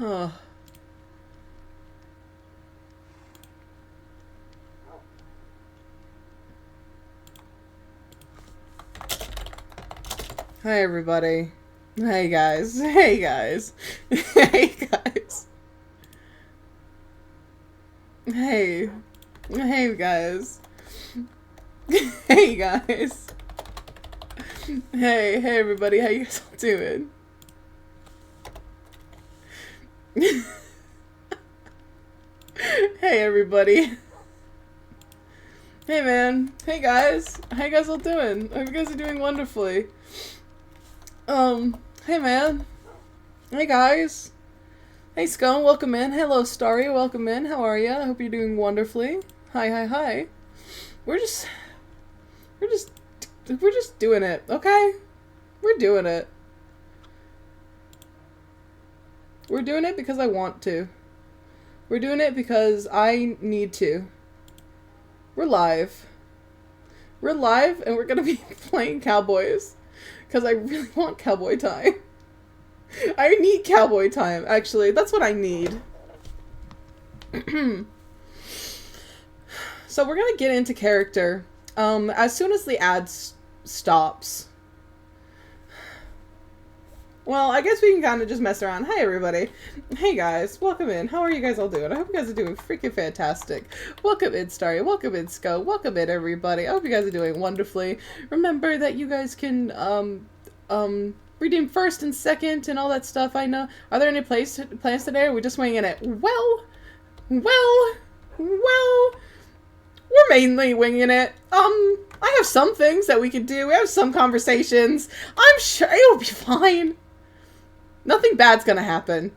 Oh. Hi everybody. Hey guys. Hey guys. Hey guys. Hey. Hey guys. Hey guys. Hey everybody. How you guys all doing? Hey everybody. Hey man. Hey guys. How you guys all doing? I hope you guys are doing wonderfully. Hey man. Hey guys. Hey Scone, welcome in. Hello Starry, welcome in. How are ya? I hope you're doing wonderfully. Hi. We're just doing it, okay? We're doing it. We're doing it because I want to. We're doing it because I need to. We're live. We're live and we're gonna be playing Cowboys. Because I really want cowboy time. I need cowboy time, actually. That's what I need. So we're gonna get into character. As soon as the ad stops. Well, I guess we can kind of just mess around. Hi, everybody. Hey, guys. Welcome in. How are you guys all doing? I hope you guys are doing freaking fantastic. Welcome in, Starry. Welcome in, Sco. Welcome in, everybody. I hope you guys are doing wonderfully. Remember that you guys can, redeem first and second and all that stuff. I know. Are there any plans today? Or are we just winging it? Well, we're mainly winging it. I have some things that we could do. We have some conversations. I'm sure it'll be fine. Nothing bad's gonna happen.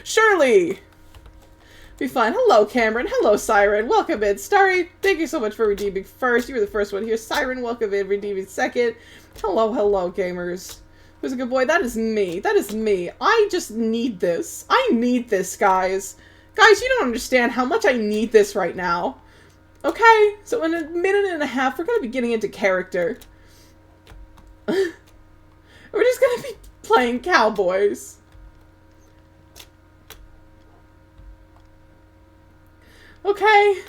Surely. Be fine. Hello, Cameron. Hello, Siren. Welcome in. Starry, thank you so much for redeeming first. You were the first one here. Siren, welcome in. Redeeming second. Hello, gamers. Who's a good boy? That is me. That is me. I just need this. I need this, guys. Guys, you don't understand how much I need this right now. Okay? So in a minute and a half, we're going to be getting into character. We're just going to be playing Cowboys. Okay?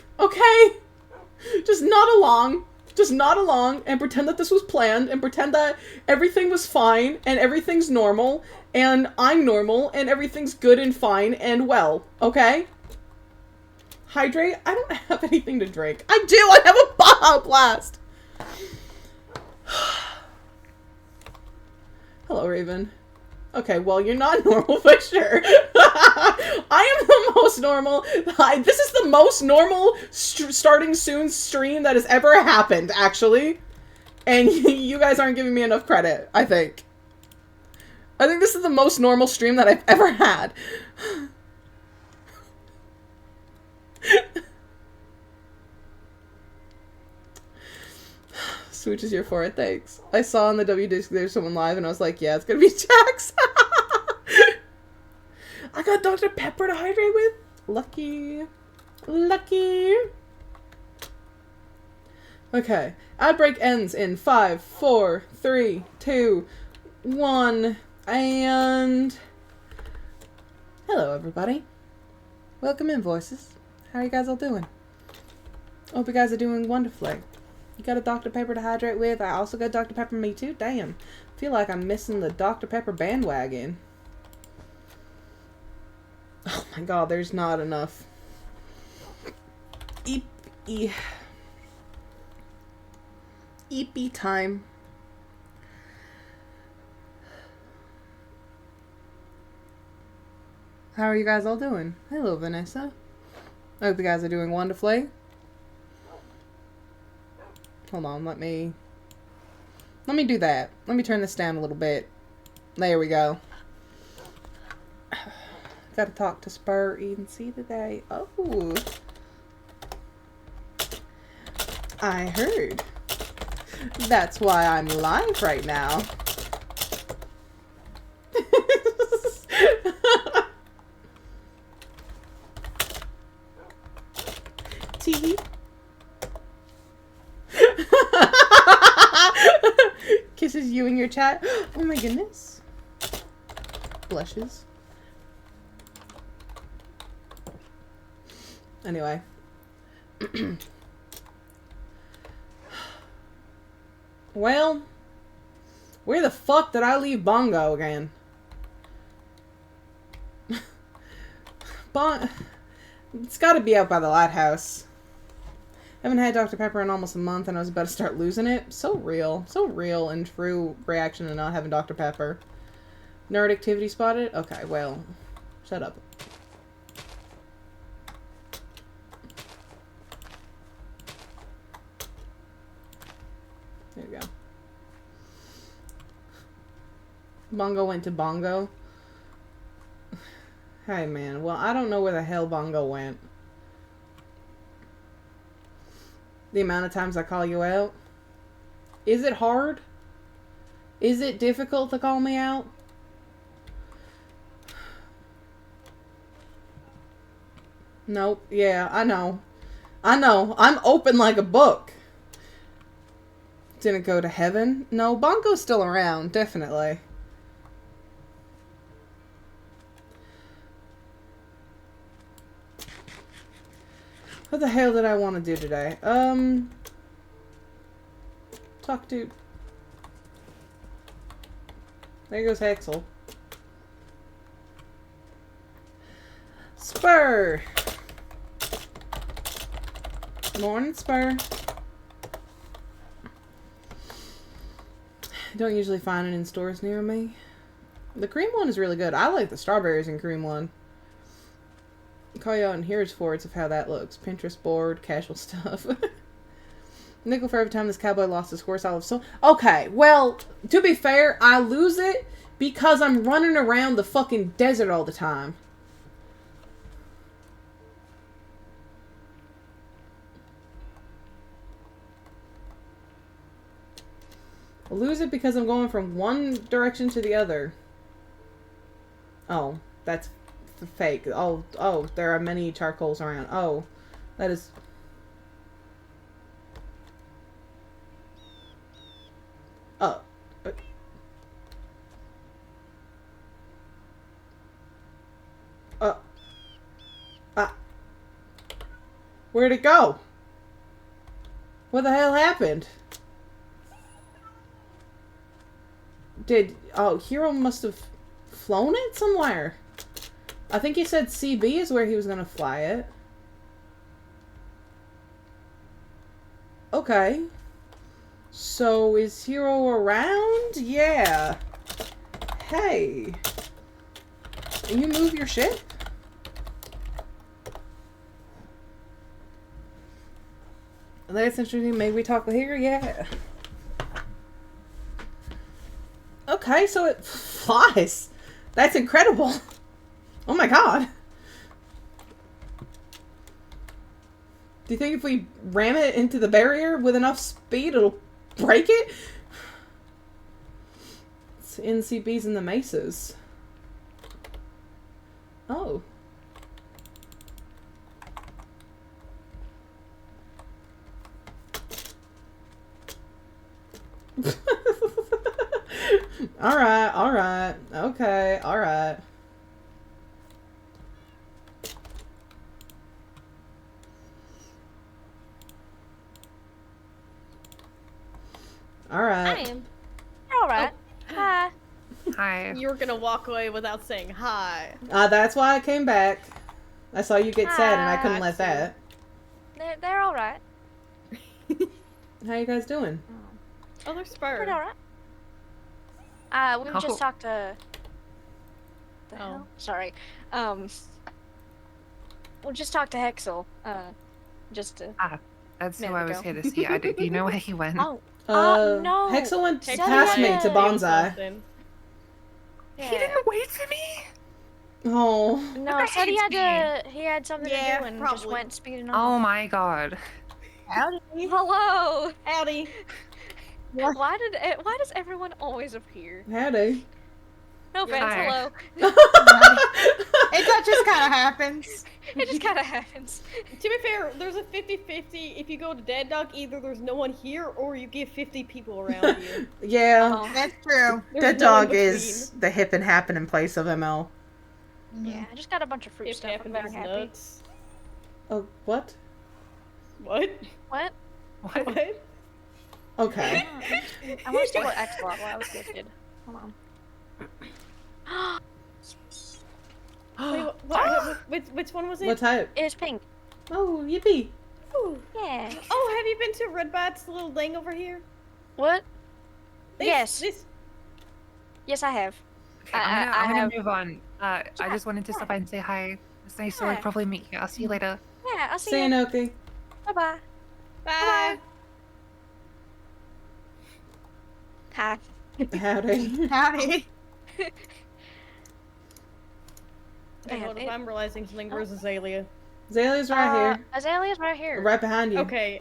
Just nod along. Just nod along and pretend that this was planned and pretend that everything was fine and everything's normal and I'm normal and everything's good and fine and well, okay? Hydrate? I don't have anything to drink. I do! I have a Baja Blast! Hello, Raven. Okay, well, you're not normal for sure. I am the most normal. This is the most normal starting soon stream that has ever happened, actually. And you guys aren't giving me enough credit, I think. I think this is the most normal stream that I've ever had. Swooch is here for it, thanks. I saw on the WDisc there's someone live and I was like, yeah, it's gonna be Jax. I got Dr. Pepper to hydrate with. Lucky. Okay. Ad break ends in 5, 4, 3, 2, 1. And hello, everybody. Welcome in, voices. How are you guys all doing? I hope you guys are doing wonderfully. You got a Dr. Pepper to hydrate with. I also got Dr. Pepper me too. Damn. I feel like I'm missing the Dr. Pepper bandwagon. Oh my god, there's not enough. EP time. How are you guys all doing? Hello, Vanessa. I hope you guys are doing wonderfully. Hold on, let me do that. Let me turn this down a little bit. There we go. Gotta talk to Spur Eden-C today. Oh. I heard. That's why I'm live right now. Kisses just you and your chat. Oh my goodness. Blushes. Anyway. Well, where the fuck did I leave Bongo again? It's gotta be out by the lighthouse. Haven't had Dr. Pepper in almost a month and I was about to start losing it. So real and true reaction to not having Dr. Pepper. Nerd activity spotted? Okay, well, shut up. There you go. Bongo went to Bongo. Hey man, well I don't know where the hell Bongo went. The amount of times I call you out. Is it hard? Is it difficult to call me out? Nope. Yeah, I know. I know. I'm open like a book. Didn't go to heaven? No, Bongo's still around, definitely. What the hell did I want to do today? Talk to... There goes Hexel. Spur! Morning, Spur. Don't usually find it in stores near me. The cream one is really good. I like the strawberries and cream one. Call you out in here's forwards of how that looks. Pinterest board, casual stuff. Nickel for every time this cowboy lost his horse. I'll have so... Okay, well, to be fair, I lose it because I'm running around the fucking desert all the time. I lose it because I'm going from one direction to the other. Oh, that's fake. Oh, there are many charcoals around. Oh, that is... Oh. Where'd it go? What the hell happened? Hero must have flown it somewhere. I think he said CB is where he was gonna fly it. Okay. So, is Hero around? Yeah. Hey. Can you move your ship? That's interesting. Maybe we talk here? Yeah. Okay, so it flies. That's incredible. Oh my god. Do you think if we ram it into the barrier with enough speed, it'll break it? It's NCBs and the Mesas. Oh. Alright. Okay, alright. Alright. I am. Alright. Oh. Hi. Hi. You were gonna walk away without saying hi. That's why I came back. I saw you get sad and I couldn't let that. They're alright. How you guys doing? Oh, they're spurred. Pretty alright. We just talked to... The hell? Sorry. We just talked to Hexel. Just to... That's who I was here to see. Do you know where he went? No. Hexel went past me to Bonsai. Yeah. He didn't wait for me? Oh. No, said he had something to do and just went speeding off. Oh my god. Howdy. Hello. Howdy. Why does everyone always appear? Howdy. No offense, hello. It just kind of happens. It just kind of happens. To be fair, there's a 50-50. If you go to Dead Dog, either there's no one here or you get 50 people around you. Yeah. Oh. That's true. There's Dead no in Dog is the hip and happen place of ML. Yeah, I just got a bunch of fruit If stuff. I'm happened very is happy. nuts. Oh, what? What? What? What? Okay. I want to see what X level I was gifted. Hold on. Wait, which one was it? What type? It's pink. Oh, yippee. Ooh. Yeah. Oh, have you been to Redbat's little thing over here? What? This- Yes. This. Yes, I have. Okay, I'm gonna move on. I just wanted to stop by and say hi. It's nice to Yeah. like probably meet you. I'll see you later. Yeah, I'll see Say you. Noki. Bye-bye. Bye. Hi. Howdy. Howdy. Hang on, if I'm realizing something, where's Azalea? Azalea's right Azalea's right here. here. Right behind you. Okay.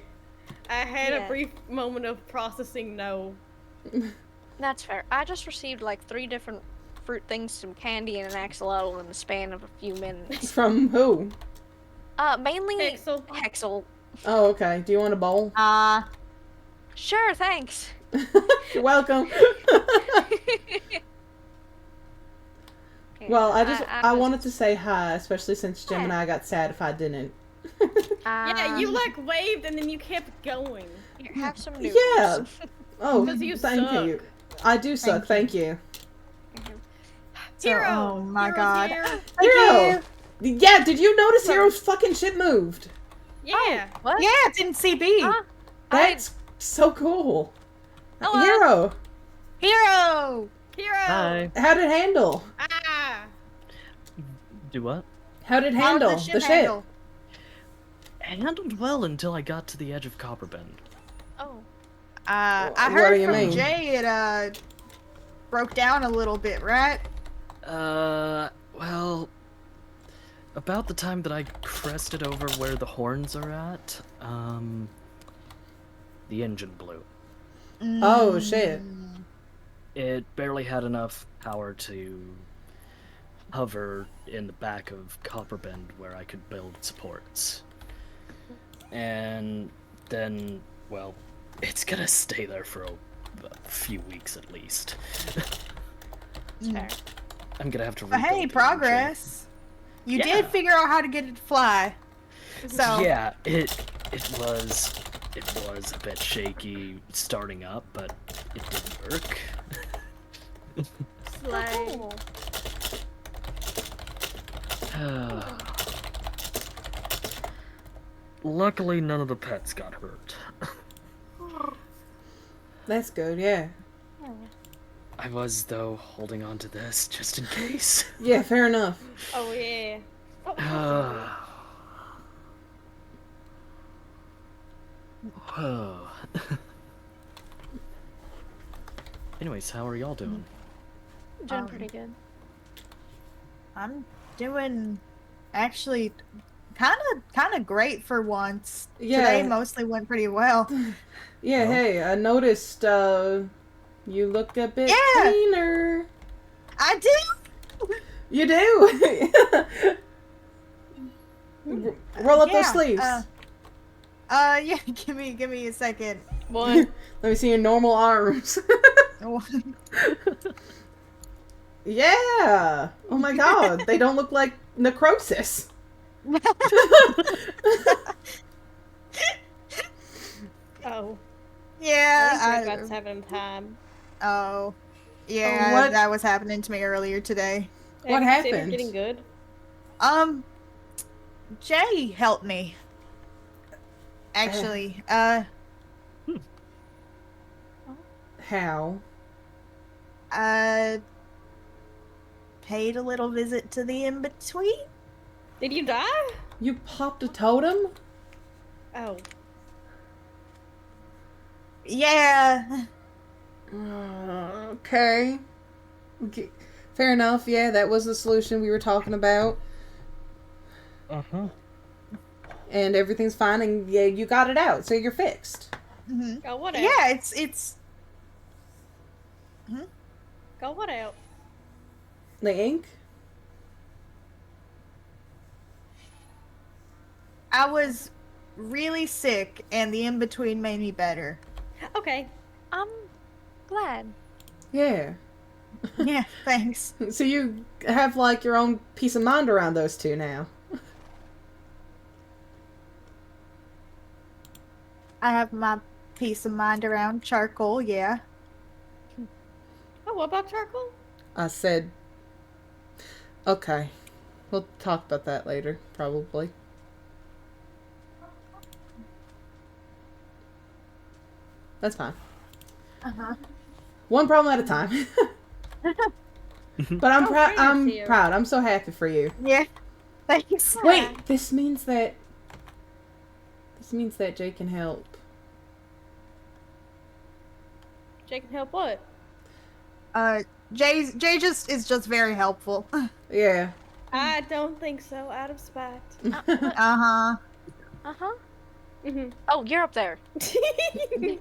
I had Yeah. a brief moment of processing no. That's fair. I just received like 3 different fruit things, some candy, and an axolotl in the span of a few minutes. From who? Mainly Hexel. Hexel. Oh, okay. Do you want a bowl? Sure, thanks. You're welcome. Well, I wanted to say hi, especially since Jim and I got sad if I didn't. Yeah, you like waved and then you kept going. Here, have some noodles. Yeah. Oh, 'Cause you thank suck. you. I do suck. Thank you. Hero! Oh my Hero's god. here. Hero. Yeah. Did you notice Hero's fucking shit moved? Yeah. What? Yeah, it's in CB. Huh? That's so cool. Hello. Hero. Hero! Hero! Hi. How'd it handle? Ah! Do what? How'd it How'd handle the the ship shit? handle? Handled well until I got to the edge of Copperbend. Oh. I What heard do you from mean? Jay it broke down a little bit, right? Well, about the time that I crested over where the horns are at, the engine blew. Oh shit. It barely had enough power to hover in the back of Copperbend where I could build supports. And then, well, it's gonna stay there for a few weeks at least. Fair. I'm gonna have to But rebuild hey, the engine. progress. You Yeah. did figure out how to get it to fly. So Yeah, it was a bit shaky starting up, but it did work. Slay. Cool. Luckily, none of the pets got hurt. That's good. Yeah. I was, though, holding on to this just in case. Yeah. Fair enough. Oh, yeah. Oh. Anyways, how are y'all doing? Doing pretty good. I'm doing actually kind of great for once. Yeah. Today mostly went pretty well. Yeah. Oh. Hey, I noticed. You look a bit Yeah. cleaner. I do. You do. Roll up those Yeah, sleeves. Yeah, give me a second. One. Let me see your normal arms. Yeah. Oh my god, they don't look like necrosis. Oh. Yeah. Redbat's having time. Oh. Yeah, what? that was happening to me earlier today. What Have you seen her happened? getting good? Jay helped me. Actually, How? paid a little visit to the in-between. Did you die? You popped a totem? Oh. Yeah. Okay. Fair enough. Yeah, that was the solution we were talking about. Uh-huh. And everything's fine, and yeah, you got it out, so you're fixed. hmm Go what out? Yeah, it's. Go what out? The ink? I was really sick, and the in between made me better. Okay. I'm glad. Yeah. Yeah, thanks. So you have like your own peace of mind around those two now. I have my peace of mind around charcoal. Yeah. Oh, what about charcoal? I said, okay. We'll talk about that later, probably. That's fine. Uh-huh. One problem at a time. But I'm Oh, proud. great, I'm Theo. proud. I'm so happy for you. Yeah. Thanks. Wait, this means that Jay can help. Jake can help what? Jay just is just very helpful. Yeah. I don't think so. Out of spite. Uh-huh. Uh-huh. Mm-hmm. Oh, you're up there.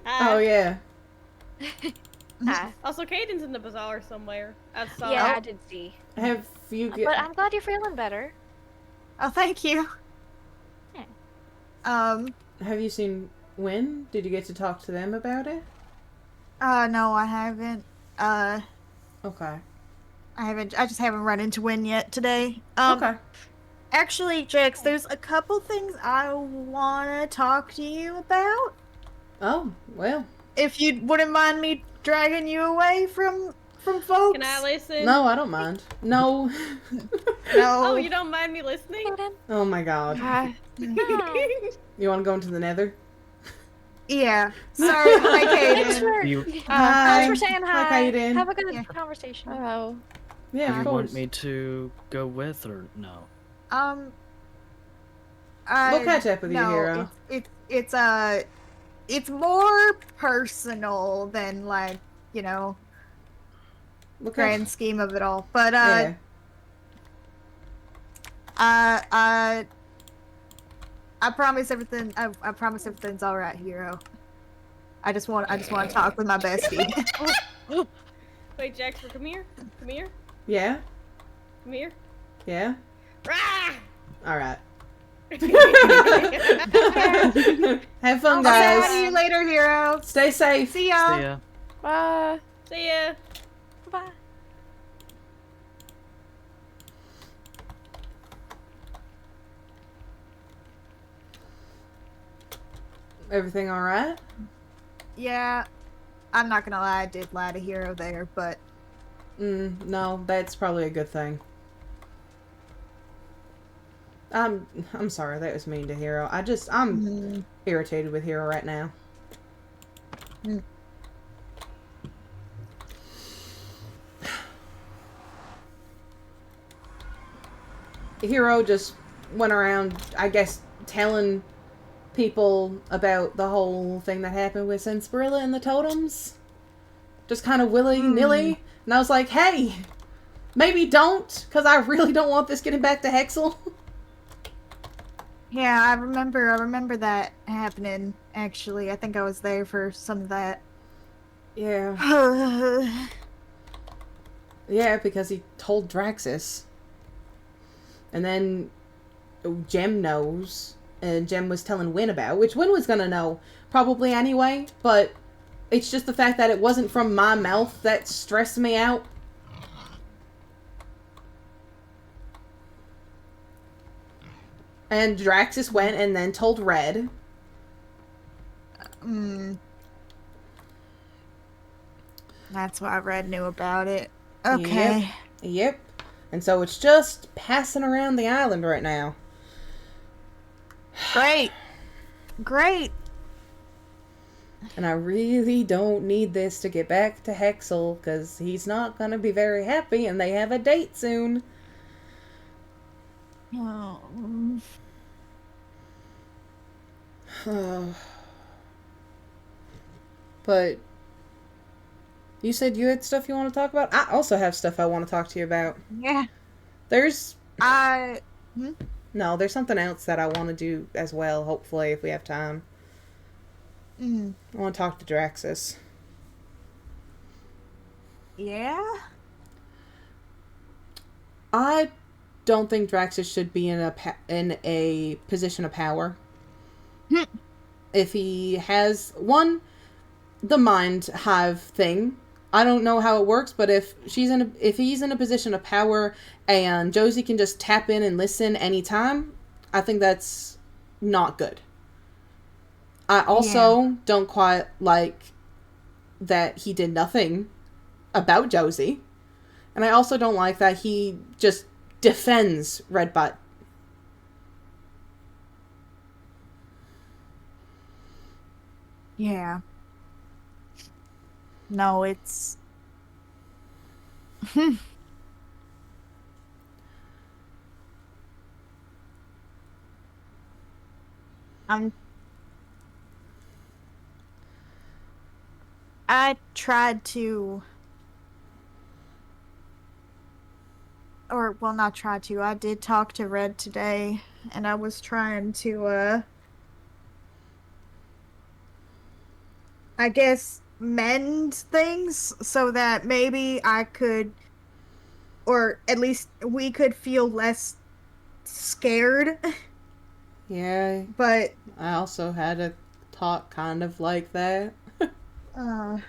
Oh yeah. Hi. Also, Caden's in the bazaar somewhere outside. Yeah, I did see. Have you get? But I'm glad you're feeling better. Oh, thank you. Yeah. Have you seen Win? Did you get to talk to them about it? No, I haven't. Okay. I just haven't run into Win yet today. Okay. Actually, Jax, there's a couple things I wanna talk to you about. Oh well. If you wouldn't mind me dragging you away from folks. Can I listen? No, I don't mind. No. No. Oh, you don't mind me listening? Oh my god. No. You want to go into the Nether? Yeah. Sorry, hi, Thanks Kaden. for, You, thanks for saying Hi, hi. Kaden. Have a good Yeah. conversation. Oh. Yeah, you of want course. me to go with or no? We'll catch up with you, no, hero. It's more personal than like, you know, We'll catch- grand scheme of it all. But yeah. I promise everything. I promise everything's all right, hero. I just want to talk with my bestie. Wait, Jaxter, come here. Come here. Yeah. Come here. Yeah. Rah! All right. See Have fun, I'll say hi guys. to you later, hero. Stay safe. See ya. See ya. Bye. ya. Bye. Everything all right? Yeah, I'm not gonna lie. I did lie to hero there, but No, that's probably a good thing. I'm sorry, that was mean to Hero. I'm irritated with Hero right now. Hero just went around, I guess, telling people about the whole thing that happened with Senspirilla and the totems. Just kind of willy-nilly. And I was like, hey, maybe don't, because I really don't want this getting back to Hexel. yeah, I remember that happening. Actually, I think I was there for some of that. Yeah. Yeah, because he told Draxus. And then Jem knows, and Jem was telling Win about, which Win was gonna know probably anyway, but it's just the fact that it wasn't from my mouth that stressed me out. And Draxus went and then told Red. That's why Red knew about it. Okay. Yep. And so it's just passing around the island right now. Great. Great. And I really don't need this to get back to Hexel, because he's not going to be very happy, and they have a date soon. But you said you had stuff you want to talk about? I also have stuff I want to talk to you about. Yeah. There's... Hmm? No, there's something else that I want to do as well, hopefully, if we have time. I want to talk to Draxus. Yeah? I don't think Draxus should be in a position of power. If he has the mind hive thing, I don't know how it works, but if he's in a position of power and Josie can just tap in and listen anytime, I think that's not good. I also don't quite like that he did nothing about Josie. And I also don't like that he just defends Redbutt. Yeah. No, it's... I tried to... Or, well, not tried to. I did talk to Red today, and I was trying to, I guess, mend things so that maybe I could, or at least we could feel less scared. Yeah. But I also had a talk kind of like that. I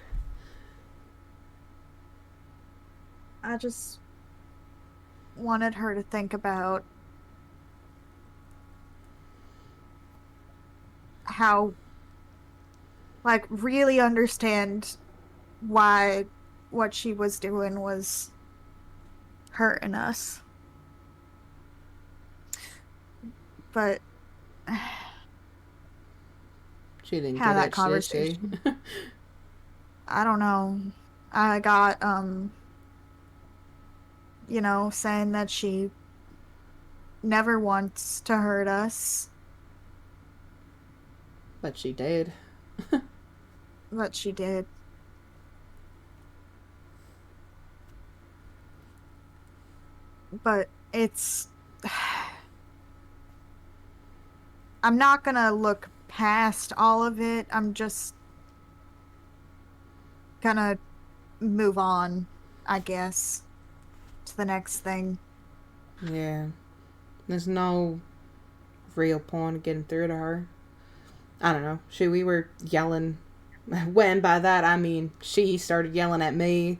just wanted her to think about how, like, really understand why what she was doing was hurting us. But She didn't have get that it, conversation. did she? I don't know. I got, saying that she never wants to hurt us, But she did. but she did. But it's... I'm not gonna look past all of it. I'm just gonna move on, I guess, to the next thing. Yeah. There's no real point of getting through to her. I don't know. We were yelling. When by that I mean she started yelling at me,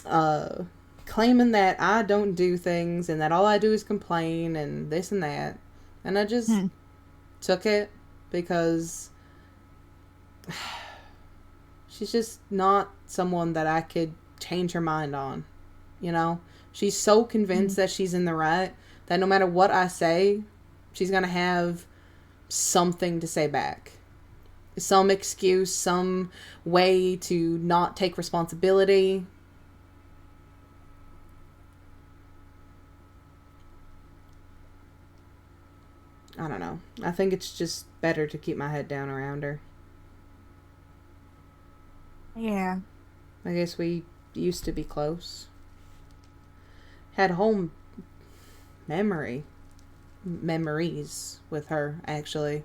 claiming that I don't do things and that all I do is complain and this and that. And I just took it because she's just not someone that I could change her mind on. You know? She's so convinced that she's in the right that no matter what I say, she's going to have something to say back. Some excuse, some way to not take responsibility. I don't know. I think it's just better to keep my head down around her. Yeah. I guess we used to be close. Had whole memories with her, actually.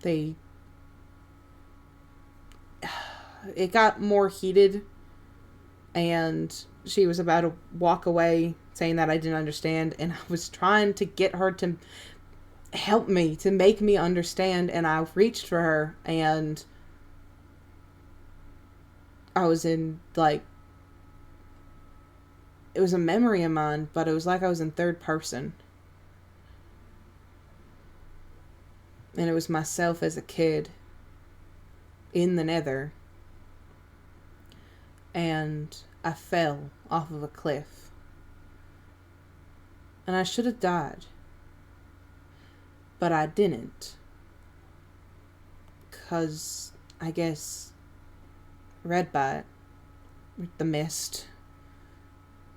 It got more heated, and she was about to walk away saying that I didn't understand, and I was trying to get her to help me, to make me understand, and I reached for her, and I was in, like, it was a memory of mine, but it was like I was in third person. And it was myself as a kid in the nether. And I fell off of a cliff. And I should have died. But I didn't. 'Cause I guess Redbite, the mist,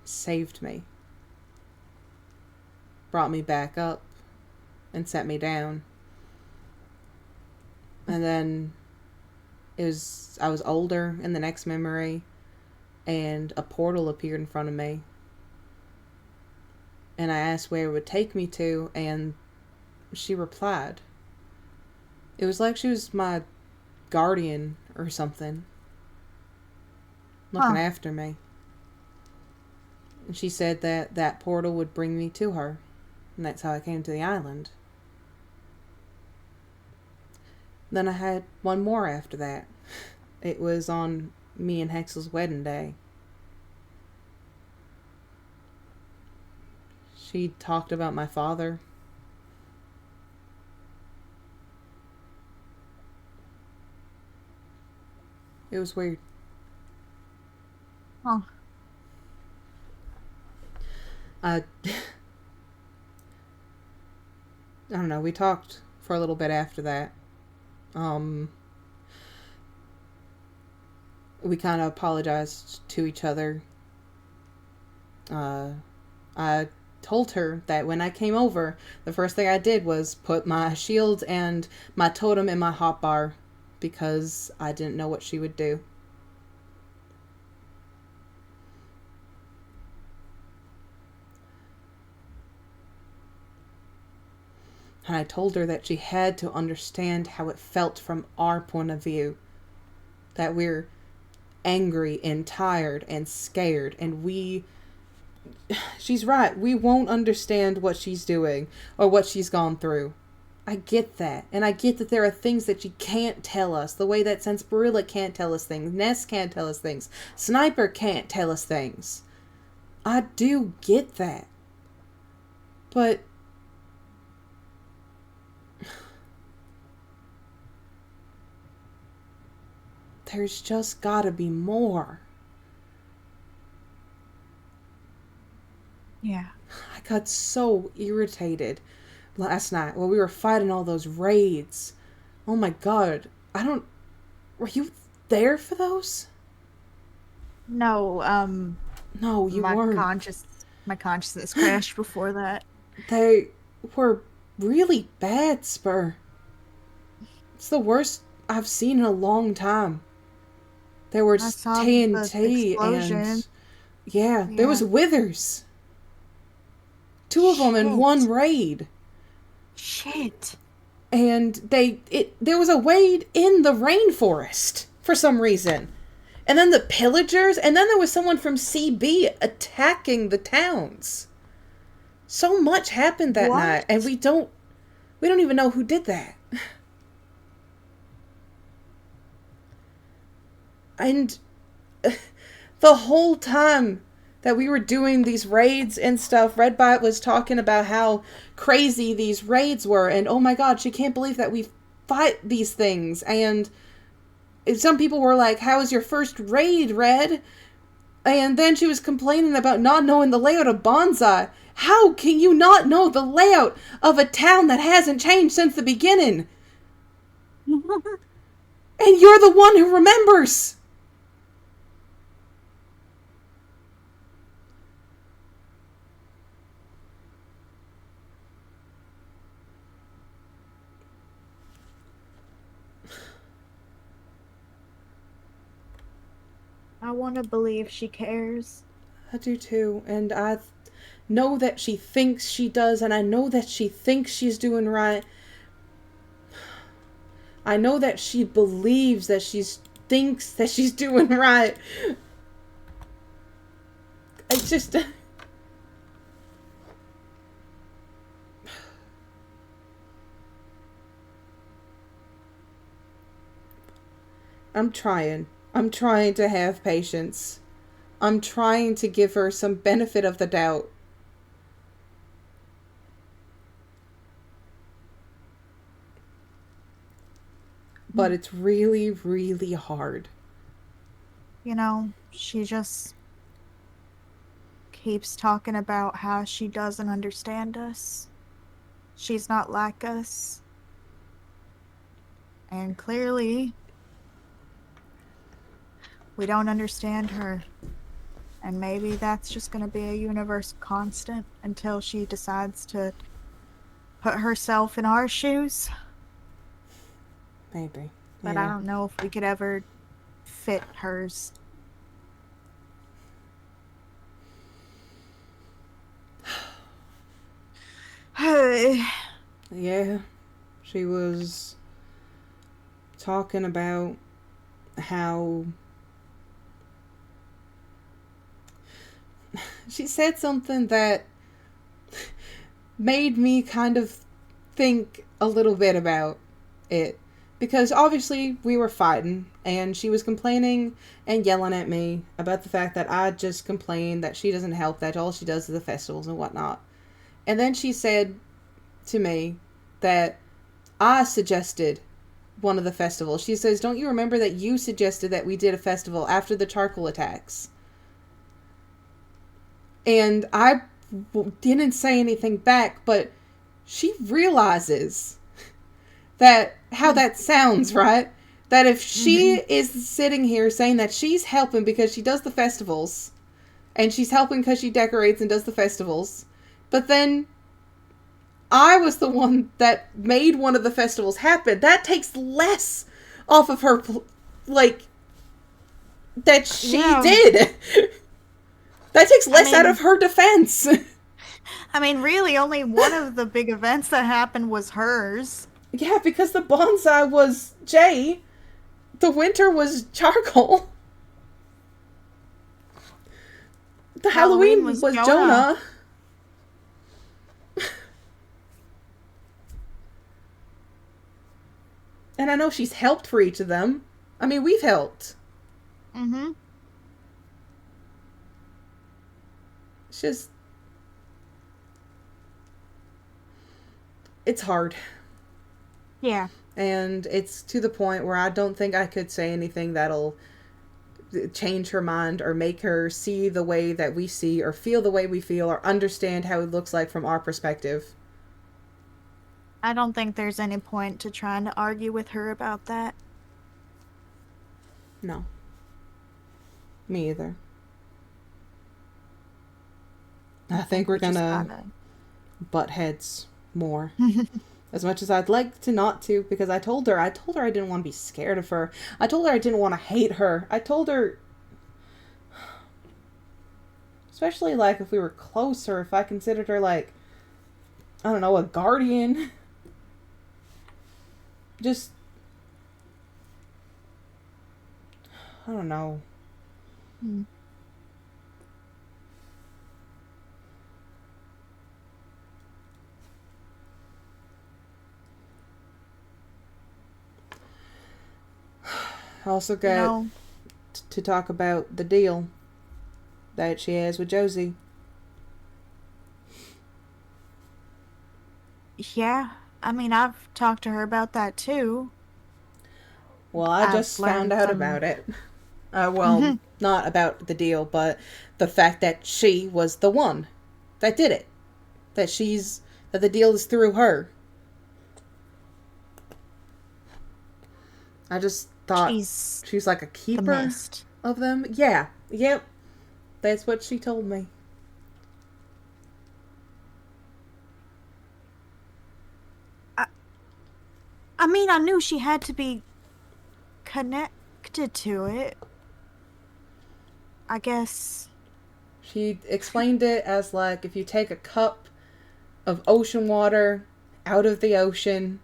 saved me. Brought me back up and set me down. And then I was older in the next memory, and a portal appeared in front of me. And I asked where it would take me to, and she replied. It was like she was my guardian or something, looking after me. And she said that that portal would bring me to her. And that's how I came to the island. Then I had one more after that. It was on me and Hexel's wedding day. She talked about my father. It was weird. Huh. I don't know, we talked for a little bit after that. We kind of apologized to each other. I told her that when I came over, the first thing I did was put my shield and my totem in my hotbar because I didn't know what she would do. And I told her that she had to understand how it felt from our point of view. That we're angry and tired and scared, and she's right, we won't understand what she's doing or what she's gone through. I get that, and I get that there are things that she can't tell us, the way that Sensibarilla can't tell us things, Ness can't tell us things, Sniper can't tell us things. I do get that. But there's just gotta be more. Yeah. I got so irritated last night while we were fighting all those raids. Oh my god. Were you there for those? No, No, you weren't. My consciousness crashed before that. They were really bad, Spur. It's the worst I've seen in a long time. There were I saw the TNT explosion. and yeah, there was Yeah. withers. 2 of them in Shit. one raid. Shit. And there was a raid in the rainforest for some reason. And then the pillagers, and then there was someone from CB attacking the towns. So much happened that What? night, and we don't even know who did that. And the whole time that we were doing these raids and stuff, Redbite was talking about how crazy these raids were, and oh my god, she can't believe that we fight these things. And some people were like, how was your first raid, Red? And then she was complaining about not knowing the layout of Bonsai. How can you not know the layout of a town that hasn't changed since the beginning? And you're the one who remembers! I want to believe she cares. I do too, and I know that she thinks she does, and I know that she thinks she's doing right. I know that she believes that thinks that she's doing right. It's just... I'm trying. I'm trying to have patience. I'm trying to give her some benefit of the doubt. But it's really, really hard. You know, she just keeps talking about how she doesn't understand us. She's not like us. And clearly, we don't understand her. And maybe that's just going to be a universal constant until she decides to put herself in our shoes. Maybe. But Yeah. I don't know if we could ever fit hers. Yeah. She was talking about how she said something that made me kind of think a little bit about it. Because obviously we were fighting, and she was complaining and yelling at me about the fact that I just complained that she doesn't help, that all she does is the festivals and whatnot. And then she said to me that I suggested one of the festivals. She says, don't you remember that you suggested that we did a festival after the charcoal attacks? And I didn't say anything back, but she realizes that how that sounds, right? That if she is sitting here saying that she's helping because she does the festivals, and she's helping because she decorates and does the festivals, but then I was the one that made one of the festivals happen, that takes less off of her, like, that she did. That takes less out of her defense. I mean, really, only one of the big events that happened was hers. Yeah, because the bonsai was Jay. The winter was charcoal. The Halloween was Jonah. And I know she's helped for each of them. I mean, we've helped. Mm-hmm. It's just... it's hard. Yeah. And it's to the point where I don't think I could say anything that'll change her mind or make her see the way that we see or feel the way we feel or understand how it looks like from our perspective. I don't think there's any point to trying to argue with her about that. No. Me either. I think we're gonna butt heads more. As much as I'd like to not to, because I told her I didn't want to be scared of her. I told her I didn't want to hate her. I told her, especially like if we were closer, if I considered her like, I don't know, a guardian. Just, I don't know. I also got to talk about the deal that she has with Josie. Yeah, I mean, I've talked to her about that too. Well, I just found out about it. Well, not about the deal, but the fact that she was the one that did it. That the deal is through her. I just thought she's like a keeper of them. Yeah. Yep. That's what she told me. I mean, I knew she had to be connected to it. I guess. She explained it as like if you take a cup of ocean water out of the ocean's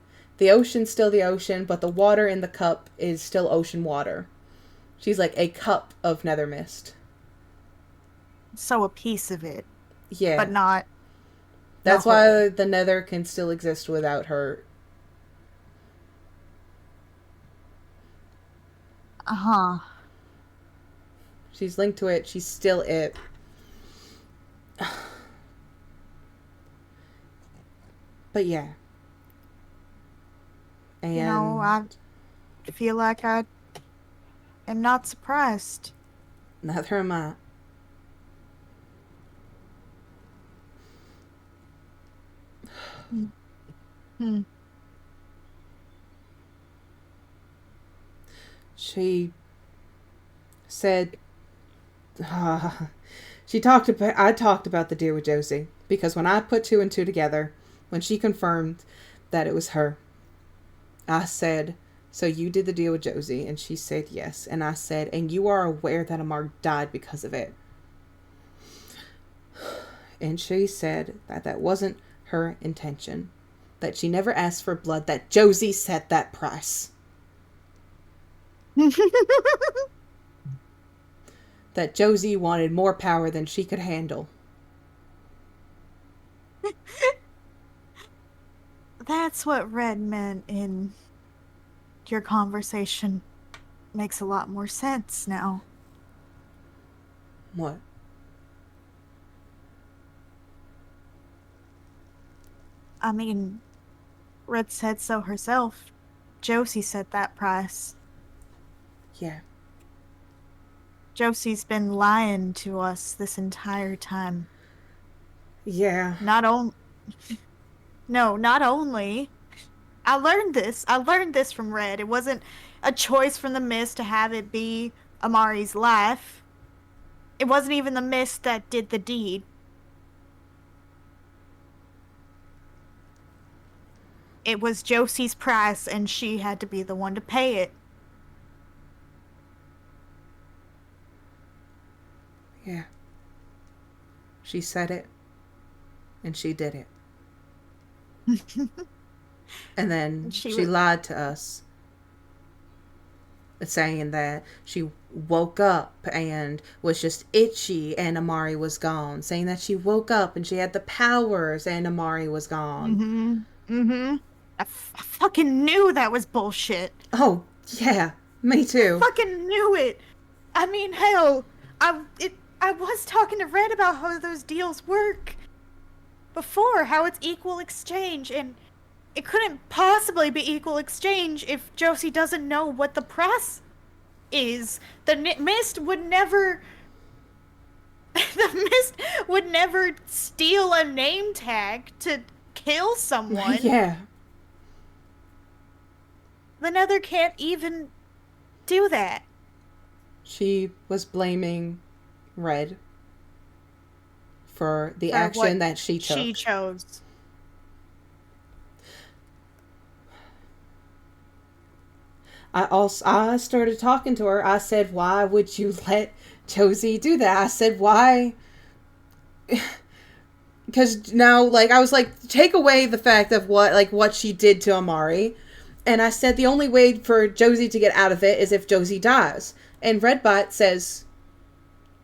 still the ocean, but the water in the cup is still ocean water. She's like a cup of nether mist. So a piece of it. Yeah. But not. That's why the nether can still exist without her. Uh-huh. She's linked to it. She's still it. But yeah. And I feel like I am not surprised. Neither am I. She said, I talked about the deal with Josie, because when I put two and two together, when she confirmed that it was her, I said, so you did the deal with Josie? And she said yes. And I said, and you are aware that Amar died because of it? And she said that wasn't her intention, that she never asked for blood, that Josie set that price. That Josie wanted more power than she could handle. that's what Red meant in your conversation. Makes a lot more sense now. What? I mean, Red said so herself. Josie said that price. Yeah. Josie's been lying to us this entire time. Yeah. Not only. I learned this from Red. It wasn't a choice from the mist to have it be Amari's life. It wasn't even the mist that did the deed. It was Josie's price, and she had to be the one to pay it. Yeah. She said it. And she did it. And then she lied to us, saying that she woke up and was just itchy and Amari was gone. Saying that she woke up and she had the powers and Amari was gone. I fucking knew that was bullshit. Oh, yeah. Me too. I fucking knew it. I mean, hell, I was talking to Red about how those deals work before, how it's equal exchange, and it couldn't possibly be equal exchange if Josie doesn't know what the price is. The mist would never... The mist would never steal a name tag to kill someone. Yeah. The Nether can't even do that. She was blaming Red for the For action what that she took. She chose. I started talking to her. I said, why would you let Josie do that? I said, why? Because now, like, I was like, take away the fact of what she did to Amari. And I said, the only way for Josie to get out of it is if Josie dies. And Redbot says,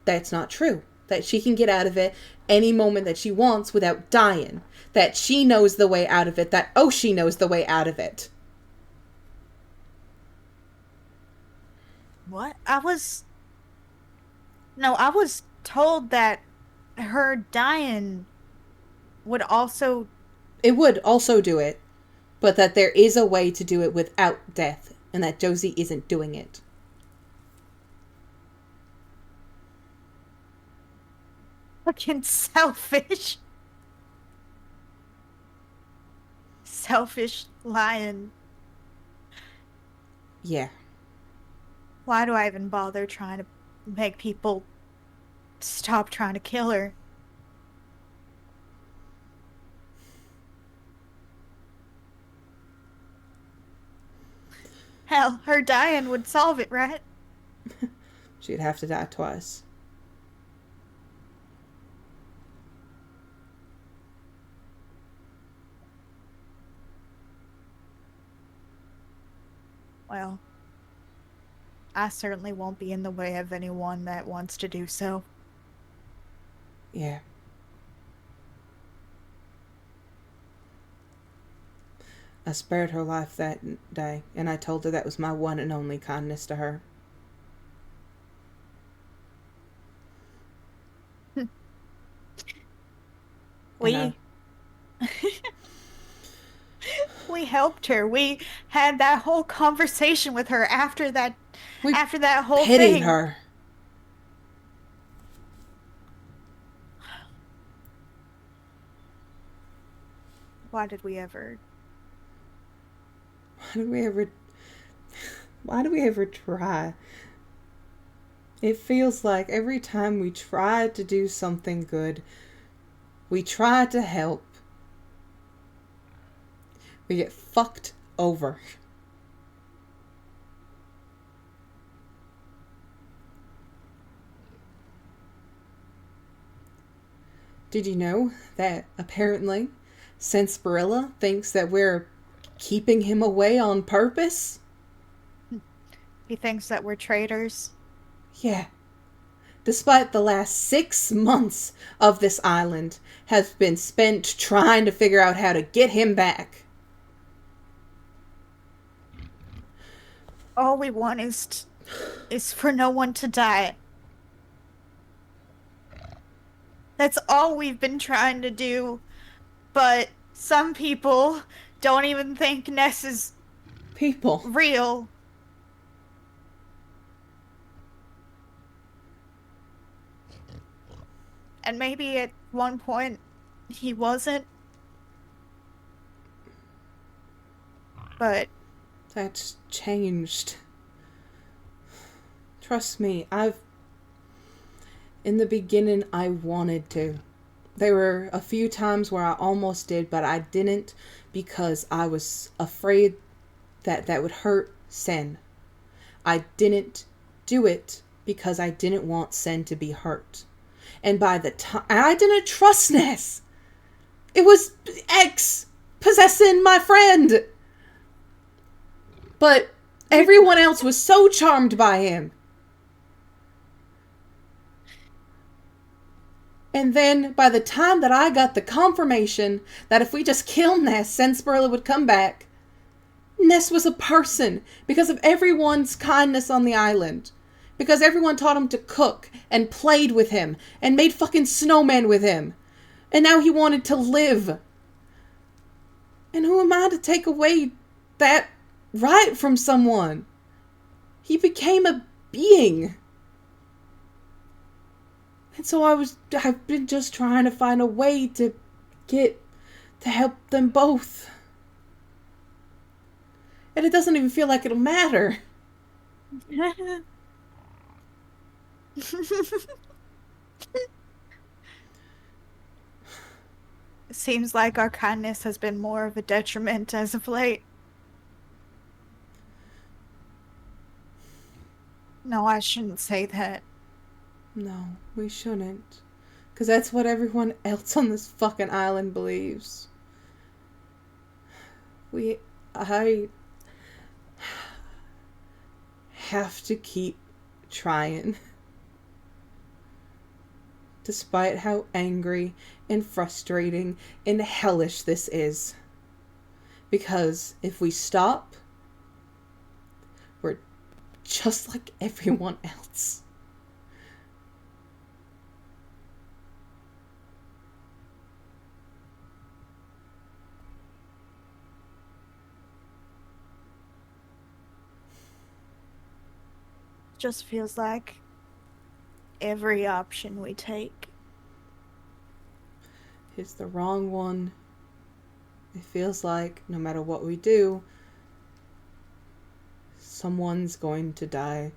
that's not true. That she can get out of it any moment that she wants without dying. That she knows the way out of it. That Oshi knows the way out of it. What? I was told that her dying would also... It would also do it, but that there is a way to do it without death, and that Josie isn't doing it. Fucking selfish. Selfish lion. Yeah. Why do I even bother trying to make people stop trying to kill her? Hell, her dying would solve it, right? She'd have to die twice. Well, I certainly won't be in the way of anyone that wants to do so. Yeah. I spared her life that day, and I told her that was my one and only kindness to her. We helped her. We had that whole conversation with her after that whole pitied thing. her. Why did we ever try? It feels like every time we try to do something good, we try to help, we get fucked over. Did you know that apparently Senspirilla thinks that we're keeping him away on purpose? He thinks that we're traitors. Yeah. Despite the last 6 months of this island has been spent trying to figure out how to get him back. all we want is for no one to die. That's all we've been trying to do. But some people don't even think Ness is People. real. And maybe at one point he wasn't. But That's changed. Trust me, in the beginning, I wanted to. There were a few times where I almost did, but I didn't because I was afraid that that would hurt Sen. I didn't do it because I didn't want Sen to be hurt. And by the time, I didn't trust Ness. It was X possessing my friend. But everyone else was so charmed by him. And then, by the time that I got the confirmation that if we just kill Ness, Sensperla would come back, Ness was a person because of everyone's kindness on the island. Because everyone taught him to cook and played with him and made fucking snowmen with him. And now he wanted to live. And who am I to take away that right from someone? He became a being. And so I've been just trying to find a way to help them both. And it doesn't even feel like it'll matter. it seems like our kindness has been more of a detriment as of late. No, I shouldn't say that. No, we shouldn't. Because that's what everyone else on this fucking island believes. I have to keep trying. Despite how angry and frustrating and hellish this is. Because if we stop, we're just like everyone else. Just feels like every option we take is the wrong one. It feels like no matter what we do, someone's going to die,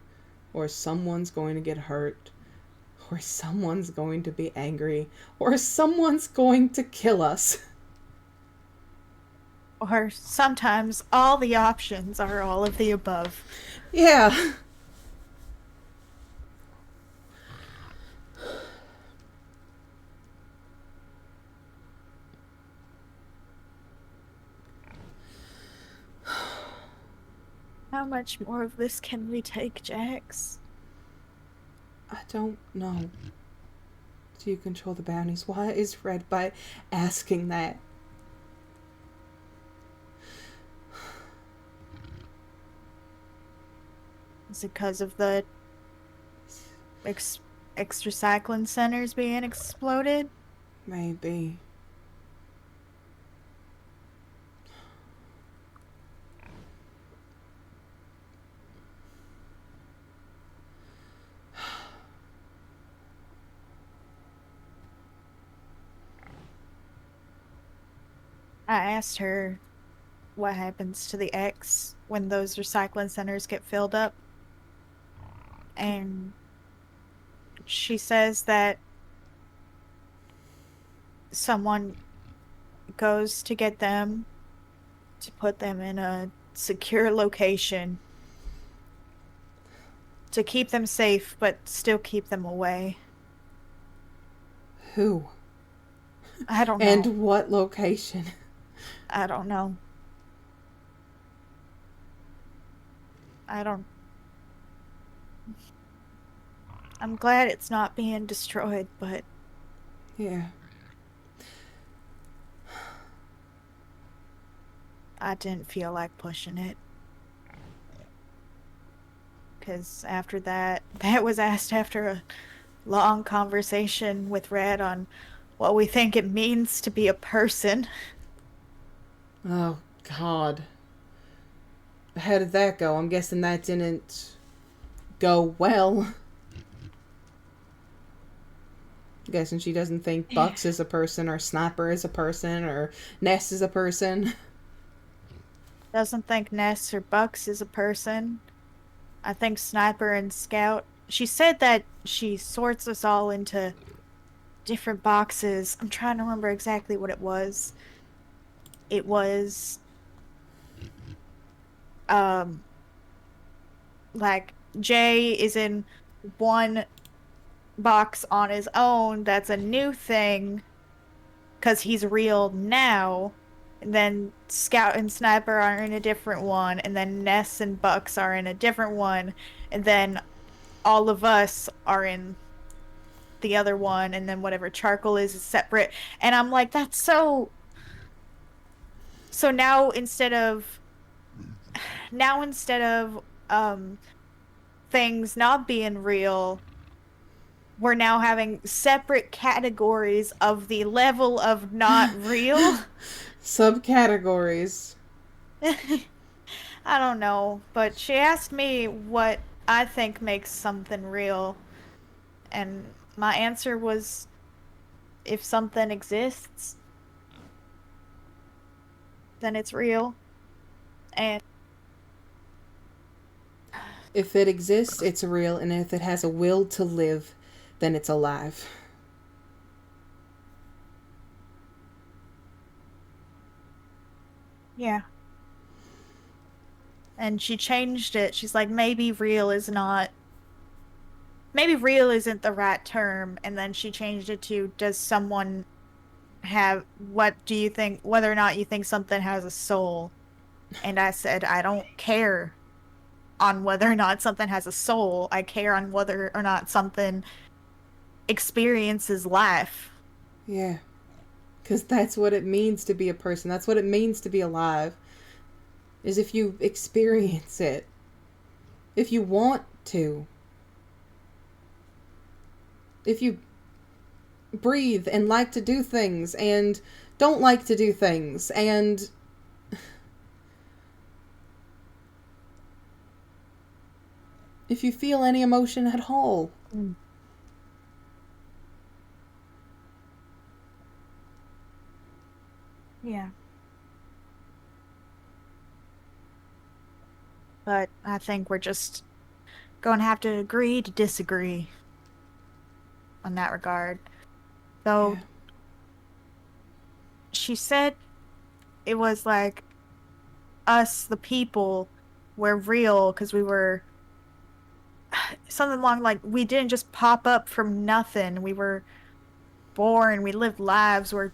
or someone's going to get hurt, or someone's going to be angry, or someone's going to kill us. Or sometimes all the options are all of the above. Yeah. How much more of this can we take, Jax? I don't know. Do you control the bounties? Why is Red Bite asking that? Is it because of the extra cyclone centers being exploded? Maybe. I asked her what happens to the X when those recycling centers get filled up. And she says that someone goes to get them to put them in a secure location to keep them safe, but still keep them away. Who? I don't know. And what location? I don't know. I'm glad it's not being destroyed, but Yeah. I didn't feel like pushing it. because after that was asked after a long conversation with Red on what we think it means to be a person. Oh, God. How did that go? I'm guessing that didn't go well. I'm guessing she doesn't think Bucks is a person, or Sniper is a person, or Ness is a person. Doesn't think Ness or Bucks is a person. I think Sniper and Scout. She said that she sorts us all into different boxes. I'm trying to remember exactly what it was. It was like Jay is in one box on his own. That's a new thing because he's real now. And then Scout and Sniper are in a different one, and then Ness and Bucks are in a different one, and then all of us are in the other one, and then whatever Charcoal is separate. And I'm like, that's so. So now instead of things not being real, we're now having separate categories of the level of not real. Subcategories. I don't know, but she asked me what I think makes something real, and my answer was if something exists, then it's real. And If it exists, it's real, and if it has a will to live, then it's alive. yeah. And she changed it. She's like, maybe real isn't the right term. And then she changed it to, does someone what do you think, whether or not you think something has a soul? And I said, I don't care on whether or not something has a soul. I care on whether or not something experiences life. Yeah. Because that's what it means to be a person. That's what it means to be alive. Is if you experience it. If you want to. If you breathe and like to do things and don't like to do things and if you feel any emotion at all. Yeah. But I think we're just going to have to agree to disagree on that regard. So Yeah. she said it was like us, the people, were real because we were something along like we didn't just pop up from nothing. We were born, we lived lives, we're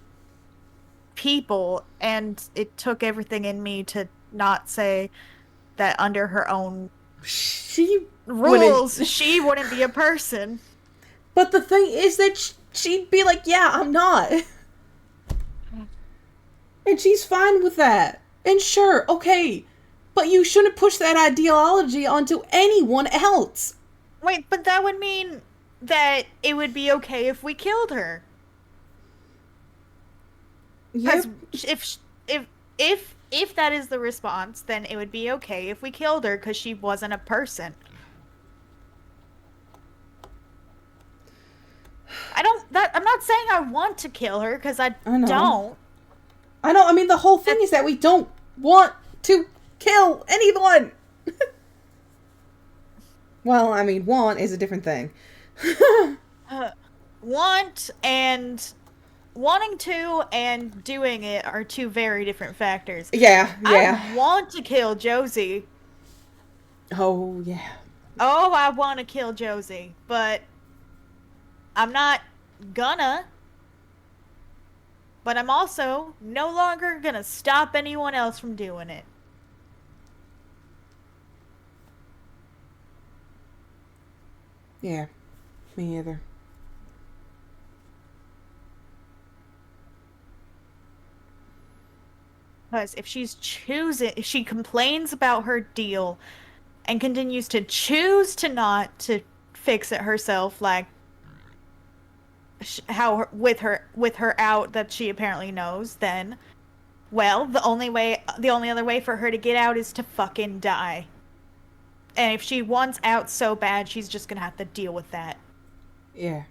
people, and it took everything in me to not say that under her own She rules, wouldn't. she wouldn't be a person. But the thing is that she'd be like, yeah, I'm not. And she's fine with that. And sure, okay. But you shouldn't push that ideology onto anyone else. Wait, but that would mean that it would be okay if we killed her. Yep. Because if that is the response, then it would be okay if we killed her because she wasn't a person. I'm not saying I want to kill her because I don't. I know. I mean, the whole thing is that we don't want to kill anyone. Well, I mean, want is a different thing. Want and wanting to and doing it are two very different factors. Yeah. I want to kill Josie. Oh, yeah. Oh, I want to kill Josie, but I'm not gonna. But I'm also no longer gonna stop anyone else from doing it. Yeah. Me either. Because if she complains about her deal and continues to choose to not to fix it herself, like with her out that she apparently knows, then well, the only other way for her to get out is to fucking die. And if she wants out so bad, she's just gonna have to deal with that. Yeah.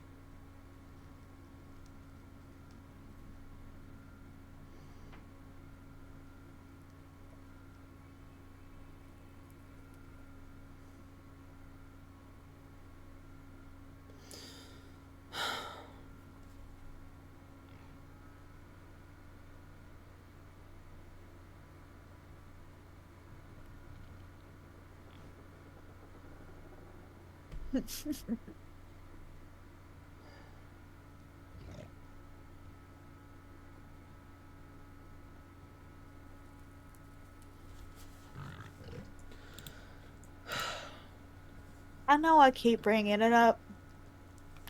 I know I keep bringing it up,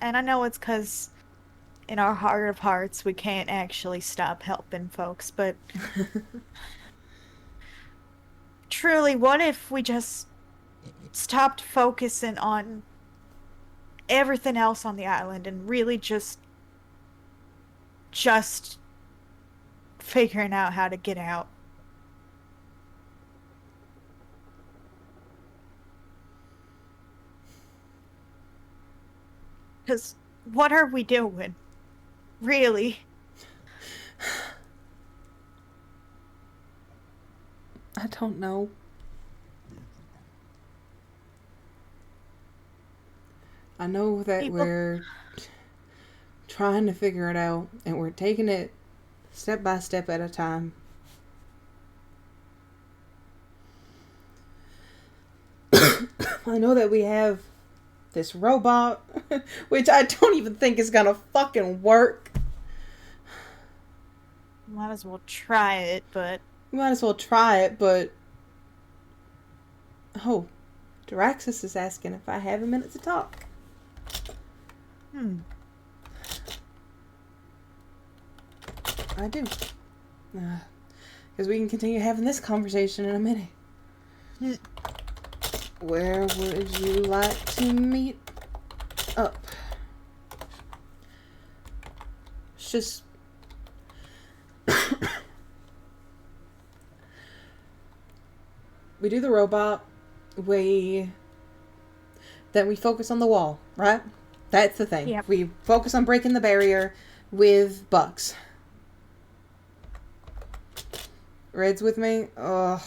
and I know it's because in our heart of hearts we can't actually stop helping folks, but truly, what if we just stopped focusing on everything else on the island and really just figuring out how to get out? Because what are we doing? Really? I don't know. I know that we're trying to figure it out, and we're taking it step by step at a time. I know that we have this robot, which I don't even think is gonna fucking work. Might as well try it, but... We might as well try it, but... Oh, Daraxis is asking if I have a minute to talk. I do. Because we can continue having this conversation in a minute. Where would you like to meet up? It's just... we do the robot. Then we focus on the wall, right? That's the thing. Yep. We focus on breaking the barrier with bugs. Red's with me? Ugh.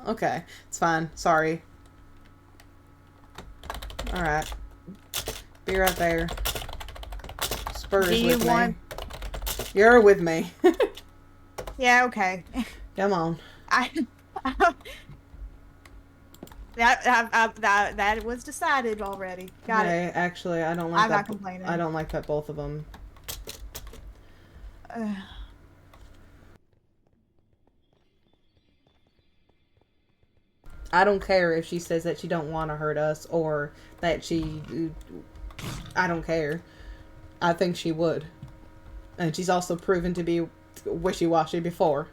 Okay, it's fine. Sorry. Alright. Be right there. Spurs Do you with want... me. You're with me. Yeah, okay. Come on. That was decided already. Got it. Hey, actually, I don't like I'm that. not complaining. I don't like that both of them. I don't care if she says that she don't want to hurt us or that she... I don't care. I think she would. And she's also proven to be wishy-washy before.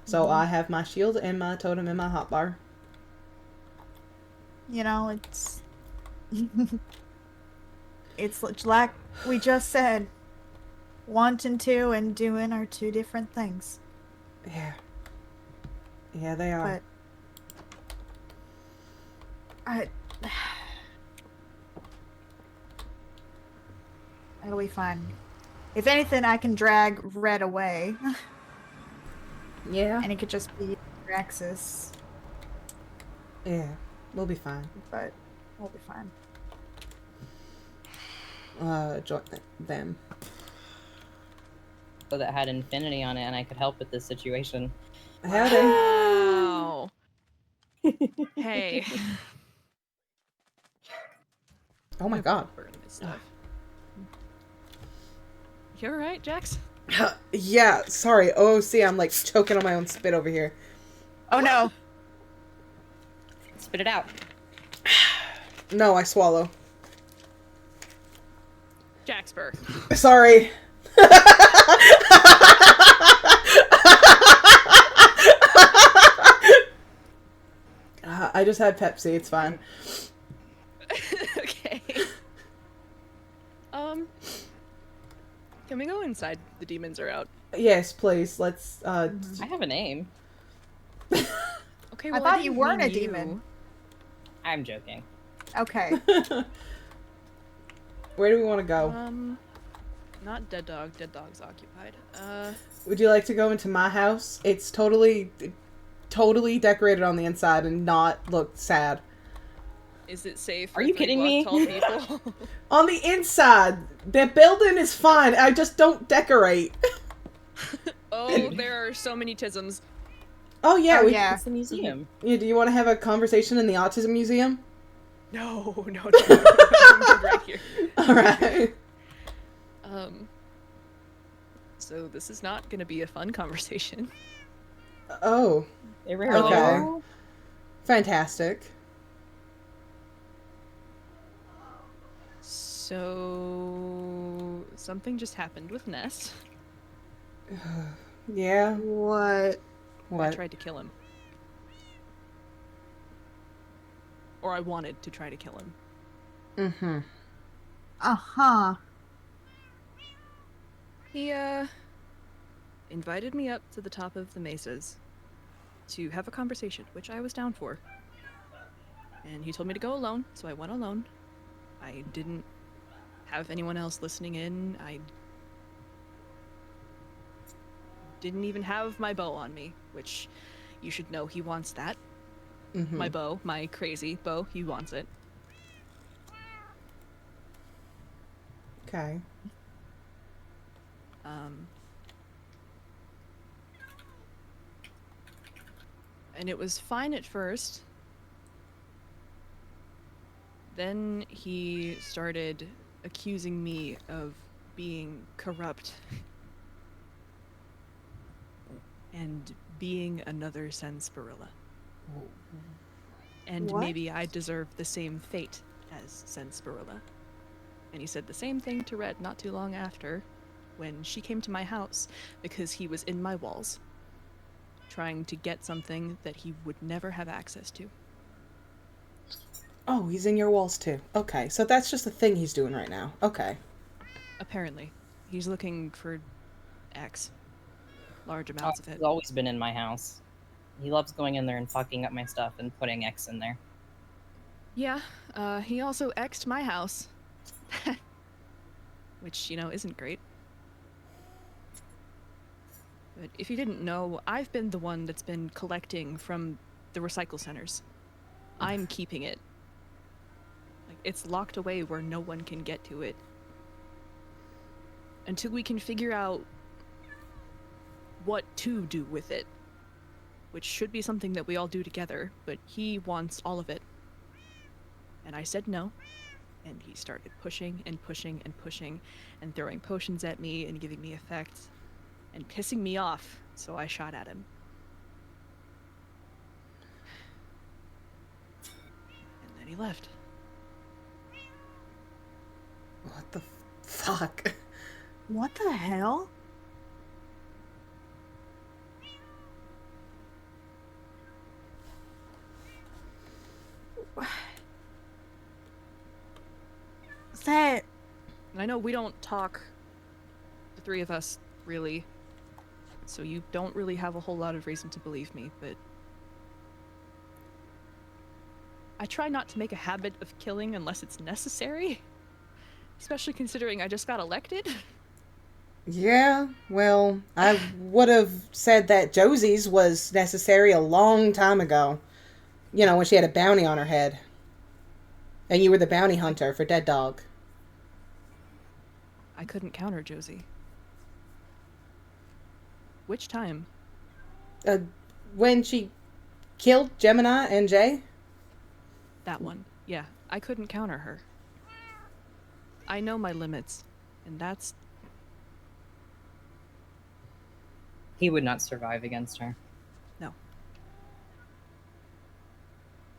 So I have my shield and my totem and my hotbar. You know, it's... it's like we just said. Wanting to and doing are two different things. Yeah. Yeah, they are. But... it'll be fine. If anything, I can drag Red away. Yeah. And it could just be Rexus. Yeah. We'll be fine. But we'll be fine. Join them. So that had infinity on it and I could help with this situation. Howdy. Wow. Hey. Oh my god. Burning this stuff. You alright, Jax? Yeah, sorry. Oh, see, I'm like choking on my own spit over here. Oh no. Spit it out. No, I swallow. Jaxburg. Sorry. I just had Pepsi. It's fine. Okay. Can we go inside? The demons are out. Yes, please. Let's. I have a name. Okay, I well, thought you didn't weren't mean a demon. I'm joking. Okay. Where do we want to go? Not Dead Dog. Dead Dog's occupied. Would you like to go into my house? It's totally decorated on the inside and not look sad. Is it safe? Are for you 3 kidding block me? Tall people? On the inside, the building is fine. I just don't decorate. Oh, there are so many tisms. Oh yeah, Oh, we. yeah. It's the museum. Yeah, do you want to have a conversation in the autism museum? No, no, I'm right here. All right. So this is not gonna be a fun conversation. Oh, They rarely Okay. are. fantastic. So something just happened with Ness. Yeah. What? I What? tried to kill him. Or I wanted to try to kill him. Mm-hmm. Uh-huh. He, invited me up to the top of the mesas to have a conversation, which I was down for. And he told me to go alone, so I went alone. I didn't have anyone else listening in. I didn't even have my bow on me, which you should know he wants that. Mm-hmm. My bow, my crazy bow, he wants it. Okay. And it was fine at first. Then he started accusing me of being corrupt and being another Sensparilla. And What? maybe I deserve the same fate as Sensparilla. And he said the same thing to Red not too long after, when she came to my house because he was in my walls, trying to get something that he would never have access to. Oh, he's in your walls too. Okay, so that's just a thing he's doing right now. Okay. Apparently. He's looking for X. Large amounts of it. He's always been in my house. He loves going in there and fucking up my stuff and putting X in there. Yeah, he also X'd my house. Which, you know, isn't great. But if you didn't know, I've been the one that's been collecting from the recycle centers. I'm keeping it. Like, it's locked away where no one can get to it. Until we can figure out what to do with it. Which should be something that we all do together, but he wants all of it. And I said no. And he started pushing and pushing and pushing and throwing potions at me and giving me effects and pissing me off, so I shot at him. And then he left. What the fuck? What the hell? That And I know we don't talk, the three of us, really, so you don't really have a whole lot of reason to believe me, but I try not to make a habit of killing unless it's necessary, especially considering I just got elected. Yeah, well, I would have said that Josie's was necessary a long time ago. You know, when she had a bounty on her head. And you were the bounty hunter for Dead Dog. I couldn't counter Josie. Which time? When she killed Gemini and Jay? That one. Yeah, I couldn't counter her. I know my limits, and that's... He would not survive against her. no.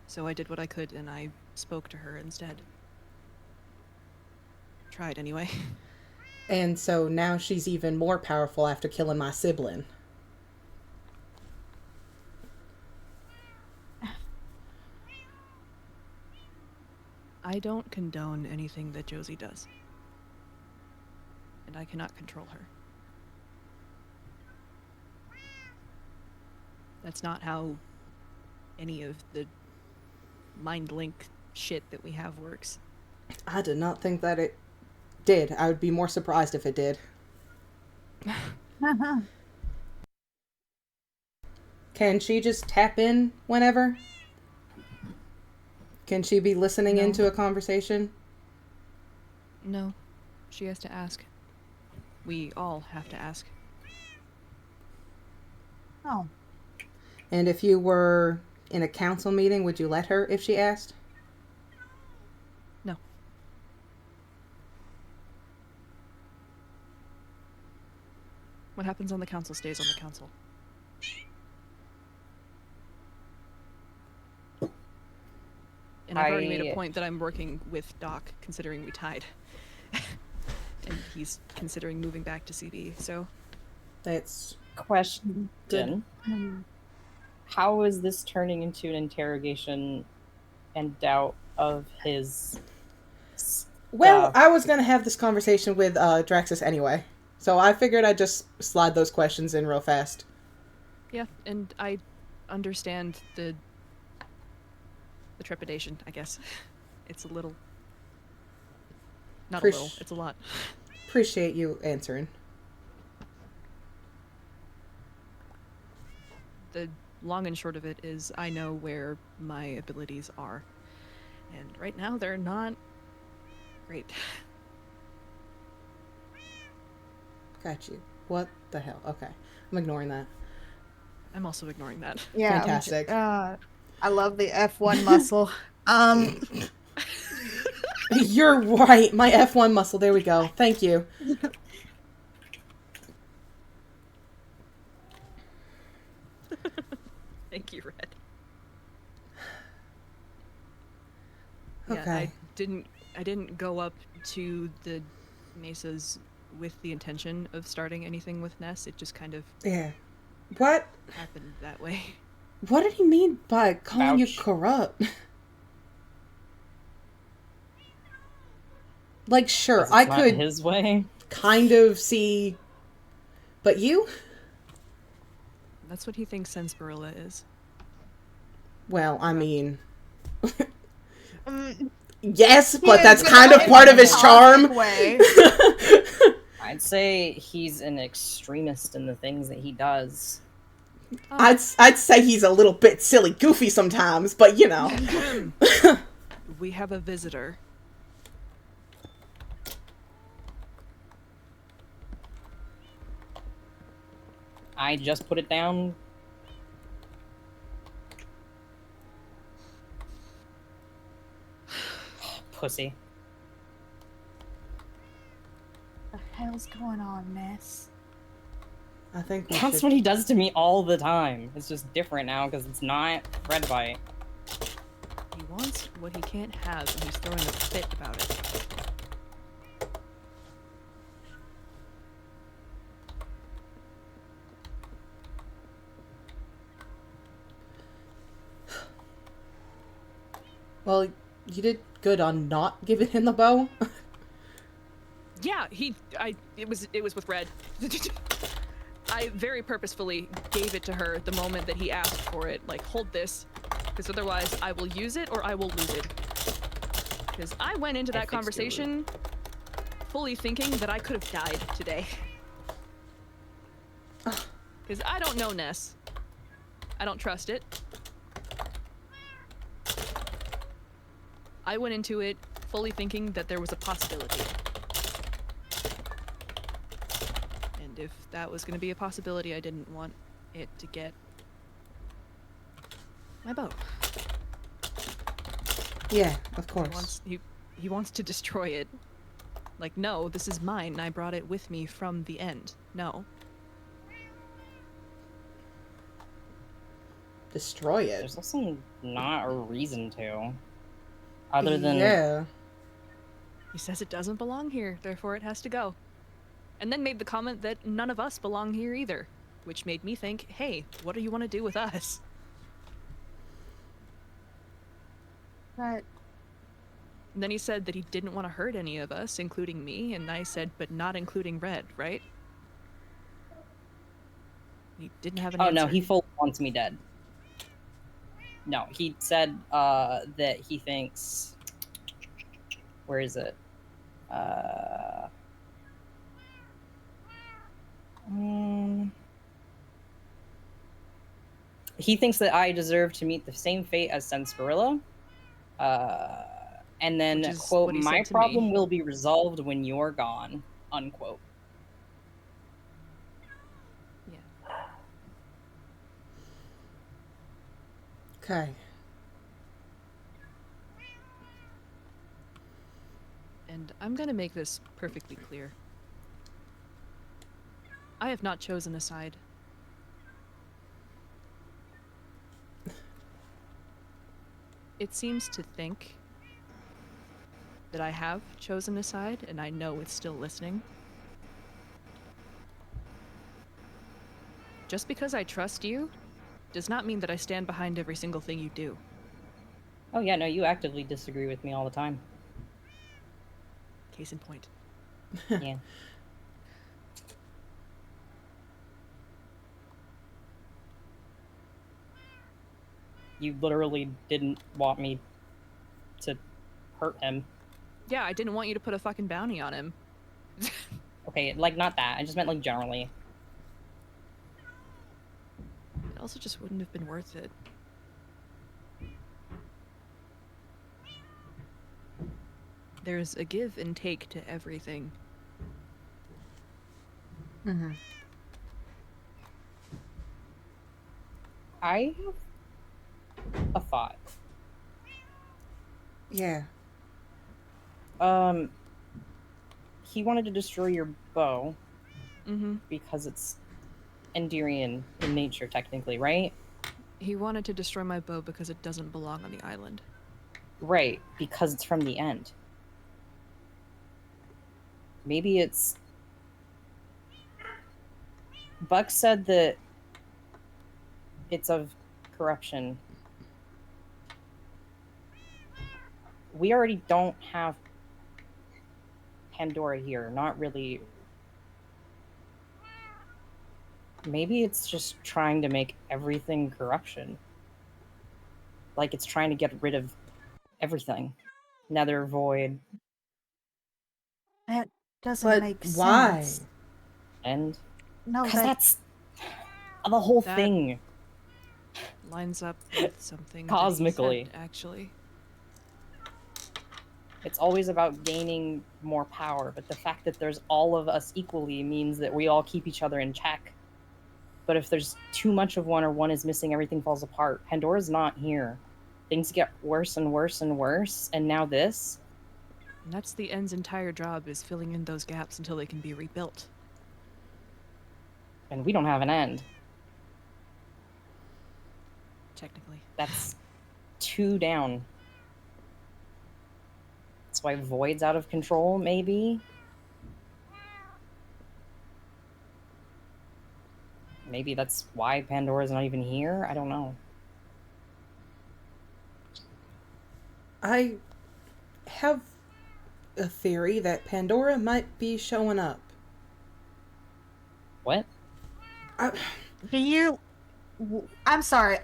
So I did what I could, and I spoke to her instead. Tried anyway. And so now she's even more powerful after killing my sibling. I don't condone anything that Josie does. And I cannot control her. That's not how any of the mind link shit that we have works. I did not think that it did. I would be more surprised if it did. Can she just tap in whenever? Can she be listening No. into a conversation? No. She has to ask. We all have to ask. Oh. And if you were in a council meeting, would you let her if she asked? No. What happens on the council stays on the council. And I've already made a point that I'm working with Doc, considering we tied. And he's considering moving back to CB, so... That's Question. good. How is this turning into an interrogation and doubt of his... Well, stuff? I was going to have this conversation with Draxus anyway. So I figured I'd just slide those questions in real fast. Yeah, and I understand the trepidation, I guess. It's a little... Not a little, it's a lot. Appreciate you answering. The long and short of it is I know where my abilities are. And right now they're not great. Got you. What the hell? Okay. I'm ignoring that. I'm also ignoring that. Yeah. Fantastic. I love the F1 muscle. You're right. My F1 muscle. There we go. Thank you. Thank you, Red. Okay. Yeah, I didn't go up to the mesas with the intention of starting anything with Ness. It just kind of Yeah. What? happened that way. What did he mean by calling you Ouch. corrupt? Like, sure, 'Cause it's I not could his way. kind of see, but you? That's what he thinks Sensporilla is. Well, I mean, Mm, yes, but yeah, that's but kind of not part in of a his charm. toxic way. I'd say he's an extremist in the things that he does. I'd say he's a little bit silly, goofy sometimes, but you know. We have a visitor. I just put it down. Pussy. What the hell's going on, Ness? I think we That's should... what he does to me all the time. It's just different now because it's not Red Bite. He wants what he can't have, and he's throwing a fit about it. Well, you did good on not giving him the bow. Yeah, it was with Red. I very purposefully gave it to her the moment that he asked for it. Like, hold this, because otherwise I will use it or I will lose it. Because I went into that fixed your conversation fully thinking that I could have died today. Because I don't know Ness. I don't trust it. I went into it fully thinking that there was a possibility. And if that was going to be a possibility, I didn't want it to get my bow. Yeah, of He course. wants, he wants to destroy it. Like, no, this is mine, and I brought it with me from the end. No. Destroy it. There's also not a reason to. Other than Yeah. He says it doesn't belong here, therefore it has to go. and then made the comment that none of us belong here either, which made me think, hey, what do you want to do with us? But And then he said that he didn't want to hurt any of us, including me, and I said, but not including Red, right? He didn't have an answer. no, he fully wants me dead. No, he said that he thinks... Where is it? He thinks that I deserve to meet the same fate as Senscarilla. And then, Which is quote, what he my said to problem me. will be resolved when you're gone, unquote. Yeah. Okay. And I'm gonna make this perfectly clear. I have not chosen a side. It seems to think that I have chosen a side, and I know it's still listening. Just because I trust you does not mean that I stand behind every single thing you do. Oh yeah, no, you actively disagree with me all the time. Case in point. Yeah. You literally didn't want me to hurt him. Yeah, I didn't want you to put a fucking bounty on him. Okay, like, not that. I just meant, like, generally. It also just wouldn't have been worth it. There's a give and take to everything. Mm-hmm. I have a thought. Yeah. He wanted to destroy your bow Mm-hmm. because it's Endirian in nature, technically, right? He wanted to destroy my bow because it doesn't belong on the island. Right, because it's from the end. Maybe it's... Buck said that it's of corruption. We already don't have Pandora here, not really. Maybe it's just trying to make everything corruption. Like it's trying to get rid of everything. Nether, Void, that doesn't But make why? sense. and... No, Because that that's the whole That- thing. Lines up with something Cosmically. that he said, actually. It's always about gaining more power, but the fact that there's all of us equally means that we all keep each other in check. But if there's too much of one or one is missing, everything falls apart. Pandora's not here. Things get worse and worse and worse, and now this? And that's the End's entire job, is filling in those gaps until they can be rebuilt. And we don't have an end. Technically. That's 2 down. That's why Void's out of control, maybe? Maybe that's why Pandora's not even here? I don't know. I have a theory that Pandora might be showing up. What? do you? I'm sorry.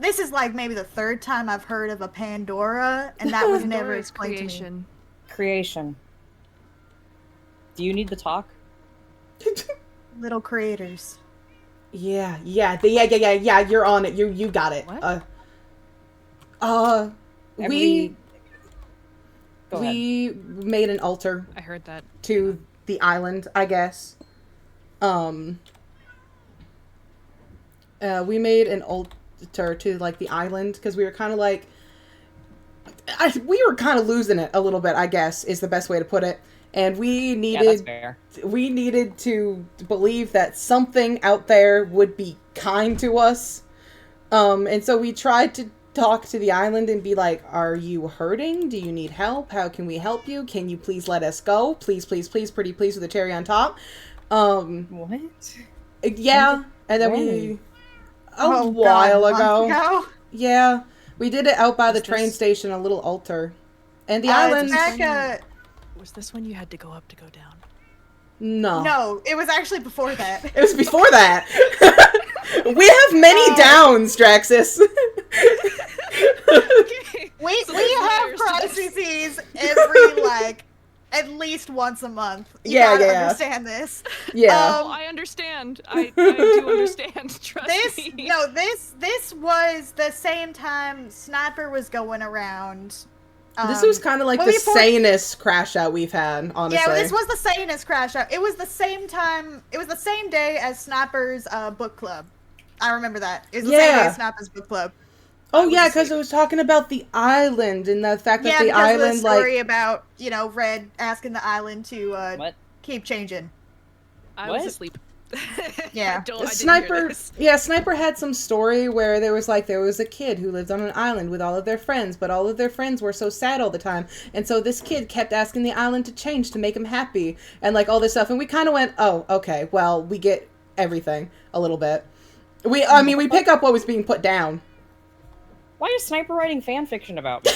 This is like maybe the 3rd time I've heard of a Pandora, and that was never Pandora's explained to me. creation. Creation. Do you need the talk? Little creators. Yeah. You're on it. You got it. What? We Go ahead. we made an altar I heard that. to the island, I guess. We made an altar to like the island because we were kind of like, we were kind of losing it a little bit, I guess is the best way to put it. And we Yeah, that's needed fair. to believe that something out there would be kind to us. And so we tried to talk to the island and be like, are you hurting? Do you need help? How can we help you? Can you please let us go? Please, please, please, pretty please with a cherry on top. What? Yeah, and then when? we... Oh, while God, ago. months ago? Yeah, we did it out by Was the train this- station, a little altar. And the It's island... back, Was this when you had to go up to go down? No. no, it was actually before that. It was before that. We have many downs, Draxus. Okay. We So we there's have layers to this. crises every like at least once a month. You Yeah, gotta yeah. understand this. Yeah. Oh, I understand. I do understand. Trust This me. no, this was the same time Sniper was going around. This was kind of like well, the before- sanest crash out we've had, honestly. Yeah, this was the sanest crash out. It was the same time. It was the same day as Sniper's book club. I remember that. It was the same day as Sniper's book club. Oh, was yeah, because asleep. it was talking about the island and the fact that Yeah, the because of the island, story like... about Red asking the island to What? keep changing. I was What? asleep. Yeah. I didn't hear Sniper, this. yeah, Sniper had some story where there was a kid who lived on an island with all of their friends, but all of their friends were so sad all the time, and so this kid kept asking the island to change to make him happy, and like all this stuff, and we kind of went, oh, okay, well, we get everything a little bit. We pick up what was being put down. Why is Sniper writing fan fiction about me?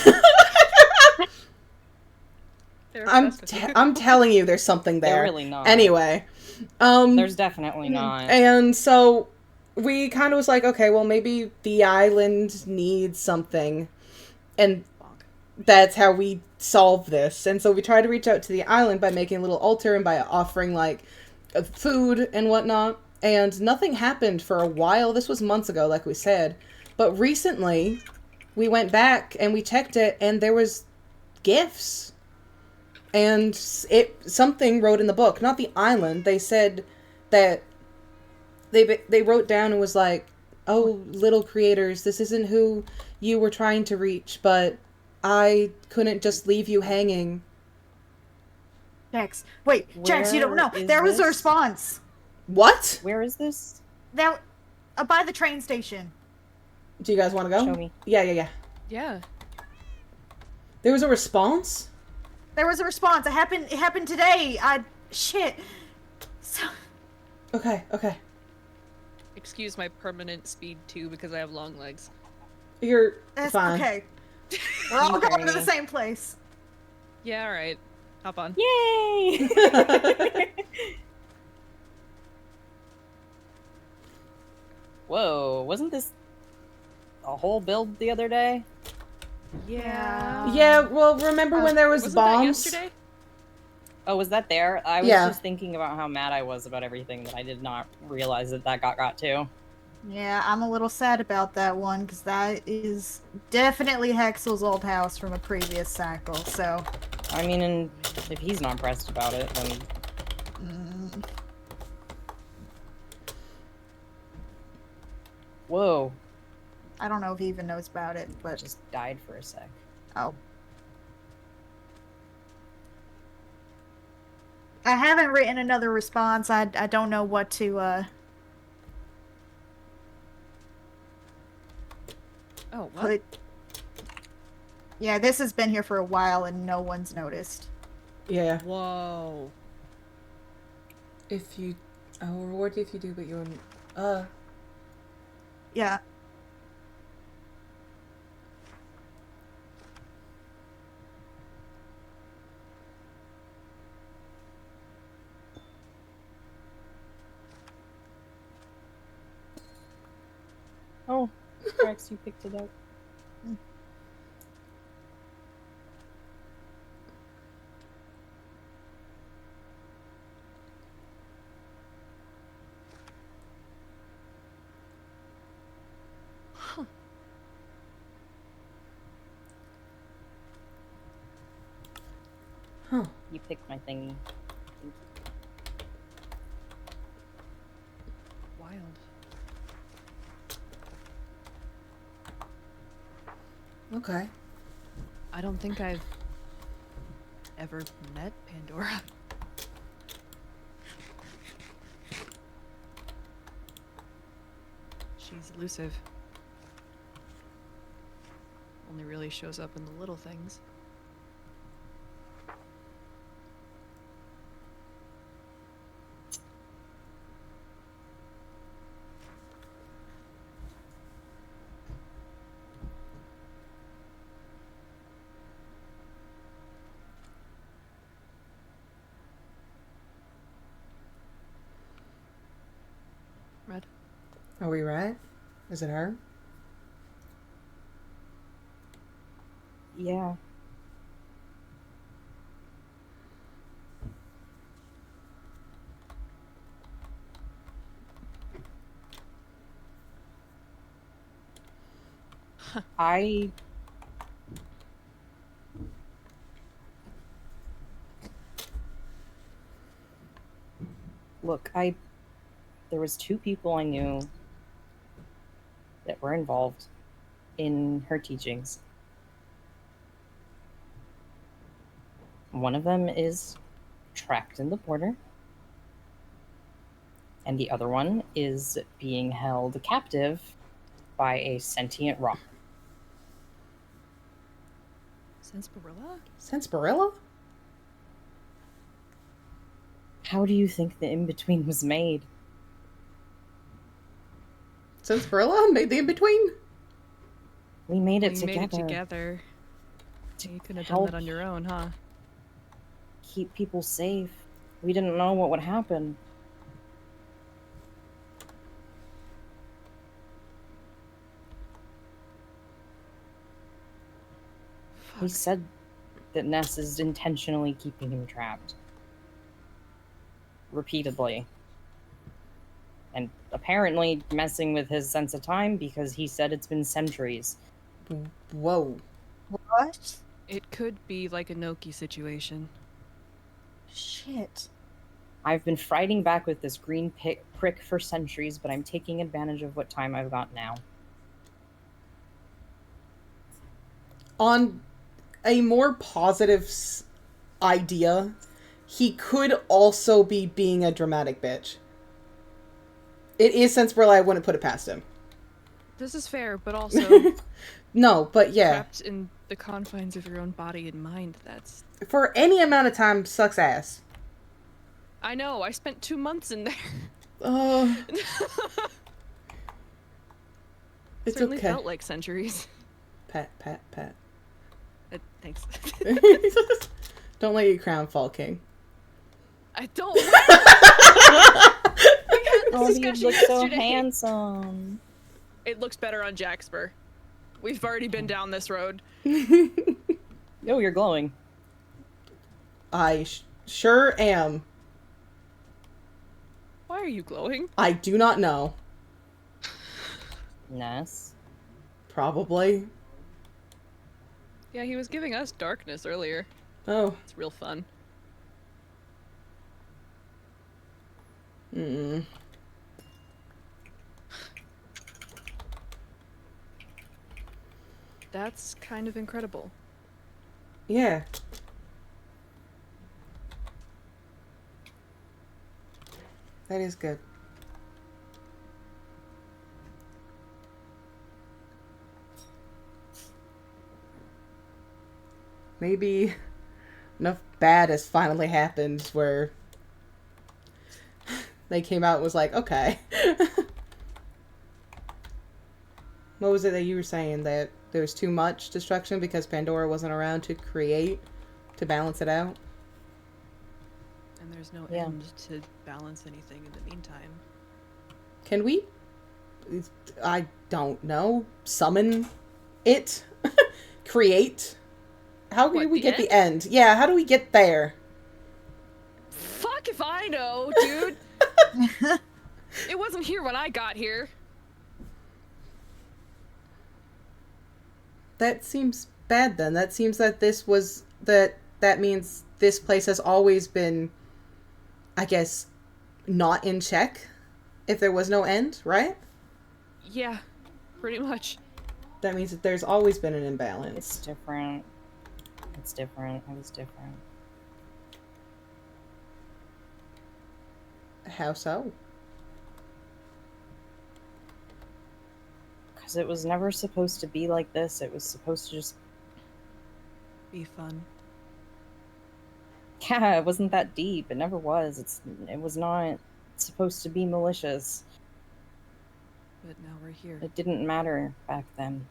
They're I'm obsessed with you. I'm telling you, there's something there. They're really not. Anyway, There's definitely not. and so we kind of was like, okay, well, maybe the island needs something, and that's how we solve this. And so we try to reach out to the island by making a little altar and by offering like food and whatnot. And nothing happened for a while. This was months ago, like we said. But recently, we went back and we checked it, and there was gifts. And something wrote in the book, not the island. They said that they wrote down and was like, "Oh, little creators, this isn't who you were trying to reach, but I couldn't just leave you hanging." Jax, wait, Jax, you don't know. Where is There was a this? response. What? Where is this? That by the train station. Do you guys want to go? Show me. Yeah. Yeah. There was a response? There was a response. It happened today. Shit. So Okay. Excuse my permanent speed too because I have long legs. You're that's fine. okay. We're all going to the Great. same place. Yeah, all right. Hop on. Yay! Whoa, wasn't this a whole build the other day? Yeah. Yeah, well, remember when there was Wasn't bombs? that yesterday? Oh, was that there? I was Yeah. just thinking about how mad I was about everything that I did not realize that got to. Yeah, I'm a little sad about that one because that is definitely Hexel's old house from a previous cycle. So, I mean, and if he's not impressed about it, then whoa, I don't know if he even knows about it, I but just died for a sec. oh. I haven't written another response. I don't know what to Oh, what? put. Yeah, this has been here for a while and no one's noticed. Yeah. Whoa. If you... I will reward you if you do, but you're... Yeah. Oh, Rex, you picked it up. Huh. You picked my thingy. Wild. Okay. I don't think I've ever met Pandora. She's elusive. only really shows up in the little things. Red. Are we right? Is it her? Yeah. I look, there was two people I knew that were involved in her teachings. One of them is trapped in the border, and the other one is being held captive by a sentient rock. Sarsaparilla? Sarsaparilla? How do you think the in-between was made? Sarsaparilla made the in-between? We made it We together. made it together. You could have done help that on your own, huh? keep people safe. We didn't know what would happen. He Fuck. said that Ness is intentionally keeping him trapped. Repeatedly. And apparently messing with his sense of time because he said it's been centuries. Whoa. What? It could be like a Noki situation. Shit. I've been fighting back with this green prick for centuries, but I'm taking advantage of what time I've got now. On a more positive idea, he could also be being a dramatic bitch. It is Sarsaparilla, I wouldn't put it past him. This is fair, but also No, but yeah. trapped in the confines of your own body and mind, that's... For any amount of time, sucks ass. I know, I spent 2 months in there. It's Certainly okay. felt like centuries. Pat. Thanks. Don't let your crown fall, King. I don't. Oh, you discussion look so yesterday. handsome. It looks better on Jackspur. We've already been down this road. Oh, you're glowing. I sure am. Why are you glowing? I do not know. Ness. Probably. Yeah, he was giving us darkness earlier. Oh. It's real fun. That's kind of incredible. Yeah. That is good. Maybe enough bad has finally happened where they came out and was like, okay. What was it that you were saying? That there was too much destruction because Pandora wasn't around to create, to balance it out? And there's no Yeah. end to balance anything in the meantime. Can we? I don't know. Summon it? Create? How do What, we the get the end? Yeah, how do we get there? Fuck if I know, dude! It wasn't here when I got here. That seems bad then. That seems that this was... That means this place has always been, I guess, not in check. If there was no end, right? Yeah, pretty much. That means that there's always been an It's imbalance. different. It's different. It was different. How so? Because it was never supposed to be like this. It was supposed to just... Be fun. Yeah, it wasn't that deep. It never was. It was not supposed to be malicious. But now we're here. It didn't matter back then.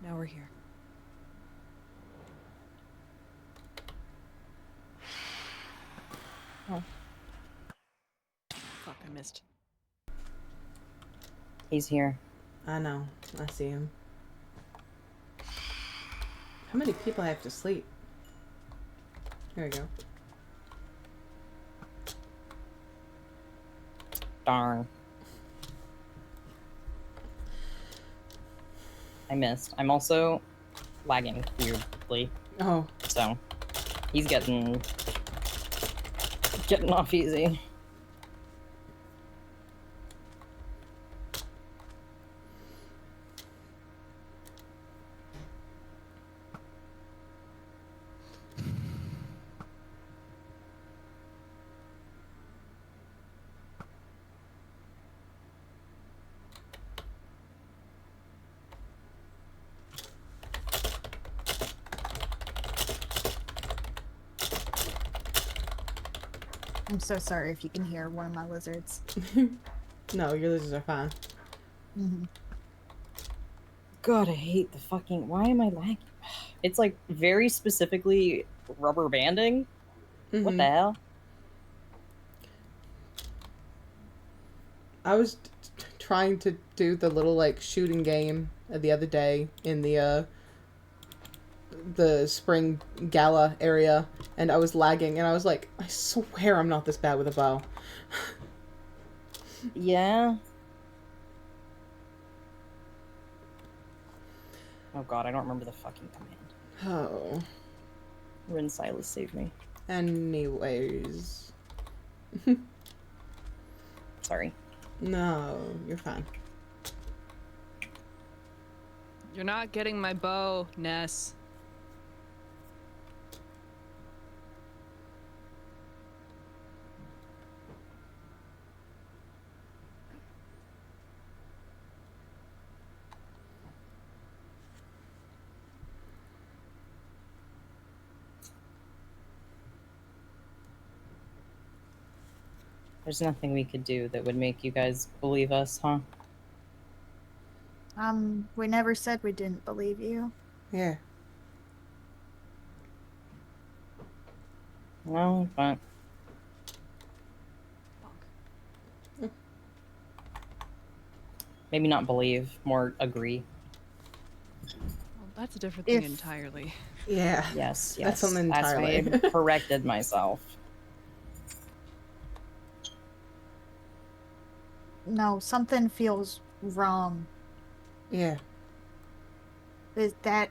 Now we're here. Oh. Fuck, I missed. He's here. I know. I see him. How many people have to sleep? There we go. Darn. I missed. I'm also lagging weirdly. Oh. So he's getting off easy. I'm so sorry if you can hear one of my lizards. No, your lizards are fine. Mm-hmm. God, I hate the fucking... Why am I lagging? It's like very specifically rubber banding. Mm-hmm. What the hell? I was trying to do the little like shooting game the other day in the spring gala area, and I was lagging, and I was like, I swear I'm not this bad with a bow. Yeah. Oh god, I don't remember the fucking command. Oh. Rin Silas saved me. Anyways. Sorry. No, you're fine. You're not getting my bow, Ness. There's nothing we could do that would make you guys believe us, huh? We never said we didn't believe you. Yeah. No, but... Maybe not believe, more agree. Well, that's a different thing If- entirely. Yeah. Yes, yes. That's something That's why entirely. I corrected myself. No, something feels wrong. Yeah. Is that...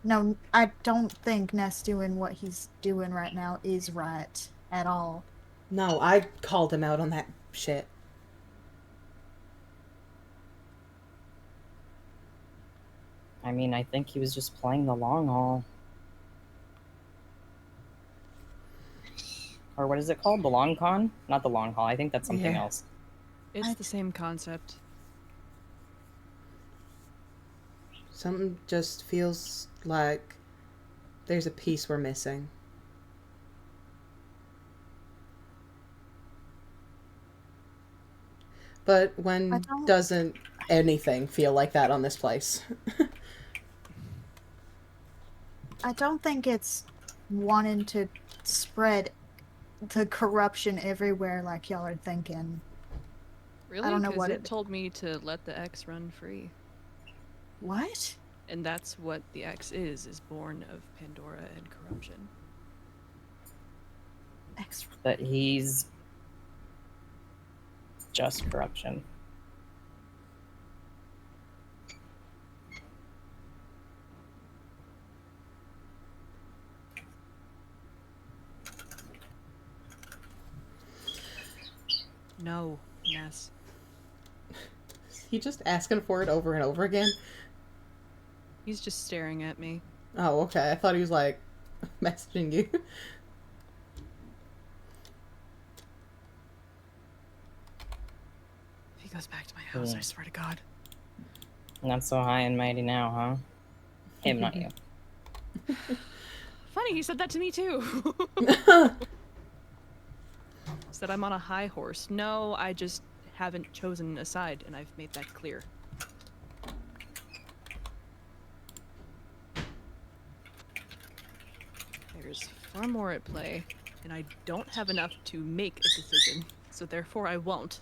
No, I don't think Ness doing what he's doing right now is right at all. No, I called him out on that shit. I mean, I think he was just playing the long haul. Or what is it called? The long con? Not the long haul. I think that's something Yeah. else. It's the same concept. Something just feels like there's a piece we're missing. But I when don't- doesn't anything feel like that on this place? I don't think it's wanting to spread the corruption everywhere like y'all are thinking. Really? don't know 'Cause what it it- told me to let the X run free. What? And that's what the X is born of Pandora and corruption. Extra. That he's just corruption. No, Ness. He just asking for it over and over again? He's just staring at me. Oh, okay. I thought he was like messaging you. If he goes back to my house, Yeah. I swear to God. Not so high and mighty now, huh? Him, not you. Funny, he said that to me too. Said I'm on a high horse. No, I just haven't chosen a side, and I've made that clear. There's far more at play, and I don't have enough to make a decision, so therefore I won't.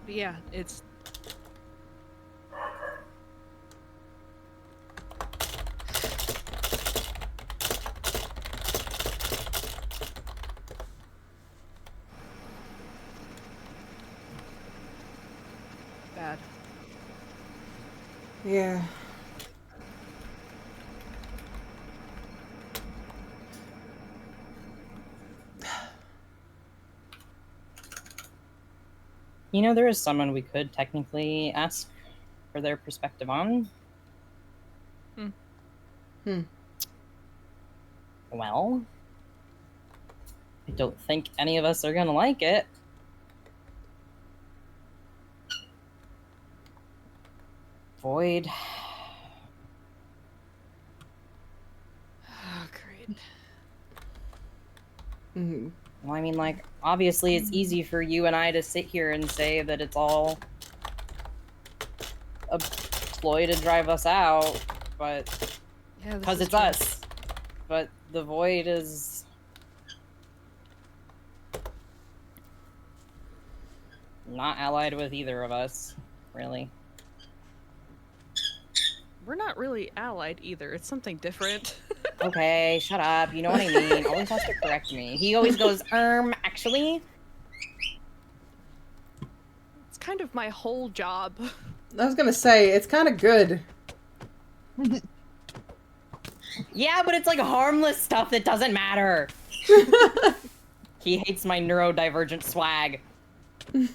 But yeah, it's... bad. Yeah. You know, there is someone we could technically ask for their perspective on. Well, I don't think any of us are gonna like it. Void. Oh, great. Mm-hmm. Well, I mean, like, obviously it's easy for you and I to sit here and say that it's all a ploy to drive us out, but Yeah, this because is it's true. us. But the Void is not allied with either of us, really. We're not really allied either. It's something different. Okay, shut up. You know what I mean. Always has to correct me. He always goes, actually. It's kind of my whole job. I was gonna say, it's kind of good. Yeah, but it's like harmless stuff that doesn't matter. He hates my neurodivergent swag. You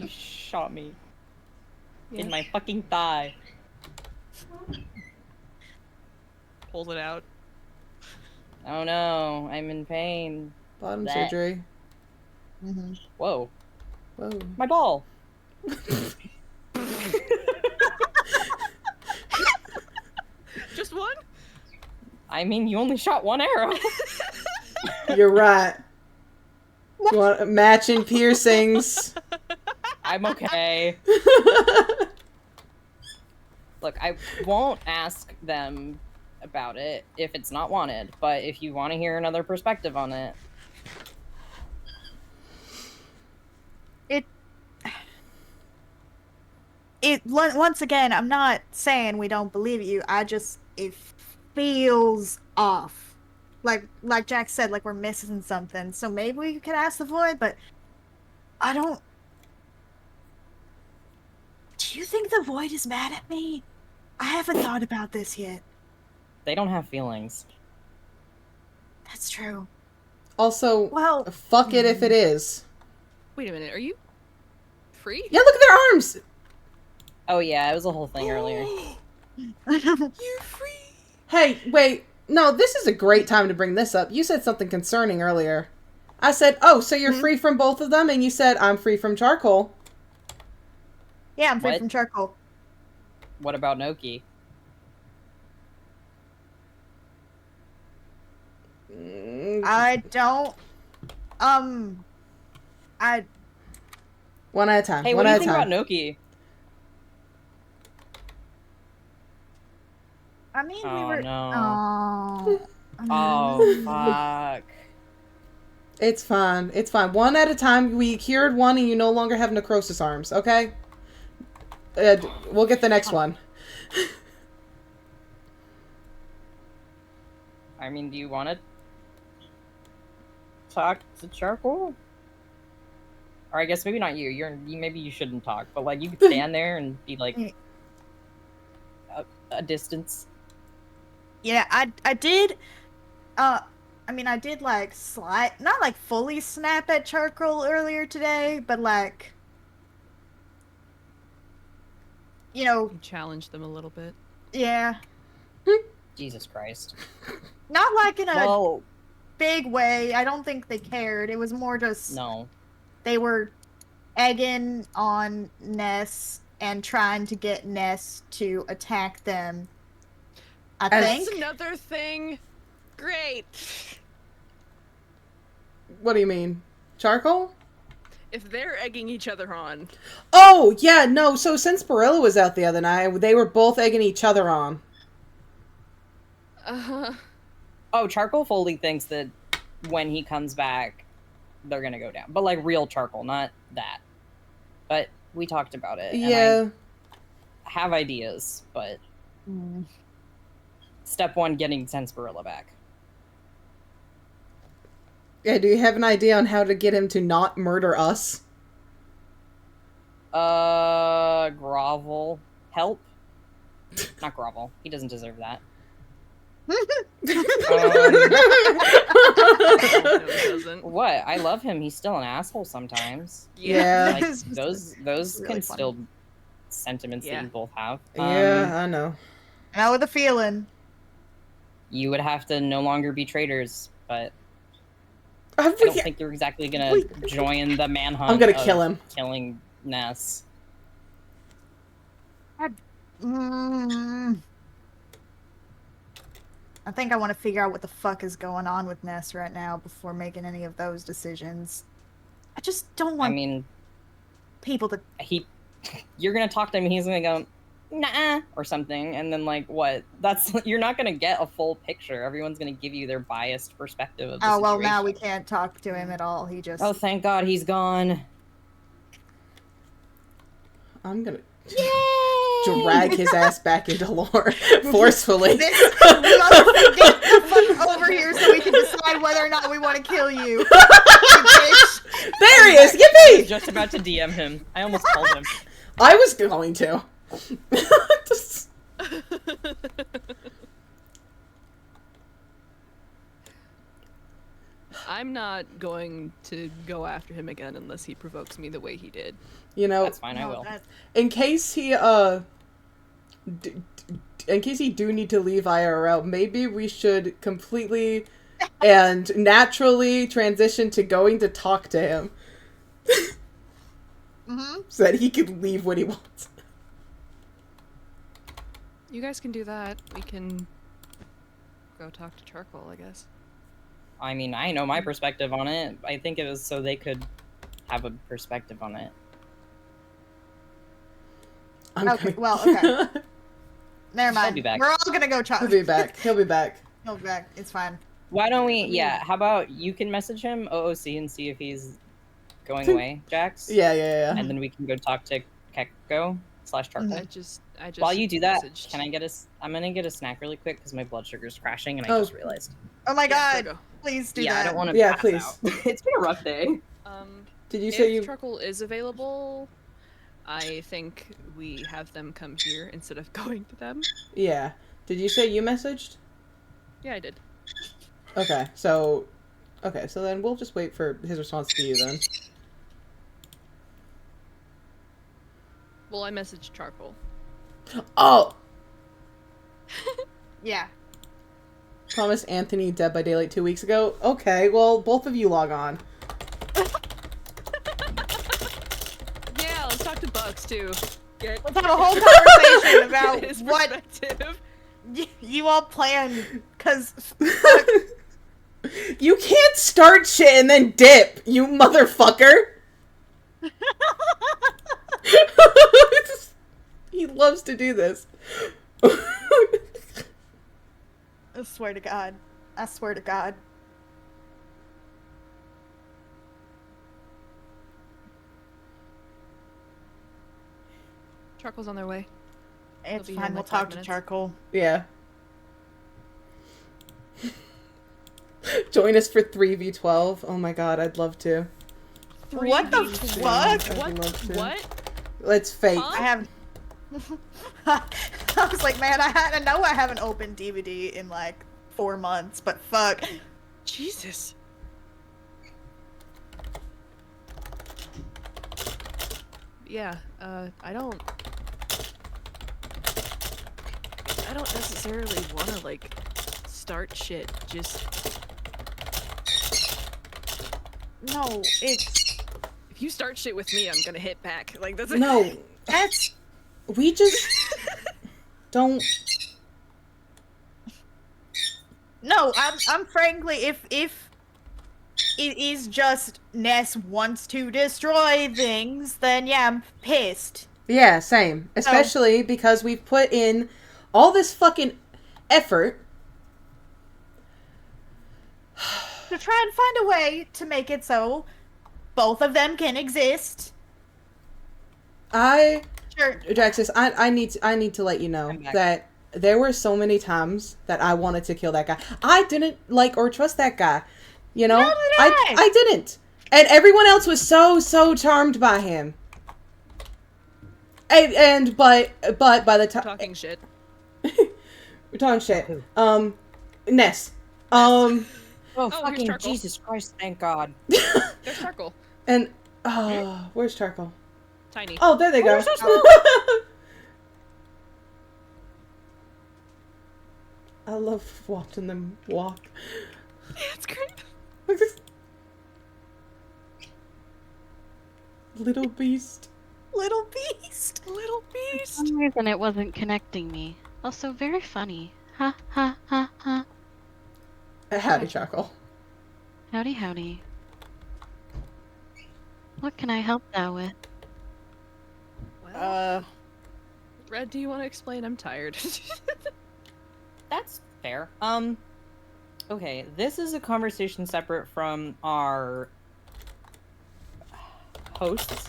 shot me Yeah. in my fucking thigh. Pulls it out. Oh no, I'm in pain. Bottom Blech. surgery. Whoa, Whoa. my ball. Just one? I mean, you only shot one arrow. You're right. You want matching piercings? I'm okay. Look, I won't ask them about it if it's not wanted, but if you want to hear another perspective on it. Once again, I'm not saying we don't believe you. It feels off. Like Jack said, like we're missing something. So maybe we could ask the Void, but I don't. Do you think the Void is mad at me? I haven't thought about this yet. They don't have feelings. That's true. Also, Well, fuck it if it is. Wait a minute, are you free? Yeah, look at their arms! Oh yeah, it was a whole thing earlier. You're free! Hey, wait. No, this is a great time to bring this up. You said something concerning earlier. I said, oh, so you're free from both of them? And you said, I'm free from charcoal. yeah, I'm free What? from charcoal. What about Noki? I don't. I One at a time. Hey, One what do you at a think time. about Noki? I mean, we Oh, were. no. Oh. Oh, fuck. It's fine. It's fine. One at a time. We cured one and you no longer have necrosis arms, okay? We'll get the next one. I mean, do you want to talk to Charcoal? Or I guess maybe not you. Maybe you shouldn't talk, but like you could stand there and be like a distance. Yeah, I did. I mean, I did like not like fully snap at Charcoal earlier today, but like, you know, You challenge them a little bit. yeah, Jesus Christ. not like in a Well, big way. I don't think they cared. It was more just no. they were egging on Ness and trying to get Ness to attack them. I As- think. Another thing. Great. What do you mean? Charcoal? If they're egging each other on. Oh, yeah, no, so since Barilla was out the other night, they were both egging each other on. Oh, Charcoal fully thinks that when he comes back, they're gonna go down. But like real Charcoal, not that. But we talked about it. Yeah. And I have ideas, but step one, getting Barilla back. Yeah, do you have an idea on how to get him to not murder us? Grovel. Help? Not Grovel. He doesn't deserve that. No, it doesn't. What? I love him. He's still an asshole sometimes. Yeah. Like, It's just those really can funny. still sentiments that Yeah. you both have. Yeah, I know. Now with a feeling. You would have to no longer be traitors, but I I don't think you're exactly gonna join the manhunt. I'm gonna of kill him. Killing Ness. Mm. I think I want to figure out what the fuck is going on with Ness right now before making any of those decisions. I just don't I want mean, people to. you're gonna talk to him and he's gonna go, nah, or something, and then like what? You're not gonna get a full picture. Everyone's gonna give you their biased perspective of the Oh well, now we situation. can't talk to him at all. He just. Oh, thank God he's gone. I'm gonna Yay! drag his ass back into lore forcefully. This, we also get the fuck over here so we can decide whether or not we want to kill you. You bitch. There he is! I was Yippee! just about to DM him. I almost called him. I was going to. Just- I'm not going to go after him again unless he provokes me the way he did. you know, That's fine. I will. in case he in case he do need to leave IRL, maybe we should completely and naturally transition to going to talk to him so that he can leave when he wants. You guys can do that. We can go talk to Charcoal, I guess. I mean, I know my perspective on it. I think it was so they could have a perspective on it. I'm Okay, gonna- well, okay. Never mind. be back. We're all gonna go talk. He'll be back. He'll be back. He'll be back. It's fine. Why don't we? Yeah. How about you can message him OOC and see if he's going away, Jax. Yeah. And then we can go talk to Kekko/Charcoal. I just While you do that, messaged- can I get I'm gonna get a snack really quick because my blood sugar's crashing and I Oh. just realized. Oh my Yeah, god! go. Please do Yeah, that. I don't want to. Yeah, pass please. out. It's been a rough day. Did you If say you? Charcoal is available, I think we have them come here instead of going to them. Yeah. Did you say you messaged? Yeah, I did. Okay, so then we'll just wait for his response to you then. Well, I messaged Charcoal. Oh, Yeah. promised Anthony Dead by Daylight 2 weeks ago. Okay, well, both of you log on. Yeah, let's talk to Bucks too. Get Let's have a whole conversation about his what perspective. you all plan. Cause You can't start shit and then dip, you motherfucker! He loves to do this. I swear to God. I swear to God. Charcoal's on their way. It's be here fine. in We'll like 5 talk to minutes. Charcoal. Yeah. Join us for 3v12. Oh my god, I'd love to. What the fuck? I'd love to. What? Let's fake. Huh? I have. was like, man, I know I haven't opened DVD in like 4 months, but fuck. Jesus. Yeah, I don't necessarily want to like start shit. Just No, it's if you start shit with me, I'm gonna hit back. Like that's No, that's we just don't. no. I'm frankly, if it is just Ness wants to destroy things, then yeah, I'm pissed. Yeah, same. Especially because we've put in all this fucking effort. To try and find a way to make it so both of them can exist. Sure. Draxus, I need to let you know that there were so many times that I wanted to kill that guy. I didn't like or trust that guy. You know? Neither did I didn't. And everyone else was so charmed by him. But by the time talking shit. we're talking shit. Ness. Oh, here's fucking charcoal. Jesus Christ, thank God. There's charcoal. And where's charcoal? Tiny. Oh, there they go. I love watching them walk. Yeah, it's great. Little beast. Little beast. Little For beast. some reason it wasn't connecting me. Also very funny. Ha ha ha ha. Howdy, charcoal. Howdy howdy. What can I help thou with? Well, Red, do you want to explain? I'm tired. That's fair. Okay, this is a conversation separate from our hosts,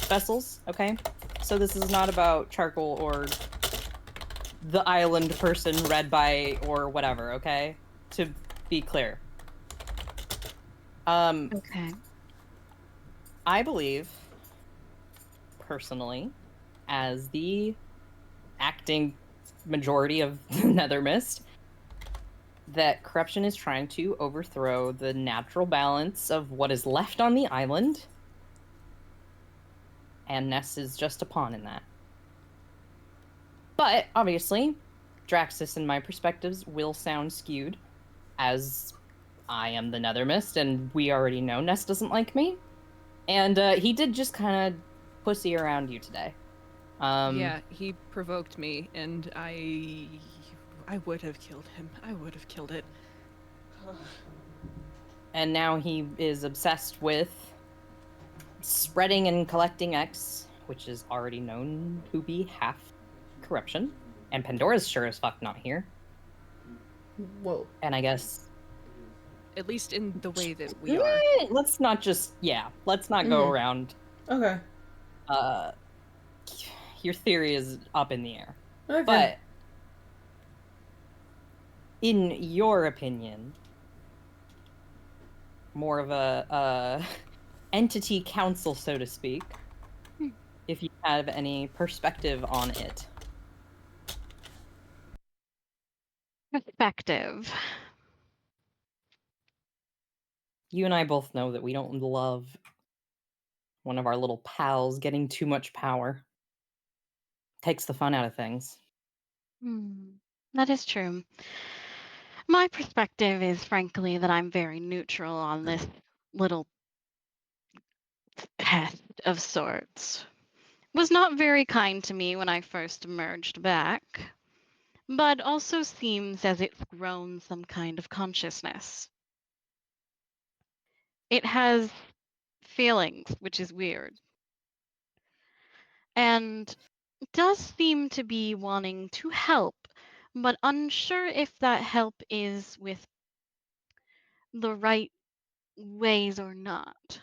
vessels, okay? So this is not about charcoal or the island person read by or whatever, okay? To be clear. Okay. I believe, personally, as the acting majority of Nethermist, that corruption is trying to overthrow the natural balance of what is left on the island, and Ness is just a pawn in that. But, obviously, Draxus and my perspectives will sound skewed, as I am the Nethermist, and we already know Ness doesn't like me. And he did just kind of pussy around you today. Yeah, he provoked me, and I would have killed him. I would have killed it. And now he is obsessed with spreading and collecting X, which is already known to be half corruption. And Pandora's sure as fuck not here. Whoa. And I guess... At least in the way that we are. Let's not just... Yeah, let's not go around. Okay. Your theory is up in the air. Okay. But... in your opinion, more of a entity council, so to speak, if you have any perspective on it. Perspective. You and I both know that we don't love one of our little pals getting too much power. Takes the fun out of things. That is true. My perspective is frankly that I'm very neutral on this little pest of sorts. Was not very kind to me when I first emerged back, but also seems as it's grown some kind of consciousness. It has feelings, which is weird, and does seem to be wanting to help, but unsure if that help is with the right ways or not.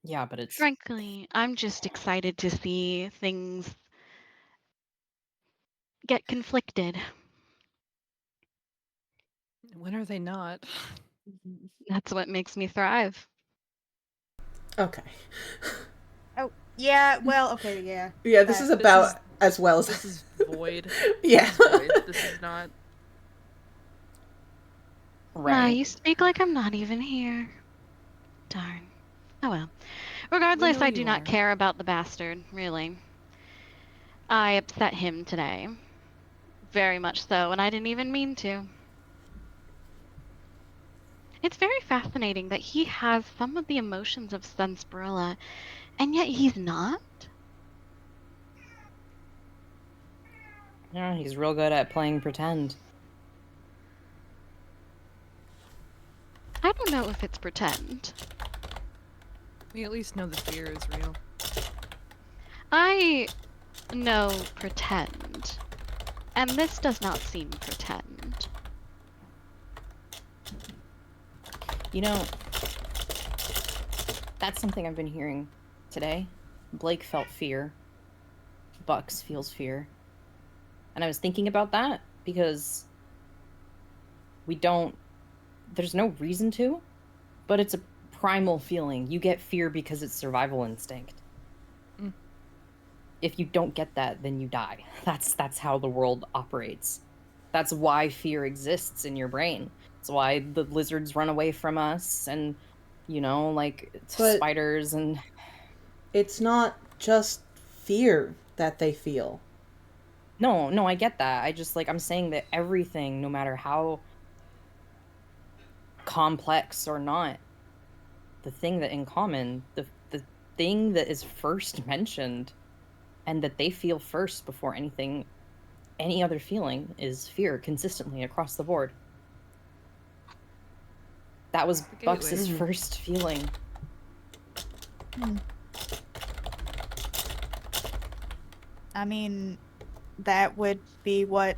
Yeah, but it's... Frankly, I'm just excited to see things get conflicted. When are they not? That's what makes me thrive. Okay. Yeah, well, okay, yeah. Yeah, this is about as well as This is void. yeah. This is void. This is not. Right. You speak like I'm not even here. Darn. Oh well. We Regardless, know I you do not are. care about the bastard, really. I upset him today. Very much so, and I didn't even mean to. It's very fascinating that he has some of the emotions of Sunsparilla, and yet he's not. Yeah, he's real good at playing pretend. I don't know if it's pretend. We at least know the fear is real. I know pretend, and this does not seem pretend. You know, that's something I've been hearing today. Blake felt fear. Bucks feels fear. And I was thinking about that because there's no reason to, but it's a primal feeling. You get fear because it's survival instinct. Mm. If you don't get that, then you die. That's how the world operates. That's why fear exists in your brain. It's why the lizards run away from us and, like But spiders and... it's not just fear that they feel. No, I get that. I'm saying that everything, no matter how complex or not, the thing that in common, the thing that is first mentioned and that they feel first before any other feeling is fear consistently across the board. That was The gateway. Bucks's first feeling. I mean, that would be what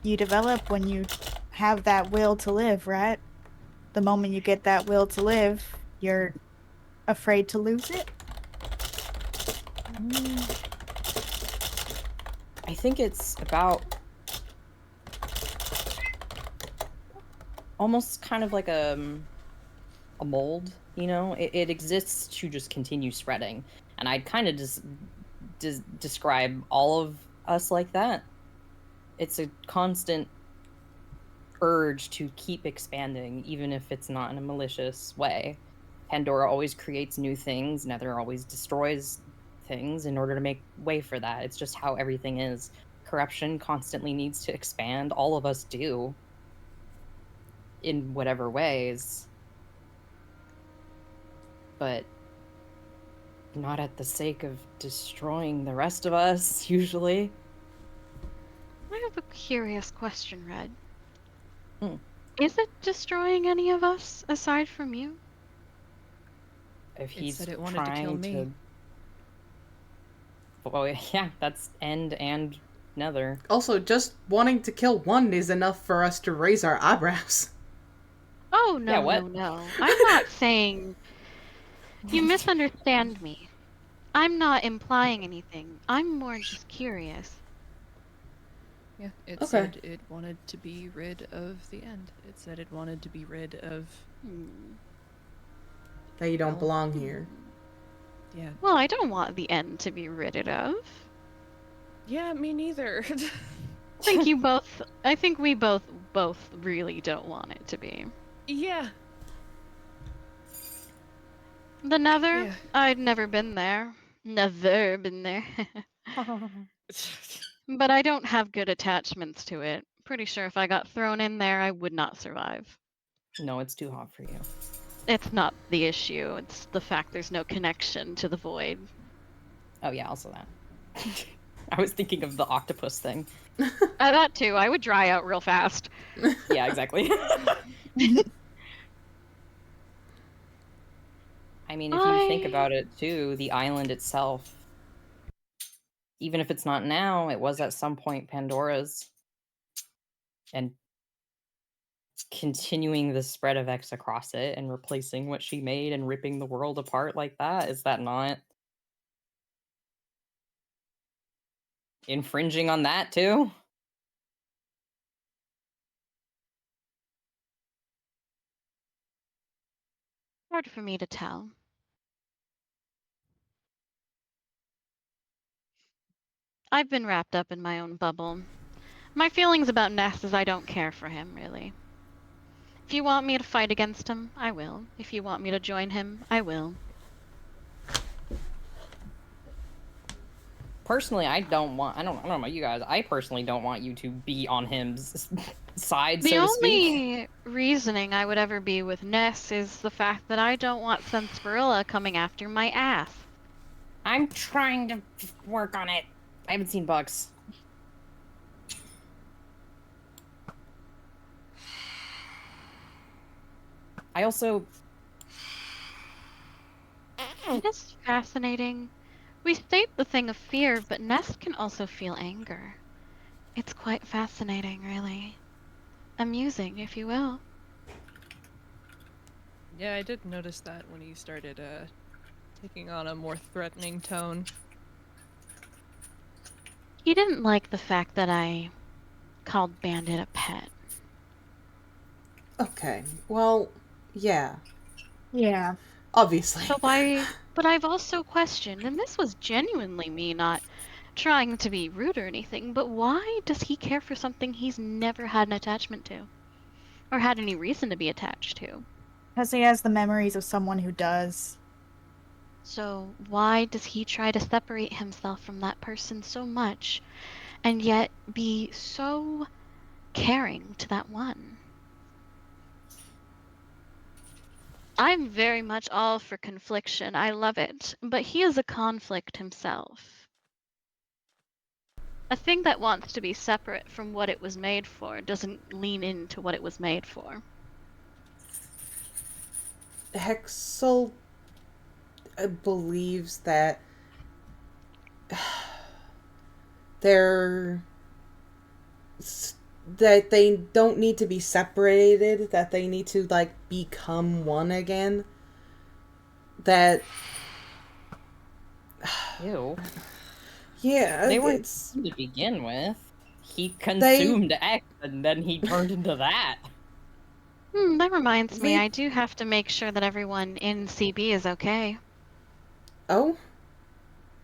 you develop when you have that will to live, right? The moment you get that will to live, you're afraid to lose it? I think it's about almost kind of like a mold, it exists to just continue spreading. And I'd kind of just describe all of us like that. It's a constant urge to keep expanding, even if it's not in a malicious way. Pandora always creates new things, Nether always destroys things in order to make way for that. It's just how everything is. Corruption constantly needs to expand. All of us do, in whatever ways. But not at the sake of destroying the rest of us, usually. I have a curious question, Red. Hmm. Is it destroying any of us aside from you? If It he's said it wanted to kill trying me. to... Oh, yeah, that's End and Nether. Also, just wanting to kill one is enough for us to raise our eyebrows. Oh, no, Yeah, what? no. I'm not saying... You misunderstand me. I'm not implying anything. I'm more just curious. Yeah, it Okay. said it wanted to be rid of the end. It said it wanted to be rid of... That you don't Well, belong here. Yeah. Well, I don't want the end to be rid of. Yeah, me neither. I think we both really don't want it to be. Yeah. The Nether? Yeah. I'd never been there. Never been there. But I don't have good attachments to it. Pretty sure if I got thrown in there, I would not survive. No, it's too hot for you. It's not the issue. It's the fact there's no connection to the void. Oh, yeah, also that. I was thinking of the octopus thing. That too. I would dry out real fast. Yeah, exactly. I mean, if you think about it too, the island itself, even if it's not now, it was at some point Pandora's. And continuing the spread of X across it and replacing what she made and ripping the world apart like that, is that not infringing on that too? Hard for me to tell. I've been wrapped up in my own bubble. My feelings about Ness is I don't care for him, really. If you want me to fight against him, I will. If you want me to join him, I will. Personally, I don't know about you guys. I personally don't want you to be on his side, The so to speak. only reasoning I would ever be with Ness is the fact that I don't want Sarsaparilla coming after my ass. I'm trying to work on it. I haven't seen Bucks. I also... It is fascinating. We state the thing of fear, but Ness can also feel anger. It's quite fascinating, really. Amusing, if you will. Yeah, I did notice that when he started taking on a more threatening tone. He didn't like the fact that I called Bandit a pet. Okay. Well, yeah. Yeah. Obviously. But I've also questioned, and this was genuinely me not trying to be rude or anything, but why does he care for something he's never had an attachment to? Or had any reason to be attached to? Because he has the memories of someone who does. So why does he try to separate himself from that person so much, and yet be so caring to that one? I'm very much all for confliction. I love it. But he is a conflict himself. A thing that wants to be separate from what it was made for doesn't lean into what it was made for. Hexel believes that that they don't need to be separated, that they need to, like, become one again. That... Ew. Yeah, They were it's... to begin with. He consumed X, and then he turned into that. That reminds me, I do have to make sure that everyone in CB is okay. Oh?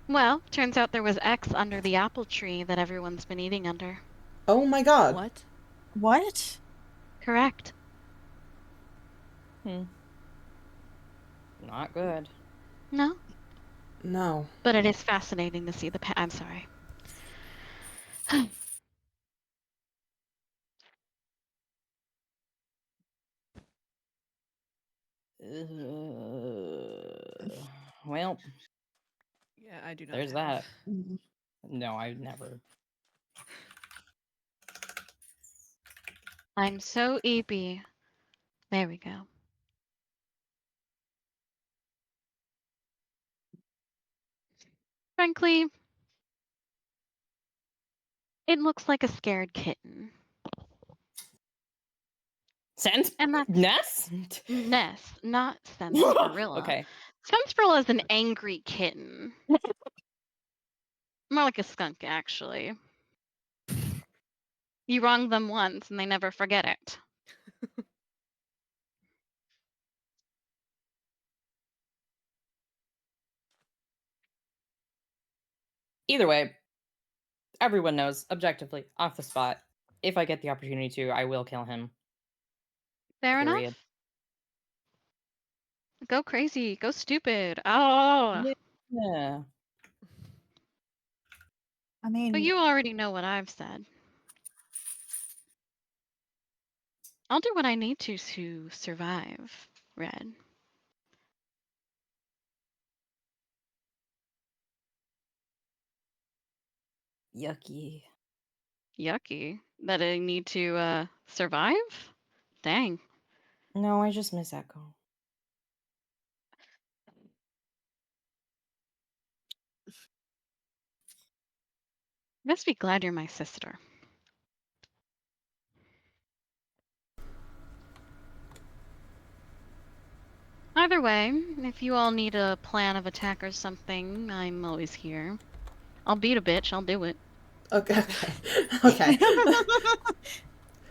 Well, turns out there was X under the apple tree that everyone's been eating under. Oh my god. What? What? Correct. Not good. No? No. But it is fascinating to see the I'm sorry. Well, Yeah, I do not. there's that. No, I never. I'm so EP. There we go. Frankly, it looks like a scared kitten. Sense? And that's Ness? Ness, not Sarsaparilla. Okay. Sarsaparilla is an angry kitten. More like a skunk, actually. You wrong them once and they never forget it. Either way, everyone knows, objectively, off the spot, if I get the opportunity to, I will kill him. Fair Period. enough. Go crazy. Go stupid. Oh. Yeah. I mean, But you already know what I've said. I'll do what I need to survive, Red. Yucky. Yucky. That I need to survive? Dang. No, I just miss Echo. Best be glad you're my sister. Either way, if you all need a plan of attack or something, I'm always here. I'll beat a bitch, I'll do it. Okay. Okay.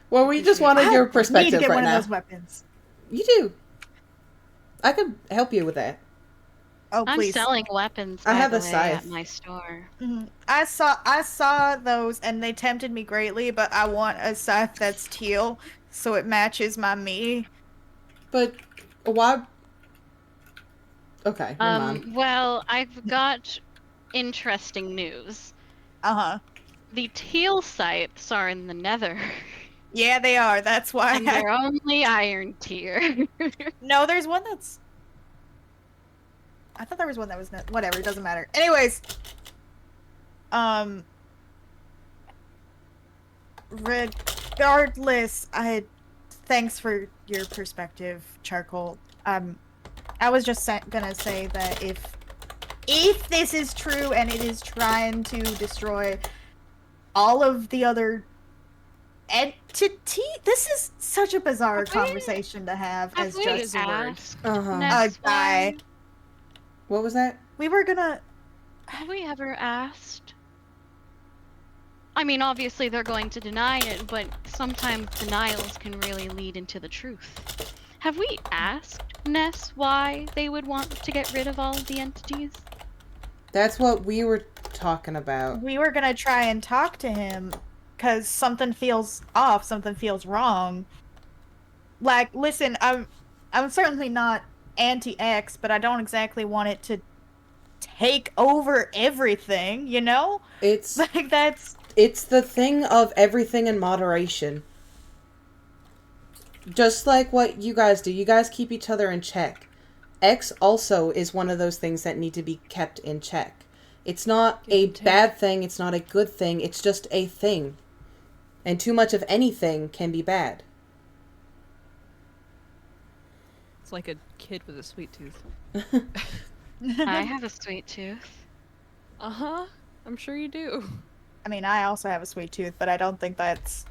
Well, we just wanted your need to perspective get right one now. of those weapons. You do. I could help you with that. Oh, I'm please. selling weapons, I by have the a way, scythe. at my store. Mhm. I saw those and they tempted me greatly, but I want a scythe that's teal so it matches my me. But why? Okay, never mind. Well, I've got interesting news. Uh-huh. The teal scythes are in the nether, Yeah, they are. That's why and they're only iron tier. No, there's one that's I thought there was one that was not... Whatever, it doesn't matter. Anyways, regardless, thanks for your perspective, Charcoal. I was just gonna say that if this is true and it is trying to destroy all of the other entity, this is such a bizarre conversation to have Have as we just asked Uh-huh. Ness a guy. why? What was that? We were gonna. Have we ever asked? I mean, obviously they're going to deny it, but sometimes denials can really lead into the truth. Have we asked Ness why they would want to get rid of all of the entities? That's what we were talking about. We were gonna try and talk to him because something feels off, something feels wrong. Like, listen, I'm certainly not anti-X, but I don't exactly want it to take over everything, you know? It's Like, that's... It's the thing of everything in moderation. Just like what you guys do. You guys keep each other in check. X also is one of those things that need to be kept in check. It's not a bad thing. It's not a good thing. It's just a thing. And too much of anything can be bad. It's like a kid with a sweet tooth. I have a sweet tooth. Uh-huh. I'm sure you do. I mean, I also have a sweet tooth, but I don't think that's...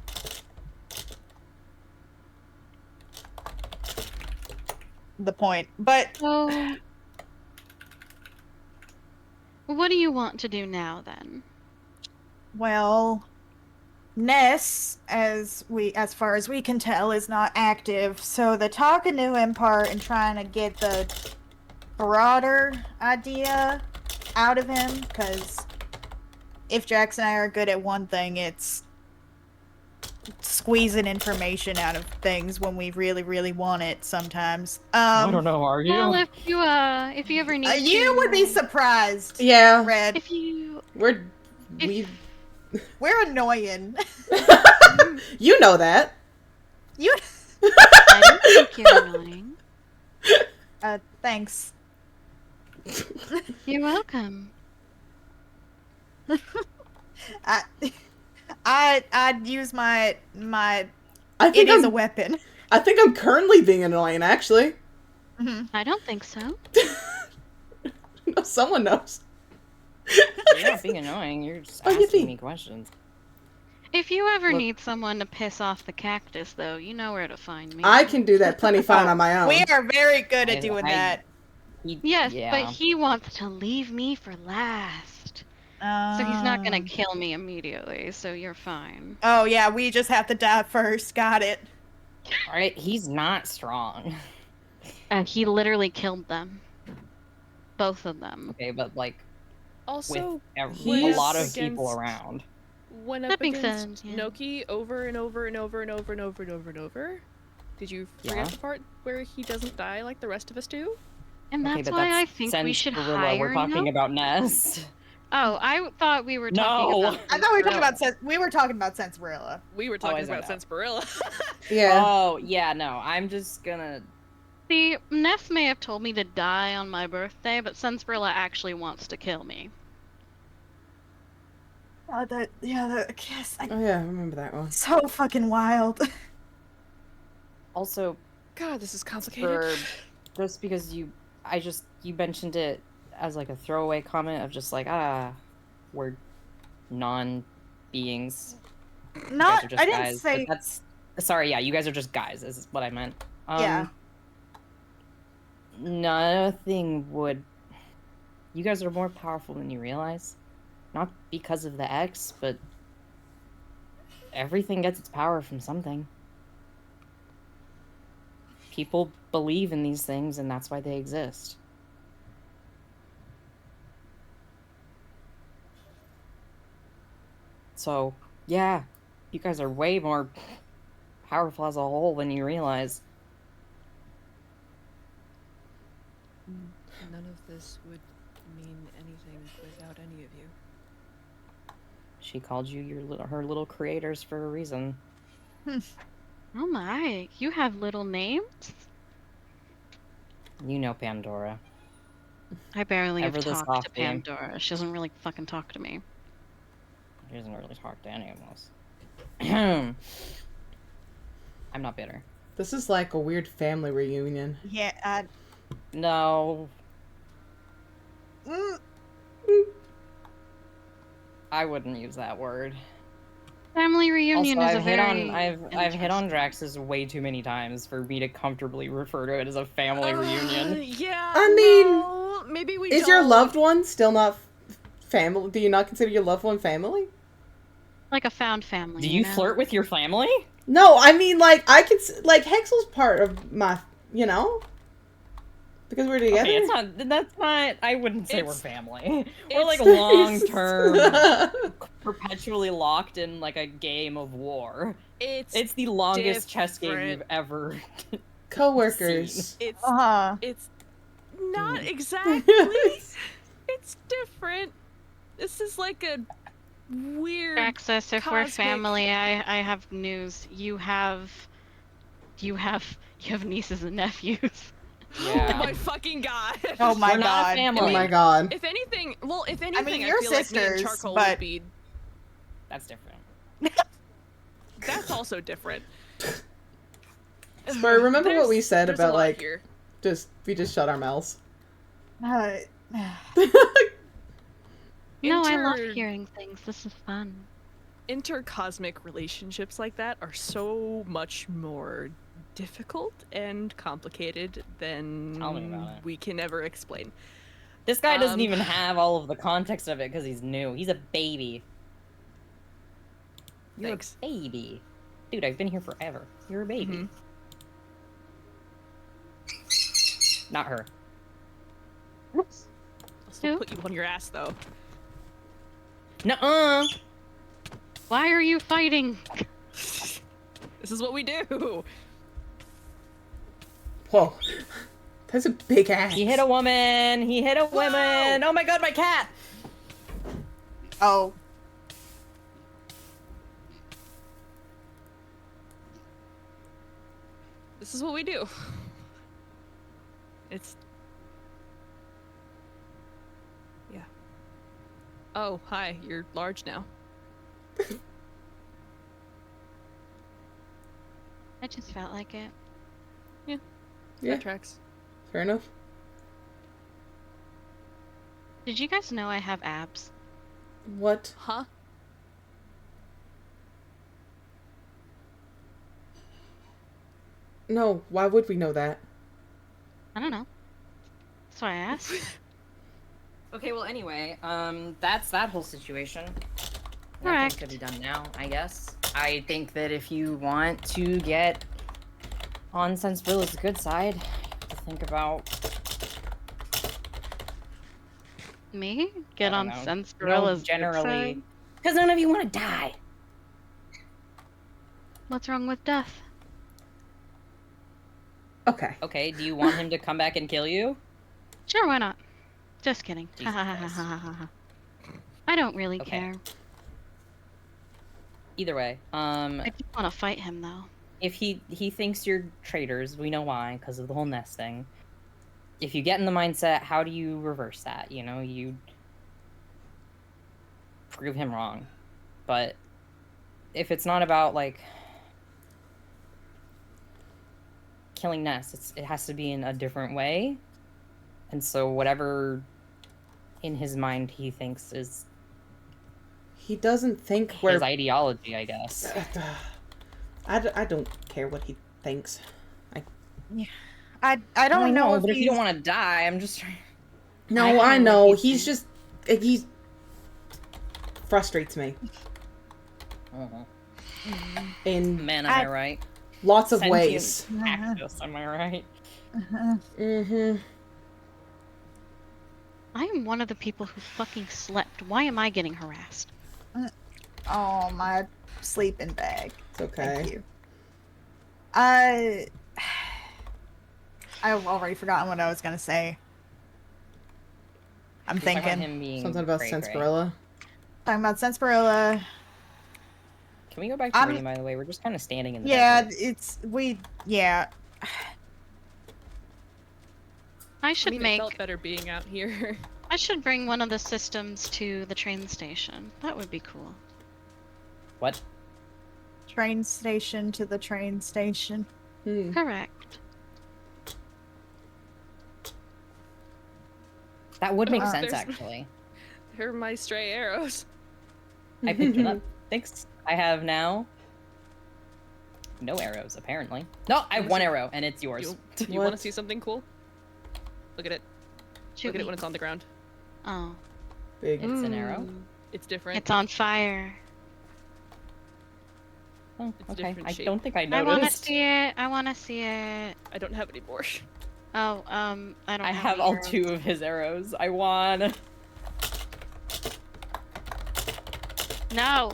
the point. But... So, what do you want to do now, then? Well... Ness, as far as we can tell, is not active, so the talking to him part and trying to get the broader idea out of him, because if Jax and I are good at one thing, it's squeezing information out of things when we really, really want it sometimes. I don't know, are you? Well, if you ever need you would be surprised. Yeah. Red. We're annoying. You know that. You. I don't think you're annoying. Thanks. You're welcome. I'd use my I think it is I'm a weapon. I think I'm currently being annoying, actually. I don't think so. No, someone knows. You're not being annoying. You're just Oh, you asking think? me questions. If you ever Look- need someone to piss off the cactus, though, you know where to find me. I can do that plenty fine on my own. We are very good at I- doing I- that. Yes, yeah. but he wants to leave me for last. So he's not gonna kill me immediately, so you're fine. Oh yeah, we just have to die first. Got it. Alright, he's not strong. He literally killed them. Both of them. Okay, but like Also, with when a up lot of people against- around. When That up makes against sense, yeah. Noki over and over and over and over and over and over and over, did you forget Yeah. the part where he doesn't die like the rest of us do? And Okay, that's but why that's I think we should Gorilla. hire We're talking Noki. about Nest. Oh, I thought we were talking No. about. I thought we were talking No. about we were talking about Sensorilla. We were talking I about zoned out. Sensorilla. Yeah. Oh, yeah, no. I'm just gonna... See, Ness may have told me to die on my birthday, but Sensorilla actually wants to kill me. Yes, Oh yeah, I remember that one. so fucking wild. Also, God, this is complicated. for... Just because you mentioned it as like a throwaway comment of just like, we're non-beings. You guys Not, are just I didn't guys. say. But that's... Sorry, yeah, you guys are just guys, is what I meant. Yeah. Nothing would... You guys are more powerful than you realize. Not because of the X, but... Everything gets its power from something. People believe in these things, and that's why they exist. So, yeah, you guys are way more powerful as a whole than you realize. None of this would mean anything without any of you. She called you her little creators for a reason. Oh my, you have little names? You know Pandora. I barely Ever have the talked to softy. Pandora. She doesn't really fucking talk to me. She doesn't really talk to any of us. I'm not bitter. This is like a weird family reunion. Yeah, No, mm, I wouldn't use that word. Family reunion Also, is a I've hit very on I've hit on interesting- Draxus way too many times for me to comfortably refer to it as a family reunion. Yeah. I mean, no, maybe we. Is your don't. loved one still not family? Do you not consider your loved one family? like a found family. Do you know? flirt with your family? No, I mean, like, I could, like, Hexel's part of my, you know? Because we're together. Okay, that's not, I wouldn't say we're It's- family. We're like it's- long-term, perpetually locked in like a game of war. It's the longest chess game different. you've ever Co-workers. it's uh-huh. not Mm. exactly. It's different. This is like a weird. Access, if we're cosmic- family, I have news. You have nieces and nephews. Yeah. Oh my fucking god. Oh my We're not god. family. Oh my god. If anything, I mean, you're feel like me and sisters, Charcoal but- would be. That's different. That's also different. Spur, remember what we said there's a about, lot like, here. we just shut our mouths? Uh, No, I love Inter- hearing things. This is fun. Intercosmic relationships like that are so much more difficult and complicated than Tell me about it. we can ever explain. This guy doesn't Um, even have all of the context of it because he's new. He's a baby. You're Thanks. a baby. Dude, I've been here forever. You're a baby. Mhm. Not her. I'll still Who? put you on your ass though. Nuh-uh. Why are you fighting? This is what we do. Whoa. That's a big ass. He hit a woman. He hit a woman. Oh my god, my cat. oh. This is what we do. It's. Yeah. Oh, hi. You're large now. I just felt like it. Yeah. That tracks. Fair enough. Did you guys know I have abs? What? Huh? No, why would we know that? I don't know. That's why I asked. Okay, well, anyway, that's that whole situation. Correct. Nothing to be done now, I guess. I think that if you want to get on Sensibility's good side, you have to think about Me? Get I on don't know. Sense No, Gorilla's good generally, side? because none of you want to die. What's wrong with death? Okay. Okay, do you want him to come back and kill you? Sure, why not? Just kidding. Jesus Christ. I don't really Okay. care. Either way, I just want to fight him though. if he thinks you're traitors, we know why, because of the whole nest thing. If you get in the mindset, how do you reverse that? You know, you prove him wrong. But if it's not about, like, killing Ness, it has to be in a different way. And so whatever in his mind he thinks is He doesn't think his we're... ideology, I guess. I don't care what he thinks. I don't know but if you he's- don't want to die, I'm just trying. No, I I don't know know. what he He's just... He frustrates me. In Man, am I right? lots of Sentient ways. cactus, am I right? Mm-hmm. I am one of the people who fucking slept. Why am I getting harassed? Oh, my sleeping bag. It's okay. Thank you. I've already forgotten what I was gonna say. I'm Talking about thinking. him being Something about cray-cray. Sarsaparilla. Talking about Sarsaparilla. Can we go back to reading, by the way? We're just kind of standing in the desert. Yeah. I should I mean, make. it felt better being out here. I should bring one of the systems to the train station. That would be cool. What? Train station to the train station. Correct. That would make sense, There's- actually. They're my stray arrows. I picked it up. Thanks. I have now no arrows, apparently. No, I have one arrow, and it's yours. You want to see something cool? Look at it. Shoot Look at me. it when it's on the ground. Oh. Big. It's an arrow. It's different. It's on fire. Oh, It's okay. different I shape. don't think I I want to noticed. see it. I want to see it. I don't have any more. Oh, I don't I have have all arrows. 2 of his arrows. I won. No.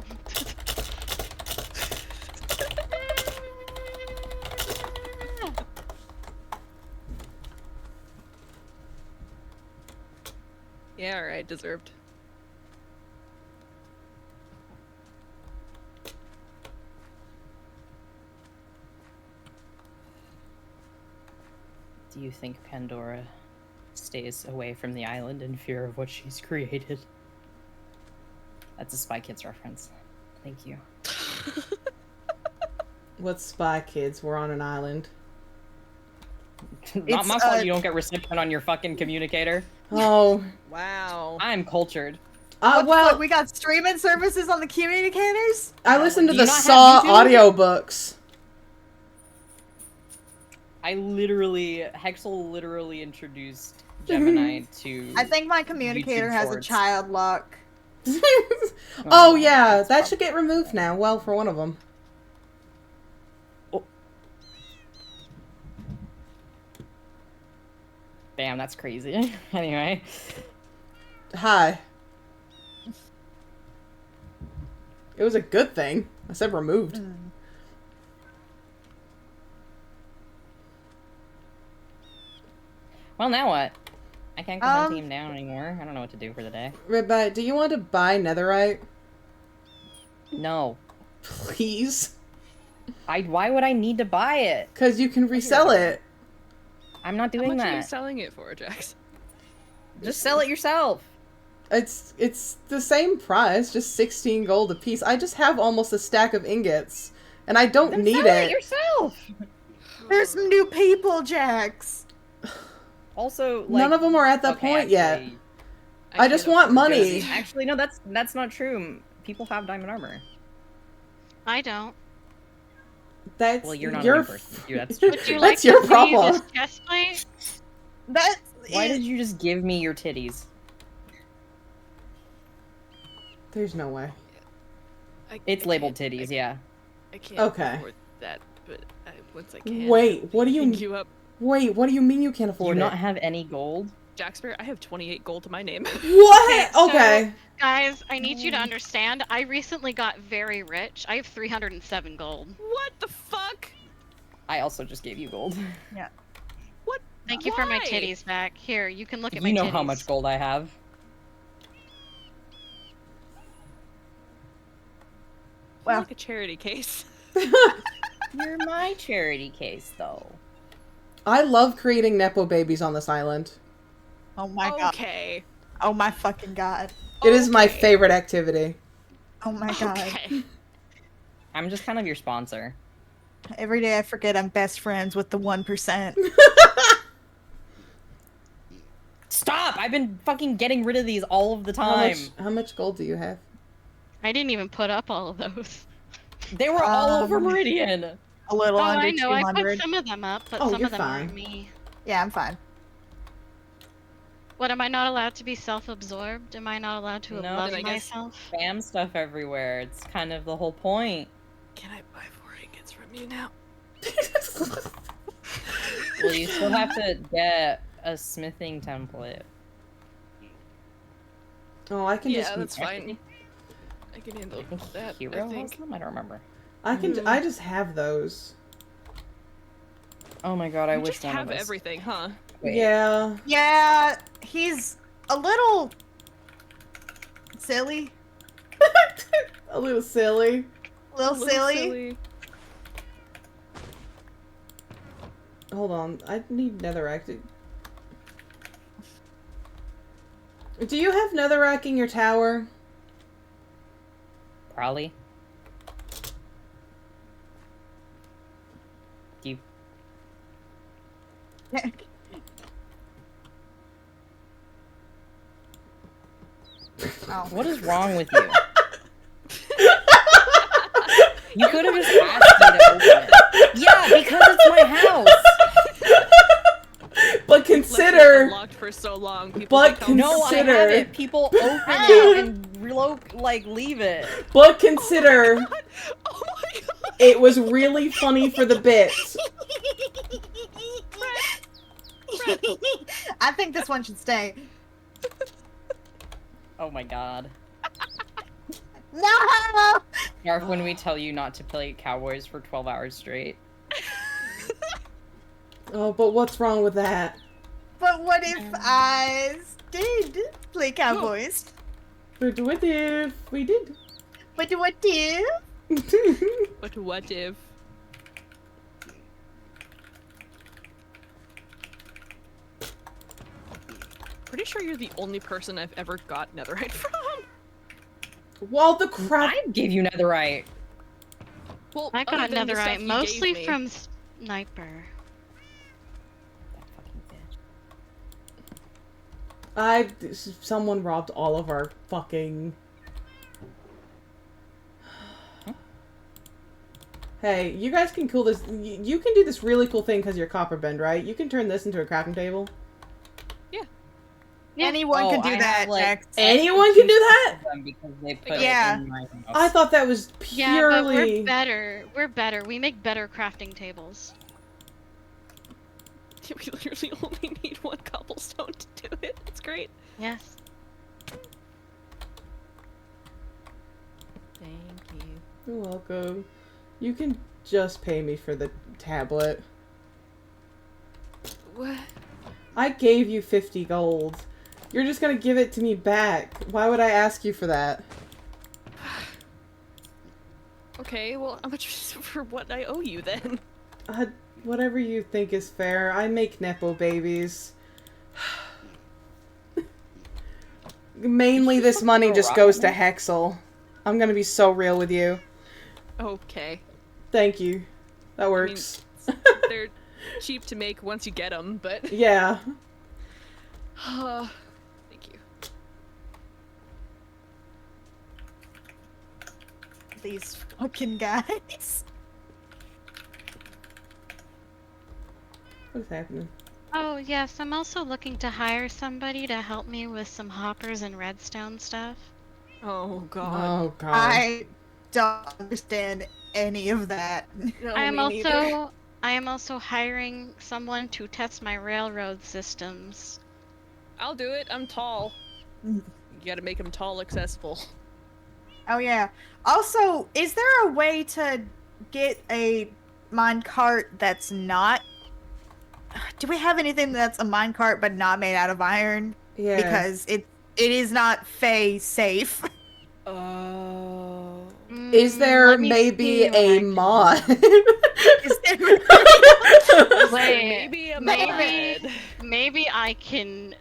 Yeah, alright, deserved. Do you think Pandora stays away from the island in fear of what she's created? That's a Spy Kids reference. Thank you. What's Spy Kids? We're on an island. Not my fault you don't get reception on your fucking communicator. Oh. Wow. I'm cultured. What the Well, fuck, we got streaming services on the communicators? I listened to Do the you not have Saw YouTube? audiobooks. Hexel literally introduced Gemini to. I think my communicator YouTube has a Shorts. child lock. Oh yeah, that should get removed now. Well, for one of them. Damn, that's crazy. Anyway. Hi. It was a good thing. I said removed. Well, now what? I can't go hunting him down anymore. I don't know what to do for the day. Rebecca, do you want to buy netherite? No. Please? Why would I need to buy it? Because you can resell it. I'm not How doing much are you that. selling it for, Jax? Just sell it yourself. It's the same price, just 16 gold a piece. I just have almost a stack of ingots, and I don't Then need sell it yourself. There's some new people, Jax. Also, like, none of them are at that okay, point yet. actually- I just can't want afford money. Josie. Actually, no, that's not true. People have diamond armor. I don't. That's Well, you're not your a new person. That's true. Would you That's like your to see problem. this chest plate? That Why is- did you just give me your titties? There's no way. It's labeled titties, yeah. I can't Okay. afford that, but once I can. Wait, what do you Link you up. Wait, what do you mean you can't Do you afford not it? have any gold? Jaxper, I have 28 gold to my name. What? so- Okay. Guys, I need you to understand. I recently got very rich. I have 307 gold. What the fuck? I also just gave you gold. What? Thank you for my Why? titties back. Here, you can look at my You know titties. how much gold I have. Well. Like a charity case. You're my charity case, though. I love creating nepo babies on this island. Oh my god. Okay. Oh my fucking god. It is my Okay. favorite activity. Oh my god. Okay. I'm just kind of your sponsor. Every day I forget I'm best friends with the 1%. Stop! I've been fucking getting rid of these all of the How time. how much gold do you have? I didn't even put up all of those. They were all over Meridian. A little Oh, under I know. I 200. put some of them up, but Oh, some you're of them fine. are me. Yeah, I'm fine. What, am I not allowed to be self-absorbed? Am I not allowed to No, love then I guess- myself? Spam stuff everywhere. It's kind of the whole point. Can I buy 4 ingots from you now? Well, you still have to get a smithing template. Oh, I can Yeah, just. that's fine. I I can handle I think that. Hero I has think. them? I don't remember. I can. I just have those. Oh my god, I You wish just one have of us... everything, huh? Wait. Yeah. Yeah, he's a little silly. A little silly. A little silly. Hold on. I need netherrack. Do you have netherrack in your tower? Probably. Do you... Oh. What is wrong with you? You could have just asked me to open it. Yeah, because it's my house. But consider. Locked for so long. People But become- No, I Consider- haven't. People open it and like leave it. But consider. Oh my god! It was really funny for the bits. I think this one should stay. Oh my god. No! Narf, when we tell you not to play Cowboys for 12 hours straight. Oh, but what's wrong with that? But what if I did play Cowboys? But what if we did? But what if? But what if? Pretty sure you're the only person I've ever got netherite from. Well, the crap. I gave you netherite. Well, I got other than the stuff netherite you mostly gave me. from Sniper. That fucking bitch. Someone robbed all of our fucking. Hey, you guys can cool this. You can do this really cool thing because you're copper bend, right? You can turn this into a crafting table. Yeah. Anyone Oh, can do I that, have, like, Jax. Anyone can do that? Them because they put Yeah. it in my house. I thought that was Yeah, but purely. we're better. We're better. We make better crafting tables. We literally only need one cobblestone to do it. It's great. Yes. Thank you. You're welcome. You can just pay me for the tablet. What? I gave you 50 gold. You're just gonna give it to me back. Why would I ask you for that? Okay, well, how much for what I owe you then? Whatever you think is fair. I make Nepo babies. Mainly this money just goes to Hexel. I'm gonna be so real with you. Okay. Thank you. That works. They're cheap to make once you get them, but... Yeah. Thank you. These fucking guys. What's happening? Oh, yes, I'm also looking to hire somebody to help me with some hoppers and redstone stuff. Oh god. Oh god. I don't understand any of that. No, I am me neither. also hiring someone to test my railroad systems. I'll do it. I'm tall. You gotta make them tall accessible. Oh yeah. Also, is there a way to get a minecart that's not? Do we have anything that's a minecart but not made out of iron? Yeah. Because it is not Fey safe. Oh. Is there Let me maybe see what I a can- mod? Is there- Wait, Maybe a maybe- mod. Maybe I can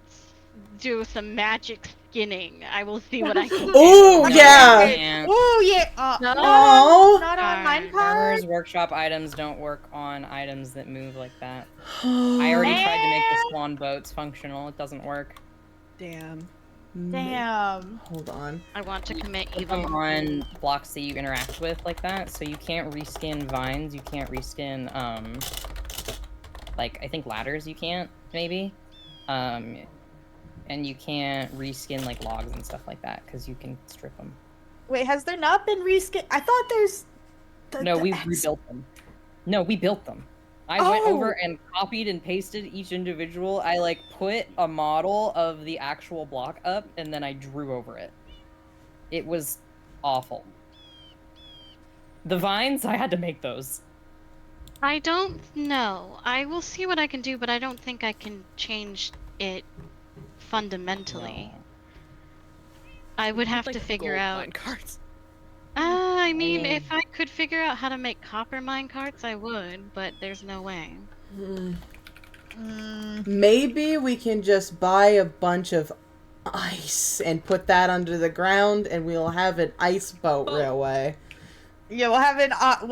do some magic skinning. I will see what I can do. Oh yeah. And Oh yeah. No. Oh. Not on Darn. minecart. Farmers Workshop items don't work on items that move like that. I already tried to make the swan boats functional. It doesn't work. Damn. Damn. Hold on. I want to commit Put them evil. on blocks that you interact with like that, so you can't reskin vines, you can't reskin, like, I think ladders you can't, maybe? And you can't reskin, like, logs and stuff like that, because you can strip them. Wait, has there not been reskin? I thought there's. No, we X- rebuilt them. No, we built them. I went Oh. over and copied and pasted each individual. I, like, put a model of the actual block up, and then I drew over it. It was awful. The vines, I had to make those. I don't know. I will see what I can do, but I don't think I can change it fundamentally. No. I would You'd have like to figure gold out. mine cards. I mean, if I could figure out how to make copper mine carts, I would, but there's no way. Maybe we can just buy a bunch of ice and put that under the ground, and we'll have an ice boat railway. Yeah, we'll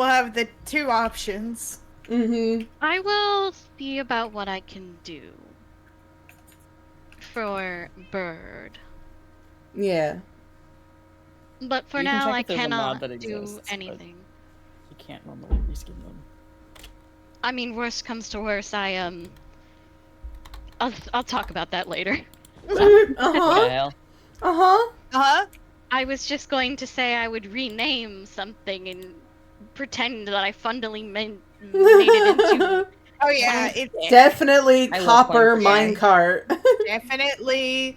have the two options. Mm-hmm. I will see about what I can do for Bird. Yeah. But for You can now, check I if there's a mod cannot that do exists, but- anything. You can't normally reskin them. I mean, worst comes to worst, I'll talk about that later. What the Uh-huh. hell? Uh-huh. Uh-huh. I was just going to say I would rename something and pretend that I made it into. Oh yeah, it's Definitely I love copper playing minecart. definitely.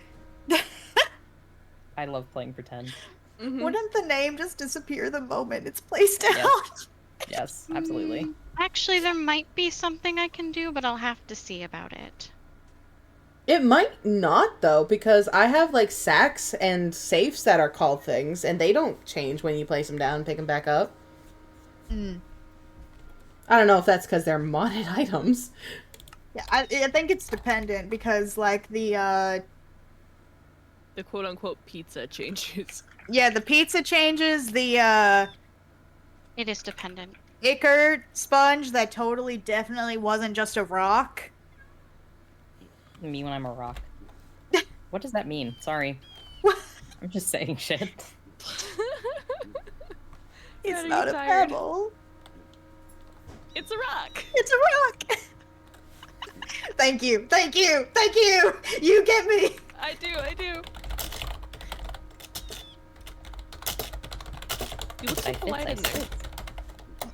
I love playing pretend. Wouldn't the name just disappear the moment it's placed Yes. out? Yes, absolutely. Actually, there might be something I can do, but I'll have to see about it. It might not, though, because I have, like, sacks and safes that are called things, and they don't change when you place them down and pick them back up. Mm. I don't know if that's because they're modded items. Yeah, I think it's dependent because, like, the quote-unquote pizza changes. the pizza changes, the It is dependent. Ichor sponge that totally definitely wasn't just a rock. Me when I'm a rock. What does that mean? Sorry. I'm just saying shit. It's Fred, are not you a tired? pebble. It's a rock. It's a rock. Thank you. Thank you. Thank you. You get me. I do. You look so I fit, polite I in there. sit.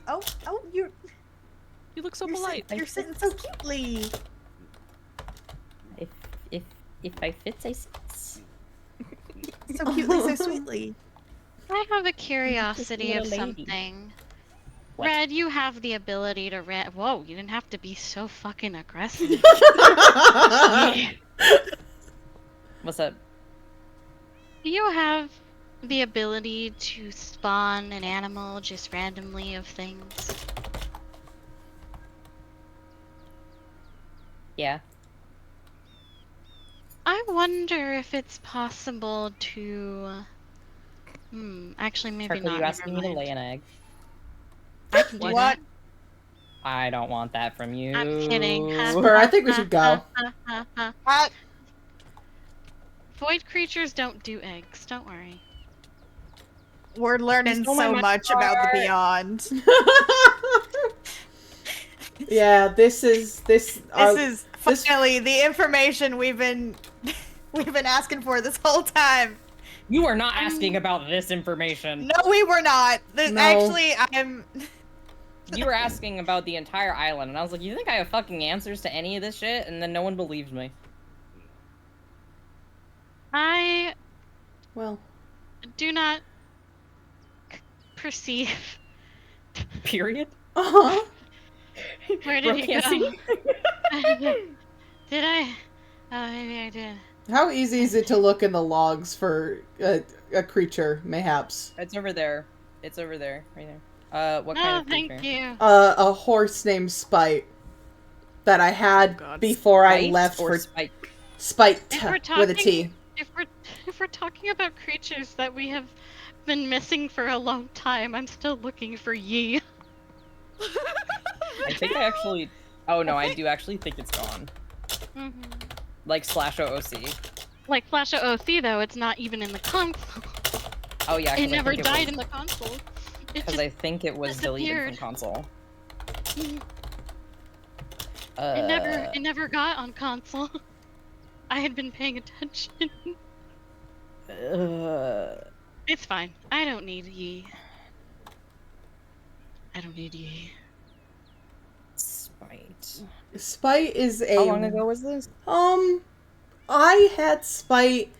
Oh, you're You look so you're, polite. you're sitting so cutely. If I fit, I sit. So cutely, so sweetly. I have a curiosity of little lady. something. What? Red, you have the ability to Whoa, you didn't have to be so fucking aggressive. What's up? Do you have the ability to spawn an animal just randomly of things? Yeah. I wonder if it's possible to... actually maybe Turk, are not. you asking me never to lay mind. an egg? I can do What? that. I don't want that from you. I'm kidding. Spur, I think we should go. Void creatures don't do eggs, don't worry. We're learning stole my so money much about the card. beyond. Yeah, this is Finally the information we've been asking for this whole time. You are not asking about this information. No, we were not. No. Actually, I'm. You were asking about the entire island, and I was like, you think I have fucking answers to any of this shit? And then no one believed me. I well. do not perceive. Period. Uh-huh. Where Bro did he can't go? see. Did I? Oh, maybe I did. How easy is it to look in the logs for a creature, mayhaps? It's over there. It's over there. Right there. What No, kind of creature? thank you. A horse named Spite that I had God. before I Spite left or for Spike? Spite If we're with a talking- T. If we're talking about creatures that we have been missing for a long time, I'm still looking for Yi. I think I actually... Oh no, I do actually think it's gone. Like /OOC. Like Flash OC though, it's not even in the console. Oh yeah, It never died in the console. It Because just I think it was deleted from console. it never got on console. I had been paying attention. It's fine. I don't need Yi. I don't need Yi. Spite. Spite is a... How long ago was this? I had Spite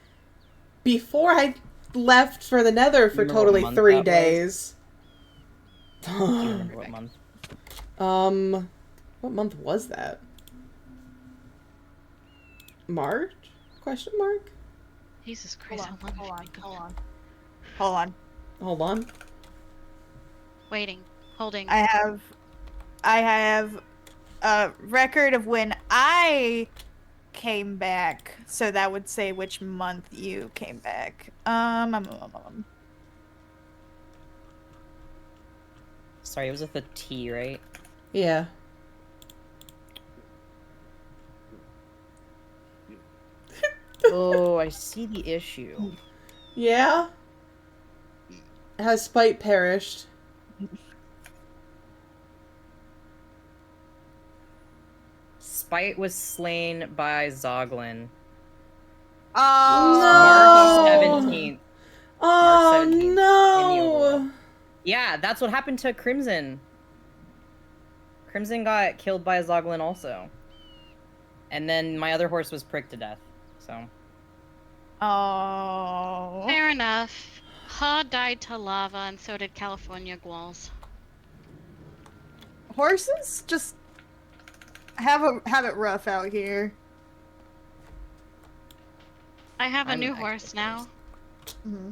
before I left for the Nether for Remember what totally month 3 that was? days. Do you remember what month? What month was that? March? Question mark? Jesus Christ, Hold how long on, have you hold been on, gone? hold on. Hold on. Waiting. Holding. I have a record of when I came back, so that would say which month you came back. Sorry, it was with a T, right? Yeah. Oh, I see the issue. Yeah? Has Spite perished? Spite was slain by Zoglin. Oh, March 17th. Oh, March 17th in the no! overworld. Yeah, that's what happened to Crimson. Crimson got killed by a Zoglin also. And then my other horse was pricked to death, so... Oh. Fair enough. Ha died to lava, and so did California Gwals. Horses just have it rough out here. I have a I'm new an horse expert now. horse. Mm-hmm.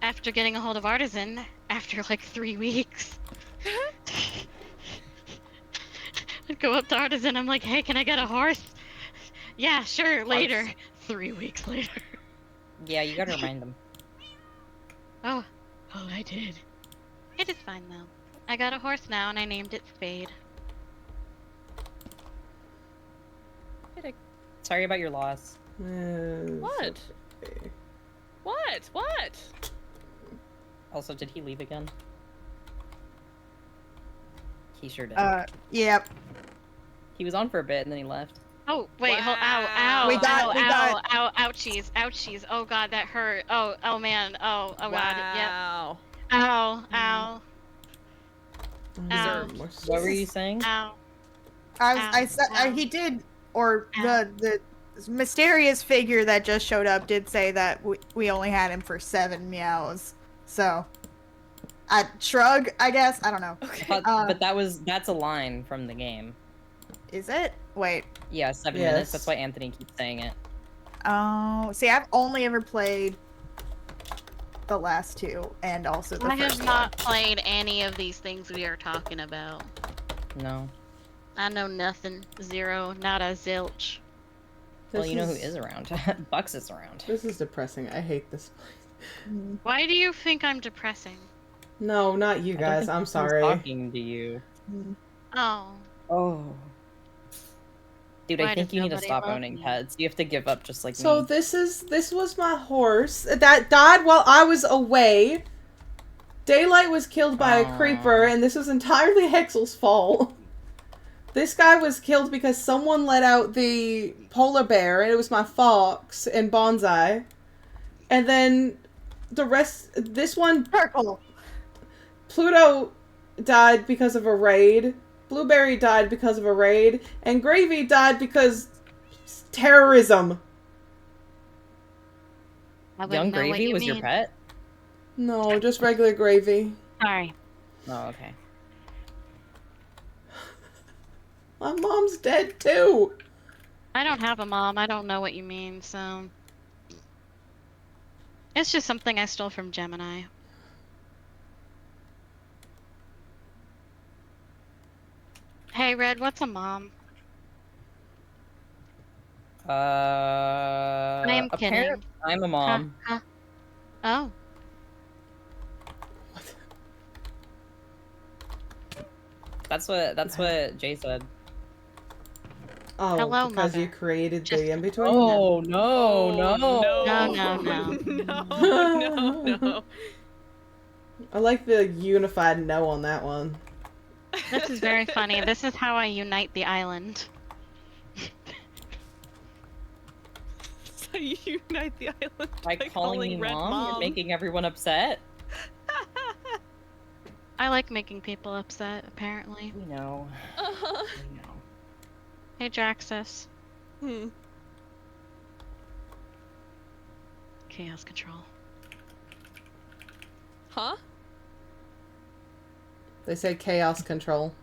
After getting a hold of Artisan, after like 3 weeks. I'd go up to Artisan, I'm like, hey, can I get a horse? Yeah, sure, later. 3 weeks later. Yeah, you gotta remind them. Oh, I did. It is fine though. I got a horse now and I named it Spade. Sorry about your loss. What? Okay. What? Also, did he leave again? He sure did. Yep. He was on for a bit and then he left. Oh, wait, ow, Wow. We got- ouchies, ouchies. Oh god, that hurt. Oh man, oh god, yep. Wow. Ow, ow, ow, Deserved. What were you saying? ow. I said Ow. he did, or Ow. the mysterious figure that just showed up did say that we only had him for 7 meows. So, I shrug. I guess I don't know. Okay. But that's a line from the game. Is it? Wait. Yeah, 7 Yes. minutes. That's why Anthony keeps saying it. Oh, see, I've only ever played the last 2, and also the I first have not played any of these things we are talking about. No. I know nothing. Zero. Not a zilch. Well, This you know who is around. Bucks is around. This is depressing. I hate this place. one. Why do you think I'm depressing? No, not you I don't guys. think I'm he was sorry. talking to you. Oh. Oh. Dude, Why I think does you need to nobody stop love owning me? pets. You have to give up just like So me. this was my horse that died while I was away. Daylight was killed by a creeper, and this was entirely Hexel's fault. This guy was killed because someone let out the polar bear, and it was my fox and Bonsai. And then the rest, this one, Purple. Pluto died because of a raid, Blueberry died because of a raid, and Gravy died because terrorism. I wouldn't Young know what Gravy you was your mean. pet? No, just regular Gravy. Sorry. Oh, okay. My mom's dead too. I don't have a mom. I don't know what you mean, so... It's just something I stole from Gemini. Hey, Red, what's a mom? I'm kidding. I'm a mom. Huh? Oh. That's what Jay said. Oh, Hello, because mother. you created Just- the in-between? Oh no, no. No. No. I like the unified no on that one. This is very funny. This is how I unite the island. So you unite the island By calling me Red mom, you're making everyone upset. I like making people upset, apparently. We know. Uh-huh. We know. Hey, Draxus. Hmm. chaos control. Huh? They said chaos control.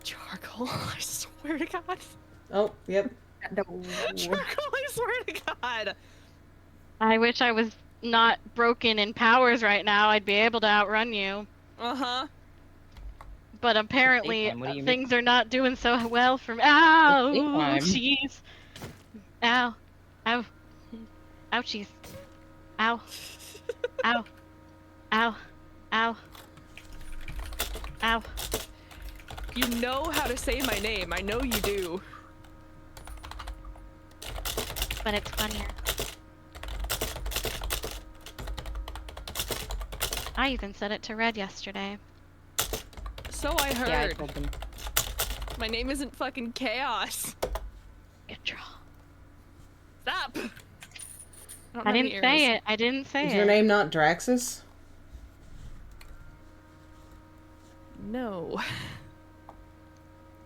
Charcoal. I swear to God. Oh, yep. No. Charcoal. I swear to God. I wish I was not broken in powers right now. I'd be able to outrun you. Uh-huh. But apparently Daytime, what do you mean? things are not doing so well for me. Ow! daytime. Jeez. Ow. Ow. Ouchies. Ow. Ow. Ow. Ow. Ow. You know how to say my name. I know you do. But it's funnier. I even said it to Red yesterday. So I heard. Yeah, I told them. My name isn't fucking Chaos. Control. Stop. I didn't say it. I didn't say Is it. your name not Draxus? No.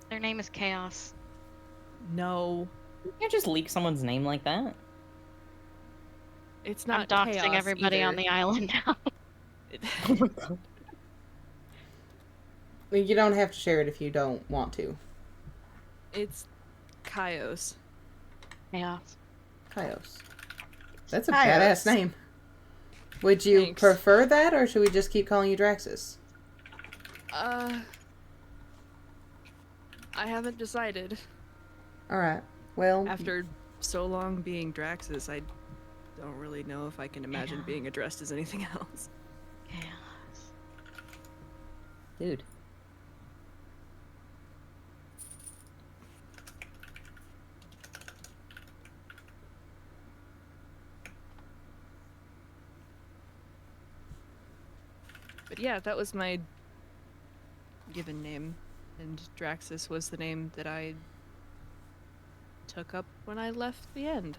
Their name is Chaos. No. You can't just leak someone's name like that. It's I'm not doxing Chaos everybody on either. the island now. Oh my god. You don't have to share it if you don't want to. It's Kaios. Chaos. Kaios. That's a Kaios. badass name. Would you Thanks. prefer that, or should we just keep calling you Draxus? I haven't decided. Alright. Well, After so long being Draxus, I don't really know if I can imagine being addressed as anything else. Chaos. Dude. But yeah, that was my given name, and Draxus was the name that I took up when I left the end.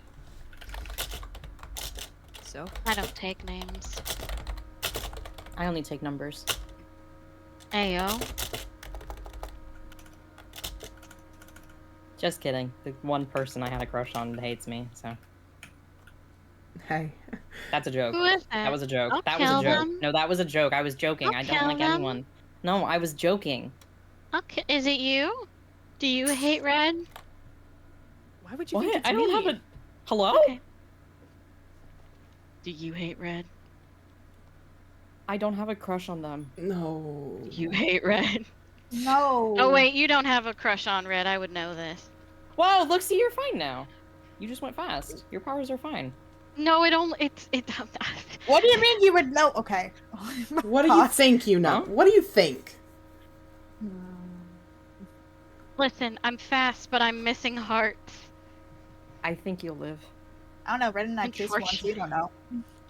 So, I don't take names. I only take numbers. Ayo. Just kidding. The one person I had a crush on hates me, so. hey. That's a joke. Who is that? That was a joke. I'll That was a kill joke. them. No, that was a joke. I was joking. I'll I don't kill like them. anyone. No, I was joking. Okay, is it you? Do you hate Red? why would you think What? it's I don't me? have a. Hello? Okay. Do you hate Red? I don't have a crush on them. No. Do you hate Red? No. Oh wait, you don't have a crush on Red. I would know this. Whoa, look, see, you're fine now. You just went fast. Your powers are fine. No, it only it. What do you mean you would know? Okay. What do you think you know? Huh? What do you think? Listen, I'm fast, but I'm missing hearts. I think you'll live. I don't know. Red and I kissed once. Unfortunately. You don't know.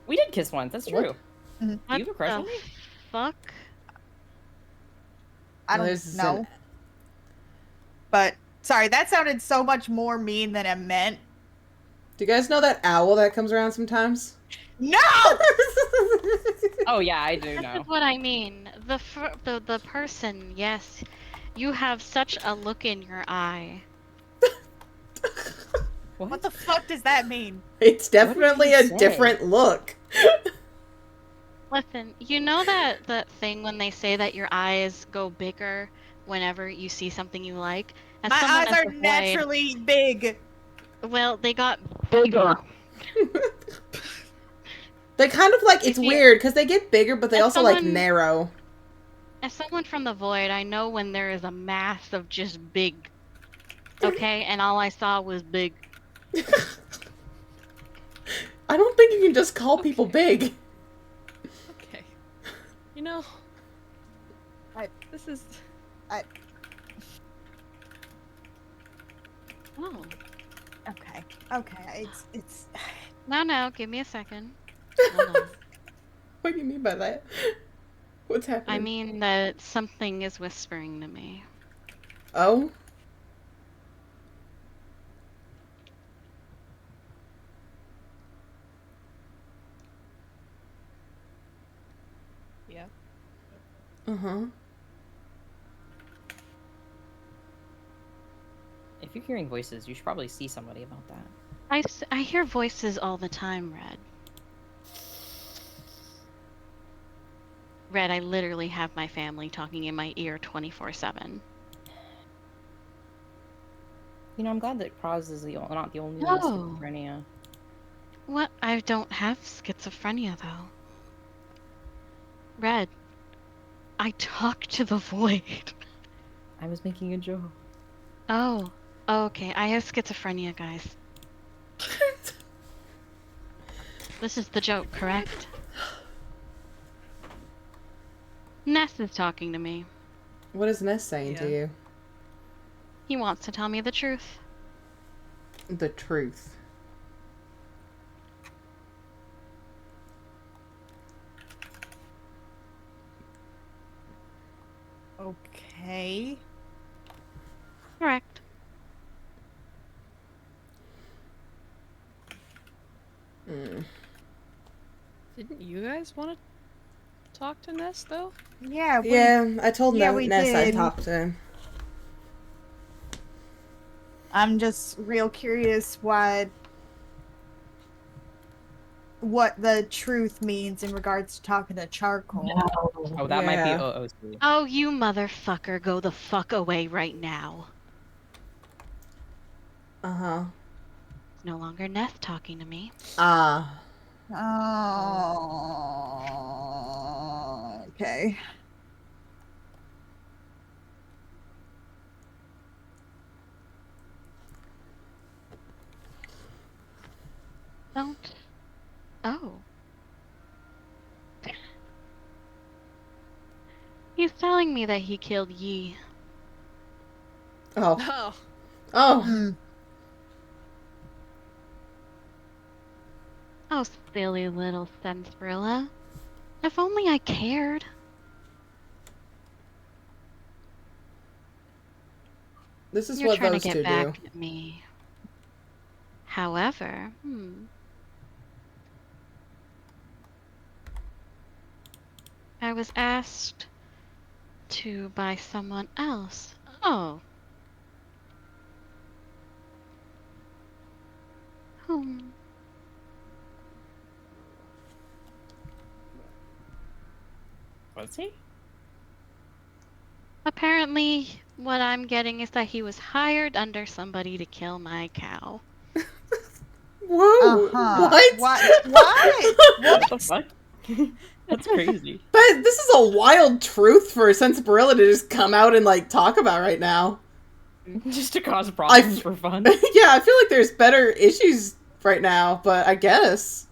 We did kiss once, that's true. Mhm. Do you have a crush on me? Fuck. I don't There's know. an- But sorry, that sounded so much more mean than it meant. Do you guys know that owl that comes around sometimes? No. Oh yeah, I do This know. is what I mean. The person, yes. You have such a look in your eye. What the fuck does that mean? It's definitely a say? different look. Listen, you know that thing when they say that your eyes go bigger whenever you see something you like? As My someone eyes as are a void- naturally big. Well, they got bigger. They kind of like, it's You see- weird because they get bigger, but they As also like someone- narrow. As someone from the void, I know when there is a mass of just big. Okay, and all I saw was big. I don't think you can just call people big. Okay. You know, this is. Oh. Okay. Okay. It's. No, give me a second. Hold on. What do you mean by that? What's happening? I mean that something is whispering to me. Oh? Yeah. Uh-huh. If you're hearing voices, you should probably see somebody about that. I hear voices all the time, Red. Red, I literally have my family talking in my ear 24/7. You know, I'm glad that Praz is not the only one with No. schizophrenia. What? I don't have schizophrenia, though. Red, I talk to the void. I was making a joke. Oh, okay. I have schizophrenia, guys. This is the joke, correct? Ness is talking to me. What is Ness saying to you? He wants to tell me the truth. The truth. Okay. Correct. Didn't you guys want to talk to Ness though? Yeah. I told we Ness I'd did. talk to him. I'm just real curious what the truth means in regards to talking to charcoal. Oh, that might be Yeah. OOC. Oh, you motherfucker, go the fuck away right now. Uh-huh. It's no longer Ness talking to me. Ah. Oh. Okay. Don't. Oh. He's telling me that he killed Yi. Oh. Oh. Oh. Hmm. Oh, silly little Sensorilla. If only I cared. This is You're what trying those to get two back do. at me. However, I was asked to by someone else. Oh. Hmm. Was he? Apparently, what I'm getting is that he was hired under somebody to kill my cow. Whoa. Uh-huh. What? What? What the fuck? That's crazy. But this is a wild truth for Sensibility to just come out and, like, talk about right now. Just to cause problems for fun. Yeah, I feel like there's better issues right now, but I guess.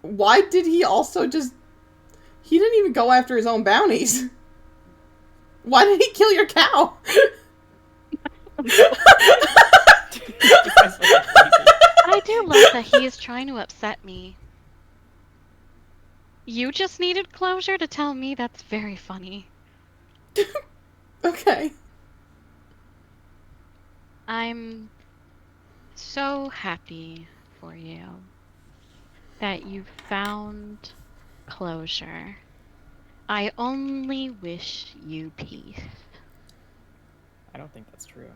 Why did he also just... He didn't even go after his own bounties. Why did he kill your cow? I do love that he is trying to upset me. You just needed closure to tell me that's very funny. Okay. I'm so happy for you that you found closure. I only wish you peace. I don't think that's true.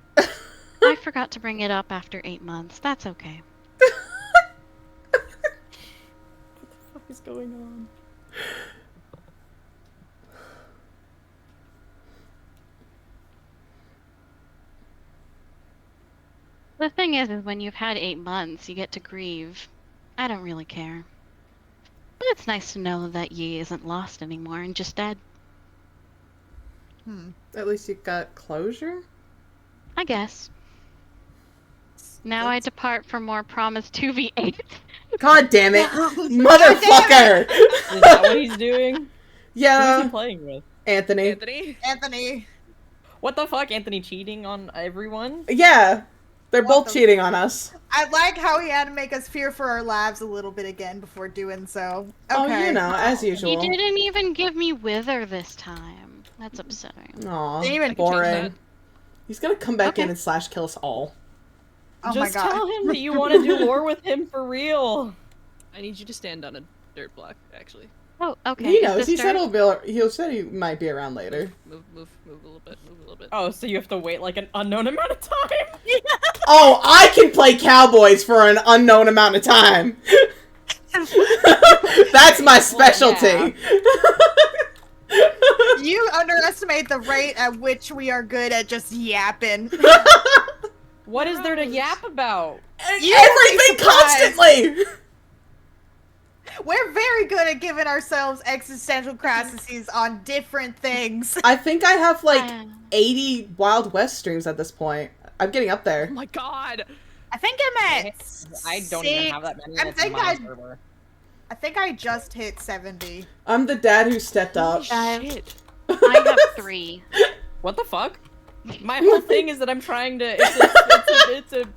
I forgot to bring it up after 8 months. That's okay. What the fuck is going on? The thing is when you've had 8 months, you get to grieve. I don't really care. But it's nice to know that Yi isn't lost anymore and just dead. At least you got closure? I guess. Now I depart for more Promise 2v8. God damn it. Motherfucker! Is that what he's doing? Who's Yeah. he playing with? Anthony. Anthony. What the fuck? Anthony cheating on everyone? Yeah. They're What both the- cheating on us. I like how he had to make us fear for our lives a little bit again before doing so. Okay. Oh, you know, as He usual. didn't even give me Wither this time. That's upsetting. Aw, Didn't even boring. He's gonna come back in Okay. and slash kill us all. Oh Just my god. tell him that you want to do lore with him for real. I need you to stand on a dirt block, actually. Oh, okay. He is knows. this He said Dirk? he'll say he might be around later. Move a little bit, move a little bit. Oh, so you have to wait like an unknown amount of time? Oh, I can play cowboys for an unknown amount of time. That's my specialty. You underestimate the rate at which we are good at just yapping. What is there to yap about? Everything constantly. We're very good at giving ourselves existential crises on different things. I think I have like Uh, 80 Wild West streams at this point. I'm getting up Oh there. my god! I think I'm at. I don't even have that many. I That's think my I- server. I think I just hit 70. I'm the dad who stepped up. Holy shit. I have 3. What the fuck? My whole thing is that I'm trying to.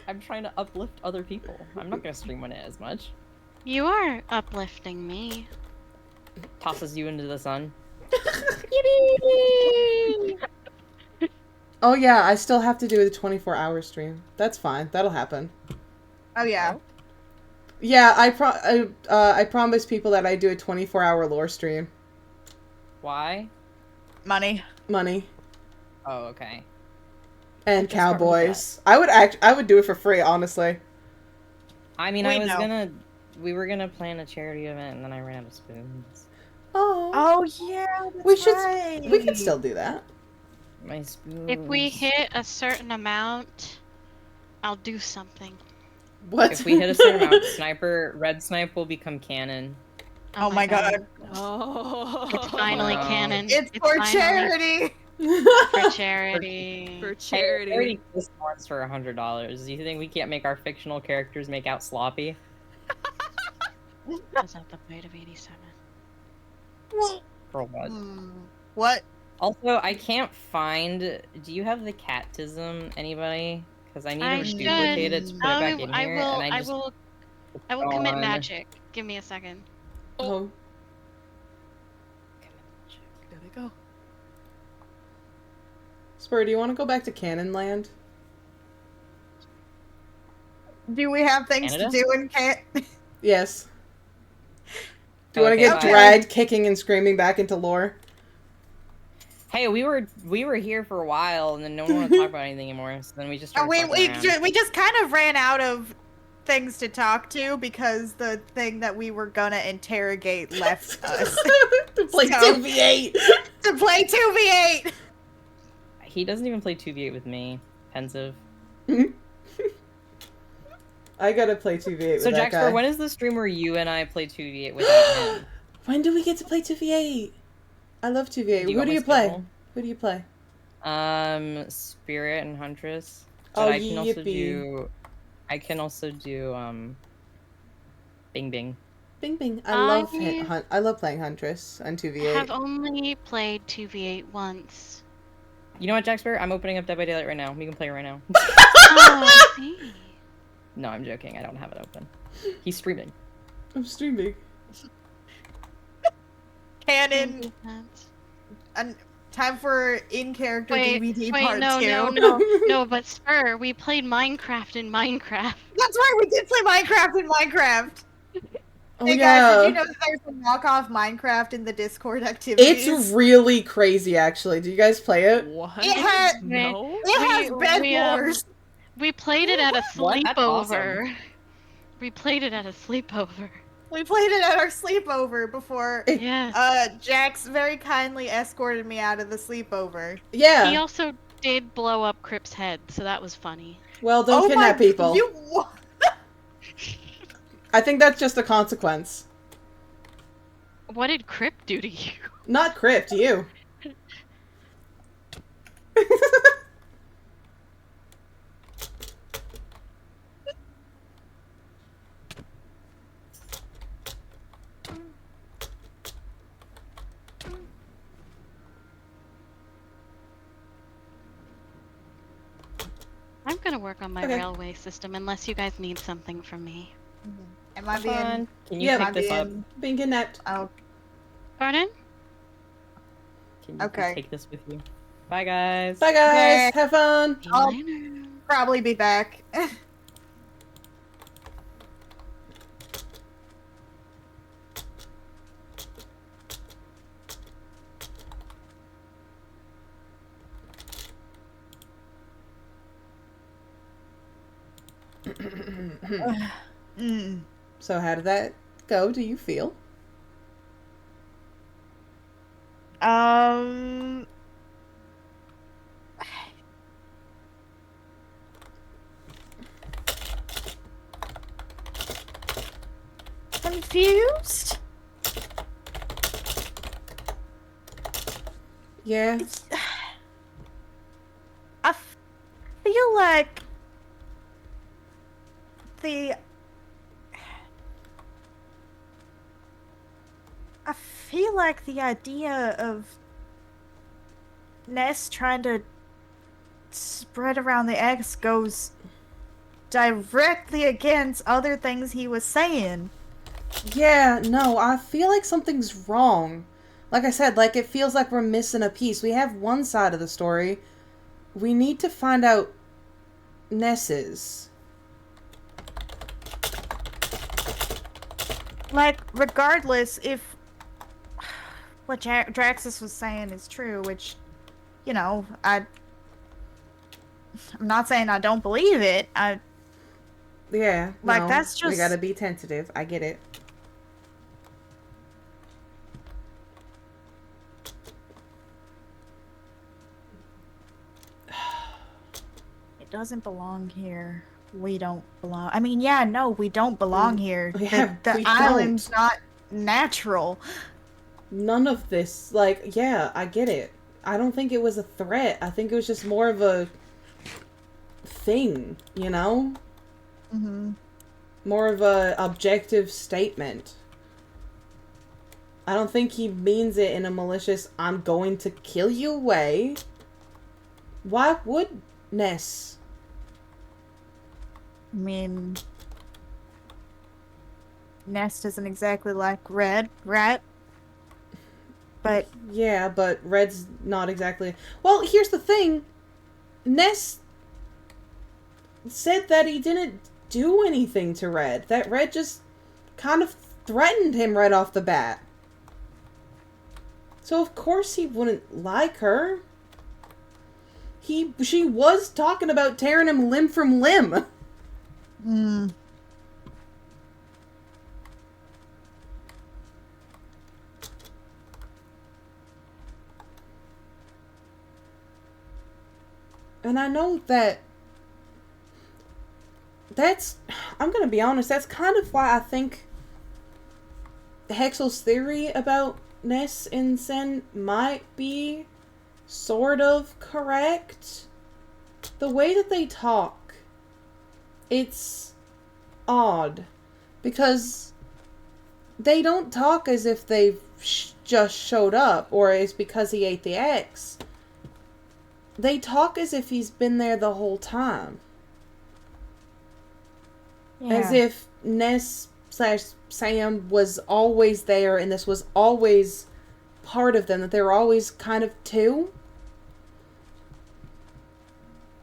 I'm trying to uplift other people. I'm not gonna stream on it as much. You are uplifting me. Tosses you into the sun. Oh yeah, I still have to do the 24-hour stream. That's fine. That'll happen. Oh yeah. Yeah, I promise people that I do a 24-hour lore stream. Why? Money. Money Oh, okay. and just started cowboys. I would do it for free, honestly. I mean, We know. we were gonna plan a charity event, and then I ran out of spoons. Oh, Oh yeah, that's we should. right. We can still do that. My spoons. If we hit a certain amount, I'll do something. What? If we hit a certain amount, Red Snipe will become canon. Oh my god. Oh. It's finally Wow. canon. It's for finally charity. For charity. For I charity. already kissed once for $100. Do you think we can't make our fictional characters make out sloppy? Is that the weight of 87? For what? What? Also, I can't find. Do you have the catism, anybody? Because I need I to should. duplicate it to put it back in here, and I just I will commit on. magic. Give me a second. Oh. There we go. Spur, do you want to go back to Canon Land? Do we have things Canada? to do in Can't? Yes. Do you want to Okay, get bye. dragged kicking and screaming back into lore? Hey, we were here for a while, and then no one wanted to talk about anything anymore. So then we just started fucking around. We just kind of ran out of things to talk to because the thing that we were gonna interrogate left us To play So- 2v8! to play 2v8. He doesn't even play 2v8 with me. Pensive. I gotta play 2v8 with So that guy. Jaxper, when is the stream where you and I play 2v8 without him? When do we get to play 2v8? I love 2v8. Who got do my you play? schedule? Who do you play? Spirit and Huntress. But Oh, I can also yippee. do. I can also do Bing Bing. Bing Bing. I I love playing Huntress and I 2v8. have only played 2v8 once. You know what, Jaxper? I'm opening up Dead by Daylight right now. We can play right now. Oh, I see. No, I'm joking. I don't have it open. He's streaming. I'm streaming. Canon. And time for in-character Wait, DVD wait, part no, 2. no, but Spur, we played Minecraft in Minecraft. That's right, we did play Minecraft in Minecraft. Oh Hey yeah. guys, did you know that there's a knockoff Minecraft in the Discord activities? It's really crazy, actually. Do you guys play it? What? It had- No. It has bed we, wars. We played it at a What? That's sleepover. We played it at a sleepover. We played it at our sleepover before Yes. Jax very kindly escorted me out of the sleepover. Yeah. He also did blow up Crip's head, so that was funny. Well, don't kidnap people. You I think that's just a consequence. What did Crip do to you? Not Crypt, you. I'm gonna work on my Okay. railway system unless you guys need something from me. Am I Have fun. being? Can you Yeah, pick this up? Being kidnapped. Oh, Pardon? Can you Okay. take this with you? Bye, guys. Bye, guys. Okay. Have fun. I'll Later. probably be back. So how did that go, do you feel? Um, confused? Yeah. I feel like the I feel like the idea of Ness trying to spread around the X goes directly against other things he was saying. Yeah, no, I feel like something's wrong. Like I said, like it feels like we're missing a piece. We have one side of the story. We need to find out Ness's. Like, regardless if what Draxus was saying is true, which, you know, I'm not saying I don't believe it. Yeah, Like, no, that's we just... gotta be tentative. I get it. It doesn't belong here. We don't belong. I mean, yeah, no, we don't belong here. Yeah, The we island's don't. not natural. None of this, like, yeah, I get it. I don't think it was a threat. I think it was just more of a thing, you know? Mm-hmm. More of a objective statement. I don't think he means it in a malicious, I'm going to kill you way. Why would Ness? I mean, Nest isn't exactly like Red, right? But Yeah, but Red's not exactly... Well, here's the thing. Ness said that he didn't do anything to Red. That Red just kind of threatened him right off the bat. So of course he wouldn't like her. She was talking about tearing him limb from limb. And I know that's, I'm gonna be honest, that's kind of why I think Hexel's theory about Ness and Sen might be sort of correct. The way that they talk, it's odd. Because they don't talk as if they've just showed up, or it's because he ate the X. They talk as if he's been there the whole time. yeah. As if Ness / Sam was always there and this was always part of them, that they were always kind of two.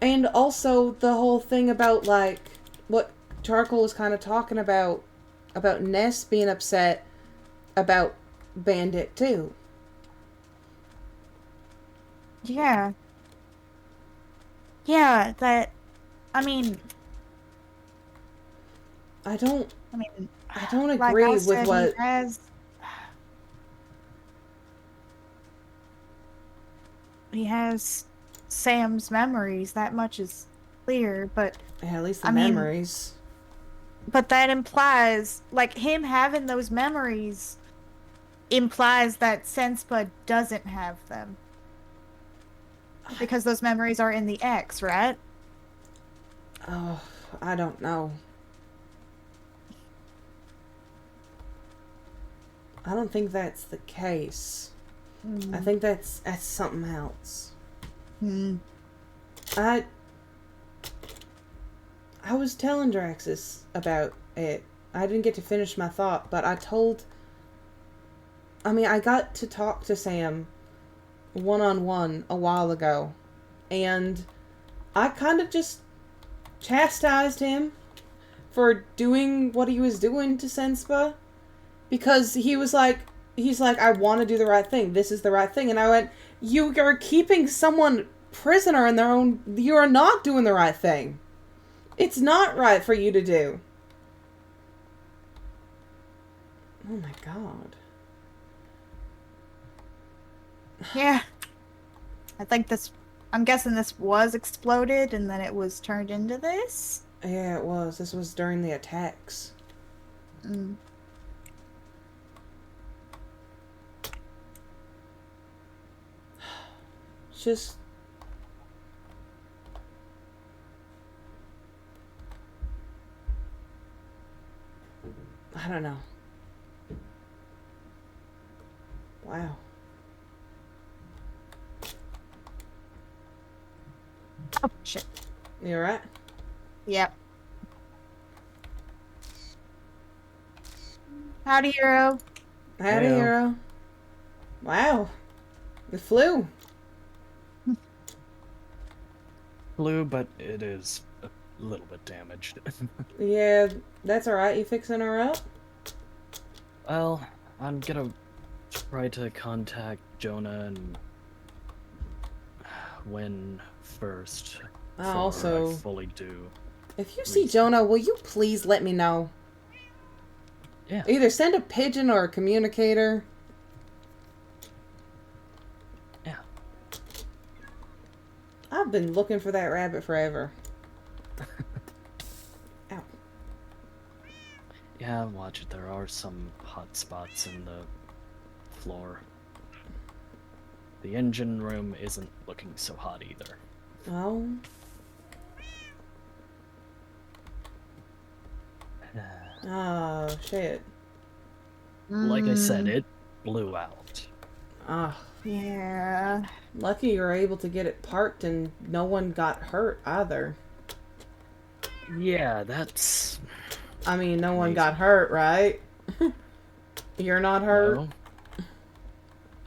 And also the whole thing about, like, what Charcoal was kind of talking about Ness being upset about Bandit too. Yeah. Yeah, that... I mean, I don't like agree I with said, what... He has Sam's memories, that much is clear, but... Yeah, at least the I mean, memories. but that implies, like, him having those memories implies that Senspa doesn't have them. Because those memories are in the X, right? Oh, I don't know. I don't think that's the case. I think that's something else. I was telling Draxus about it. I didn't get to finish my thought, but I got to talk to Sam one-on-one a while ago, and I kind of just chastised him for doing what he was doing to Senspa, because he's like, I want to do the right thing. This is the right thing. And I went, you are keeping someone prisoner in their own... You are not doing the right thing. It's not right for you to do. Oh my god. Yeah. I think this... I'm guessing this was exploded and then it was turned into this? Yeah, it was. This was during the attacks. Mm. Just... I don't know. Wow. Oh, shit. You alright? Yep. Howdy, hero. Howdy, Heyo. hero. Wow. It flew. Blue, but it is a little bit damaged. Yeah, that's alright. You fixing her up? Well, I'm gonna try to contact Jonah and when first. before Also, I fully do. if you see Jonah, will you please let me know? Yeah. Either send a pigeon or a communicator. Yeah. I've been looking for that rabbit forever. Ow. Yeah, watch it. There are some hot spots in the floor. The engine room isn't looking so hot either. Oh. Oh, shit. Like I said, Mm, it blew out. Ah. Yeah. Lucky you were able to get it parked and no one got hurt either. Yeah, that's... I mean, no one Amazing. got hurt, right? You're not hurt?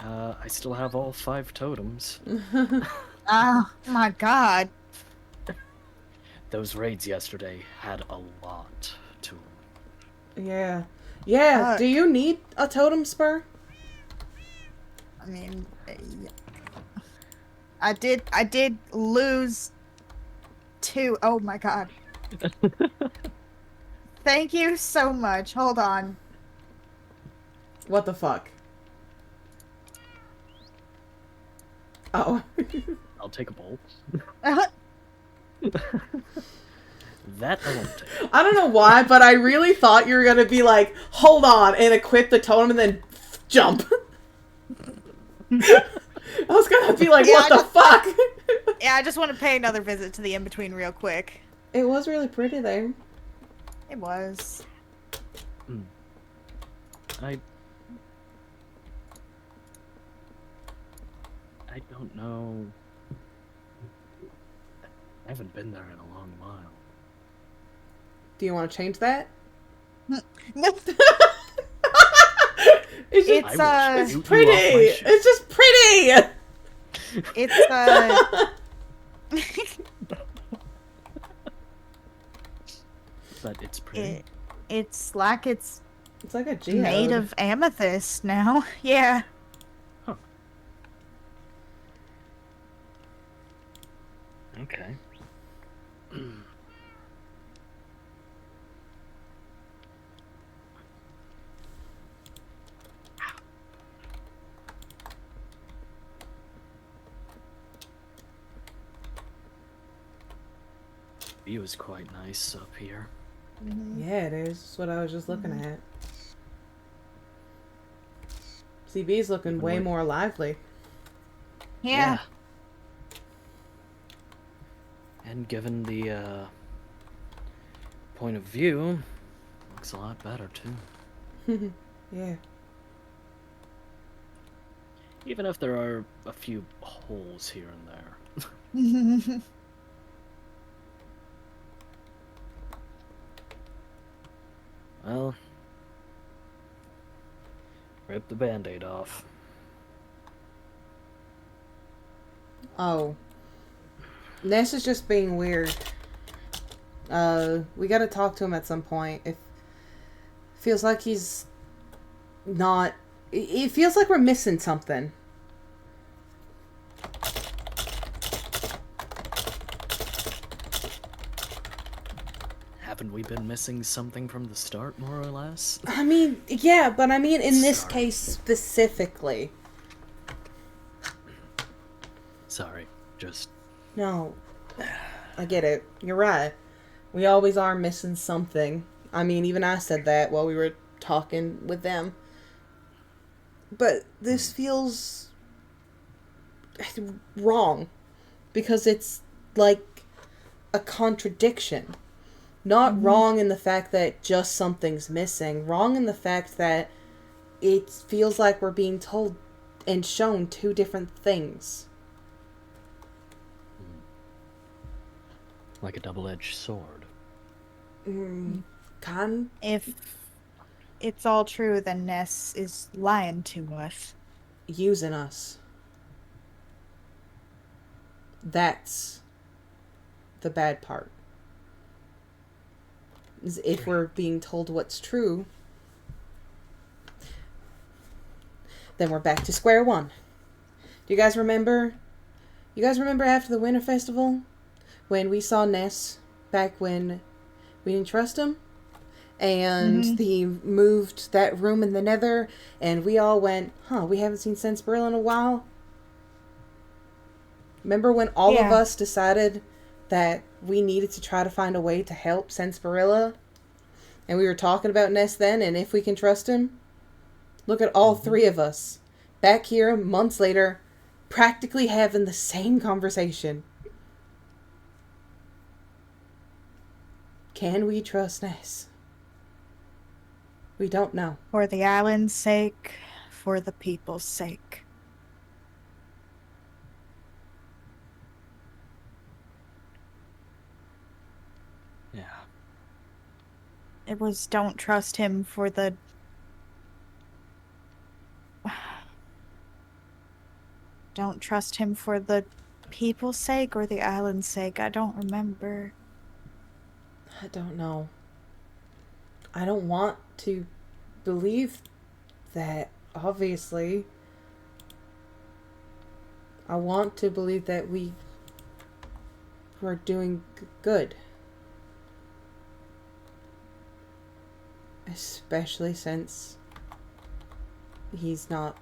No. I still have all 5 totems. Oh, my God. Those raids yesterday had a lot to them. Yeah. Yeah, Fuck. do you need a totem spur? I mean, I did lose 2. Oh my God. Thank you so much. Hold on. What the fuck? Oh. I'll take a bolt. That I won't take. I don't know why, but I really thought you were gonna be like, hold on, and equip the totem and then jump. I was gonna be like, Yeah, what the fuck? Yeah, I just want to pay another visit to the in-between real quick. It was really pretty there. It was. I don't know. I haven't been there in a long while. Do you want to change that? It's It's just It's, I will uh, shoot you pretty. off my ship. It's just pretty. But it's pretty. It's like it's It's like a geode. made of amethyst now. Yeah. Okay. View is quite nice up here. Yeah, it is. That's what I was just looking at. CB's looking Even way with- more lively. Yeah. And given the point of view, looks a lot better too. Yeah. Even if there are a few holes here and there. Well, rip the band-aid off. Oh. Ness is just being weird. We gotta talk to him at some point. It feels like he's not... It feels like we're missing something. we been missing something from the start, more or less? I mean, yeah, but I mean in this Sorry. case specifically. Sorry, just... No. I get it. You're right. We always are missing something. I mean, even I said that while we were talking with them. But this feels wrong. Because it's like a contradiction. Not wrong in the fact that just something's missing. Wrong in the fact that it feels like we're being told and shown two different things. like a double-edged sword. If it's all true, then Ness is lying to us. Using us. That's the bad part. Is if we're being told what's true, then we're back to square one. Do you guys remember? You guys remember after the Winter Festival? When we saw Ness back when we didn't trust him? And he moved that room in the nether, and we all went, we haven't seen Sensibarilla in a while? Remember when all of us decided that we needed to try to find a way to help Sensibarilla? And we were talking about Ness then, and if we can trust him? Look at all three of us, back here months later, practically having the same conversation. Can we trust Ness? We don't know. For the island's sake, for the people's sake. Yeah. It was don't trust him for the... Don't trust him for the people's sake or the island's sake. I don't remember. I don't know. I don't want to believe that, obviously. I want to believe that we were doing good. Especially since he's not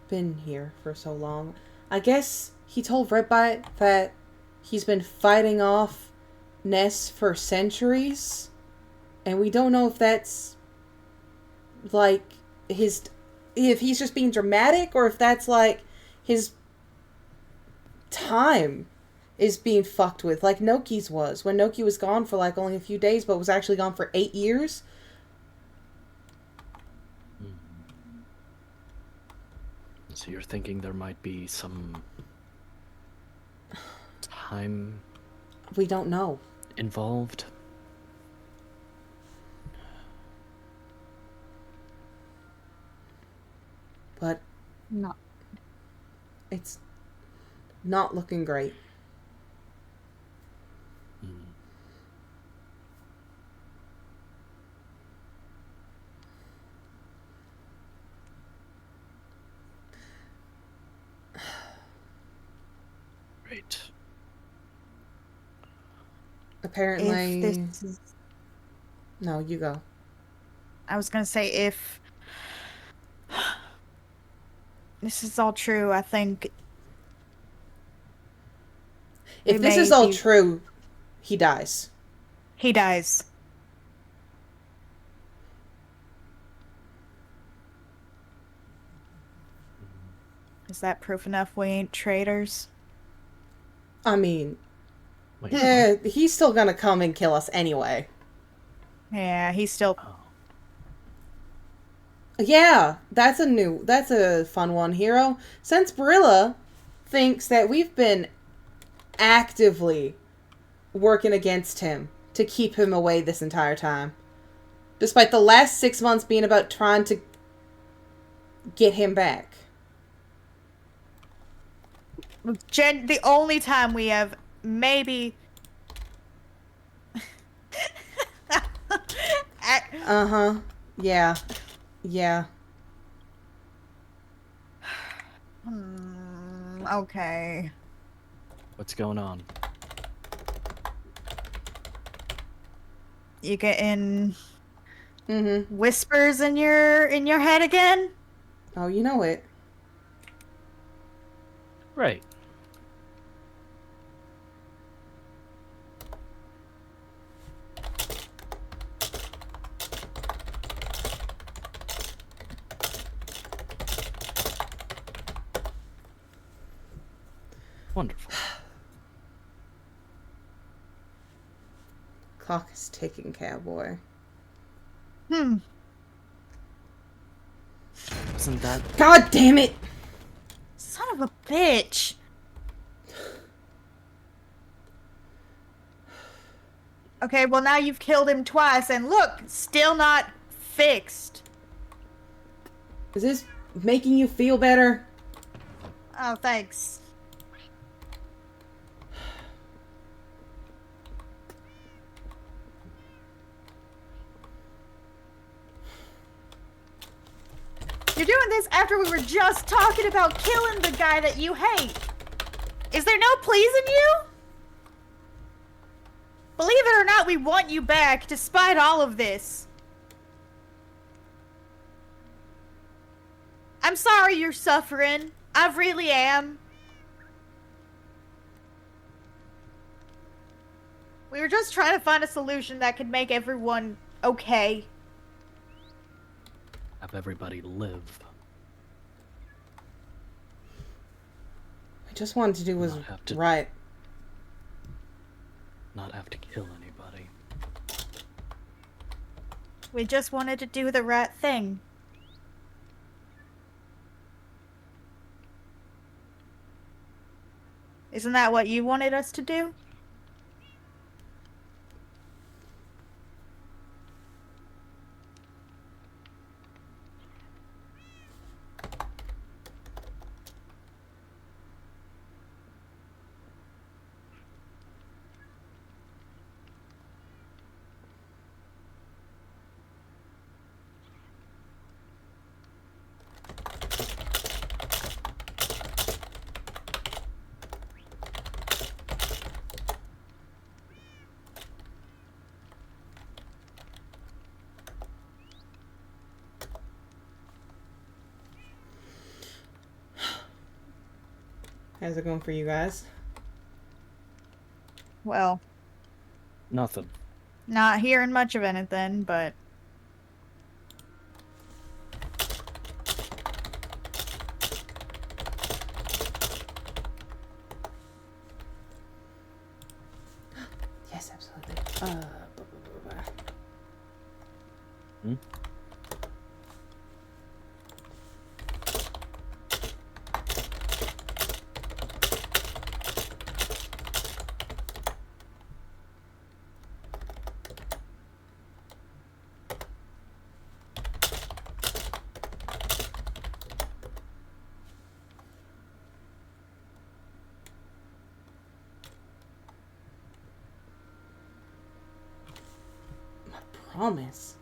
been here for so long. I guess he told Redbite that he's been fighting off Ness for centuries, and we don't know if that's like if he's just being dramatic or if that's like his time is being fucked with, like Noki's was, when Noki was gone for like only a few days but was actually gone for 8 years. So you're thinking there might be some time We don't know. involved? But No. it's not looking great. Right. Apparently... If this is... No, you go. I was gonna say, if this is all true, I think If we this may is all be- true, he dies. he dies. Is that proof enough we ain't traitors? I mean, Wait, he's still gonna come and kill us anyway. Yeah, he's still... Yeah, that's a fun one, Hero. Sensibarilla thinks that we've been actively working against him to keep him away this entire time. Despite the last 6 months being about trying to get him back. The only time we have maybe... Uh-huh. Yeah. Yeah. Okay. what's going on? You getting Mm-hmm. whispers in your head again? Oh, you know it. Right. Wonderful. Clock is ticking, cowboy. Hmm. Isn't that God damn it! Son of a bitch. Okay, well now you've killed him twice, and look, still not fixed. Is this making you feel better? Oh, thanks. You're doing this after we were just talking about killing the guy that you hate. Is there no pleasing you? Believe it or not, we want you back despite all of this. I'm sorry you're suffering. I really am. We were just trying to find a solution that could make everyone okay. have everybody live? I just wanted to do was Not have to- right. Not have to kill anybody. We just wanted to do the right thing. Isn't that what you wanted us to do? How's it going for you guys? Well, Nothing. not hearing much of anything, but... Yes, absolutely. Hmm? Promise.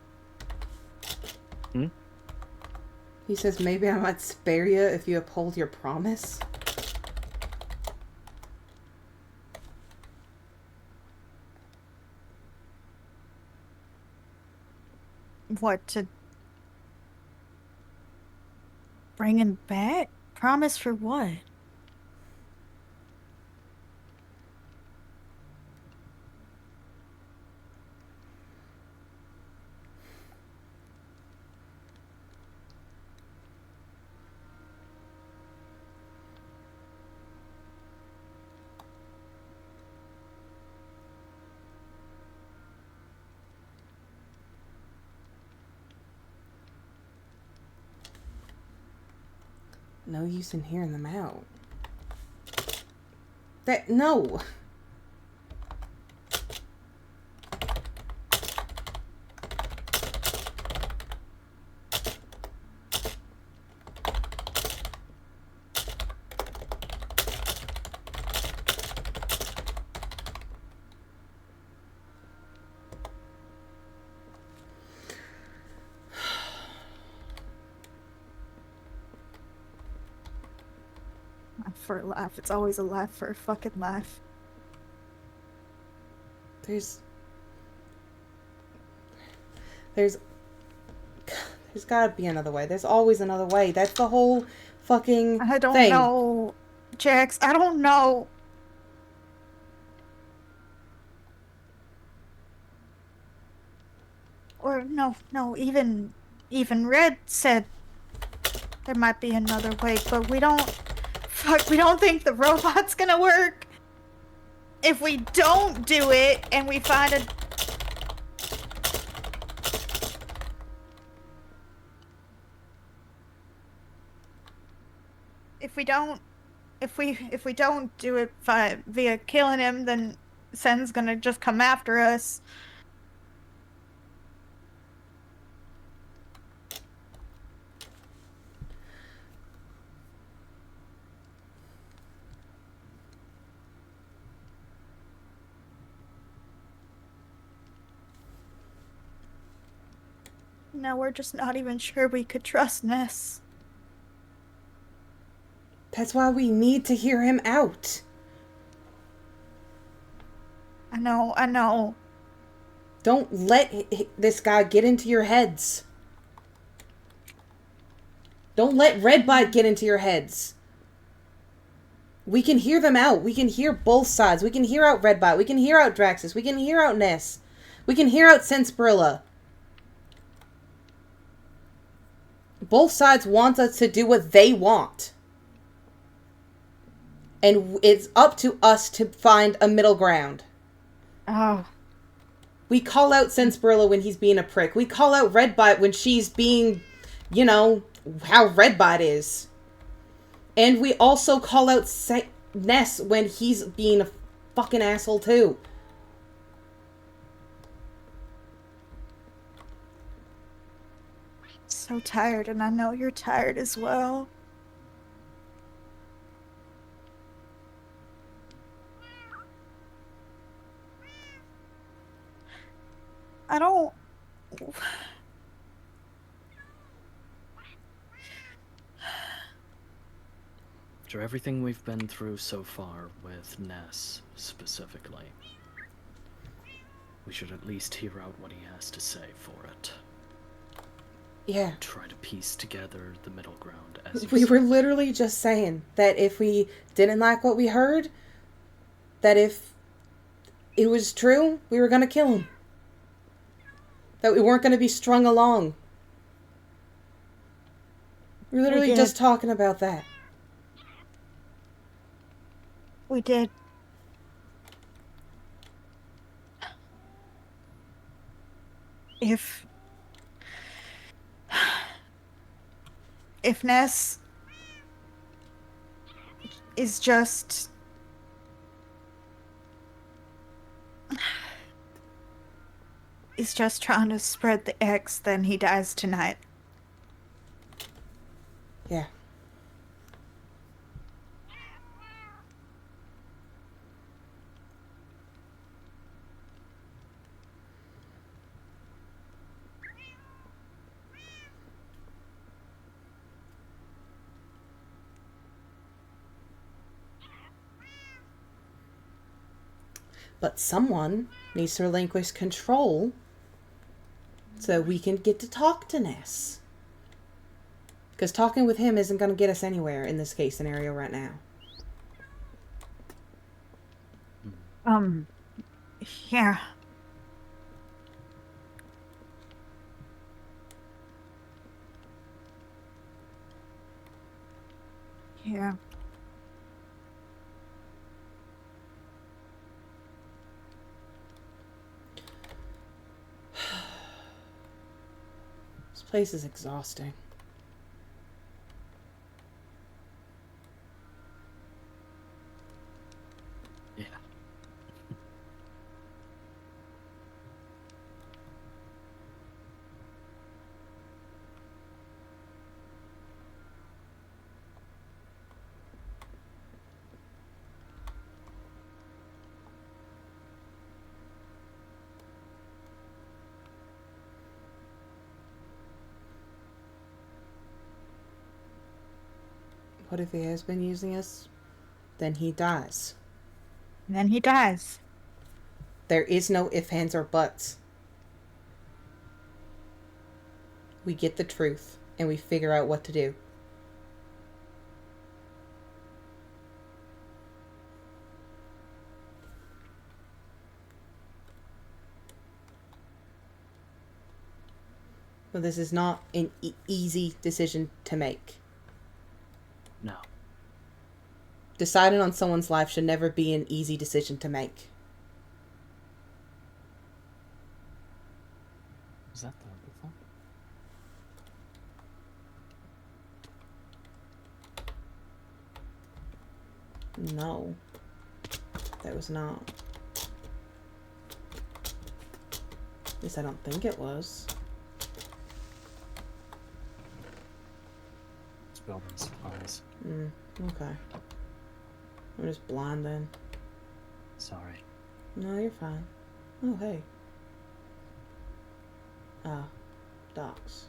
Hmm? He says maybe I might spare you if you uphold your promise. What, to... bring him back? Promise for what? No use in hearing them out. No! Laugh for a laugh. It's always a laugh for a fucking laugh. There's... There's gotta be another way. There's always another way. That's the whole fucking I don't thing. know, Jax. I don't know. Or no, even Red said there might be another way, but we don't think the robot's gonna work. If we don't do it and we find a if we don't do it via killing him, then Sen's gonna just come after us. Now we're just not even sure we could trust Ness. That's why we need to hear him out. I know. Don't let this guy get into your heads. Don't let Redbot get into your heads. We can hear them out. We can hear both sides. We can hear out Redbot. We can hear out Draxus. We can hear out Ness. We can hear out Senspirilla. Both sides want us to do what they want. And it's up to us to find a middle ground. Oh. We call out Senspirilla when he's being a prick. We call out Redbot when she's being, you know, how Redbot is. And we also call out Ness when he's being a fucking asshole too. So tired, and I know you're tired as well. I don't... After everything we've been through so far with Ness, specifically, we should at least hear out what he has to say for it. Yeah. Try to piece together the middle ground as we were literally just saying that if we didn't like what we heard, that if it was true, we were gonna kill him. That we weren't gonna be strung along. We're literally just talking about that. We did. If Ness is just trying to spread the X, then he dies tonight. Yeah. But someone needs to relinquish control so we can get to talk to Ness. Because talking with him isn't going to get us anywhere in this case scenario right now. Yeah. Yeah. This place is exhausting. Yeah. What if he has been using us? Then he dies. And then he dies. There is no ifs, ands, or buts. we get the truth, and we figure out what to do. But this is not an easy decision to make. No. Deciding on someone's life should never be an easy decision to make. Is that the microphone? No. That was not. At least I don't think it was. It's building supplies. Okay. I'm just blind then. Sorry. No, you're fine. Oh, hey. Docks.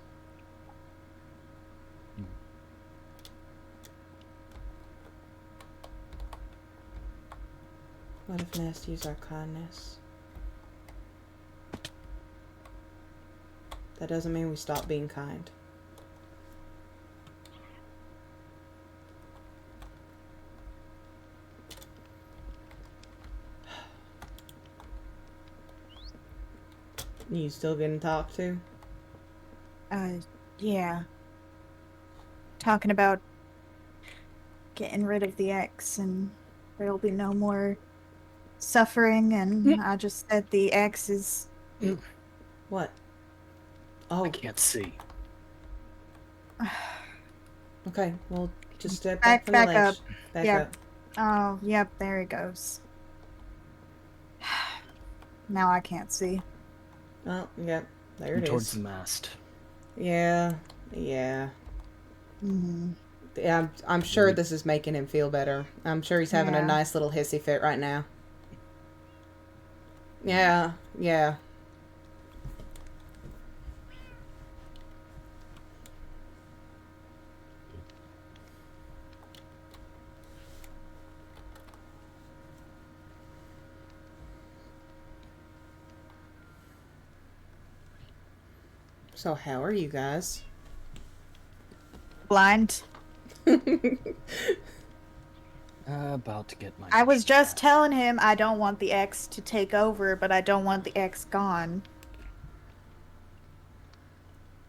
What if Nest used our kindness? That doesn't mean we stop being kind. You still getting talked to? Yeah. Talking about getting rid of the X and there'll be no more suffering, and I just said the X is... What? Oh. I can't see. Okay, well, just step back from the back ledge. up. Back Yeah. up. Oh, yep, there it goes. Now I can't see. Oh, yep. There it Towards is. the mast. Yeah. Yeah, I'm sure this is making him feel better. I'm sure he's having a Yeah. nice little hissy fit right now. Yeah, yeah. So how are you guys? Blind. About to get my... I was mission just back. telling him I don't want the X to take over, but I don't want the X gone.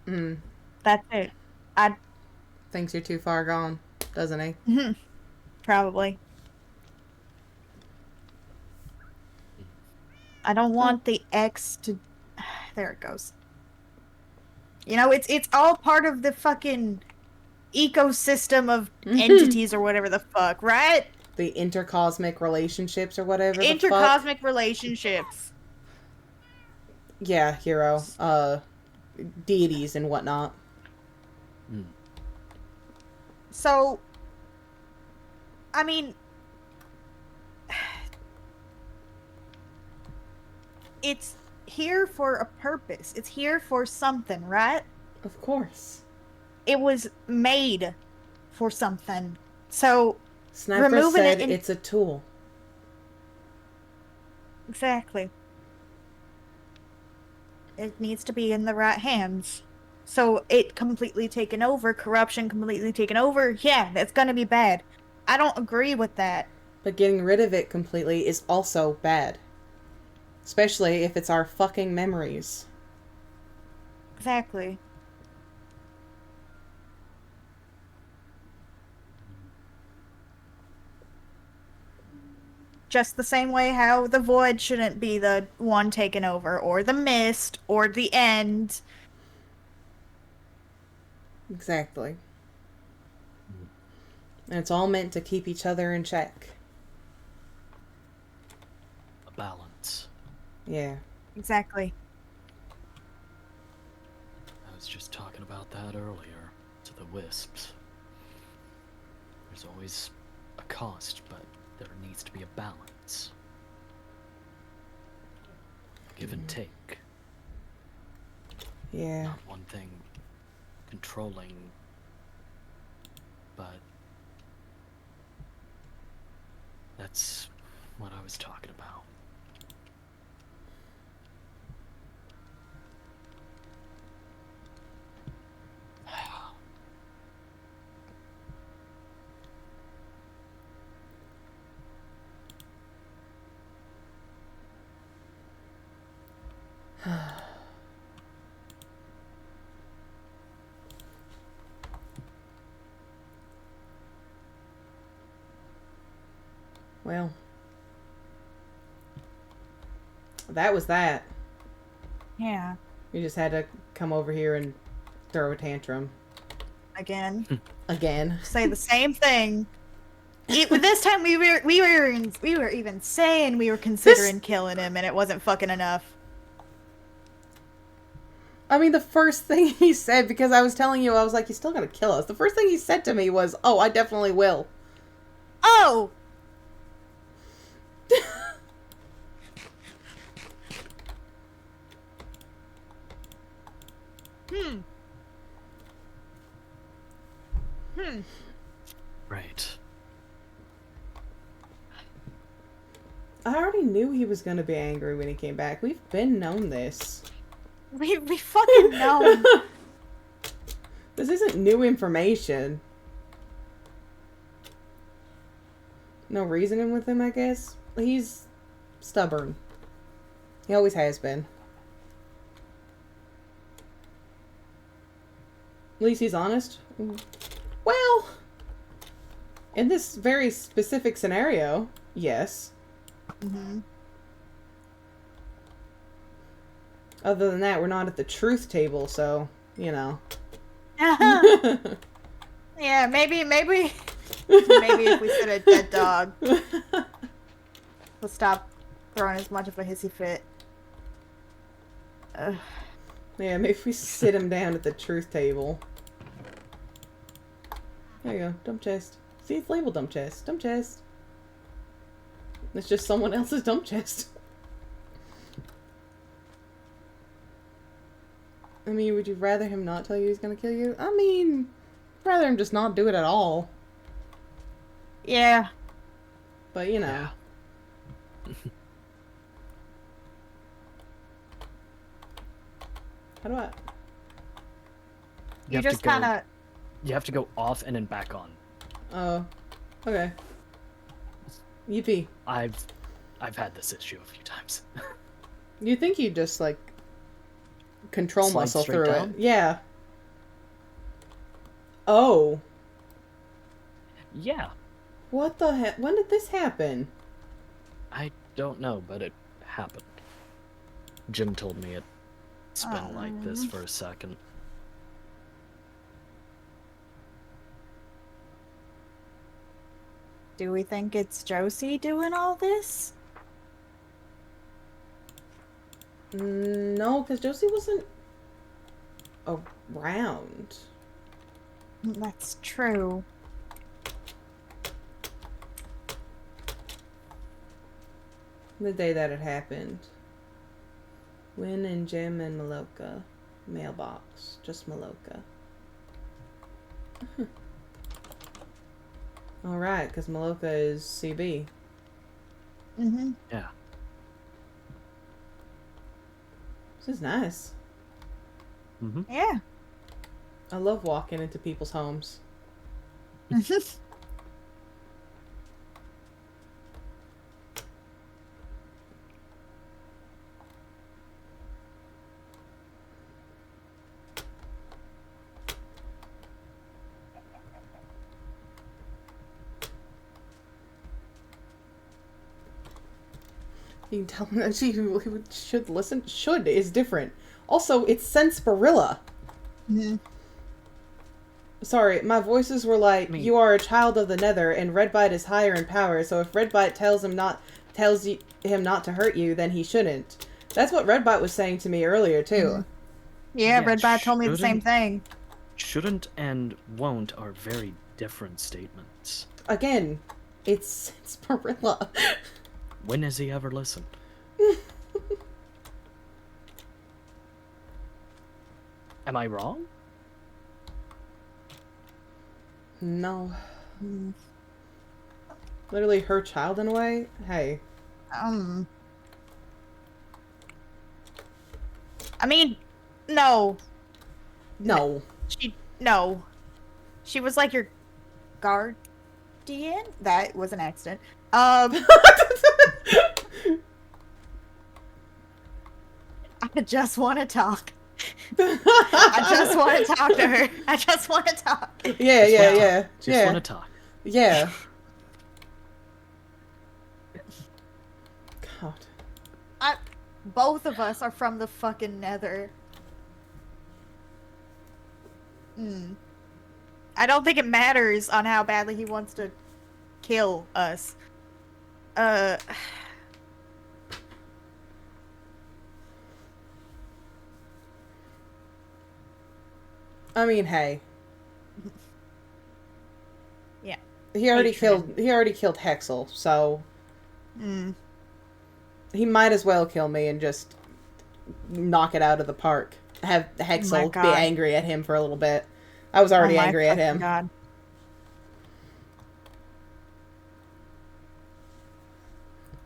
That's it. Thinks you're too far gone, doesn't he? Probably. I don't want the X to... There it goes. You know, it's all part of the fucking ecosystem of entities or whatever the fuck, right? The intercosmic relationships or whatever the fuck. Intercosmic relationships. Yeah, hero. Deities and whatnot. So, I mean, it's here for a purpose. It's here for something, right? Of course. It was made for something. So, Sniper removing said it it's a tool. Exactly. It needs to be in the right hands. So it completely taken over, corruption completely taken over, yeah, that's gonna be bad. I don't agree with that. But getting rid of it completely is also bad. Especially if it's our fucking memories. Exactly. Just the same way how the void shouldn't be the one taken over, or the mist, or the end. Exactly. And it's all meant to keep each other in check. A balance. Yeah. Exactly. I was just talking about that earlier to the wisps. There's always a cost, but there needs to be a balance. Give and take. Yeah. Not one thing controlling, but that's what I was talking about. Well, that was that. Yeah. You just had to come over here and throw a tantrum. Again. Again. Say the same thing. This time we were even saying we were considering killing him, and it wasn't fucking enough. I mean, the first thing he said, because I was telling you, I was like, he's still gonna kill us. The first thing he said to me was, oh, I definitely will. Oh! Right. I already knew he was gonna be angry when he came back. We've been known this. We fucking know. This isn't new information. No reasoning with him, I guess. He's stubborn. He always has been. At least he's honest. Well, in this very specific scenario, yes. Mm-hmm. Other than that, we're not at the truth table, so, you know. Yeah, maybe if we said a dead dog, we'll stop throwing as much of a hissy fit. Yeah, maybe if we sit him down at the truth table. There you go, dump chest. See, it's labeled dump chest. Dump chest. It's just someone else's dump chest. I mean, would you rather him not tell you he's gonna kill you? I mean, rather him just not do it at all. Yeah. But, you know. Yeah. How do I... You have just to go- kind of... You have to go off and then back on. Oh. Okay. Yippee. I've had this issue a few times. You think you just, like, control Slide muscle straight through down? it. Yeah. Oh. Yeah. What the heck? When did this happen? I don't know, but it happened. Jim told me it's been like this for a second. Do we think it's Josie doing all this? No, because Josie wasn't around. That's true. The day that it happened. Win and Jim and Maloka. Mailbox. Just Maloka. Alright, because Maloka is CB. Mm-hmm. Yeah. This is nice. Mm-hmm. Yeah. I love walking into people's homes. You can tell him that she should listen. Should is different. Also, it's Sense-Barilla. Mm-hmm. Sorry, my voices were like, Me. you are a child of the Nether, and Redbite is higher in power, so if Redbite tells him not to hurt you, then he shouldn't. That's what Redbite was saying to me earlier, too. Yeah, Yeah, Redbite told me the same shouldn't- thing. Shouldn't and won't are very different statements. Again, it's Sense-Barilla. When has he ever listened? Am I wrong? No. Mm. Literally her child in a way? Hey. I mean, no. No. No. She was like your guardian? That was an accident. I I just want to talk. I just want to talk to her. I just want to talk. Yeah. Just want to talk. Yeah. God. Both of us are from the fucking Nether. I don't think it matters on how badly he wants to kill us. I mean, hey. Yeah. He already killed Hexel, so he might as well kill me and just knock it out of the park. Have Hexel be angry at him for a little bit. I was already angry at him. God.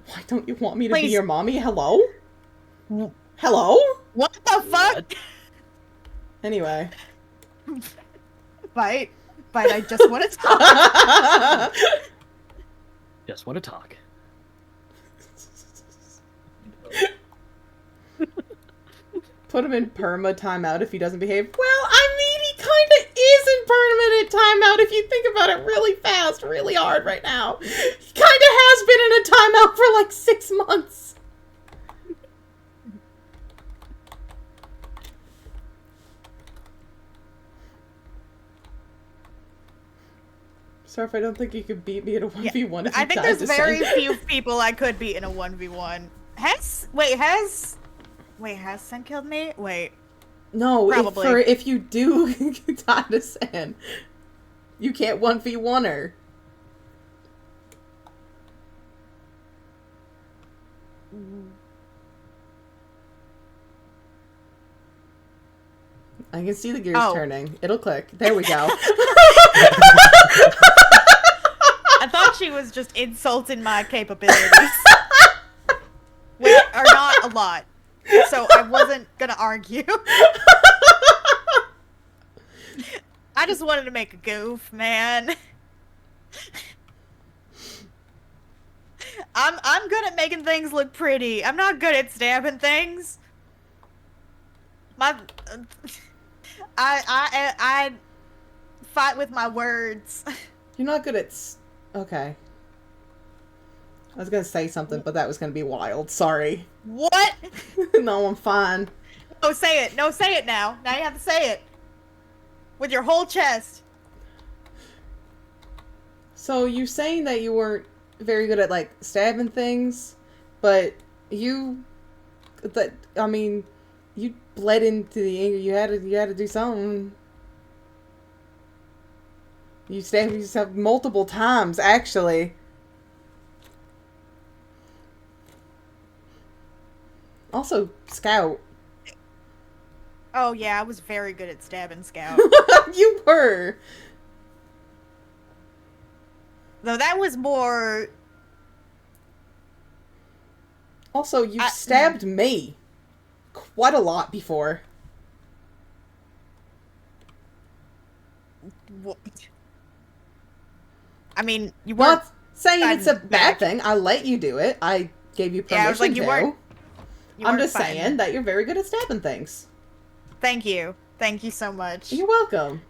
Why don't you want me to be your mommy? Hello? Hello? What the fuck? Anyway. Bite, I just want to talk. Just want to talk. Put him in perma timeout if he doesn't behave. Well, I mean, he kind of is in permanent timeout if you think about it really fast, really hard right now. He kind of has been in a timeout for like 6 months. Sorry if I don't think you could beat me in a 1v1 if you I think died there's to very Sen. few people I could beat in a 1v1. Has Sen killed me? Wait. No, Probably. if you do die to Sen, you can't 1v1 her. I can see the gears turning. It'll click. There we go. I thought she was just insulting my capabilities. Which are not a lot. So I wasn't gonna argue. I just wanted to make a goof, man. I'm good at making things look pretty. I'm not good at stabbing things. I fight with my words. You're not good at... Okay. I was gonna say something, but that was gonna be wild. Sorry. What? No, I'm fine. No, say it. No, say it now. Now you have to say it. With your whole chest. So, you're saying that you weren't very good at, like, stabbing things, but you... I mean, you bled into the anger. You had to do something. You stabbed yourself multiple times, actually. Also, Scout. Oh yeah, I was very good at stabbing Scout. You were. Though that was more... Also, you stabbed me quite a lot before. What? I mean, you weren't... Not saying it's a bad thing. I let you do it. I gave you permission I was like, to. I'm just saying that you're very good at stabbing things. Thank you. Thank you so much. You're welcome.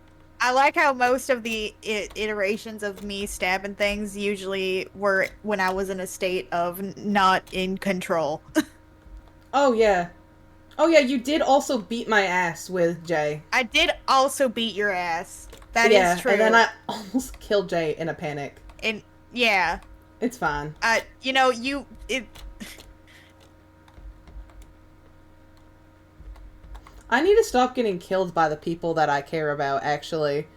I like how most of the iterations of me stabbing things usually were when I was in a state of not in control. Oh, yeah. Oh, yeah, you did also beat my ass with Jay. I did also beat your ass. That is true. And then I almost killed Jay in a panic. And, yeah. It's fine. You know, I need to stop getting killed by the people that I care about, actually.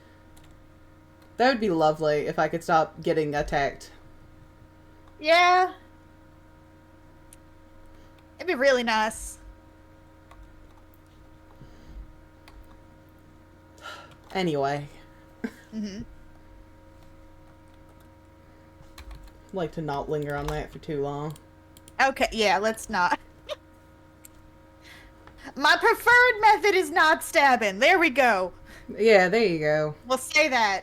That would be lovely if I could stop getting attacked. Yeah. It'd be really nice. Anyway. Mm-hmm. I'd like to not linger on that for too long. Okay, yeah, let's not. My preferred method is not stabbing. There we go. Yeah, there you go. We'll say that.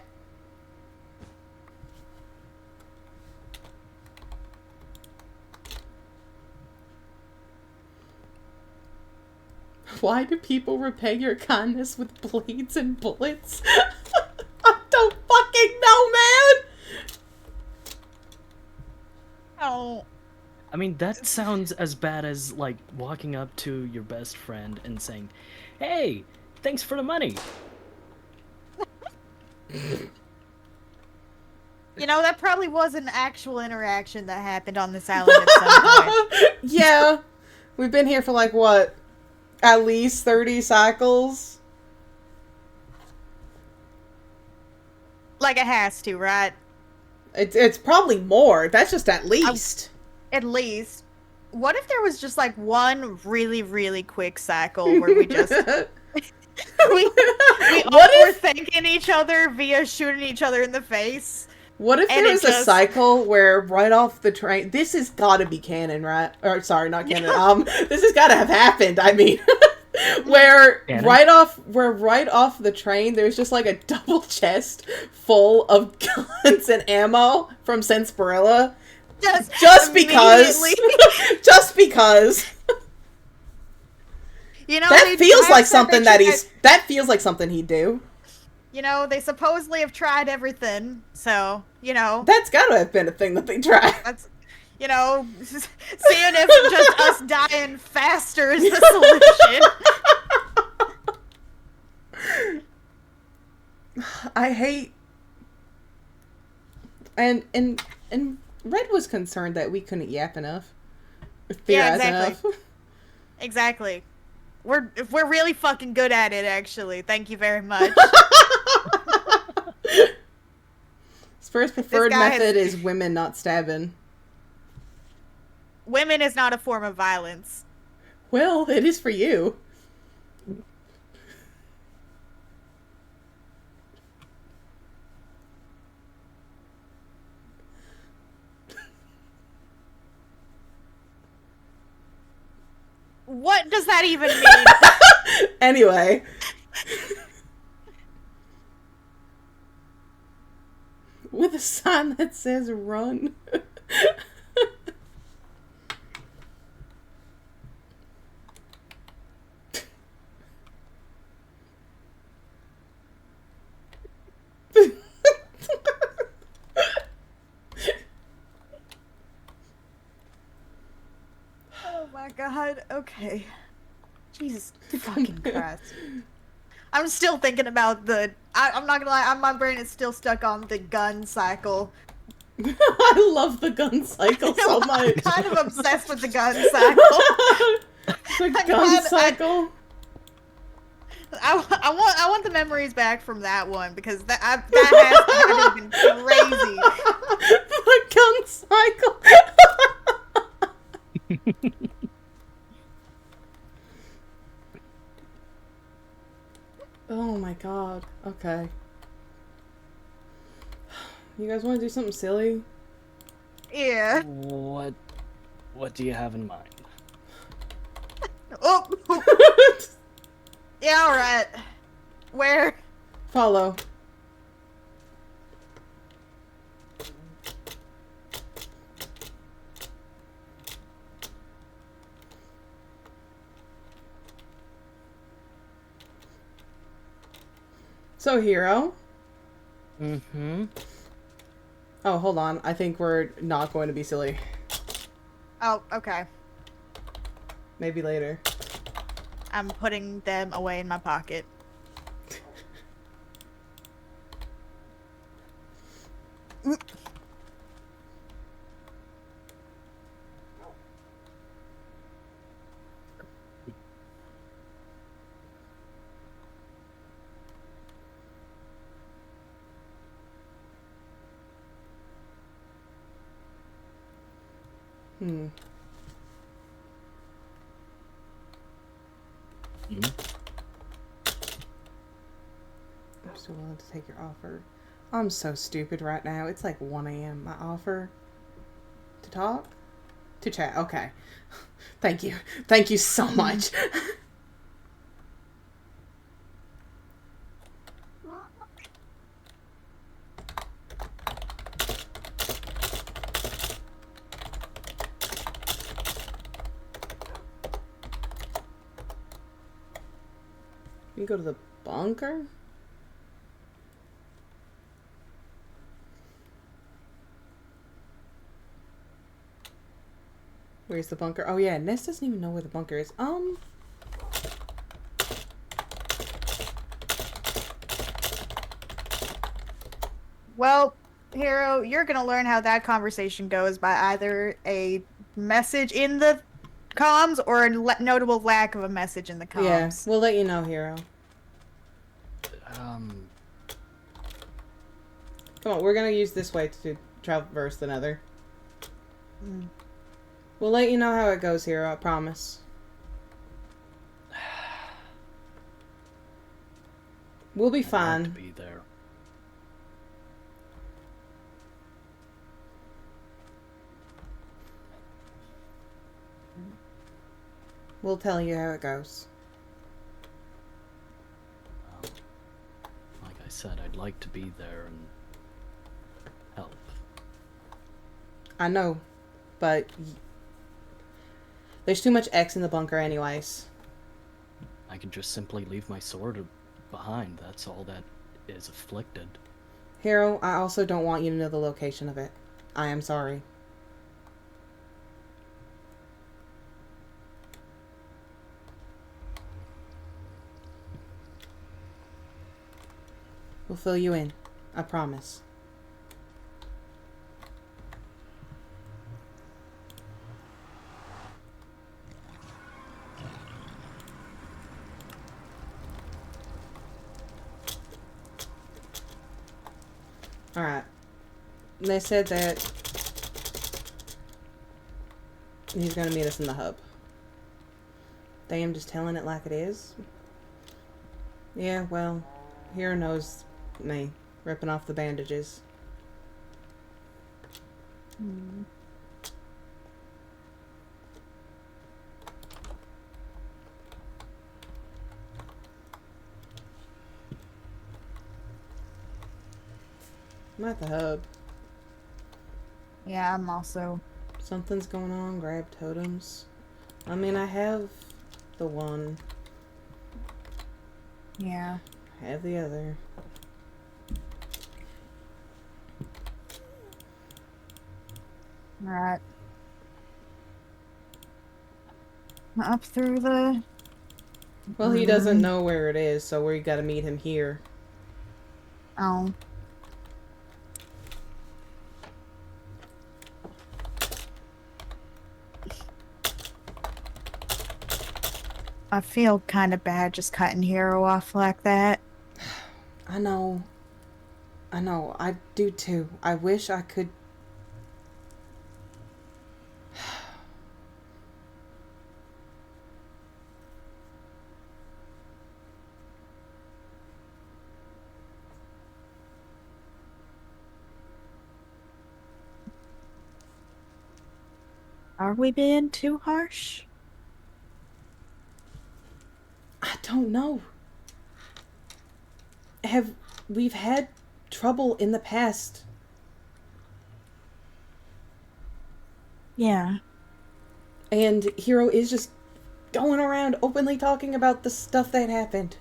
Why do people repay your kindness with blades and bullets? I don't fucking know, man! Oh. I mean, that sounds as bad as, like, walking up to your best friend and saying, "Hey, thanks for the money." You know, that probably was an actual interaction that happened on this island at some point. Yeah. We've been here for, like, what? At least 30 cycles? Like it has to, right? It's probably more. That's just at least. At least. What if there was just like one really, really quick cycle where we just we all were thanking each other via shooting each other in the face? What if there was a cycle where right off the train, this has got to be canon, right? Or sorry, not canon. This has got to have happened. I mean, where right off the train, there's just like a double chest full of guns and ammo from Sarsaparilla. Just because. Just because. You know, that feels like something that feels like something he'd do. You know, they supposedly have tried everything, so, you know. That's gotta have been a thing that they tried. That's, you know, seeing if just us dying faster is the solution. I hate... And Red was concerned that we couldn't yap enough. Yeah, exactly. Exactly. We're really fucking good at it, actually. Thank you very much. His first preferred method is women, not stabbing. Women is not a form of violence. Well, it is for you. What does that even mean? Anyway. With a sign that says run. Oh my god, okay. Jesus fucking Christ. I'm still thinking about I'm not gonna lie, my brain is still stuck on the gun cycle. I love the gun cycle so much. I'm kind of obsessed with the gun cycle. The gun cycle? I want the memories back from that one, because that has to have been crazy. The gun cycle. Oh my god. Okay. You guys want to do something silly? Yeah. What do you have in mind? Oh. Yeah, alright. Where? Follow. So, Hero. Mm-hmm. Oh, hold on. I think we're not going to be silly. Oh, okay. Maybe later. I'm putting them away in my pocket. Hmm. Mm-hmm. I'm still willing to take your offer. I'm so stupid right now. It's like 1 a.m. My offer to talk? To chat. Okay. Thank you. Thank you so much. You go to the bunker? Where's the bunker? Oh yeah, Ness doesn't even know where the bunker is. Well, Hero, you're gonna learn how that conversation goes by either a message in the comms or a notable lack of a message in the Yeah, comms. we'll let you know, Hero. Come on, we're gonna use this way to traverse the nether. Mm. We'll let you know how it goes, Hero, I promise. We'll be I'd fine. like to be there. We'll tell you how it goes. Like I said, I'd like to be there and help. I know, but there's too much X in the bunker anyways. I can just simply leave my sword behind. That's all that is afflicted. Hero, I also don't want you to know the location of it. I am sorry. We'll fill you in. I promise. Alright. They said that he's gonna meet us in the hub. They am just telling it like it is. Yeah, well, Hero knows me. Ripping off the bandages. Mm. I'm at the hub. Yeah, I'm also. Something's going on. Grab totems. I mean, I have the one. Yeah. I have the other. Alright. Up through the. Well, he doesn't know where it is, so we gotta meet him here. Oh. I feel kind of bad just cutting Hero off like that. I know. I know. I do too. I wish I could. Are we being too harsh? I don't know. We've had trouble in the past. Yeah. And Hero is just going around openly talking about the stuff that happened.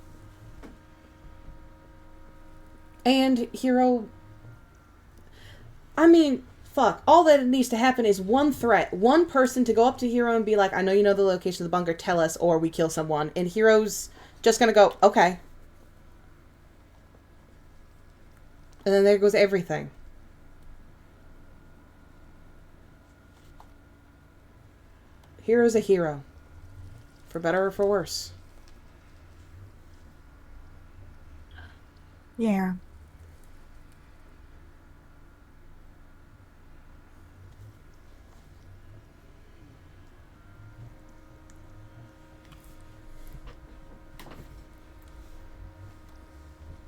And Hero... I mean, fuck. All that needs to happen is one threat. One person to go up to Hero and be like, I know you know the location of the bunker, tell us, or we kill someone. And Hero's just gonna go, okay. And then there goes everything. Hero's a hero. For better or for worse. Yeah.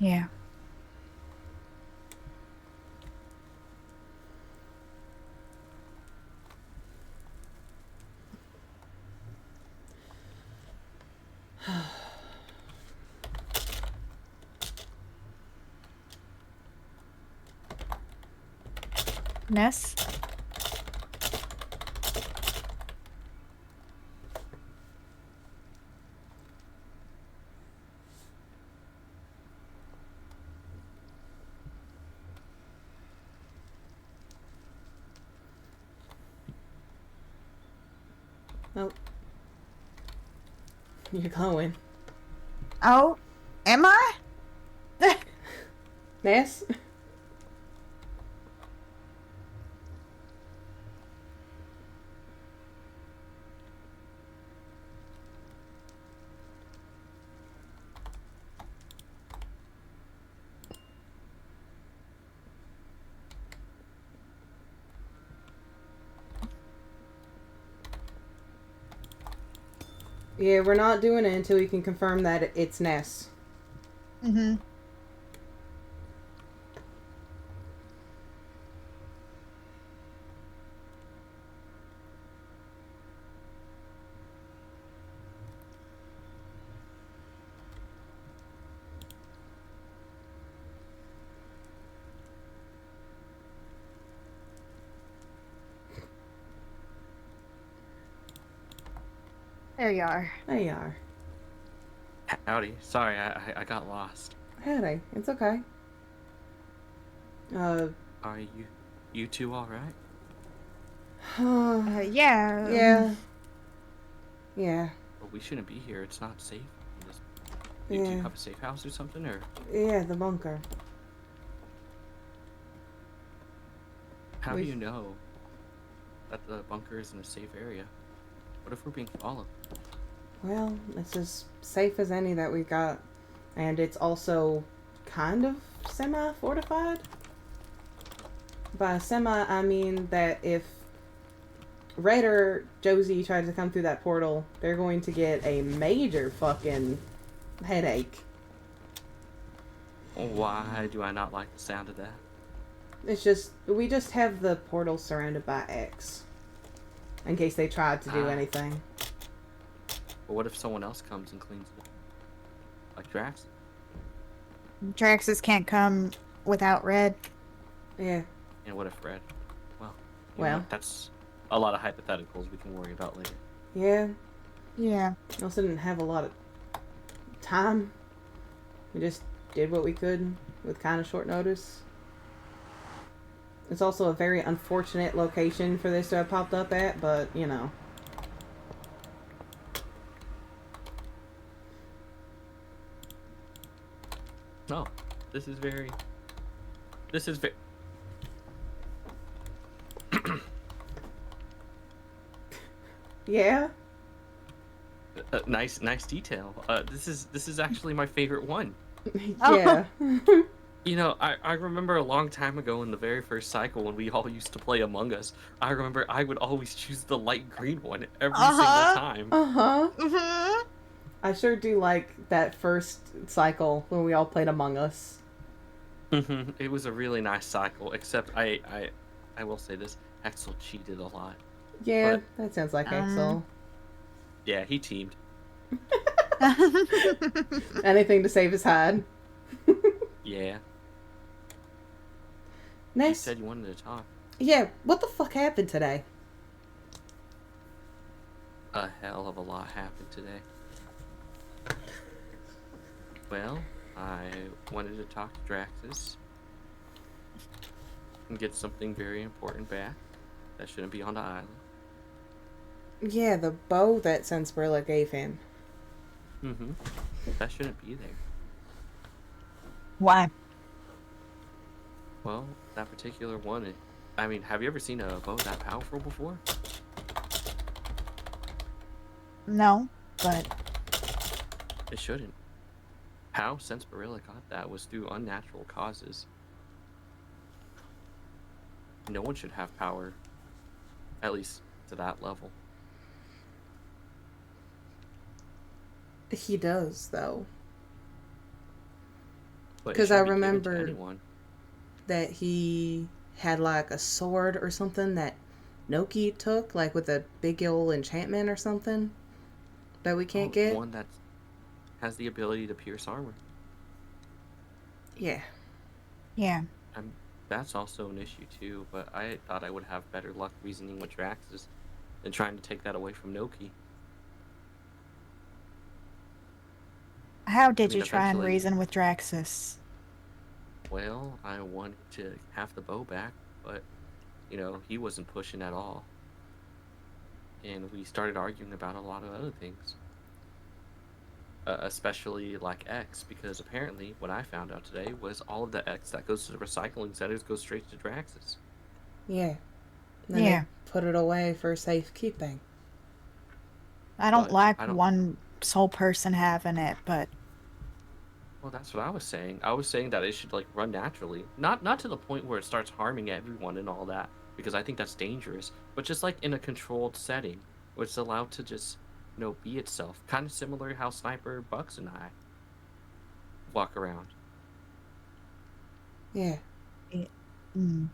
Yeah. Ness? Oh. You're glowing. Oh, am I? Ness? Yeah, we're not doing it until we can confirm that it's Ness. Mm-hmm. There you are. There you are. Howdy. Sorry, I got lost. Howdy. It's okay. Are you two all right? Yeah. Yeah. Yeah. Well, we shouldn't be here. It's not safe. Do Yeah. you have a safe house or something, or Yeah, the bunker. how do you know that the bunker is in a safe area? What if we're being followed? Well, it's as safe as any that we got. And it's also kind of semi-fortified. By semi, I mean that if Red or Josie tries to come through that portal, they're going to get a major fucking headache. Why do I not like the sound of that? It's just, we just have the portal surrounded by X. In case they tried to do anything. But what if someone else comes and cleans it up? Like Drax? Draxus can't come without Red. Yeah. And what if Red? Well, you Well. know, that's a lot of hypotheticals we can worry about later. Yeah. Yeah. We also didn't have a lot of time. We just did what we could with kind of short notice. It's also a very unfortunate location for this to have popped up at, but, you know. No, this is very... Yeah? nice detail. This is actually my favorite one. Yeah. You know, I remember a long time ago in the very first cycle when we all used to play Among Us, I remember I would always choose the light green one every single time. Uh-huh. Mm-hmm. I sure do like that first cycle when we all played Among Us. It was a really nice cycle, except I will say this, Axel cheated a lot. Yeah, But- that sounds like Axel. Yeah, he teamed. Anything to save his hide. Yeah. You Nice. said you wanted to talk. Yeah, what the fuck happened today? A hell of a lot happened today. Well, I wanted to talk to Draxus and get something very important back that shouldn't be on the island. Yeah, the bow that Sarsaparilla gave him. That shouldn't be there. Why? Well, that particular one, I mean, have you ever seen a bow that powerful before? No, but It shouldn't. How Sarsaparilla got that was through unnatural causes. No one should have power, at least to that level. He does, though. But it 'Cause I shouldn't be given to remember- anyone. That he had like a sword or something that Noki took, like with a big old enchantment or something that we can't get. One that has the ability to pierce armor. Yeah. yeah. That's also an issue too, but I thought I would have better luck reasoning with Draxus than trying to take that away from Noki. How did I mean, you try and eventually- reason with Draxus? Well, I wanted to have the bow back, but, you know, he wasn't pushing at all. and we started arguing about a lot of other things. Especially like X, because apparently what I found out today was all of the X that goes to the recycling centers goes straight to Draxus. Yeah. Then Yeah. they put it away for safekeeping. I don't But like I don't. one sole person having it, but Well, that's what I was saying. I was saying that it should like run naturally, not to the point where it starts harming everyone and all that, because I think that's dangerous. But just like in a controlled setting, where it's allowed to just, be itself, kind of similar how Sniper Bucks and I walk around. Yeah. mm.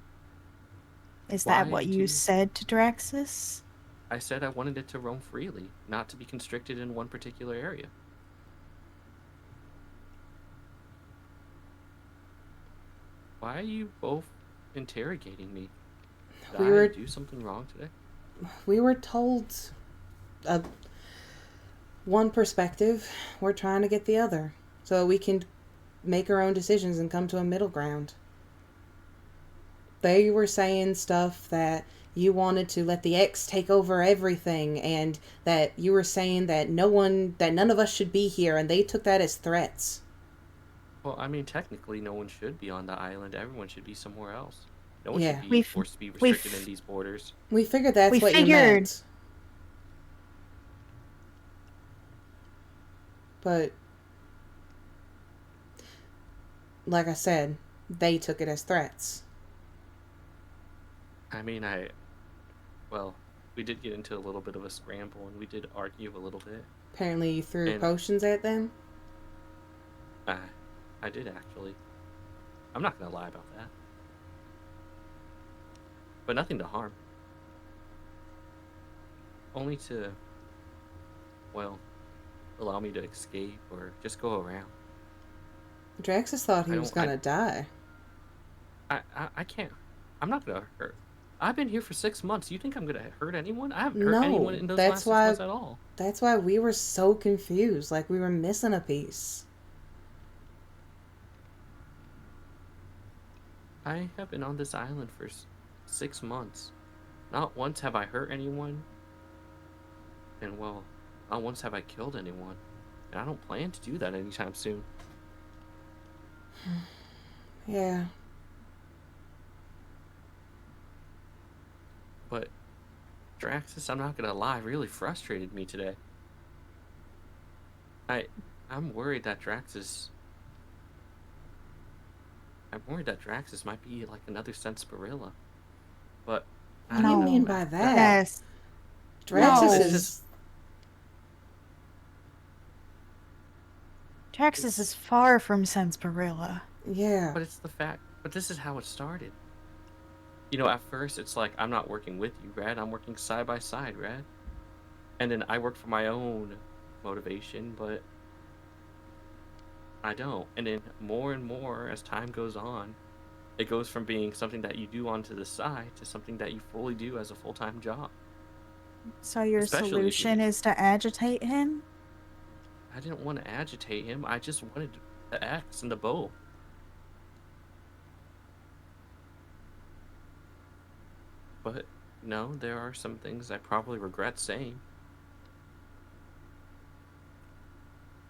Is Why that what did you you? said to Draxus? I said I wanted it to roam freely, not to be constricted in one particular area. Why are you both interrogating me? Did We I were do something wrong today? we were told one perspective. We're trying to get the other, so we can make our own decisions and come to a middle ground. They were saying stuff that you wanted to let the X take over everything, and that you were saying that none of us should be here, and they took that as threats. Well, I mean, technically, no one should be on the island. Everyone should be somewhere else. No one should Yeah. be forced to be restricted in these borders. We figured that's We what you figured. meant. But like I said, they took it as threats. I mean, well, we did get into a little bit of a scramble, and we did argue a little bit. Apparently you threw And potions at them. I did actually. I'm not gonna lie about that. But nothing to harm. Only to, well, allow me to escape or just go around. Draxus thought he was gonna die. I can't. I'm not gonna hurt. I've been here for 6 months. You think I'm gonna hurt anyone? I haven't hurt anyone in those last 6 months at all. That's why we were so confused, like we were missing a piece. I have been on this island for 6 months. Not once have I hurt anyone. And well, not once have I killed anyone. And I don't plan to do that anytime soon. Yeah. But Draxus, I'm not gonna lie, really frustrated me today. I'm worried that Draxus might be like another Sensparilla. But What do you mean by that? Yes. Draxus No. is Draxus is far from Sensparilla. yeah. But it's the fact. But this is how it started. At first it's like, I'm not working with you, Red. I'm working side by side, Red. And then I work for my own motivation, but I don't. And then more and more as time goes on, it goes from being something that you do onto the side to something that you fully do as a full-time job. So your Especially if solution is to agitate him? I didn't want to agitate him. I just wanted the X and the bow. But no, there are some things I probably regret saying.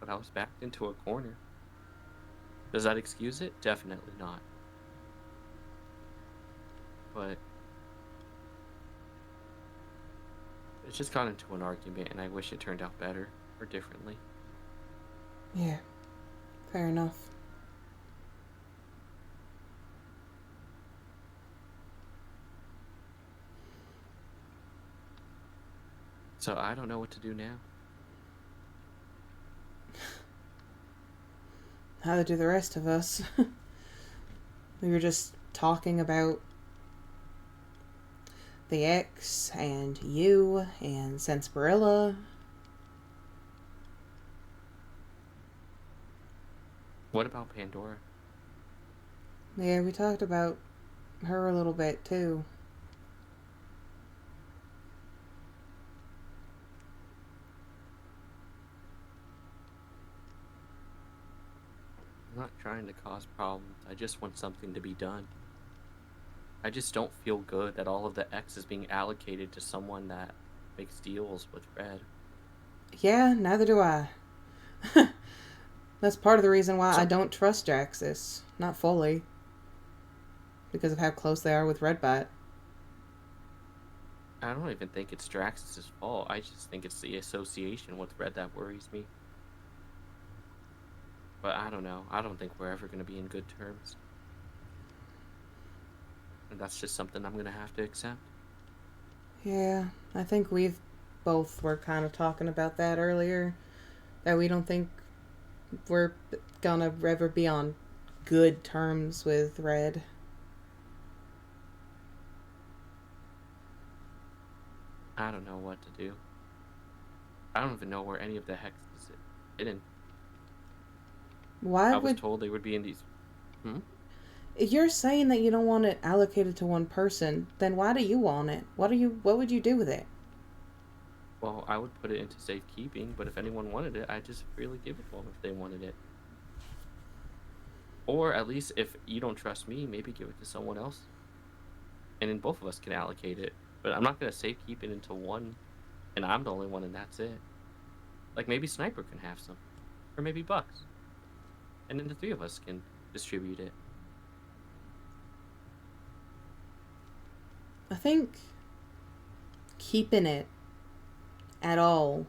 But I was backed into a corner. Does that excuse it? Definitely not. But it just got into an argument, and I wish it turned out better or differently. Yeah. Fair enough. So I don't know what to do now. How do the rest of us? We were just talking about the X and you and Sensparilla. What about Pandora? Yeah, we talked about her a little bit too. I'm not trying to cause problems. I just want something to be done. I just don't feel good that all of the X is being allocated to someone that makes deals with Red. Yeah, neither do I. That's part of the reason why So- I don't trust Jaxus. Not fully. Because of how close they are with Redbite. I don't even think it's Drax's fault. I just think it's the association with Red that worries me. But I don't know. I don't think we're ever going to be in good terms. And that's just something I'm going to have to accept. Yeah, I think we've both were kind of talking about that earlier. That we don't think we're gonna ever be on good terms with Red. I don't know what to do. I don't even know where any of the hex is hidden. Why I was would told they would be in these. you're saying that you don't want it allocated to one person? Then why do you want it? What would you do with it? Well, I would put it into safekeeping, but if anyone wanted it, I'd just freely give it to them if they wanted it. Or at least if you don't trust me, maybe give it to someone else. And then both of us can allocate it. But I'm not going to safekeep it into one, and I'm the only one, and that's it. Like maybe Sniper can have some. Or maybe Bucks. And then the three of us can distribute it. I think keeping it at all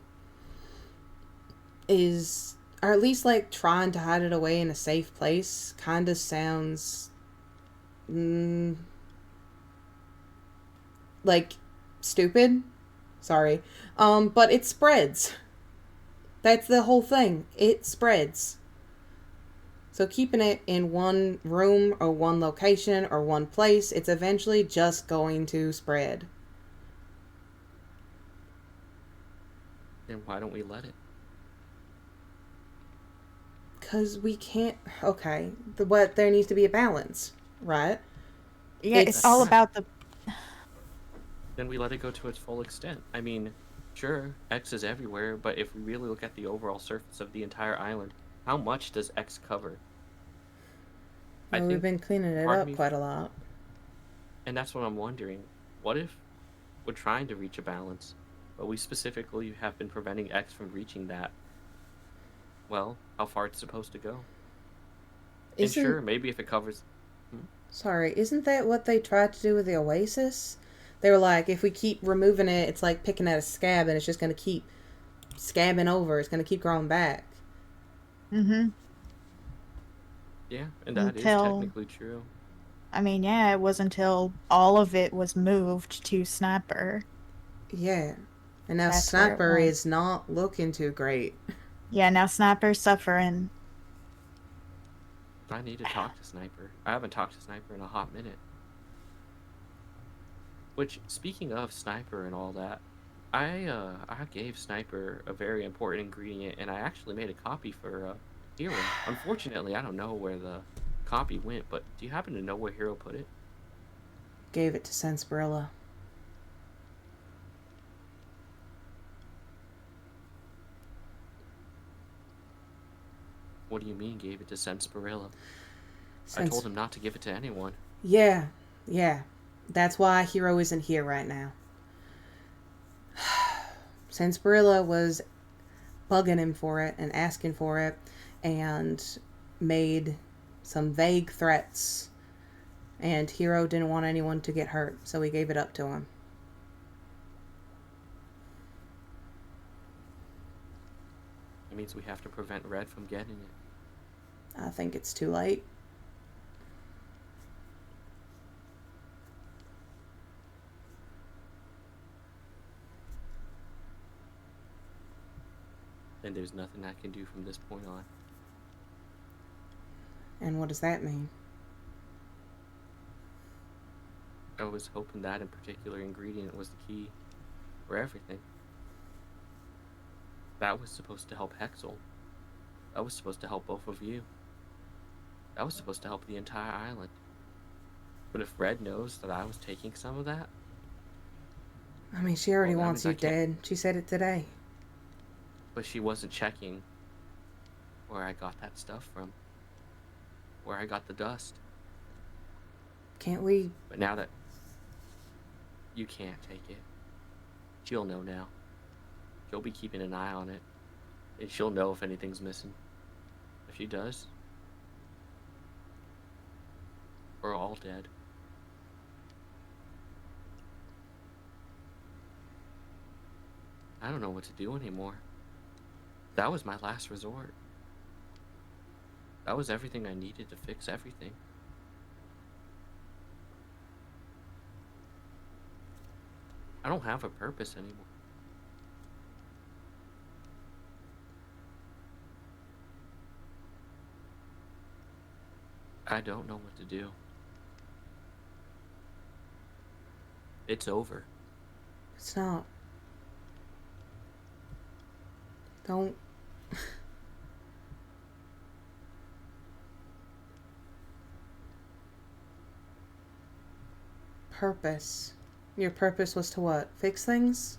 is, or at least like trying to hide it away in a safe place, kind of sounds like stupid. Sorry. But it spreads. That's the whole thing. It spreads. So keeping it in one room or one location or one place, it's eventually just going to spread. Then why don't we let it? Because we can't. Okay. There needs to be a balance, right? Yeah, it's all about the. Then we let it go to its full extent. I mean, sure, X is everywhere, but if we really look at the overall surface of the entire island, how much does X cover? Well, we've been cleaning it up quite a lot. And that's what I'm wondering. What if we're trying to reach a balance, but we specifically have been preventing X from reaching that? Well, how far it's supposed to go. And sure, maybe if it covers... Sorry, isn't that what they tried to do with the Oasis? They were like, if we keep removing it, it's like picking at a scab, and it's just going to keep scabbing over. It's going to keep growing back. Mm-hmm. Yeah, and that is technically true. I mean, yeah, it was until all of it was moved to Sniper. Yeah. And now Sniper is not looking too great. Yeah, now Sniper's suffering. I need to talk to Sniper. I haven't talked to Sniper in a hot minute. Which, speaking of Sniper and all that, I gave Sniper a very important ingredient, and I actually made a copy for Hero. Unfortunately, I don't know where the copy went, but do you happen to know where Hero put it? Gave it to Senspirilla. What do you mean, gave it to Senspirilla? I told him not to give it to anyone. Yeah. That's why Hero isn't here right now. Senspirilla was bugging him for it and asking for it and made some vague threats. And Hero didn't want anyone to get hurt, so he gave it up to him. It means we have to prevent Red from getting it. I think it's too late. And there's nothing I can do from this point on. And what does that mean? I was hoping that in particular ingredient was the key for everything. That was supposed to help Hexel. That was supposed to help both of you. That was supposed to help the entire island. But if Red knows that I was taking some of that... I mean, she already wants you dead. She said it today. But she wasn't checking where I got that stuff from. Where I got the dust. Can't we... But now that... You can't take it. She'll know now. She'll be keeping an eye on it. And she'll know if anything's missing. If she does, we're all dead. I don't know what to do anymore. That was my last resort. That was everything I needed to fix everything. I don't have a purpose anymore. I don't know what to do. It's over. It's not. Don't. Purpose. Your purpose was to what? Fix things?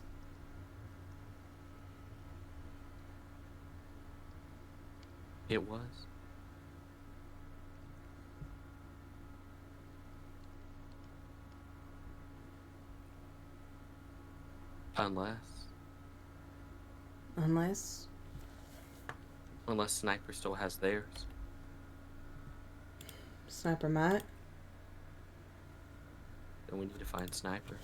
It was. Unless Sniper still has theirs. Sniper might. Then we need to find Sniper.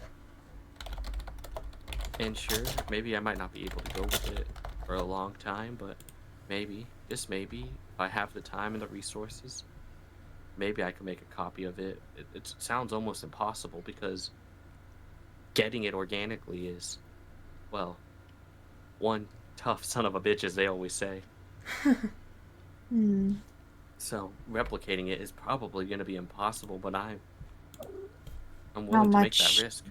And sure, maybe I might not be able to go with it for a long time, but maybe, just maybe, if I have the time and the resources, maybe I can make a copy of it. It sounds almost impossible because getting it organically is, well, one tough son of a bitch, as they always say. So replicating it is probably going to be impossible, but I'm willing to make that risk.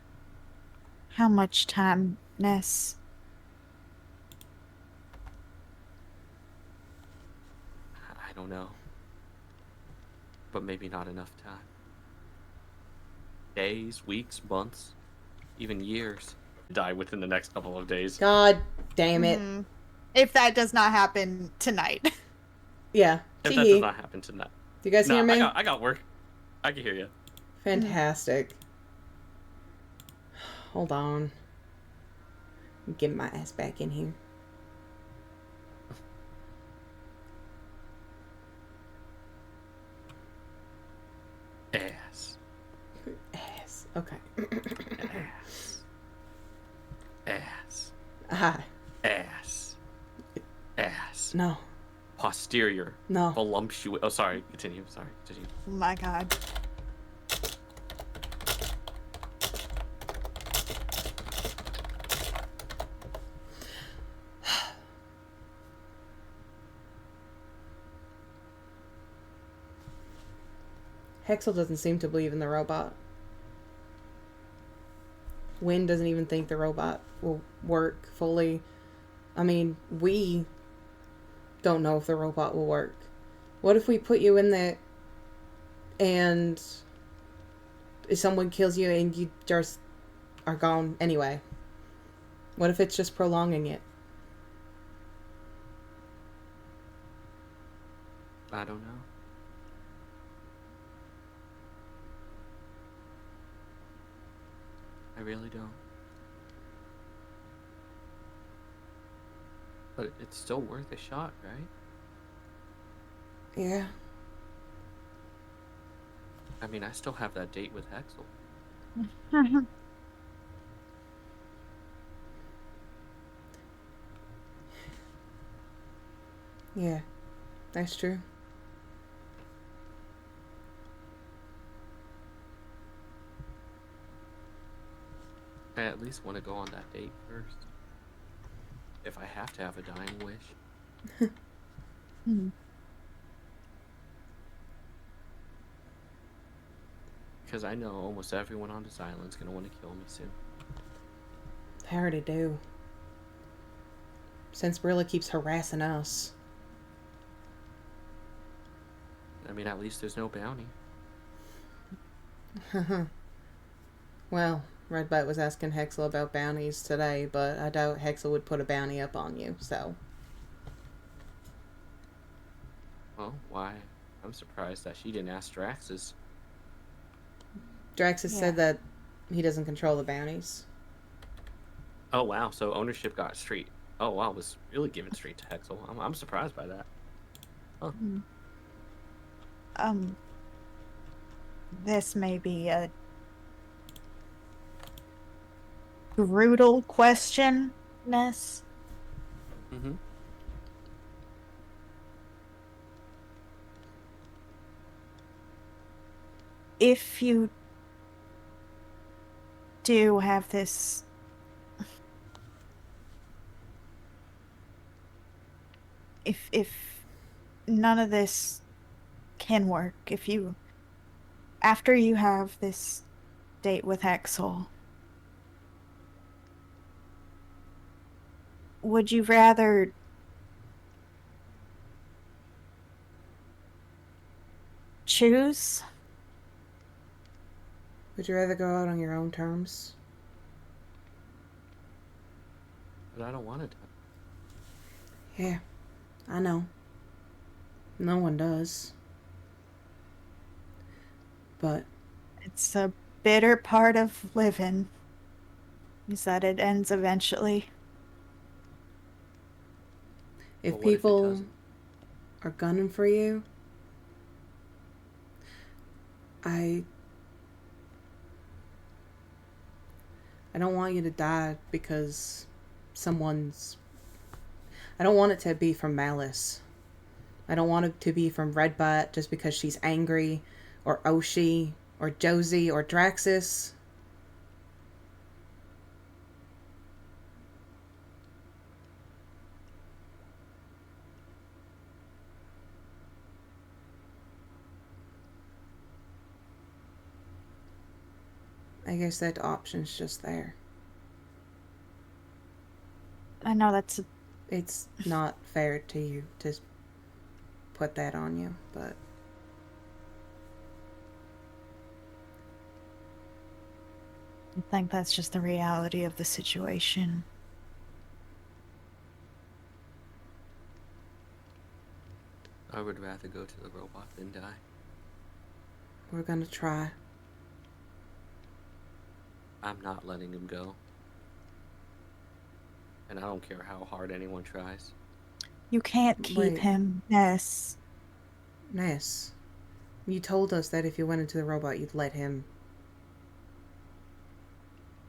How much time, Ness? I don't know, but maybe not enough time. Days, weeks, months, even years. Die within the next couple of days. God damn it. If that does not happen tonight. Yeah. If that does not happen tonight. Do you guys hear me? I got work. I can hear you. Fantastic. Hold on. Get my ass back in here. Ass. Ass. Okay. Ass. Ass. Hi. Ass. Ass. No. Posterior. No. Voluptuous. Oh, sorry. Continue. Sorry. Continue. Oh my god. Hexel doesn't seem to believe in the robot. Wynn doesn't even think the robot will work fully. I mean, we don't know if the robot will work. What if we put you in there and if someone kills you and you just are gone anyway? What if it's just prolonging it? I don't know. I really don't. But it's still worth a shot, right? Yeah. I mean, I still have that date with Hexel. Yeah. That's true. I at least want to go on that date first. If I have to have a dying wish. Because I know almost everyone on this island's going to want to kill me soon. They already do. Since Brilla keeps harassing us. I mean, at least there's no bounty. Well, Redbutt was asking Hexel about bounties today, but I doubt Hexel would put a bounty up on you, so. Well, why? I'm surprised that she didn't ask Draxus. Draxus said that he doesn't control the bounties. Oh wow, so ownership got straight. Oh wow, was really given straight to Hexel. I'm surprised by that. Huh. Um, this may be a brutal question, Ness. Mm-hmm. If you do have this if none of this can work, if you after you have this date with Axel, would you rather choose? Would you rather go out on your own terms? But I don't want to. Yeah, I know. No one does. But It's a bitter part of living, is that it ends eventually. if But what if it people doesn't? are gunning for you, I don't want you to die because someone's... I don't want it to be from malice. I don't want it to be from Redbutt just because she's angry, or Oshi, or Josie, or Draxus. I guess that option's just there. I know that's It's not fair to you to put that on you, but I think that's just the reality of the situation. I would rather go to the robot than die. we're gonna try. I'm not letting him go. And I don't care how hard anyone tries. You can't keep Wait. him, Ness. Ness, you told us that if you went into the robot, you'd let him.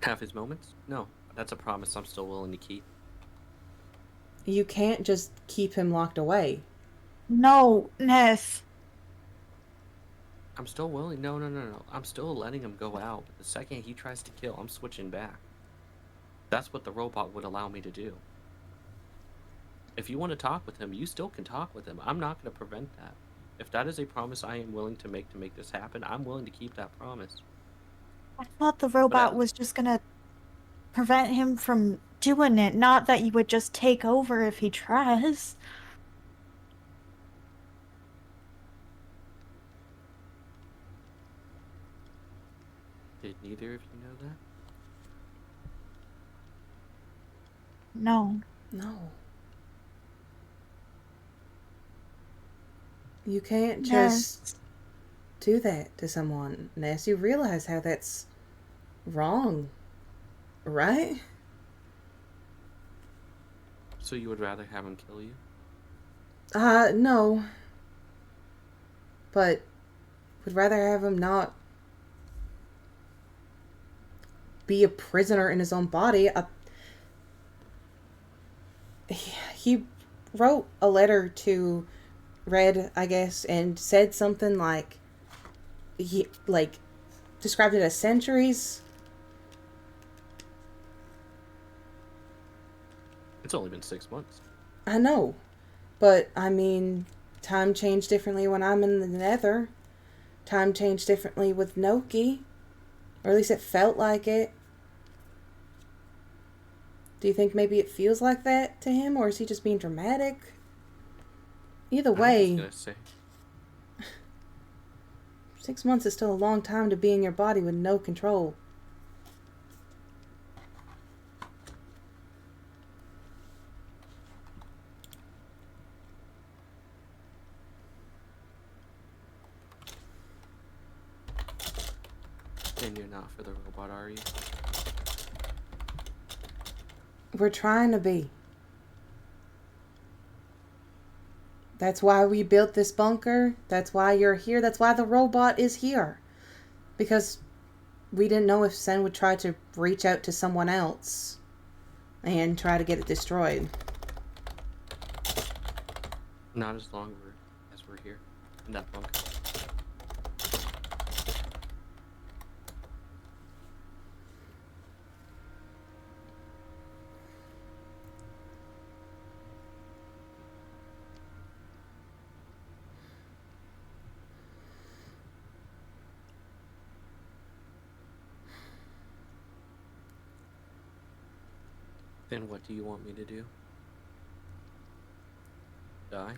Have his moments? No. That's a promise I'm still willing to keep. You can't just keep him locked away. No, Ness. I'm still willing. No. I'm still letting him go out. But the second he tries to kill, I'm switching back. That's what the robot would allow me to do. If you want to talk with him, you still can talk with him. I'm not going to prevent that. If that is a promise I am willing to make this happen, I'm willing to keep that promise. I thought the robot But was just gonna prevent him from doing it, not that you would just take over if he tries. did neither of you know that? No. No. You can't Ness. just do that to someone, Ness. You realize how that's wrong, right? So you would rather have him kill you? No. But would rather have him not be a prisoner in his own body. He wrote a letter to Red, I guess, and said something like he described it as centuries. It's only been 6 months. I know, but I mean, time changed differently when I'm in the Nether. Time changed differently with Noki, or at least it felt like it. Do you think maybe it feels like that to him, or is he just being dramatic? Either way, I was just gonna say. 6 months is still a long time to be in your body with no control. And you're not for the robot, are you? We're trying to be. That's why we built this bunker. That's why you're here. That's why the robot is here. Because we didn't know if Sen would try to reach out to someone else and try to get it destroyed. Not as long as we're here in that bunker. Then what do you want me to do? Die?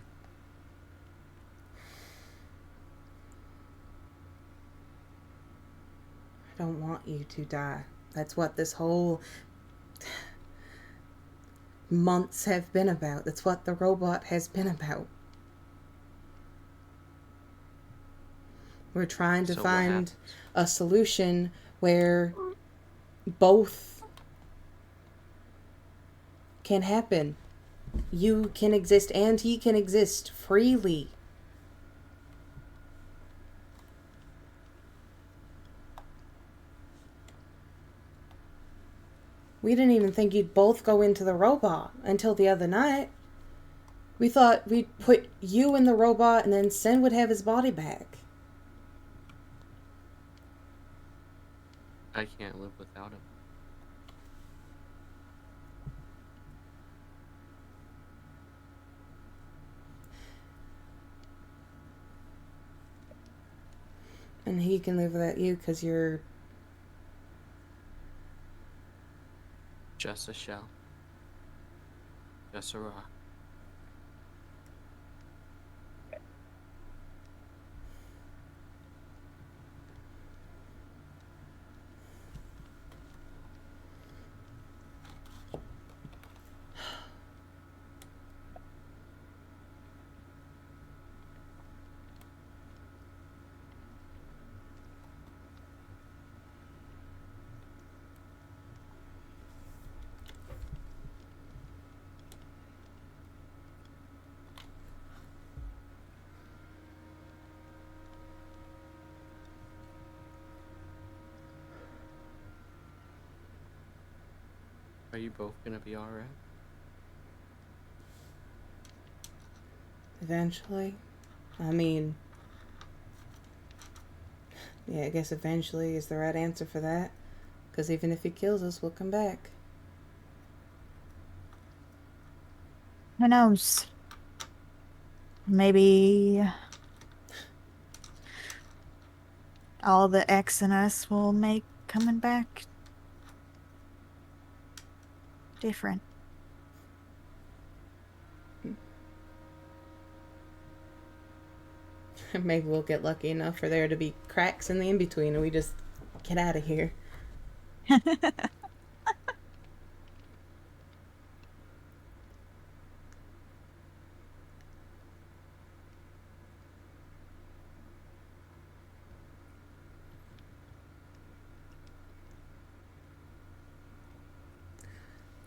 I don't want you to die. That's what this whole months have been about. That's what the robot has been about. We're trying to So what find happens? a solution where both can happen. You can exist and he can exist freely. We didn't even think you'd both go into the robot until the other night. We thought we'd put you in the robot and then Sen would have his body back. I can't live without him. And he can live without you because you're... Just a shell. Just a rock. Are you both gonna be alright? Eventually. I mean... Yeah, I guess eventually is the right answer for that. Because even if he kills us, we'll come back. Who knows? Maybe all the X in us will make coming back different. Maybe we'll get lucky enough for there to be cracks in the in-between and we just get out of here.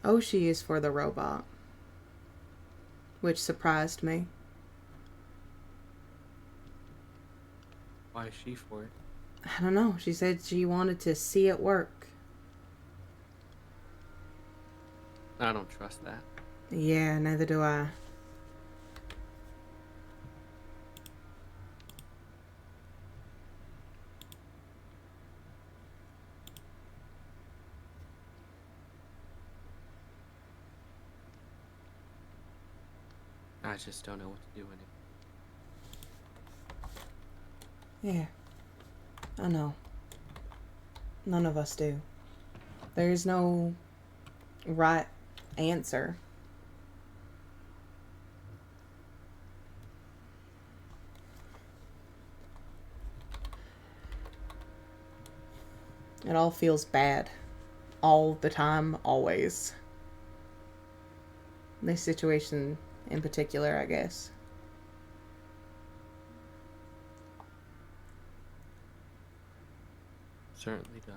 Oshi is for the robot, which surprised me. Why is she for it? I don't know. She said she wanted to see it work. I don't trust that. Yeah, neither do I. I just don't know what to do anymore. Yeah. I know. None of us do. There's no right answer. It all feels bad. All the time, always. This situation in particular, I guess. Certainly does.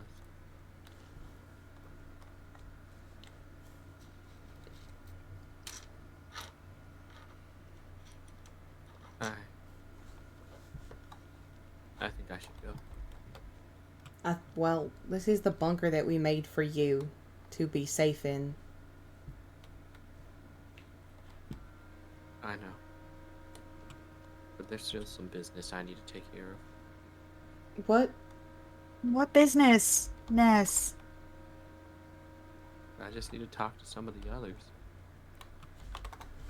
Well, this is the bunker that we made for you to be safe in. I know. But there's still some business I need to take care of. What? What business, Ness? I just need to talk to some of the others.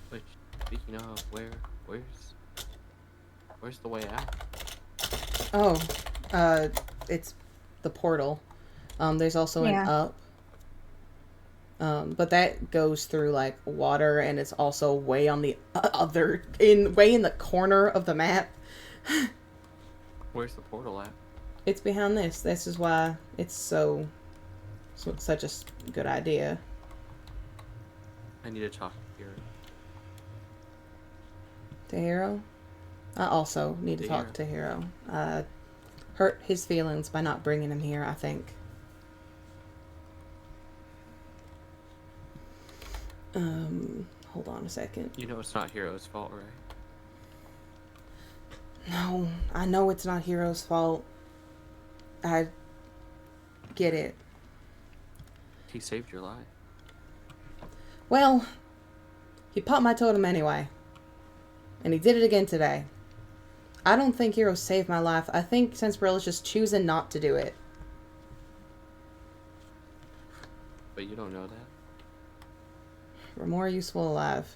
Which, speaking of, where's the way out? Oh, it's the portal. There's also an up. But that goes through like water, and it's also way on the way in the corner of the map. Where's the portal at? It's behind this. This is why it's such a good idea. I need to talk to Hero. To Hero? I also need to talk to Hero. Hurt his feelings by not bringing him here, I think. Hold on a second. You know it's not Hero's fault, right? No, I know it's not Hero's fault. I get it. He saved your life. Well, he popped my totem anyway. And he did it again today. I don't think Hero saved my life. I think Sensorilla's just choosing not to do it. But you don't know that. We're more useful alive.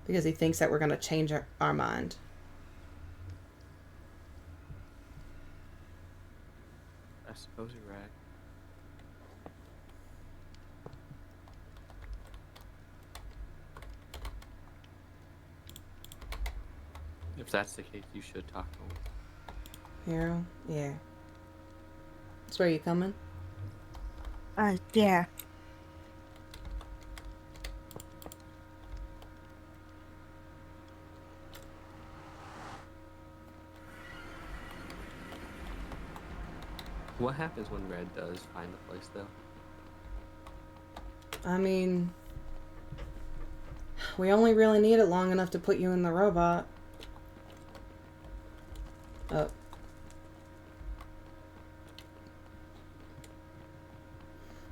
Because he thinks that we're going to change our mind. I suppose you're right. If that's the case, you should talk to him. Hero? Yeah. That's where you coming? Yeah. What happens when Red does find the place, though? I mean, we only really need it long enough to put you in the robot. Oh.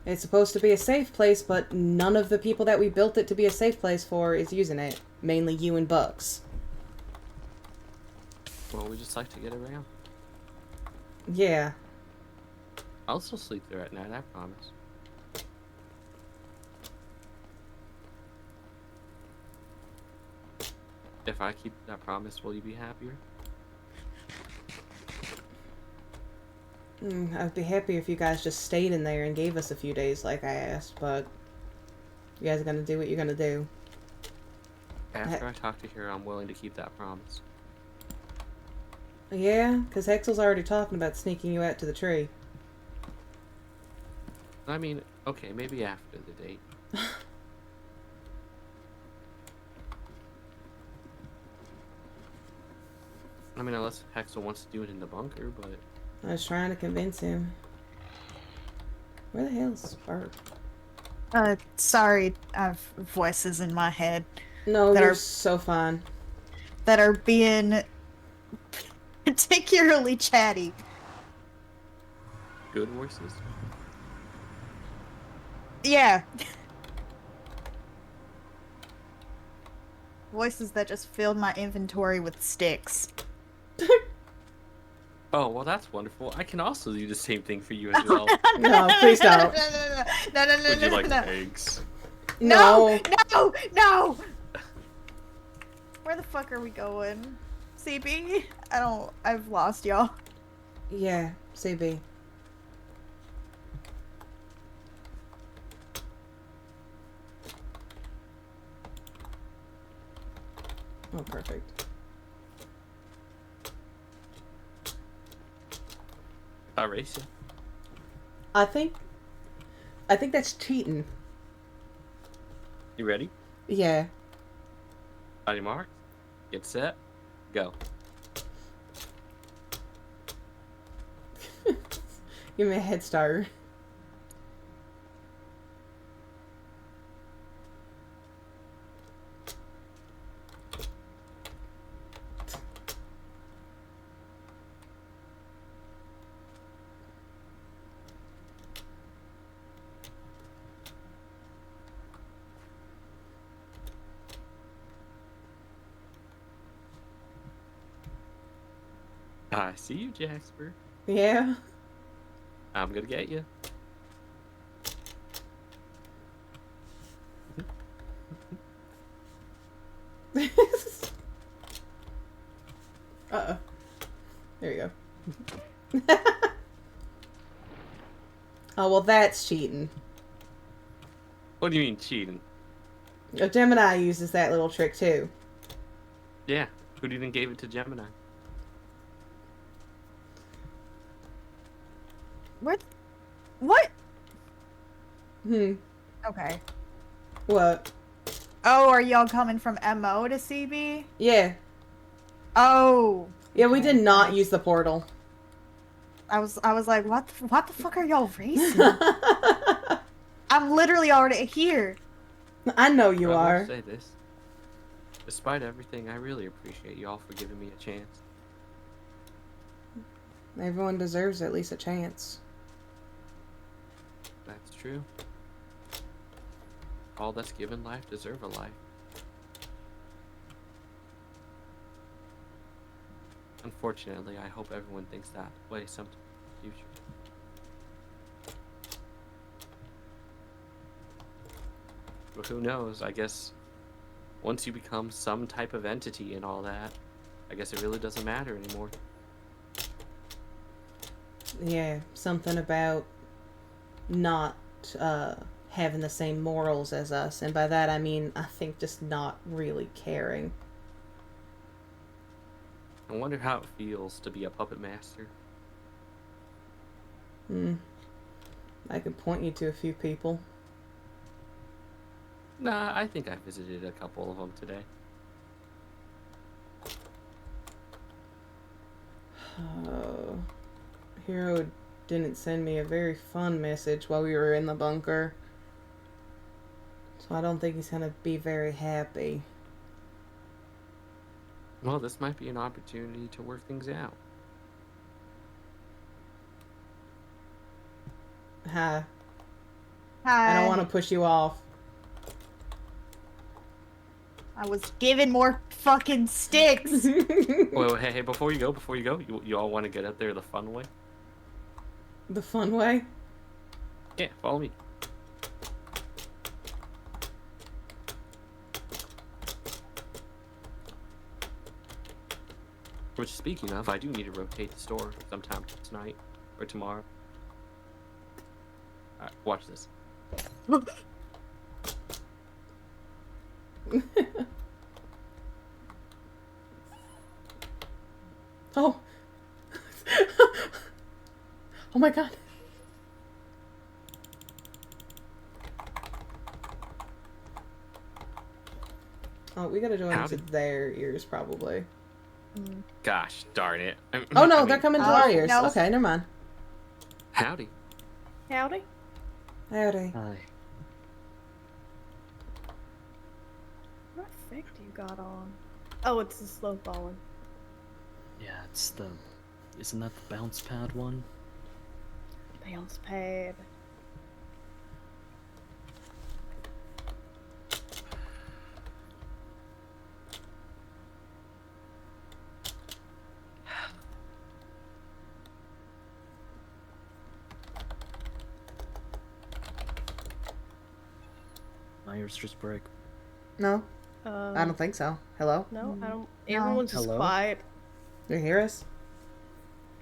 It's supposed to be a safe place, but none of the people that we built it to be a safe place for is using it. Mainly you and Bugs. Well, we just like to get around. Yeah. I'll still sleep there at night, I promise. If I keep that promise, will you be happier? I'd be happy if you guys just stayed in there and gave us a few days like I asked, but you guys are gonna do what you're gonna do. After I talk to Hero, I'm willing to keep that promise. Yeah, because Hexel's already talking about sneaking you out to the tree. I mean, okay, maybe after the date. I mean, unless Hexel wants to do it in the bunker, but... I was trying to convince him. Where the hell's Bert? Sorry, I've voices in my head. No, you're so fine. That are being particularly chatty. Good voices? Yeah. Voices that just filled my inventory with sticks. Oh, well, that's wonderful. I can also do the same thing for you as well. No, please don't. No. Would you like eggs? No. Where the fuck are we going? CB? I've lost y'all. Yeah, CB. Oh, perfect. I race you. I think that's cheating. You ready? Yeah. Body mark. Get set. Go. Give me a head start. I see you, Jasper. Yeah. I'm gonna get you. Uh-oh. There you go. Oh, well, that's cheating. What do you mean cheating? Gemini uses that little trick, too. Yeah. Who didn't give it to Gemini? What? What? Hmm. Okay. What? Oh, are y'all coming from MO to CB? Yeah. Oh. Yeah, we okay. did not use the portal. I was like, what the fuck are y'all racing? I'm literally already here. I know you But I will are. say this. Despite everything, I really appreciate y'all for giving me a chance. Everyone deserves at least a chance. That's true. All that's given life deserve a life. Unfortunately, I hope everyone thinks that way sometime in the future. But who knows? I guess once you become some type of entity and all that, I guess it really doesn't matter anymore. Yeah, something about not having the same morals as us. And by that I mean, I think just not really caring. I wonder how it feels to be a puppet master. I could point you to a few people. Nah, I think I visited a couple of them today. Hero didn't send me a very fun message while we were in the bunker. So I don't think he's gonna be very happy. Well, this might be an opportunity to work things out. Hi. Hi. I don't want to push you off. I was given more fucking sticks. Well, hey, before you go, you all want to get up there the fun way? The fun way? Yeah, follow me. Which, speaking of, I do need to rotate the store sometime tonight or tomorrow. Alright, watch this. Oh. Oh my god. Oh, we gotta join Howdy. to their ears, probably. Gosh darn it. Oh no, I they're mean, coming to Oh, our ears. no. Okay, never mind. Howdy. Howdy. Howdy. Hi. What effect do you got on? Oh, it's the slow falling. Yeah, it's the... Isn't that the bounce pad one? Bounce pad. My ears just break. No, I don't think so. Hello? No, I don't. No. Everyone's just Hello? quiet. You hear us?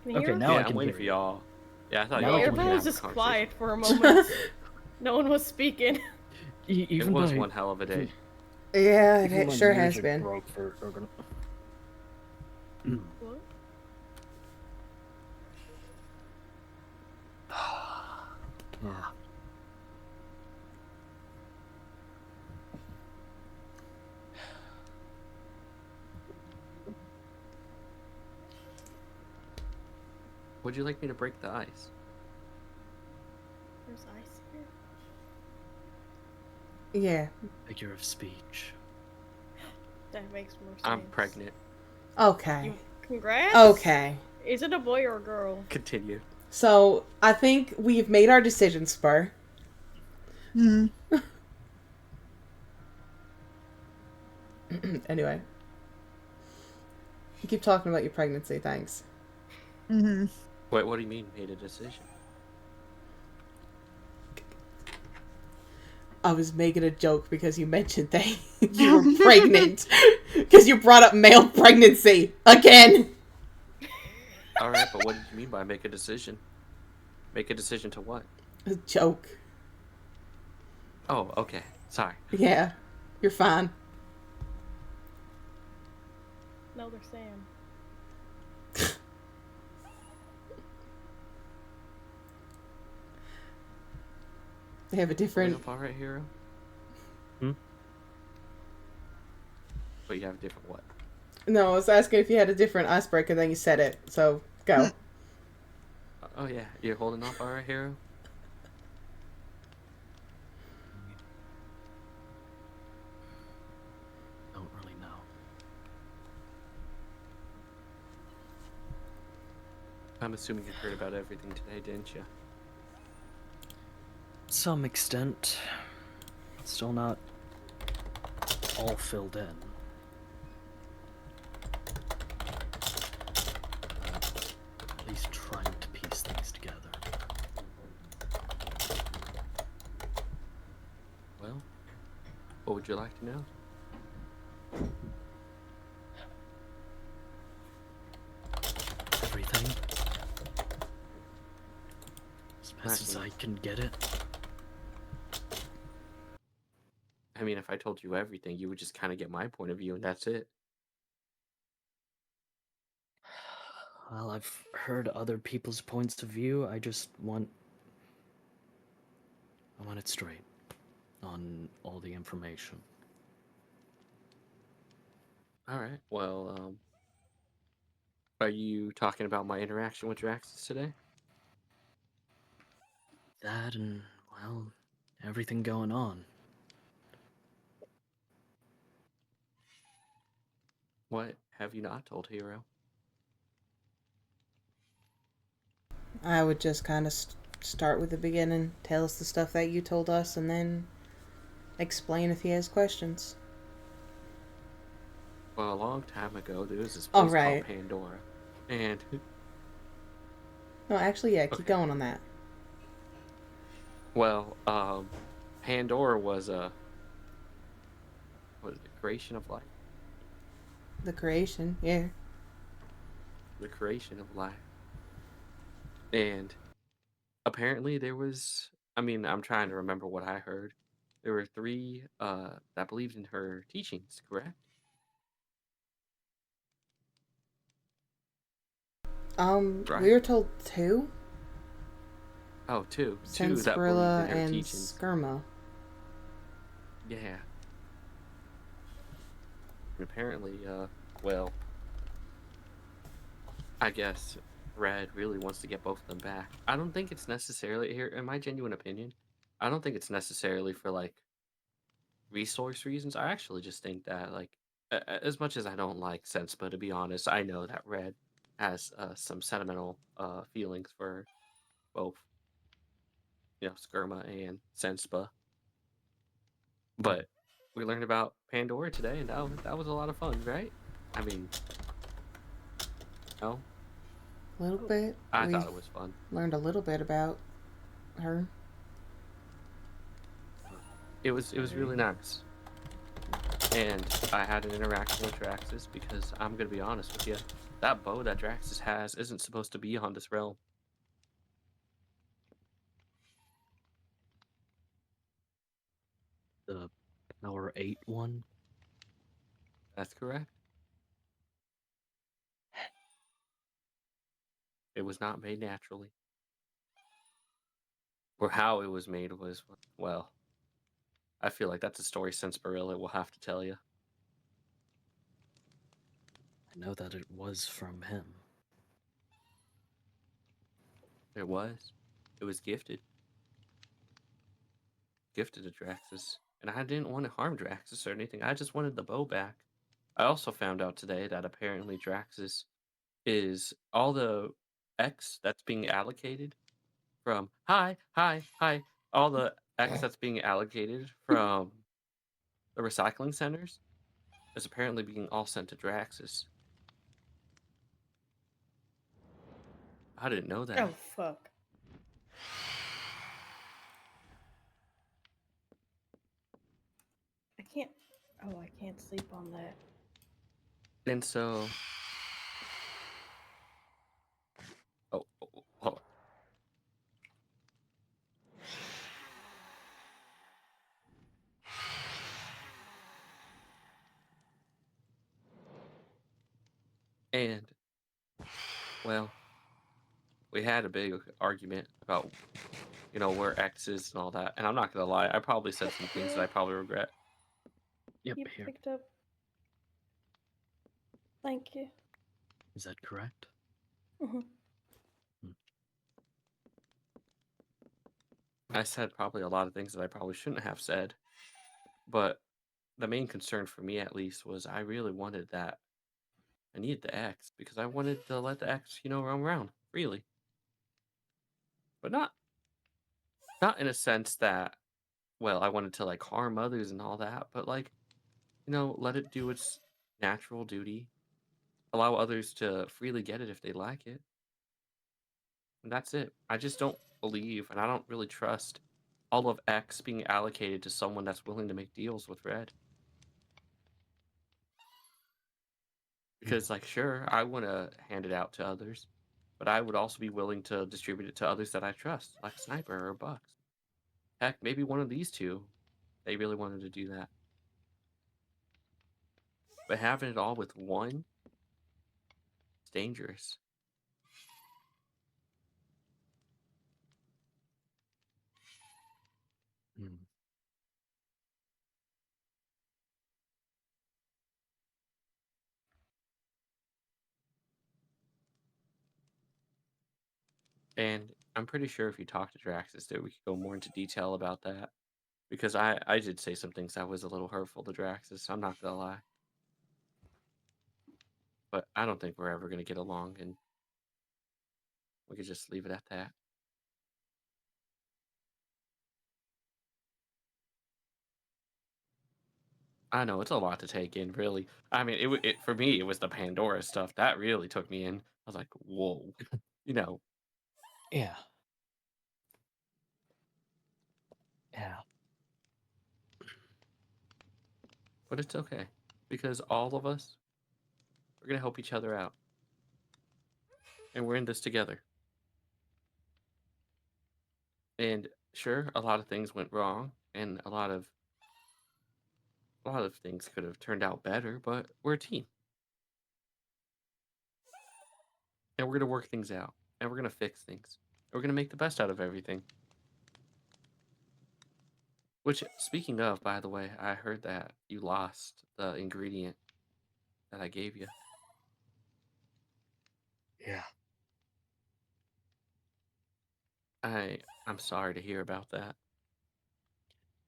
Can you hear Okay, us? now I Yeah, can I'm waiting hear for you. y'all. Yeah, I thought Now y'all I were can gonna Everyone have was a just conversation. quiet for a moment. No one was speaking. It Even was my- one hell of a day. Yeah, even it my sure has music been. broke for... What? Yeah. Would you like me to break the ice? There's ice here. Yeah. Figure of speech. That makes more sense. I'm pregnant. Okay. Congrats. Okay. Is it a boy or a girl? Continue. So, I think we've made our decision, Spur. Hmm. Anyway. You keep talking about your pregnancy, thanks. Mm-hmm. Wait, what do you mean made a decision? I was making a joke because you mentioned that you were pregnant. Because you brought up male pregnancy again. All right, but what did you mean by make a decision? Make a decision to what? A joke. Oh, okay. Sorry. Yeah, you're fine. No, they're Sam. They have a different. Up all right, hero. Hmm? But you have a different what? No, I was asking if you had a different icebreaker, then you said it. So go. Oh yeah, you're holding off all right, hero. Don't really know. I'm assuming you heard about everything today, didn't you? Some extent. Still not all filled in. At least trying to piece things together. Well, what would you like to know? Everything. As best as I can get it. I mean, if I told you everything, you would just kind of get my point of view, and that's it. Well, I've heard other people's points of view. I want it straight on all the information. All right. Well, are you talking about my interaction with Draxus today? That and, well, everything going on. What have you not told, hero? I would just kind of start with the beginning, tell us the stuff that you told us, and then explain if he has questions. Well, a long time ago, there was this Oh, place right. called Pandora, and No, actually, yeah, keep going on that. well, Pandora was a creation of life. The creation, yeah. The creation of life, and apparently there was. I mean, I'm trying to remember what I heard. There were three that believed in her teachings, correct? Right. We were told two. Oh, two that believed in Sarsaparilla her and teachings. Skirma. Yeah. And apparently, well, I guess Red really wants to get both of them back. I don't think it's necessarily here, in my genuine opinion, I don't think it's necessarily for like resource reasons. I actually just think that like as much as I don't like Senspa, to be honest, I know that Red has some sentimental feelings for both, Skirma and Senspa. But we learned about Pandora today, and that was a lot of fun, right? I mean, no, A little bit. I We thought it was fun. learned a little bit about her. It was really nice. And I had an interaction with Draxus because I'm gonna be honest with you, that bow that Draxus has isn't supposed to be on this realm. The Power 8 one? That's correct. It was not made naturally. Or how it was made was, well, I feel like that's a story Sensibarilla will have to tell you. I know that it was from him. It was. It was gifted. Gifted to Draxus. And I didn't want to harm Draxus or anything. I just wanted the bow back. I also found out today that apparently Draxus is all the X that's being allocated from all the X that's being allocated from the recycling centers is apparently being all sent to Draxus. I didn't know that. Oh, fuck. I can't. Oh, I can't sleep on that. And so, hold on. And well, we had a big argument about where X is and all that. And I'm not gonna lie, I probably said some things that I probably regret. Yep, You here. picked up. Thank you. Is that correct? Hmm. I said probably a lot of things that I probably shouldn't have said, but the main concern for me at least was I really wanted that. I needed the X because I wanted to let the X, roam around freely. But not in a sense that, well, I wanted to like harm others and all that, but like, let it do its natural duty, allow others to freely get it if they like it. And that's it. I just don't believe and I don't really trust all of X being allocated to someone that's willing to make deals with Red. Because, like, sure, I want to hand it out to others, but I would also be willing to distribute it to others that I trust, like Sniper or Bucks. Heck, maybe one of these two, they really wanted to do that. But having it all with one, it's dangerous. Hmm. And I'm pretty sure if you talk to Draxus, that we could go more into detail about that. Because I did say some things that was a little hurtful to Draxus, I'm not gonna lie. But I don't think we're ever gonna get along, and we could just leave it at that. I know it's a lot to take in, really. I mean, it for me, it was the Pandora stuff that really took me in. I was like, "Whoa," you know. Yeah. Yeah. But it's okay because all of us we're gonna help each other out, and we're in this together. And sure, a lot of things went wrong, and a lot of things could have turned out better, but we're a team, and we're gonna work things out, and we're gonna fix things. And we're gonna make the best out of everything. Which, speaking of, by the way, I heard that you lost the ingredient that I gave you. Yeah. I'm sorry to hear about that,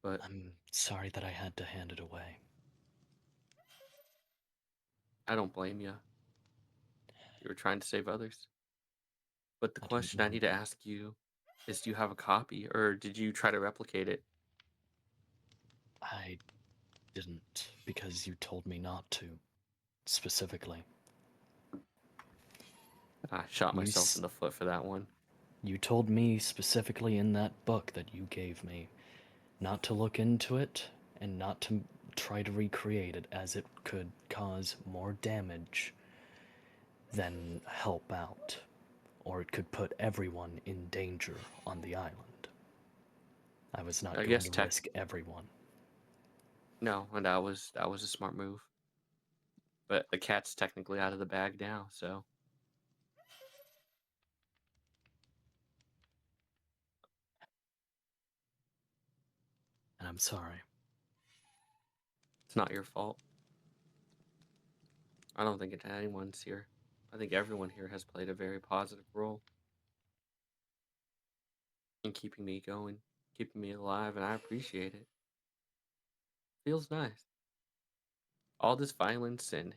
but I'm sorry that I had to hand it away. I don't blame you. You were trying to save others. But the I didn't question I know. need to ask you is, do you have a copy, or did you try to replicate it? I didn't because you told me not to, specifically. I shot You myself s- in the foot for that one. You told me specifically in that book that you gave me not to look into it and not to try to recreate it, as it could cause more damage than help out, or it could put everyone in danger on the island. I was not I going guess to tech. risk everyone. No, and that was a smart move. But the cat's technically out of the bag now, so And I'm sorry. it's not your fault. I don't think it's anyone's here. I think everyone here has played a very positive role in keeping me going, keeping me alive, and I appreciate it. Feels nice. All this violence and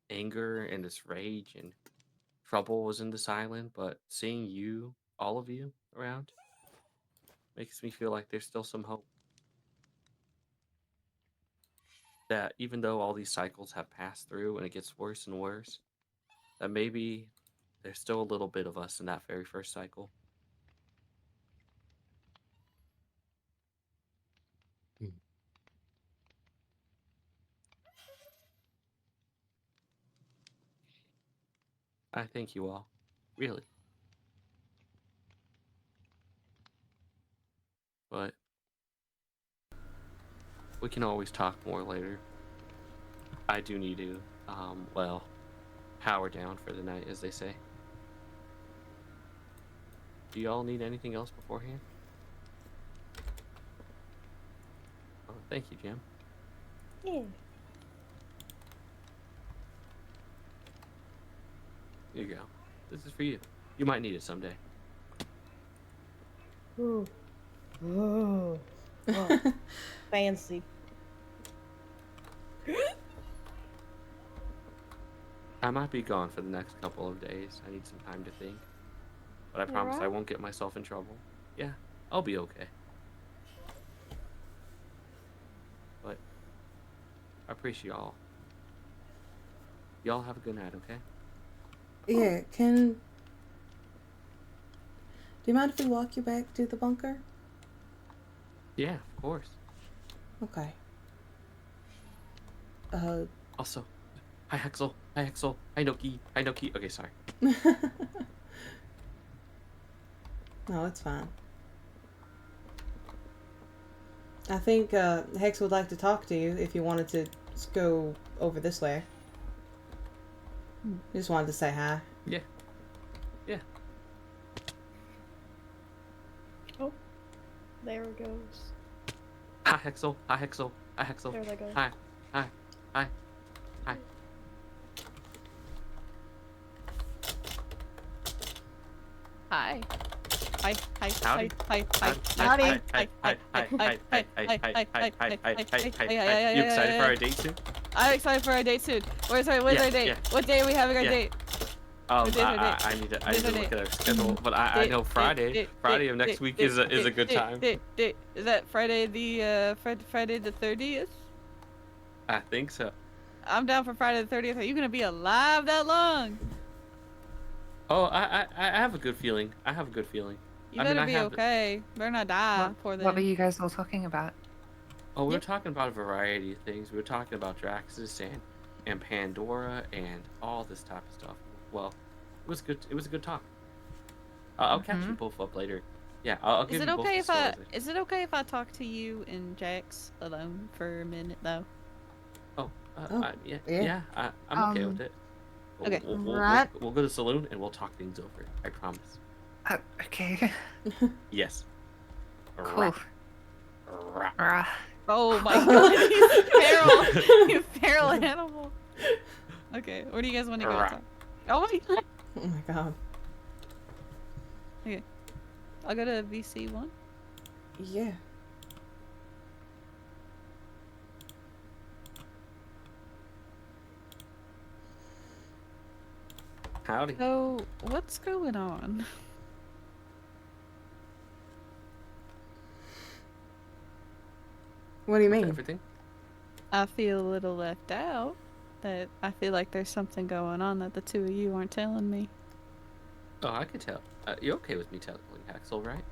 anger and this rage and trouble was in this island, but seeing you, all of you, around makes me feel like there's still some hope. That even though all these cycles have passed through and it gets worse and worse, that maybe there's still a little bit of us in that very first cycle. Hmm. I thank you all. Really. But we can always talk more later. I do need to, well, power down for the night, as they say. Do y'all need anything else beforehand? Oh, thank you, Jim. Yeah. Here you go. This is for you. You might need it someday. Ooh. Ooh. Oh, fancy. I might be gone for the next couple of days. I need some time to think. But I promise I Alright. won't get myself in trouble. Yeah, I'll be okay. But I appreciate y'all. Y'all have a good night, okay? Yeah, do you mind if we walk you back to the bunker? Yeah, of course. Okay. Also, hi Hexel. Hi Hexel. Hi Noki. Hi Noki. Okay, sorry. No, it's fine. I think Hex would like to talk to you if you wanted to just go over this way. Just wanted to say hi. Yeah. Yeah. Oh, there it goes. Hi Hexel. Hi Hexel. Hi Hexel. There they go. Hi. Hi. Hi. Hi. Hi. Hi. Hi. Howdy. Hi. Hi. Howdy. Hi. Hi. Hi. Hi. Hi. Hi. Hi. Hi. You excited for our date soon? I'm excited for our date soon. Where's our date? Yeah. What day are we having our date? I What day's our date? need to What's our look date? at our schedule, but I know Friday of next week is a good time. Is that Friday the Friday the 30th? I think so. I'm down for Friday the 30th. Are you gonna be alive that long? Oh, I have a good feeling. I have a good feeling. You better be okay. Better not die before then. What were you guys all talking about? Oh, we were talking about a variety of things. We were talking about Draxus and Pandora and all this type of stuff. Well, it was good. It was a good talk. I'll catch you both up later. Yeah, I'll give Is it you both okay the if stories. is it okay if I talk to you and Jax alone for a minute though? Yeah, I'm okay with it. Okay. We'll go to the saloon and we'll talk things over. I promise. Okay. Yes. Cool. Oh my god, he's feral. He's feral animal. Okay, where do you guys want to go? Talk? Oh my god. Oh my god. Okay. I'll go to VC1. Yeah. Howdy. So, what's going on? What do you mean? Everything? I feel a little left out. That I feel like there's something going on that the two of you aren't telling me. Oh, I could tell. You're okay with me telling Axel, right?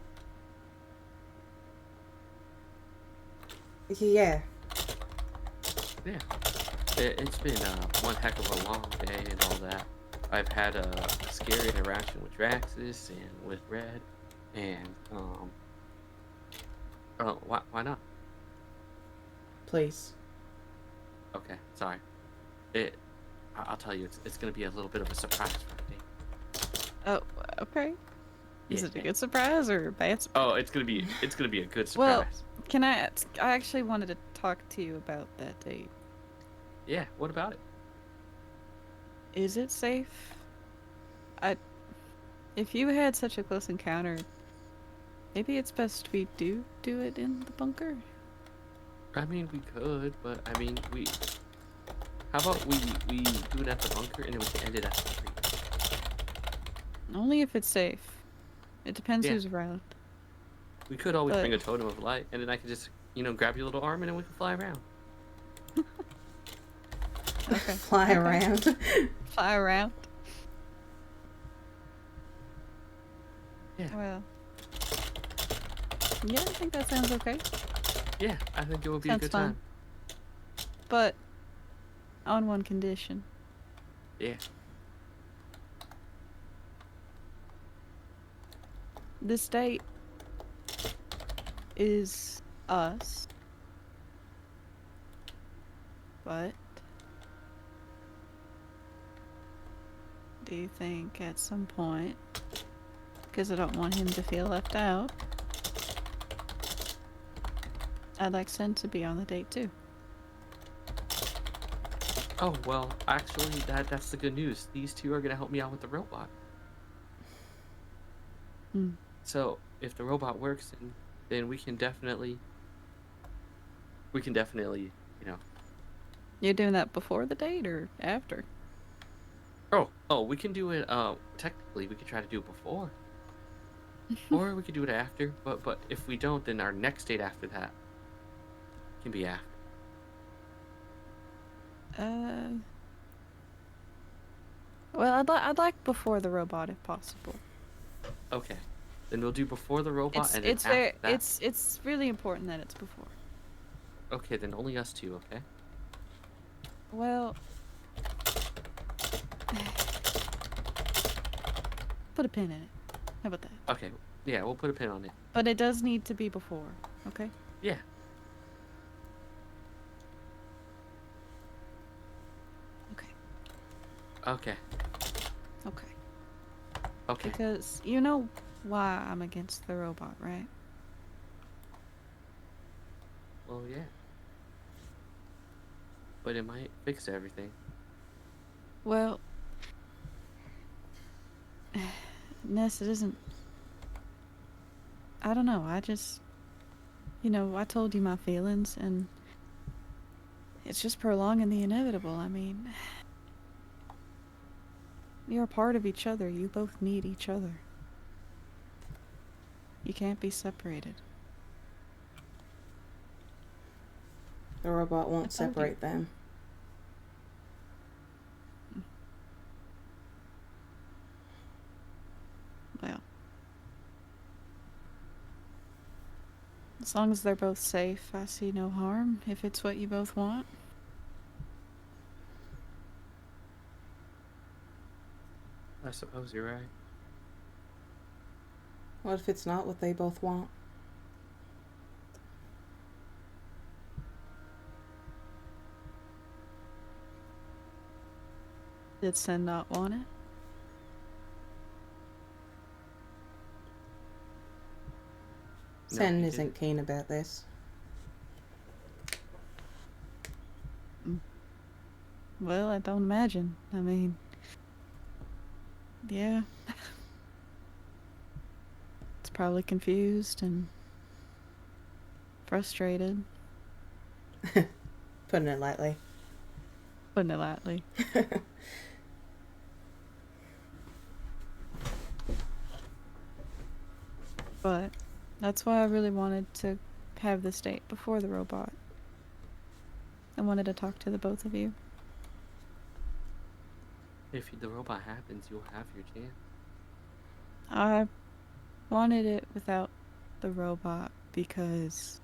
Yeah. Yeah. It's been one heck of a long day and all that. I've had a scary interaction with Draxus and with Red, and why not? Please. Okay, sorry. I'll tell you, it's gonna be a little bit of a surprise for the day. Oh, okay. Is Yeah, it a good surprise or a bad surprise? Oh, it's gonna be a good surprise. Well, can I actually wanted to talk to you about that date. Yeah, what about it? Is it safe? If you had such a close encounter, maybe it's best we do it in the bunker. I mean, we could, but I mean, how about we do it at the bunker and then we can end it at the tree? Only if it's safe. It depends Yeah. who's around. We could always But- bring a totem of light, and then I could just, grab your little arm and then we can fly around. Okay. Fly around. Fly around. Well. Yeah, I think that sounds okay. Yeah, I think it would be Sounds a good fun. time. But on one condition. Yeah. This date is us. But do you think at some point, because I don't want him to feel left out, I'd like Sen to be on the date too? Oh, well, actually, that's the good news. These two are going to help me out with the robot. So, if the robot works, then we can definitely, you know. You're doing that before the date or after? Oh, we can do it, technically, we could try to do it before. Or we could do it after, but if we don't, then our next date after that can be after. Well, I'd like before the robot if possible. Okay. Then we'll do before the robot It's and then it's after very that. it's really important that it's before. Okay, then only us two, okay? Well, put a pin in it. How about that? Okay. Yeah, we'll put a pin on it. But it does need to be before, okay? Yeah. Okay. Okay. Okay. Okay. Because you know why I'm against the robot, right? Well, yeah. But it might fix everything. Well, Ness, it isn't. I don't know. I just, I told you my feelings, and it's just prolonging the inevitable. I mean, you're a part of each other. You both need each other. You can't be separated. The robot won't separate them. Well, as long as they're both safe, I see no harm if it's what you both want. I suppose you're right. What if it's not what they both want? Did Sen not want it? Sen isn't keen about this. Well, I don't imagine. I mean, yeah. It's probably confused and frustrated. Putting it lightly. Putting it lightly. But that's why I really wanted to have this date before the robot. I wanted to talk to the both of you. If the robot happens, you'll have your chance. I wanted it without the robot because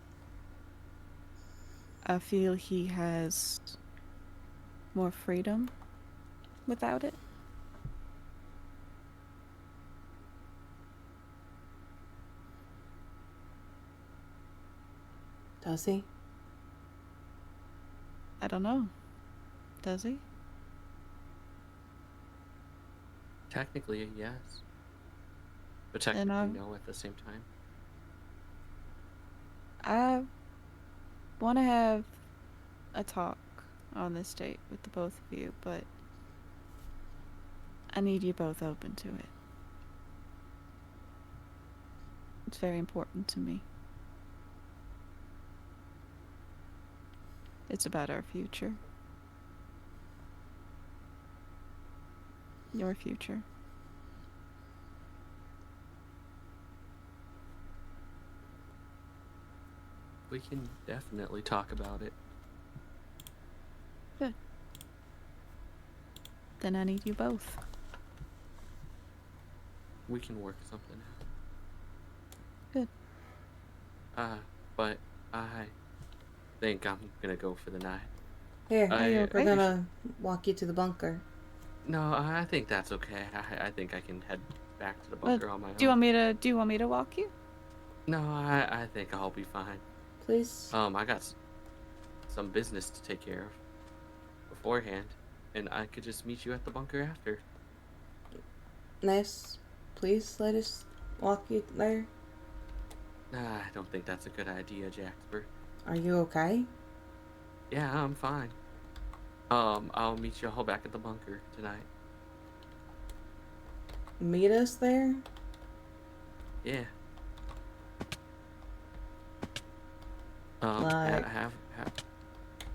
I feel he has more freedom without it. Does he? I don't know. Does he? Technically, yes. But technically, no at the same time. I want to have a talk on this date with the both of you, but I need you both open to it. It's very important to me. It's about our future. Your future. We can definitely talk about it. Good. Then I need you both. We can work something out. Good. But I think I'm gonna go for the night. Here, I we're gonna walk you to the bunker. No, I think that's okay. I think I can head back to the Well, bunker on my own. do you want me to walk you? No, I think I'll be fine. Please? I got some business to take care of beforehand, and I could just meet you at the bunker after. Nice. Please let us walk you there. Nah, I don't think that's a good idea, Jasper. Are you okay? Yeah, I'm fine. I'll meet you all back at the bunker tonight. Meet us there? Yeah. Like- have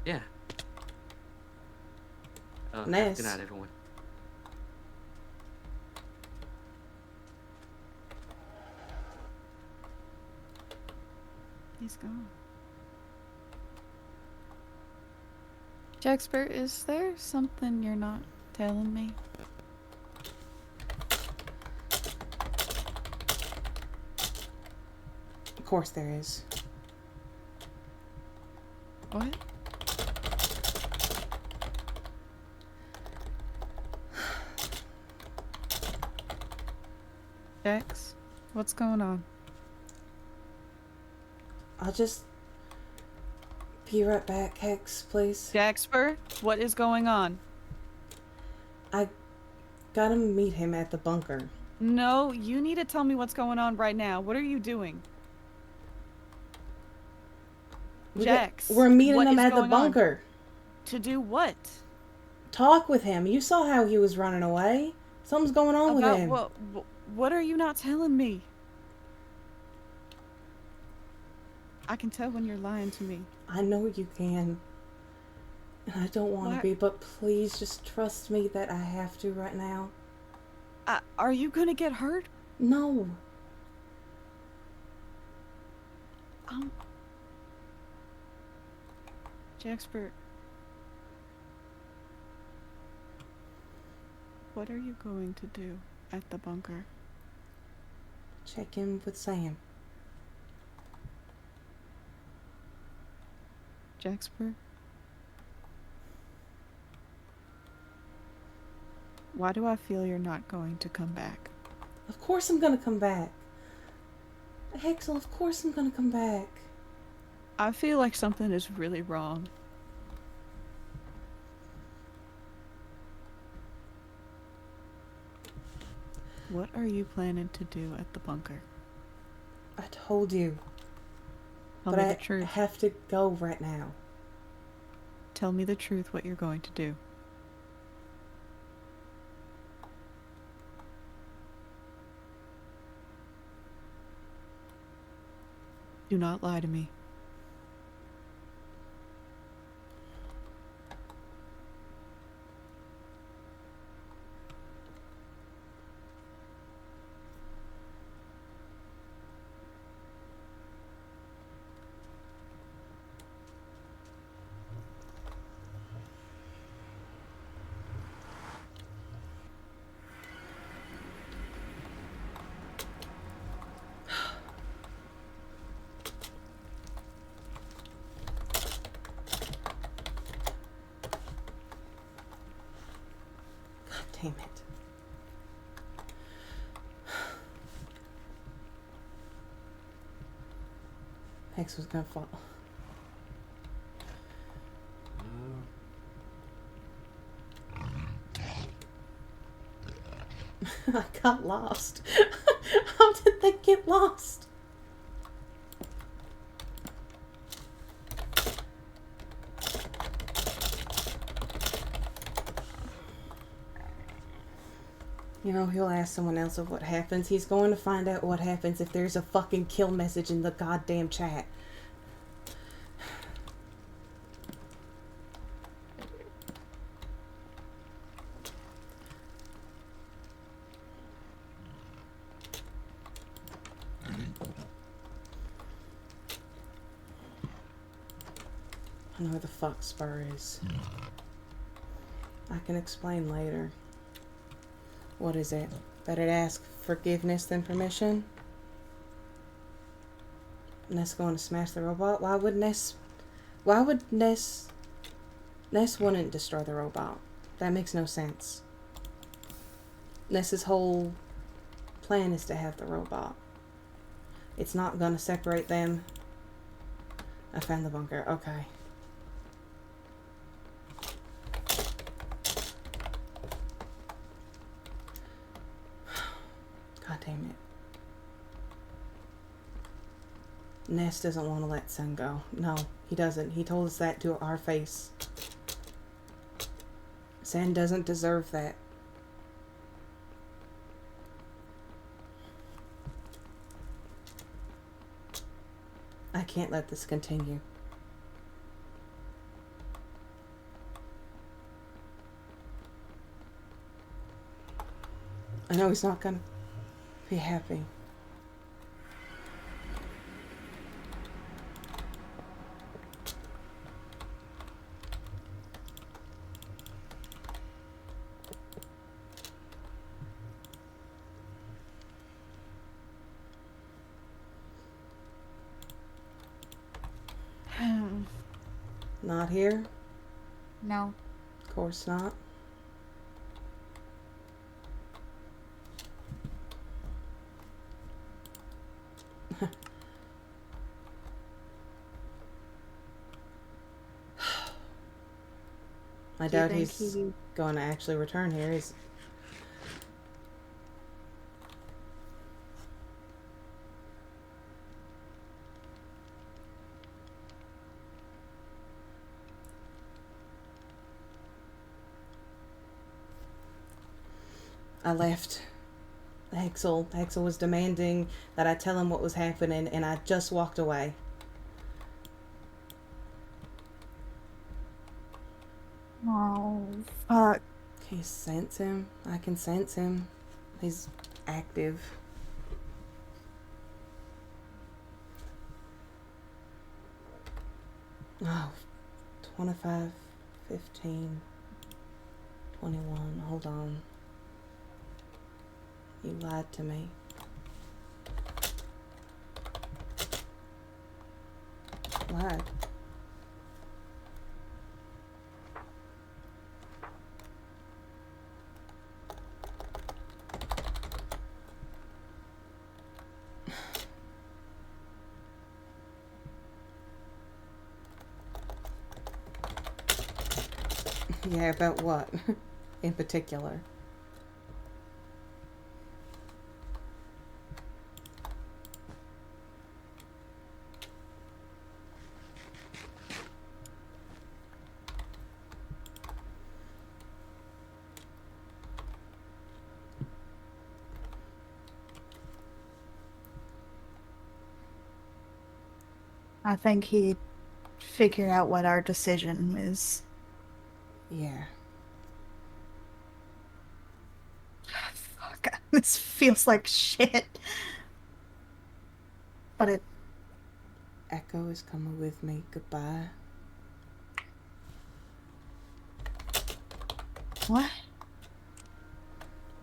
yeah. Nice. Good night, everyone. He's gone. Jaxper, is there something you're not telling me? Of course there is. What? Jax, what's going on? I'll just be right back, Hex, please. Jaxper, what is going on? I gotta meet him at the bunker. No, you need to tell me what's going on right now. What are you doing? Jax, We're meeting what him is at the going on? bunker. To do what? Talk with him. You saw how he was running away. Something's going on with About him. what are you not telling me? I can tell when you're lying to me. I know you can. And I don't want to What? be, but please just trust me that I have to right now. Are you gonna get hurt? No. Jaxper, what are you going to do at the bunker? Check in with Sam. Jaxper? Why do I feel you're not going to come back? Of course I'm gonna come back. Hexel, of course I'm gonna come back. I feel like something is really wrong. What are you planning to do at the bunker? I told you. Tell But me I the truth. have to go right now. Tell me the truth what you're going to do. Do not lie to me. God damn it. Hex was gonna fall. I got lost. How did they get lost? You know, he'll ask someone else of what happens. He's going to find out what happens if there's a fucking kill message in the goddamn chat. I know where the fuck Spur is. I can explain later. What is it? Better to ask forgiveness than permission? Ness going to smash the robot? Why would Ness... Why would Ness... Ness wouldn't destroy the robot. That makes no sense. Ness's whole plan is to have the robot. It's not gonna separate them. I found the bunker. Okay. God damn it. Ness doesn't want to let Sun go. No, he doesn't. He told us that to our face. Sen doesn't deserve that. I can't let this continue. I know he's not gonna be happy. Not here? No. Of course not. I Do you doubt think he's he- going to actually return here. He's... I left. Hexel was demanding that I tell him what was happening, and I just walked away. Oh, fuck. Can you sense him? I can sense him. He's active. Oh, 25, 15, 21. Hold on. You lied to me. Lied. Yeah, about what? In particular. I think he figured out what our decision is. Yeah. Fuck. This feels like shit. But it... Echo is coming with me. Goodbye. What?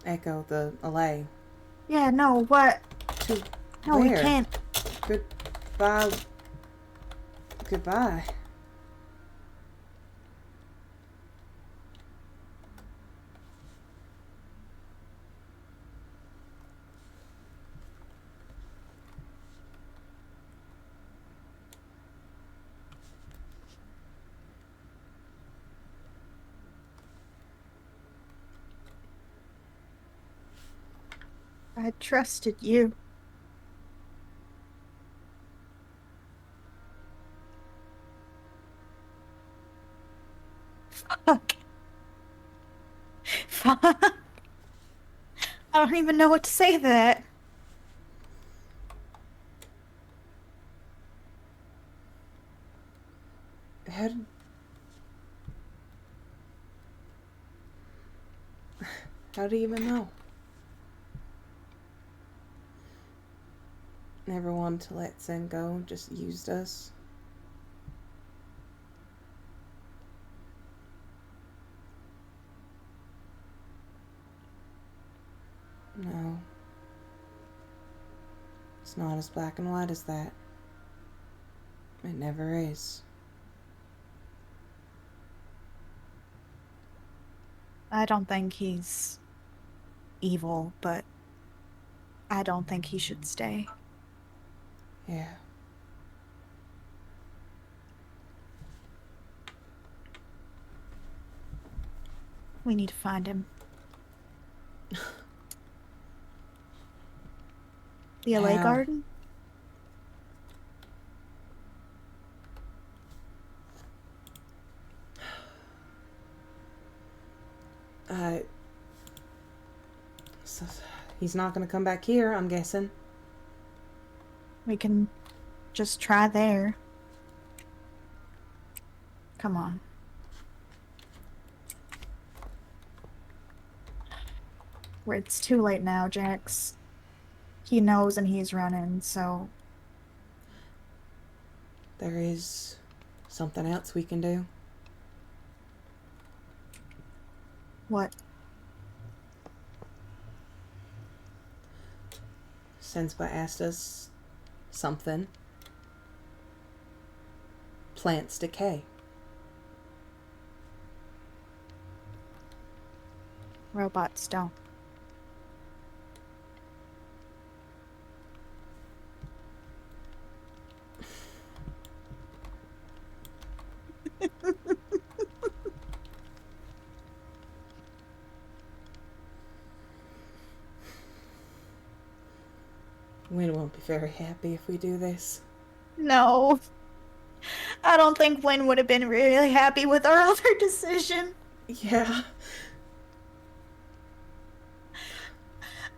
Echo, the allay. Yeah, no, what? To No, where? we can't. Goodbye. Goodbye. I trusted you. Fuck. Fuck. I don't even know what to say to that. How do you even know? Never wanted to let Zen go, just used us. No. It's not as black and white as that. It never is. I don't think he's evil, but I don't think he should stay. Yeah. We need to find him. The LA How? Garden? So he's not gonna come back here, I'm guessing. We can just try there. Come on. It's too late now, Jax. He knows and he's running, so... There is something else we can do. What? Senspa asked us something. Plants decay. Robots don't. Wynn won't be very happy if we do this. No. I don't think Wynn would have been really happy with our other decision. Yeah.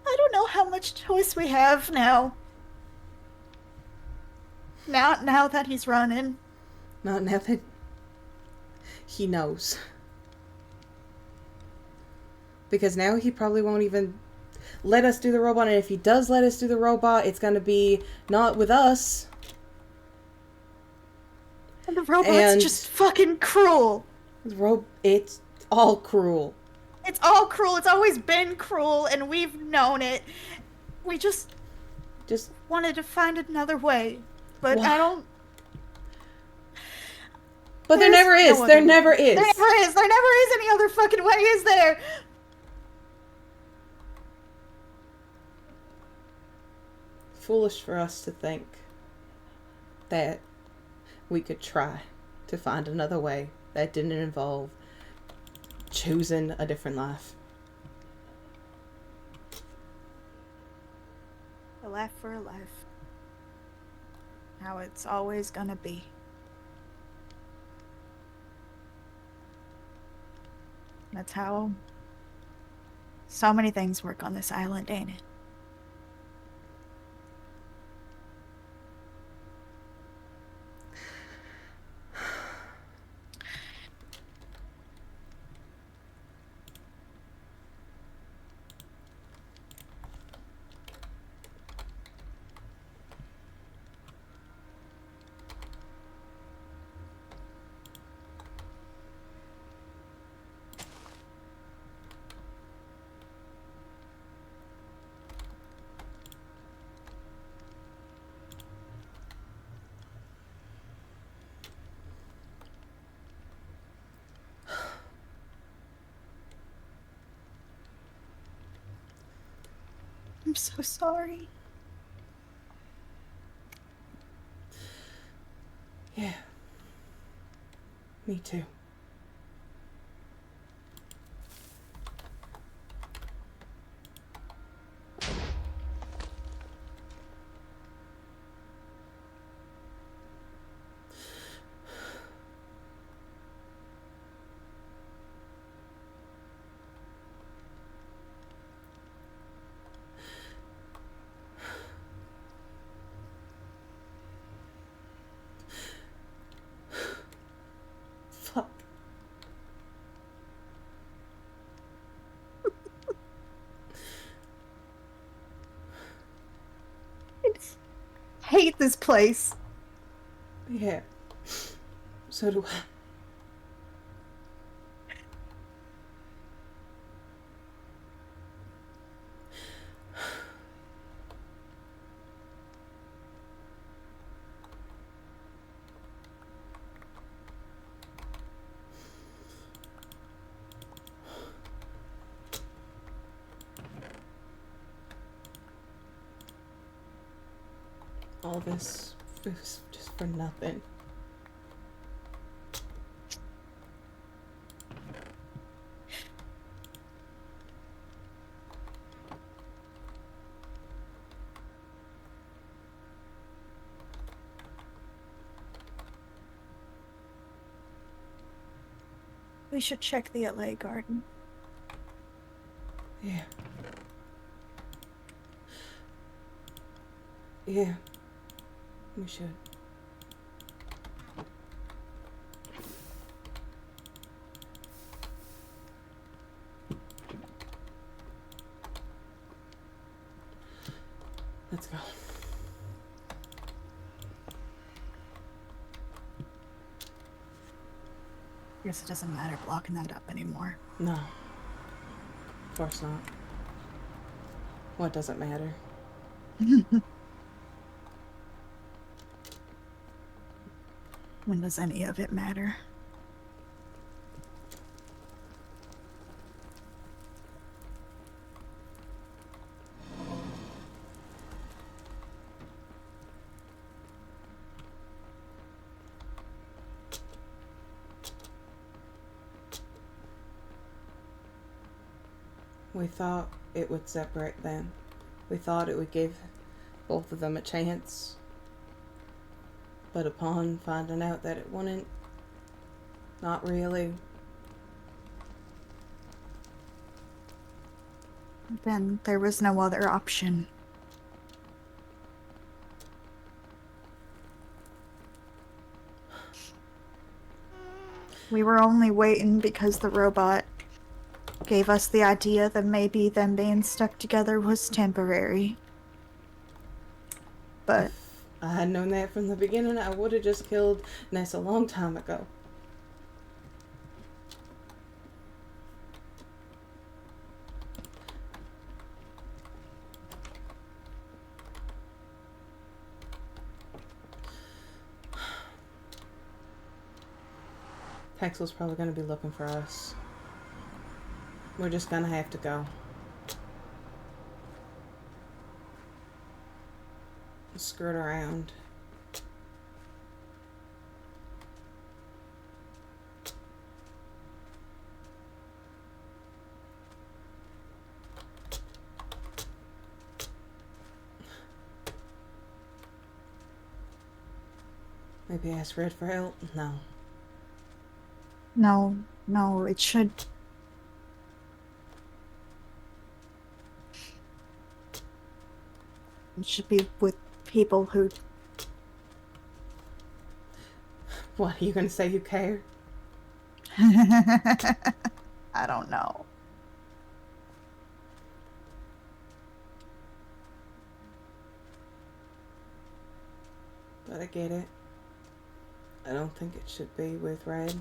I don't know how much choice we have now. Now that he's running. Not now that he knows. Because now he probably won't even let us do the robot, and if he does let us do the robot, it's gonna be not with us. And the robot's And- just fucking cruel. It's all cruel. It's all cruel. It's always been cruel, and we've known it. We just wanted to find another way. But Well- I don't... But there There's never is. no There other never way. is. There never is. There never is any other fucking way, is there? Foolish for us to think that we could try to find another way that didn't involve choosing a different life. A life for a life. How it's always gonna be. That's how so many things work on this island, ain't it? I'm so sorry. Yeah. Me too. Fuck. I hate this place. Yeah. So do I. All this was just for nothing. We should check the LA garden. Yeah. Yeah. We should. Let's go. Guess it doesn't matter blocking that up anymore. No. Of course not. What doesn't matter? When does any of it matter? We thought it would separate them. We thought it would give both of them a chance. But upon finding out that it wouldn't, not really. Then there was no other option. We were only waiting because the robot gave us the idea that maybe them being stuck together was temporary. But If I had known that from the beginning, I would have just killed Ness a long time ago. Hexel's probably going to be looking for us. We're just going to have to go. Skirt around. Maybe ask Red for help? No. no, it should. It should be with people who. What, are you going to say you care? I don't know. But I get it. I don't think it should be with Red.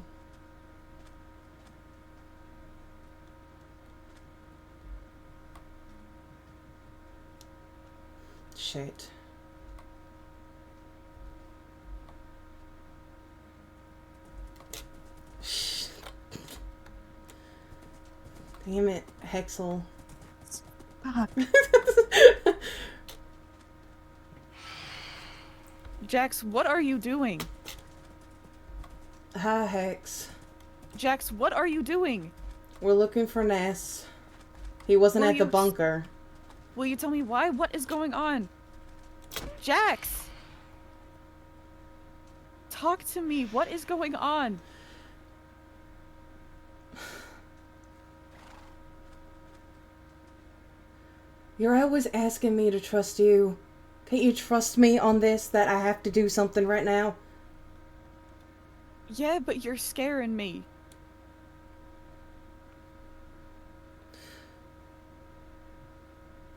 Shit. Damn it, Hexel. Fuck. Jax, what are you doing? Hi, Hex. Jax, what are you doing? We're looking for Ness. He wasn't Will at the you bunker. Will you tell me why? What is going on? Jax! Talk to me. What is going on? You're always asking me to trust you. Can't you trust me on this, that I have to do something right now? Yeah, but you're scaring me.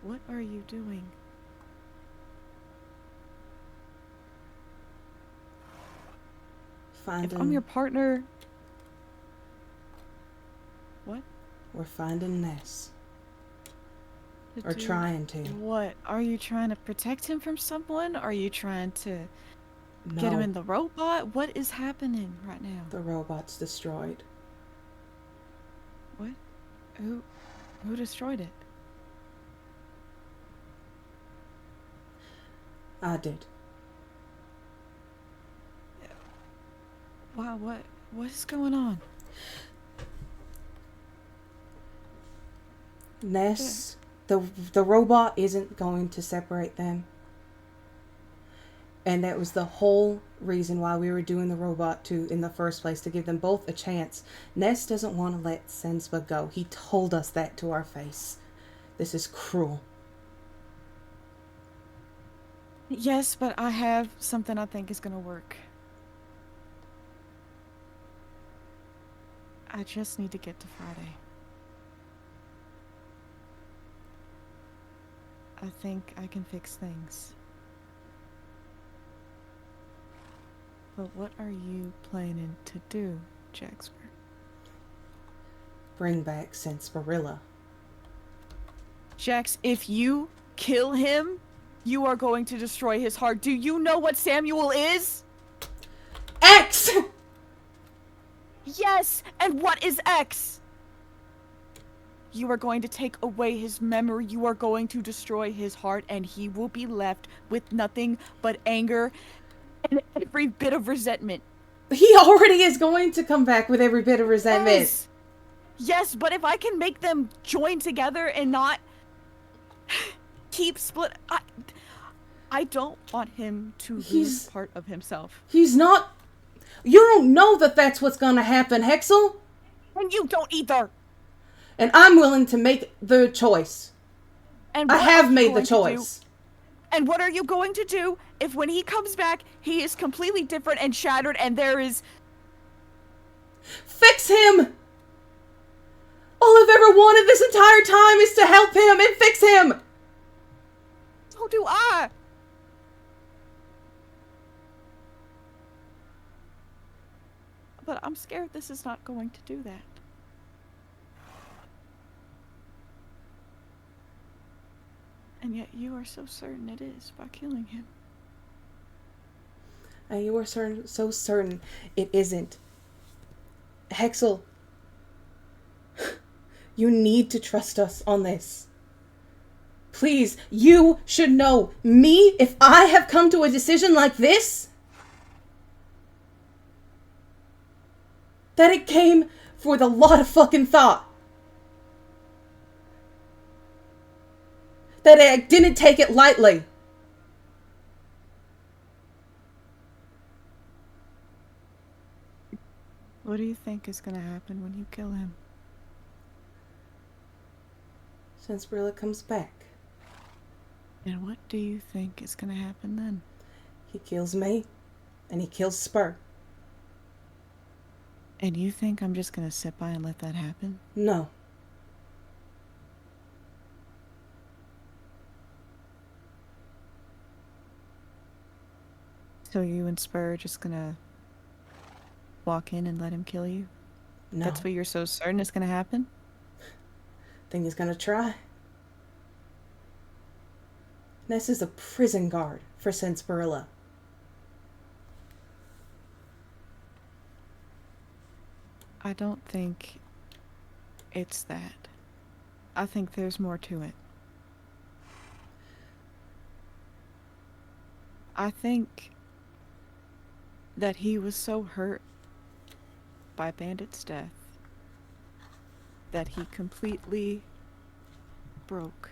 What are you doing? Finding... If I'm your partner... What? We're finding Ness. To Or do trying to. What? Are you trying to protect him from someone? Are you trying to No. get him in the robot? What is happening right now? The robot's destroyed. What? Who destroyed it? I did. What is going on? Ness, the robot isn't going to separate them. And that was the whole reason why we were doing the robot too in the first place, to give them both a chance. Ness doesn't want to let Senspa go. He told us that to our face. This is cruel. Yes, but I have something I think is gonna work. I just need to get to Friday. I think I can fix things. But what are you planning to do, Jaxper? Bring back Sensparilla. Jax, if you kill him, you are going to destroy his heart. Do you know what Samuel is? X! Yes, and what is X? You are going to take away his memory. You are going to destroy his heart, and he will be left with nothing but anger and every bit of resentment. He already is going to come back with every bit of resentment. Yes, but if I can make them join together and not keep split, I don't want him to lose part of himself. He's not. You don't know that that's what's going to happen, Hexel. And you don't either. And I'm willing to make the choice. And I have made the choice. And what are you going to do if when he comes back, he is completely different and shattered and there is... Fix him! All I've ever wanted this entire time is to help him and fix him! So do I! But I'm scared this is not going to do that. And yet you are so certain it is by killing him. And you are so certain it isn't. Hexel, you need to trust us on this. Please, you should know. Me, if I have come to a decision like this, that it came with a lot of fucking thought. That I didn't take it lightly. What do you think is going to happen when you kill him? Sensparilla comes back. And what do you think is going to happen then? He kills me, and he kills Spur. And you think I'm just going to sit by and let that happen? No. So you and Spur are just going to walk in and let him kill you? No. That's what you're so certain is going to happen? Think he's gonna try. Ness is a prison guard for Sensparilla. I don't think it's that. I think there's more to it. I think that he was so hurt by Bandit's death that he completely broke.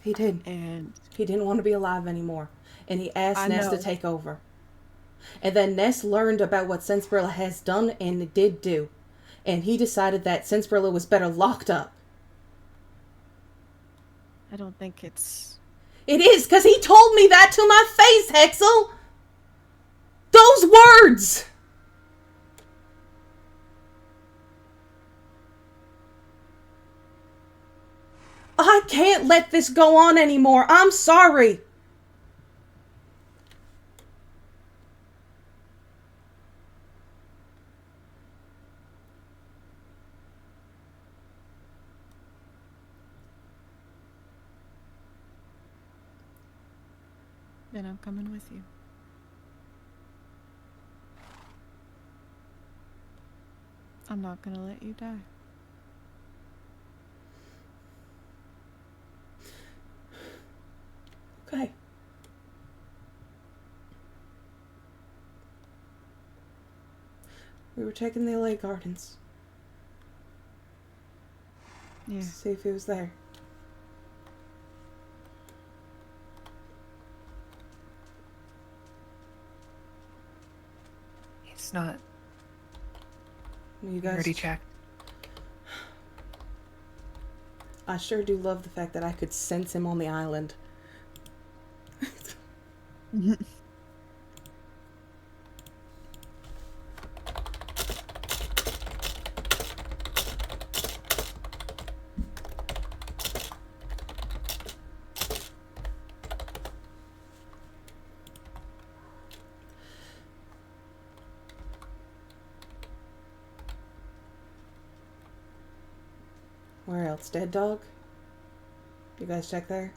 He did. And he didn't want to be alive anymore. And he asked Ness to know. take over. And then Ness learned about what Sensparilla has done and did do. And he decided that Sensparilla was better locked up. I don't think it's... It is, because he told me that to my face, Hexel! Those words! I can't let this go on anymore. I'm sorry. Then I'm coming with you. I'm not gonna let you die. Okay. We were checking the LA gardens. Yeah. See if he was there. It's not. You We guys already checked. I sure do love the fact that I could sense him on the island. Where else? Dead Dog? You guys check there?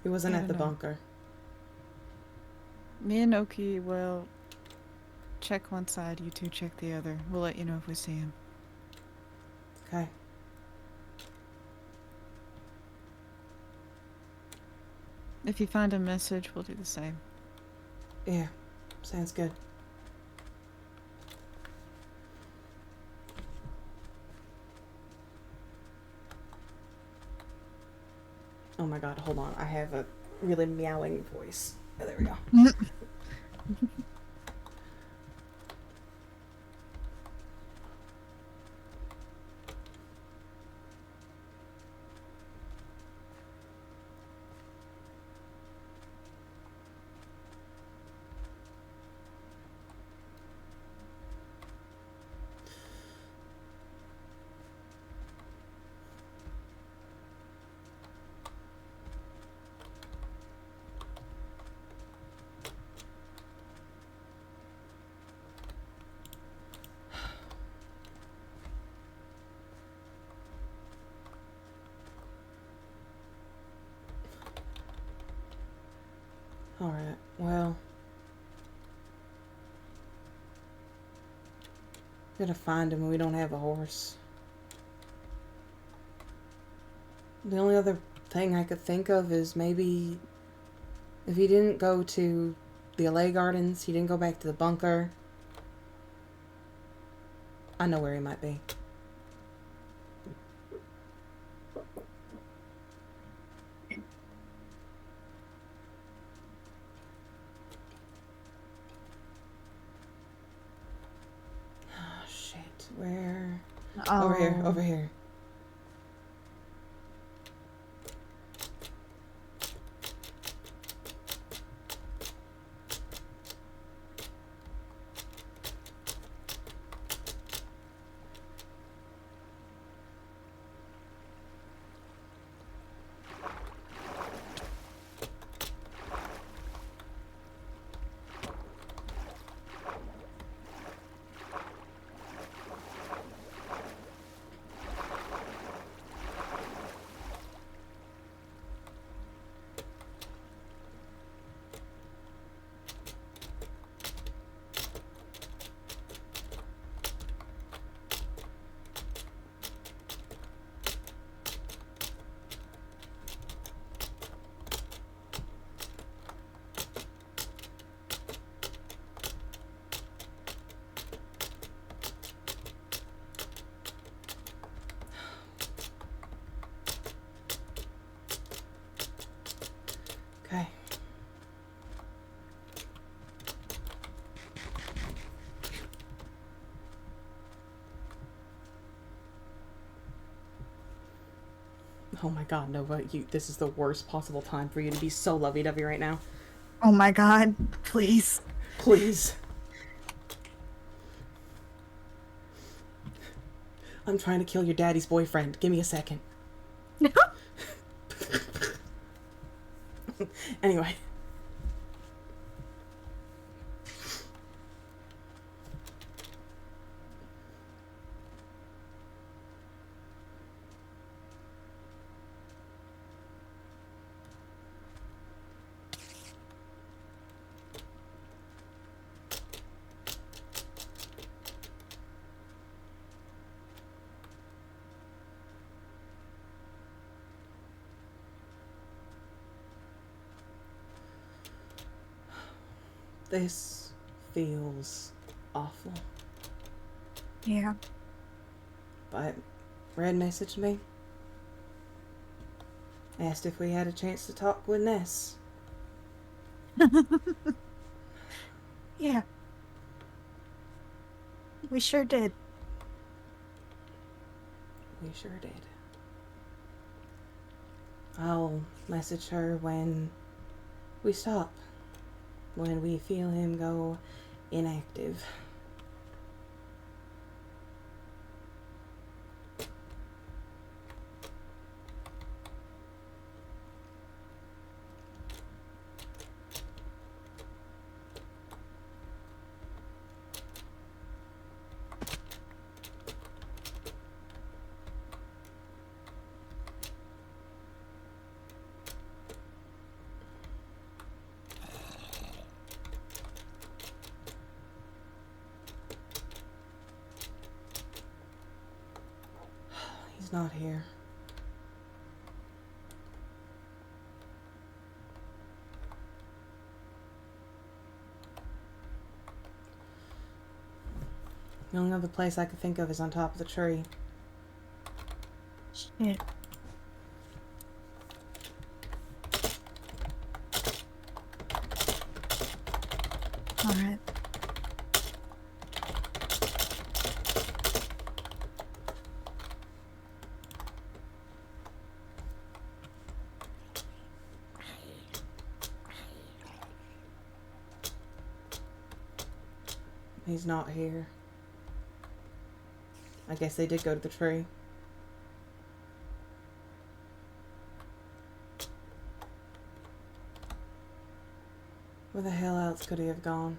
He wasn't I at the don't know. bunker. Me and Oki will check one side, you two check the other. We'll let you know if we see him. Okay. If you find a message, we'll do the same. Yeah. Sounds good. Oh my god, hold on. I have a really meowing voice. Oh, there we go. Alright, well. Gotta find him and we don't have a horse. The only other thing I could think of is maybe if he didn't go to the LA Gardens, he didn't go back to the bunker. I know where he might be. Oh, shit. Where? Over here, over here. Okay. Oh my god, Nova, this is the worst possible time for you to be so lovey-dovey right now. Oh my god, please. Please. I'm trying to kill your daddy's boyfriend. Give me a second. Anyway. This feels awful. Yeah. But Red messaged me. Asked if we had a chance to talk with Ness. Yeah. We sure did. We sure did. I'll message her when we stop. When we feel him go inactive. He's not here. The only other place I could think of is on top of the tree. Shit. Alright. He's not here. I guess they did go to the tree. Where the hell else could he have gone?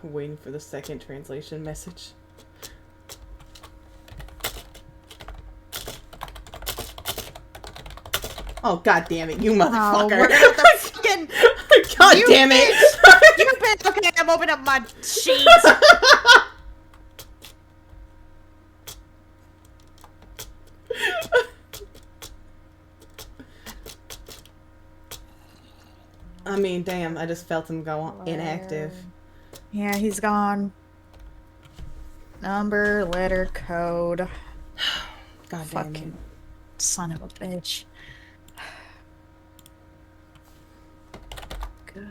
Waiting for the second translation message. Oh, god damn it, you motherfucker. we're gonna have to fucking... God You damn it! You bitch! Okay, I'm opening up my sheets. I mean, damn, I just felt him go inactive. Yeah, he's gone. Number, letter, code. God damn it. Fucking son of a bitch. Good.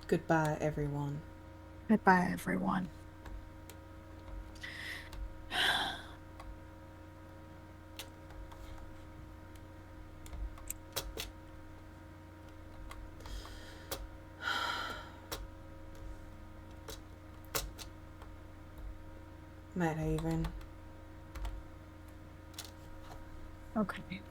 Goodbye, everyone. Goodbye, everyone. Matt Haven. Okay.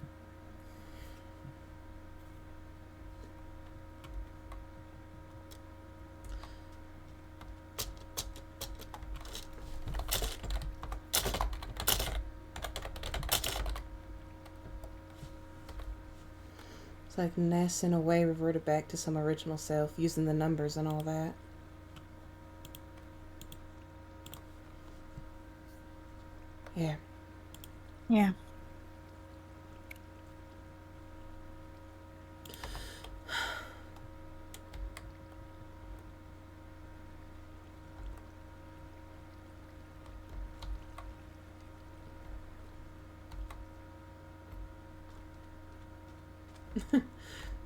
It's like Ness, in a way, reverted back to some original self, using the numbers and all that. Yeah. Yeah.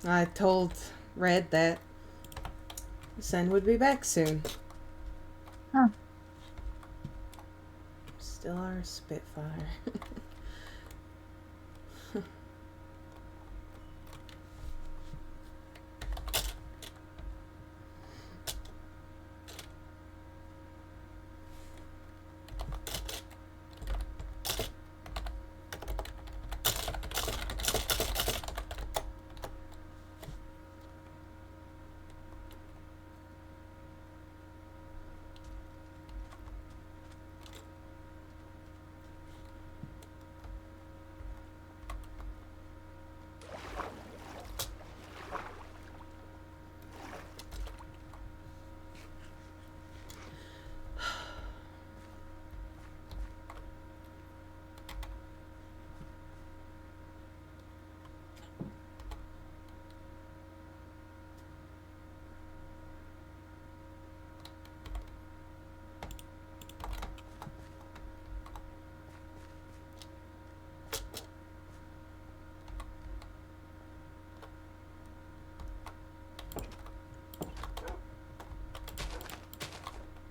I told Red that Sen would be back soon. Huh. Still our Spitfire.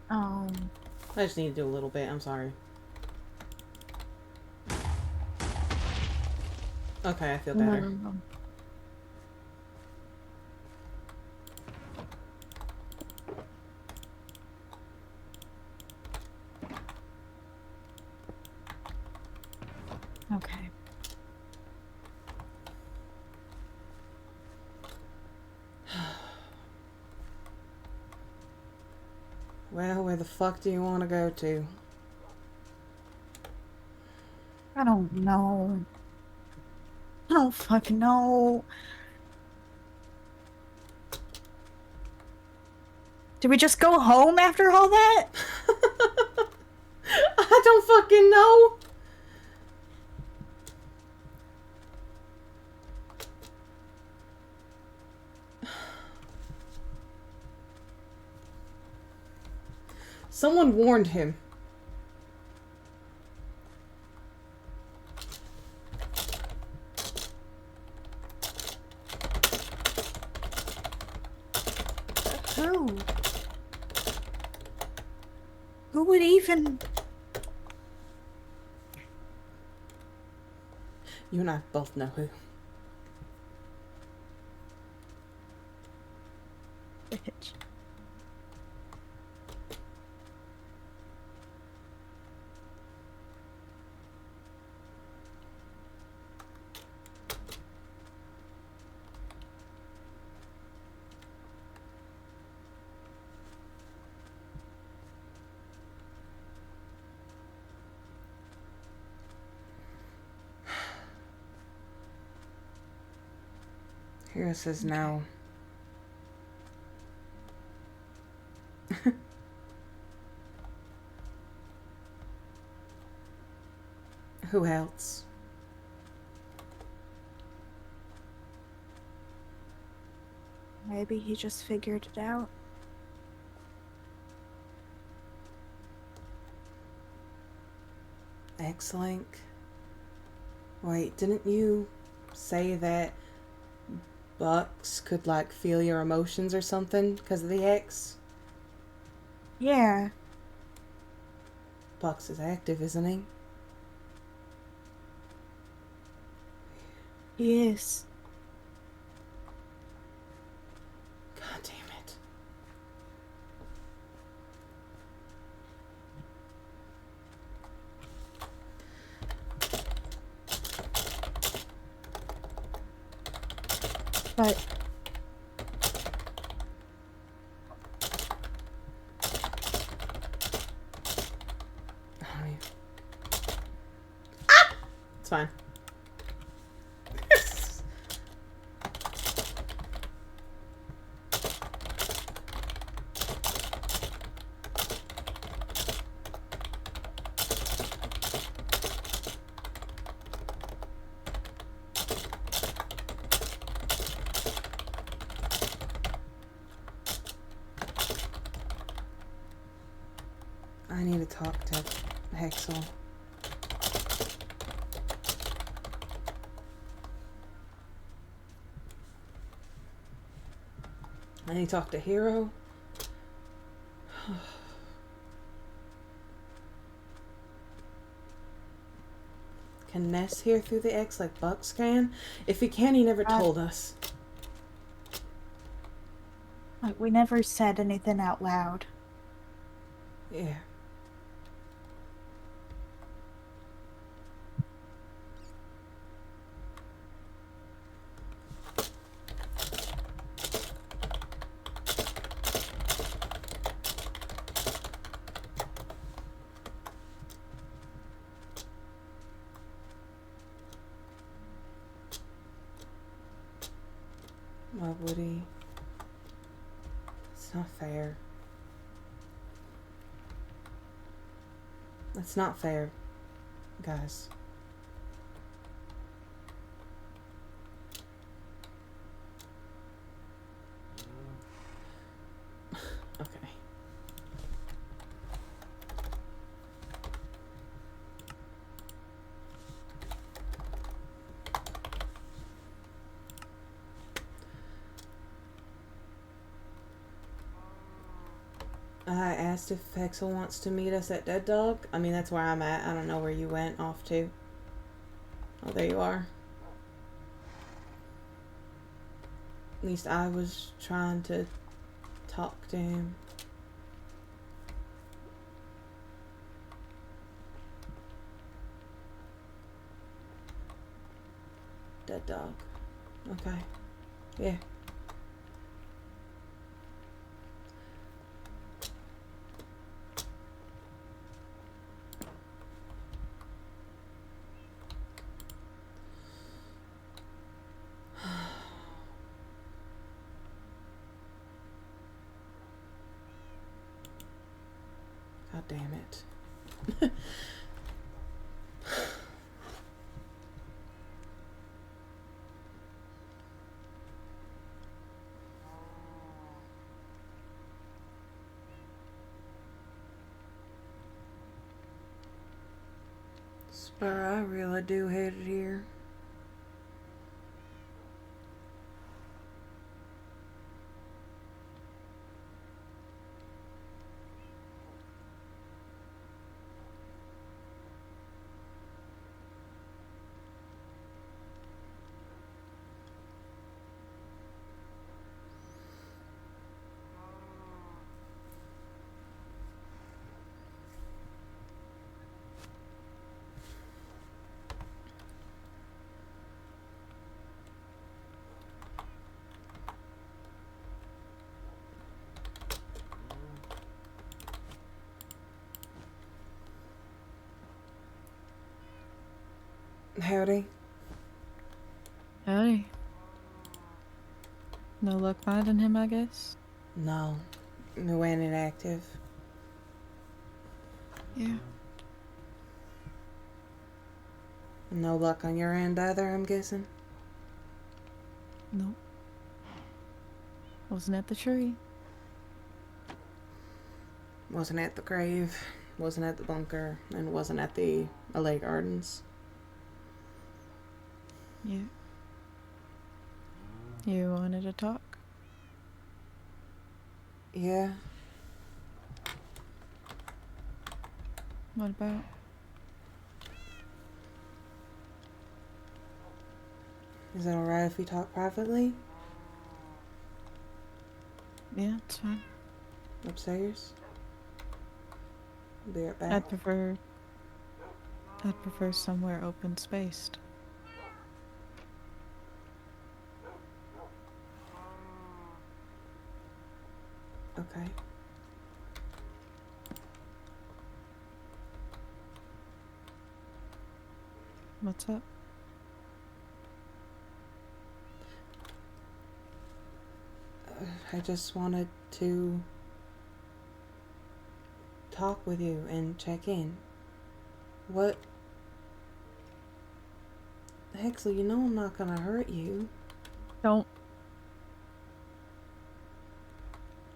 Oh. I just need to do a little bit. I'm sorry. Okay, I feel better. Okay. Well, where the fuck do you want to go to? I don't know. I don't fucking know. Did we just go home after all that? I don't fucking know. Someone warned him. Who? Who would even... You and I both know who. Bitch. Here it says no. Who else? Maybe he just figured it out. X-Link? Wait, didn't you say that Bucks could, like, feel your emotions or something because of the X? Yeah. Bucks is active, isn't he? He is. God damn it. But... Ah! It's fine. I need to talk to Hexel. I need to talk to Hero. Can Ness hear through the X like Bucks can? If he can, he never told us. Like, we never said anything out loud. Yeah. Why would he? It's not fair. That's not fair, guys. Okay. I asked if Hexel wants to meet us at Dead Dog. I mean, that's where I'm at. I don't know where you went off to. Oh, there you are. At least I was trying to talk to him. Dead Dog. Okay. Yeah. God damn it. Spur, I really do hate it here. Howdy. Howdy. No luck finding him, I guess? No. We went inactive. Yeah. No luck on your end either, I'm guessing? Nope. Wasn't at the tree. Wasn't at the grave, wasn't at the bunker, and wasn't at the LA Gardens. Yeah. You wanted to talk? Yeah. What about? Is it alright if we talk privately? Yeah, it's fine. Upstairs? I'll be right back. I'd prefer somewhere open spaced. Okay. What's up? I just wanted to talk with you and check in. What? Hexel, you know I'm not gonna hurt you. Don't.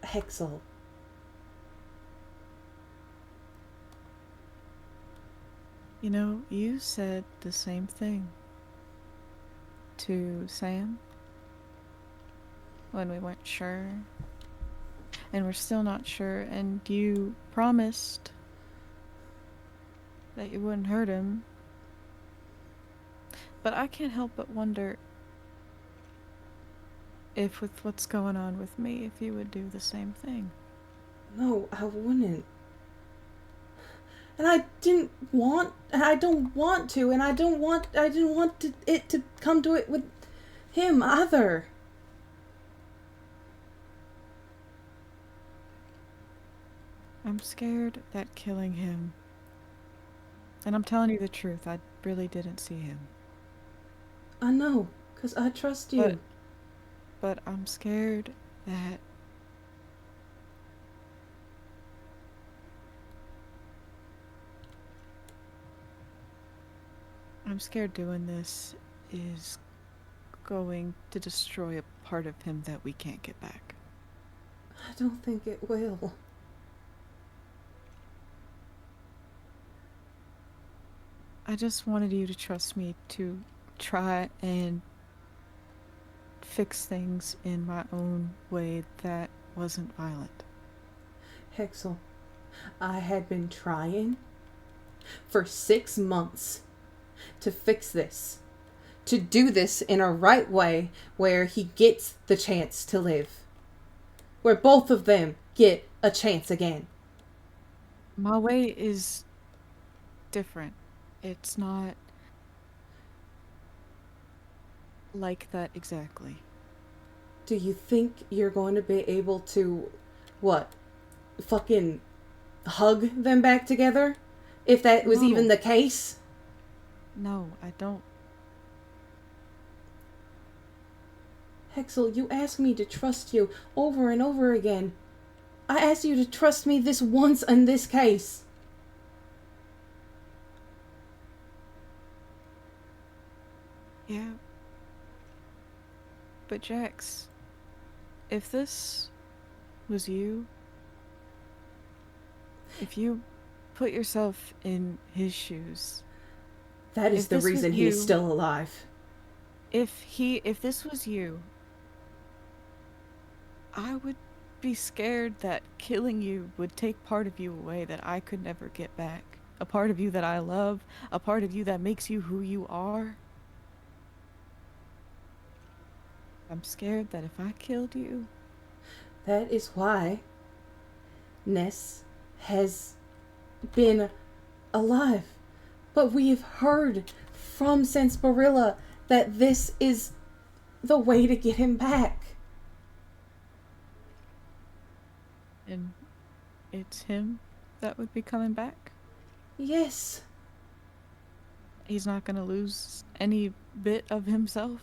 Hexel. You know, you said the same thing to Sam when we weren't sure. And we're still not sure, and you promised that you wouldn't hurt him. But I can't help but wonder if with what's going on with me, if you would do the same thing. No, I wouldn't. And I didn't want, and I don't want to, and I didn't want it to come to it with him either. I'm scared that killing him, and I'm telling you the truth, I really didn't see him. I know, 'cause I trust you. But I'm scared that doing this is going to destroy a part of him that we can't get back. I don't think it will. I just wanted you to trust me to try and fix things in my own way that wasn't violent. Hexel, I had been trying for 6 months to fix this. To do this in a right way where he gets the chance to live. Where both of them get a chance again. My way is different. It's not like that exactly. Do you think you're going to be able to, what, fucking hug them back together? If that was No. even the case? No, I don't. Hexel, you asked me to trust you over and over again. I asked you to trust me this once in this case. Yeah. But Jax, if this was you, if you put yourself in his shoes, That is if the this was reason you- he's still alive. if this was you, I would be scared that killing you would take part of you away that I could never get back. A part of you that I love, a part of you that makes you who you are. I'm scared that if I killed you, That is why Ness has been alive. But we've heard from Sarsaparilla that this is the way to get him back. and it's him that would be coming back. Yes. He's not gonna lose any bit of himself.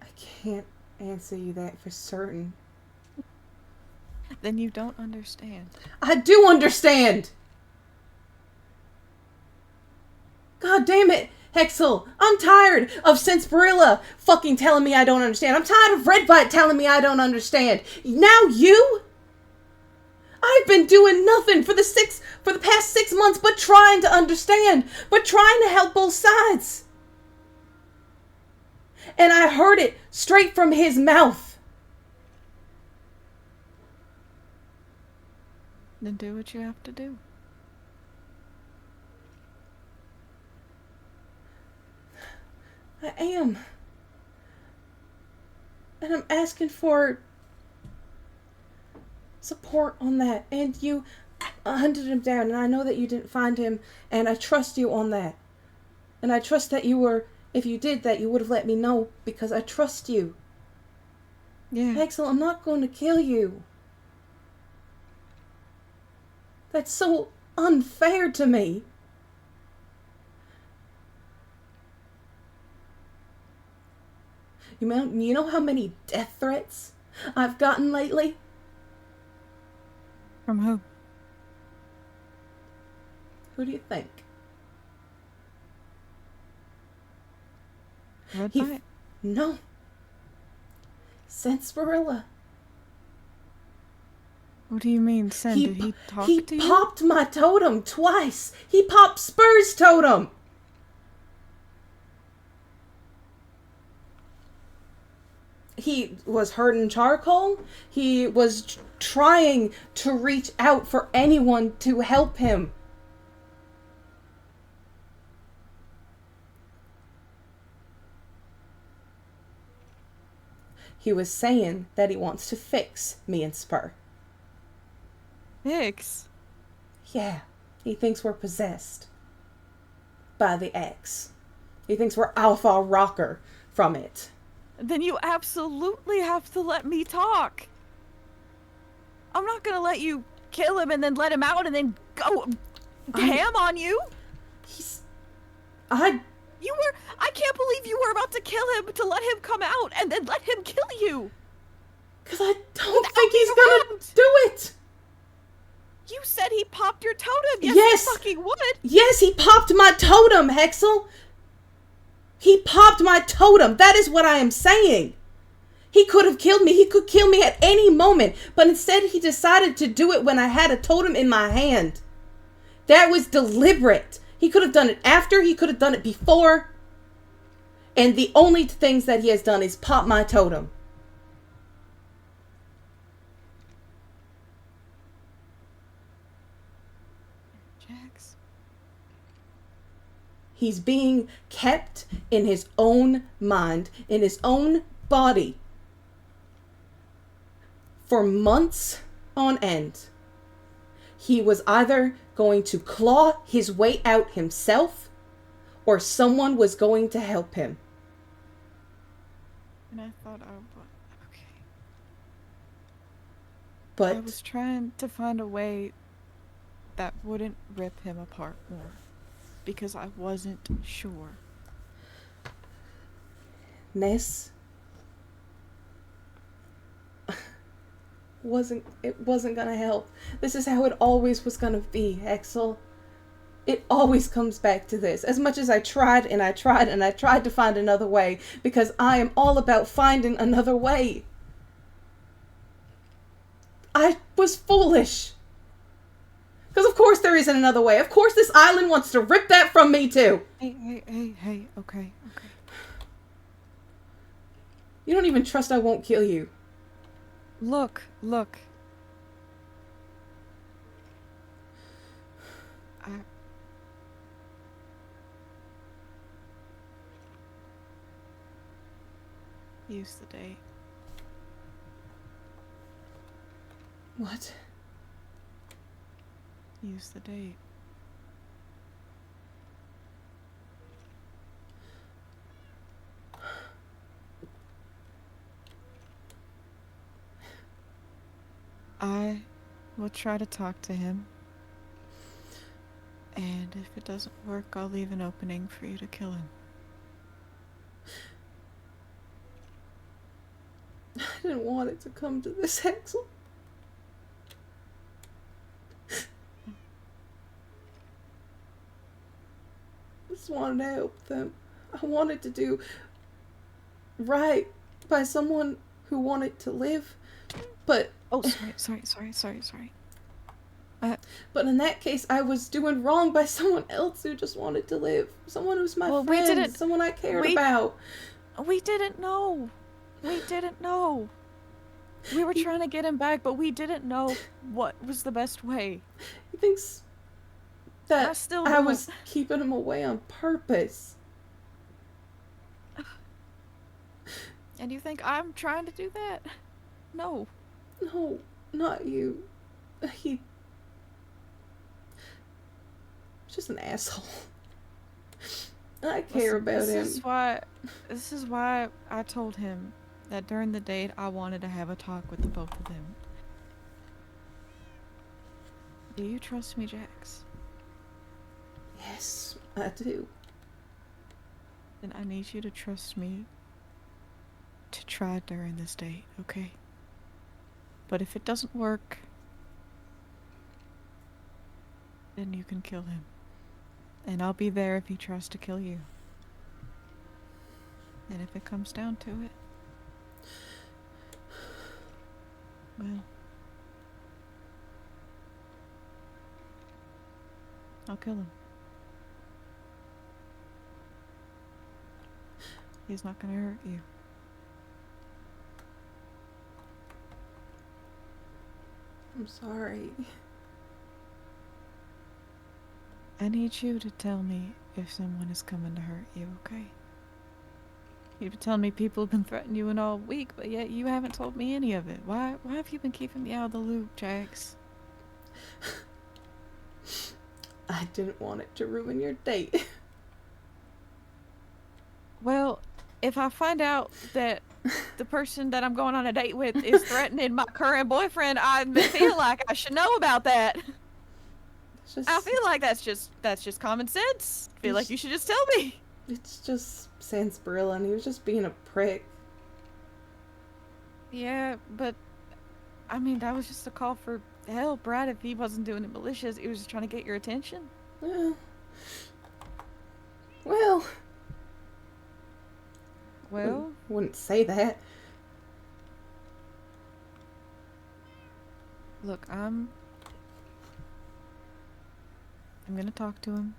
I can't answer you that for certain. Then you don't understand. I do understand! God damn it, Hexel! I'm tired of Sarsaparilla fucking telling me I don't understand. I'm tired of Redbite telling me I don't understand. Now you? I've been doing nothing for the past 6 months but trying to understand, but trying to help both sides. And I heard it straight from his mouth. Then do what you have to do. I am. And I'm asking for support on that. And you hunted him down, and I know that you didn't find him, and I trust you on that. And I trust that you were, if you did that, you would have let me know, because I trust you. Yeah. Axel, I'm not going to kill you. That's so unfair to me. You know how many death threats I've gotten lately? From who? Who do you think? Redbite? No. Sarsaparilla. What do you mean, Sen? Did he talk He to you? popped my totem twice. He popped Spur's totem. He was hurting charcoal. He was trying to reach out for anyone to help him. He was saying that he wants to fix me and Spur. Fix? Yeah, he thinks we're possessed by the X. He thinks we're Alpha Rocker from it. Then you absolutely have to let me talk. I'm not gonna let you kill him and then let him out and then go ham on you. I can't believe you were about to kill him to let him come out and then let him kill you. Because I don't think he's gonna do it. You said he popped your totem. Yes, Yes. he fucking would. Yes, he popped my totem, Hexel. He popped my totem. That is what I am saying. He could have killed me. He could kill me at any moment. But instead, he decided to do it when I had a totem in my hand. That was deliberate. He could have done it after, he could have done it before. And the only things that he has done is pop my totem. Jax. He's being kept in his own mind, in his own body, for months on end. He was either going to claw his way out himself, or someone was going to help him. And I thought okay. But I was trying to find a way that wouldn't rip him apart more, because I wasn't sure. Ness wasn't gonna help. This is how it always was gonna be, Axel. It always comes back to this. As much as I tried and I tried and I tried to find another way, because I am all about finding another way. I was foolish. Because of course there isn't another way. Of course this island wants to rip that from me too. Hey, okay. You don't even trust I won't kill you. Look. Use the date. What? Use the date. I will try to talk to him. And if it doesn't work, I'll leave an opening for you to kill him. I didn't want it to come to this, Axel. I just wanted to help them. I wanted to do right by someone who wanted to live, but... Oh, sorry. But in that case, I was doing wrong by someone else who just wanted to live. Someone who's my friend, someone I cared about. We didn't know. We were trying to get him back, but we didn't know what was the best way. He thinks that I don't. was keeping him away on purpose. And you think I'm trying to do that? No. No, not you. He's just an asshole. I care about him. This is why I told him that during the date I wanted to have a talk with the both of them. Do you trust me, Jax? Yes, I do. Then I need you to trust me to try during this date, okay? But if it doesn't work, then you can kill him. And I'll be there if he tries to kill you. And if it comes down to it, well, I'll kill him. He's not gonna hurt you. I'm sorry. I need you to tell me if someone is coming to hurt you, okay? You've been telling me people have been threatening you and all week, but yet you haven't told me any of it. Why have you been keeping me out of the loop, Jax? I didn't want it to ruin your date. Well, if I find out that the person that I'm going on a date with is threatening my current boyfriend, I feel like I should know about that. I feel like that's just common sense. I feel like you should just tell me. It's just sarsaparilla, and he was just being a prick. Yeah, but I mean, that was just a call for help, right? If he wasn't doing it malicious, he was just trying to get your attention. Well, wouldn't say that. Look, I'm gonna talk to him.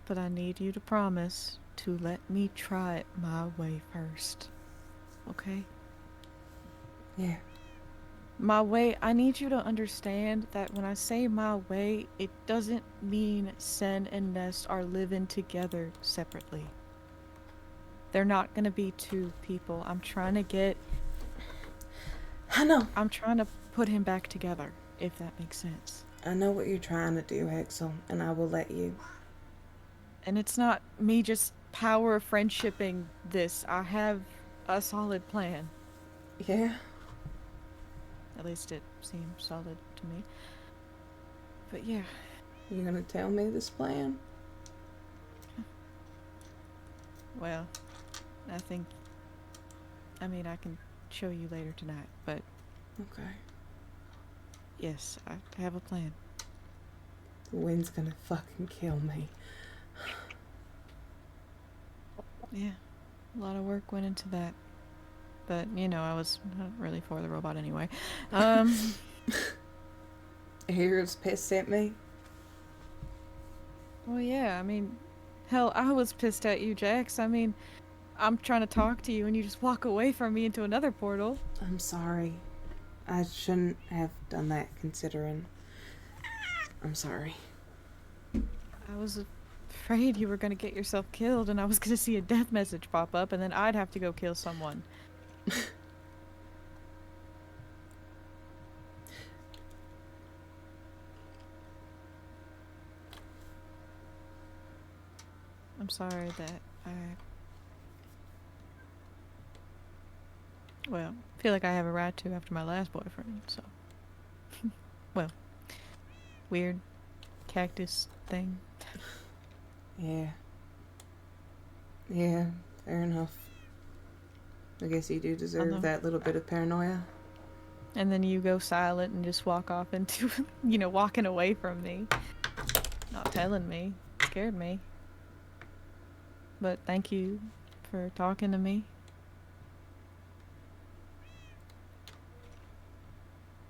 But I need you to promise to let me try it my way first. Okay? Yeah. My way, I need you to understand that when I say my way, it doesn't mean Sen and Nest are living together separately. They're not gonna be two people. I'm trying to put him back together, if that makes sense. I know what you're trying to do, Axel, and I will let you. And it's not me just power friendshipping this. I have a solid plan. Yeah? At least it seems solid to me. But yeah. You gonna tell me this plan? Well, I mean, I can show you later tonight, but... Okay. Yes, I have a plan. The wind's gonna fucking kill me. Yeah, a lot of work went into that. But, you know, I was not really for the robot anyway. Here's pissed at me. Well, yeah, I mean, hell, I was pissed at you, Jax. I mean, I'm trying to talk to you and you just walk away from me into another portal. I'm sorry. I shouldn't have done that, considering. I'm sorry. I was afraid you were going to get yourself killed and I was going to see a death message pop up and then I'd have to go kill someone. I'm sorry that well, feel like I have a right to after my last boyfriend, so. Well, weird cactus thing. Yeah. Yeah, fair enough. I guess you do deserve that little bit of paranoia. And then you go silent and just walk off into, you know, walking away from me. Not telling me. Scared me. But thank you for talking to me.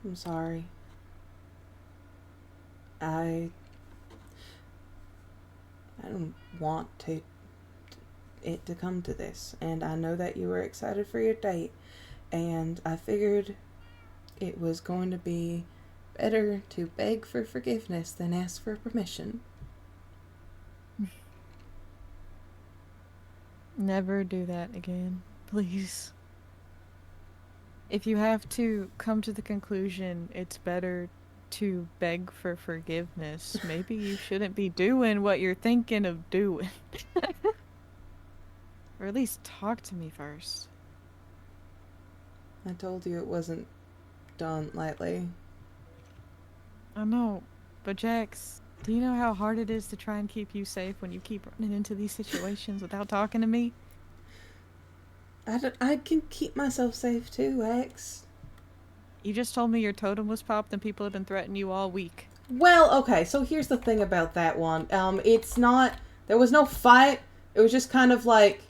I'm sorry. I don't want it to come to this, and I know that you were excited for your date, and I figured it was going to be better to beg for forgiveness than ask for permission. Never do that again, please. If you have to come to the conclusion it's better to beg for forgiveness, maybe you shouldn't be doing what you're thinking of doing. Or at least talk to me first. I told you it wasn't done lightly. I know, but Jax, do you know how hard it is to try and keep you safe when you keep running into these situations without talking to me? I can keep myself safe too, X. You just told me your totem was popped and people have been threatening you all week. Well, okay, so here's the thing about that one. It's not... There was no fight. It was just kind of like...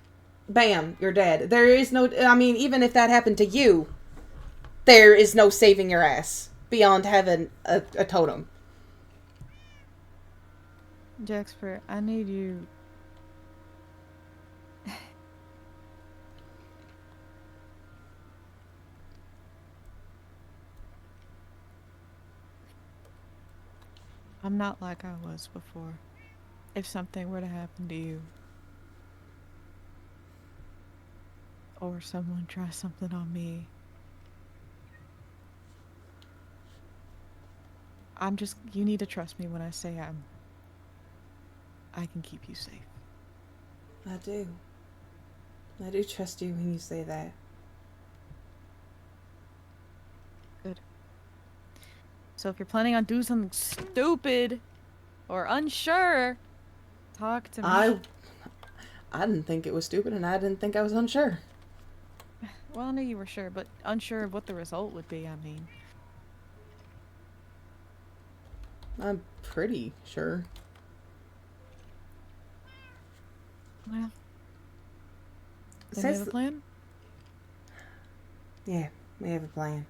Bam, you're dead. There is no... I mean, even if that happened to you, there is no saving your ass beyond having a totem. Jaxper, I need you... I'm not like I was before. If something were to happen to you, or someone tries something on me, you need to trust me when I say I can keep you safe. I do. I do trust you when you say that. Good. So if you're planning on doing something stupid or unsure, talk to me. I didn't think it was stupid, and I didn't think I was unsure. Well, I knew you were sure, but unsure of what the result would be, I mean. I'm pretty sure. Well, then we have a plan? Yeah, we have a plan.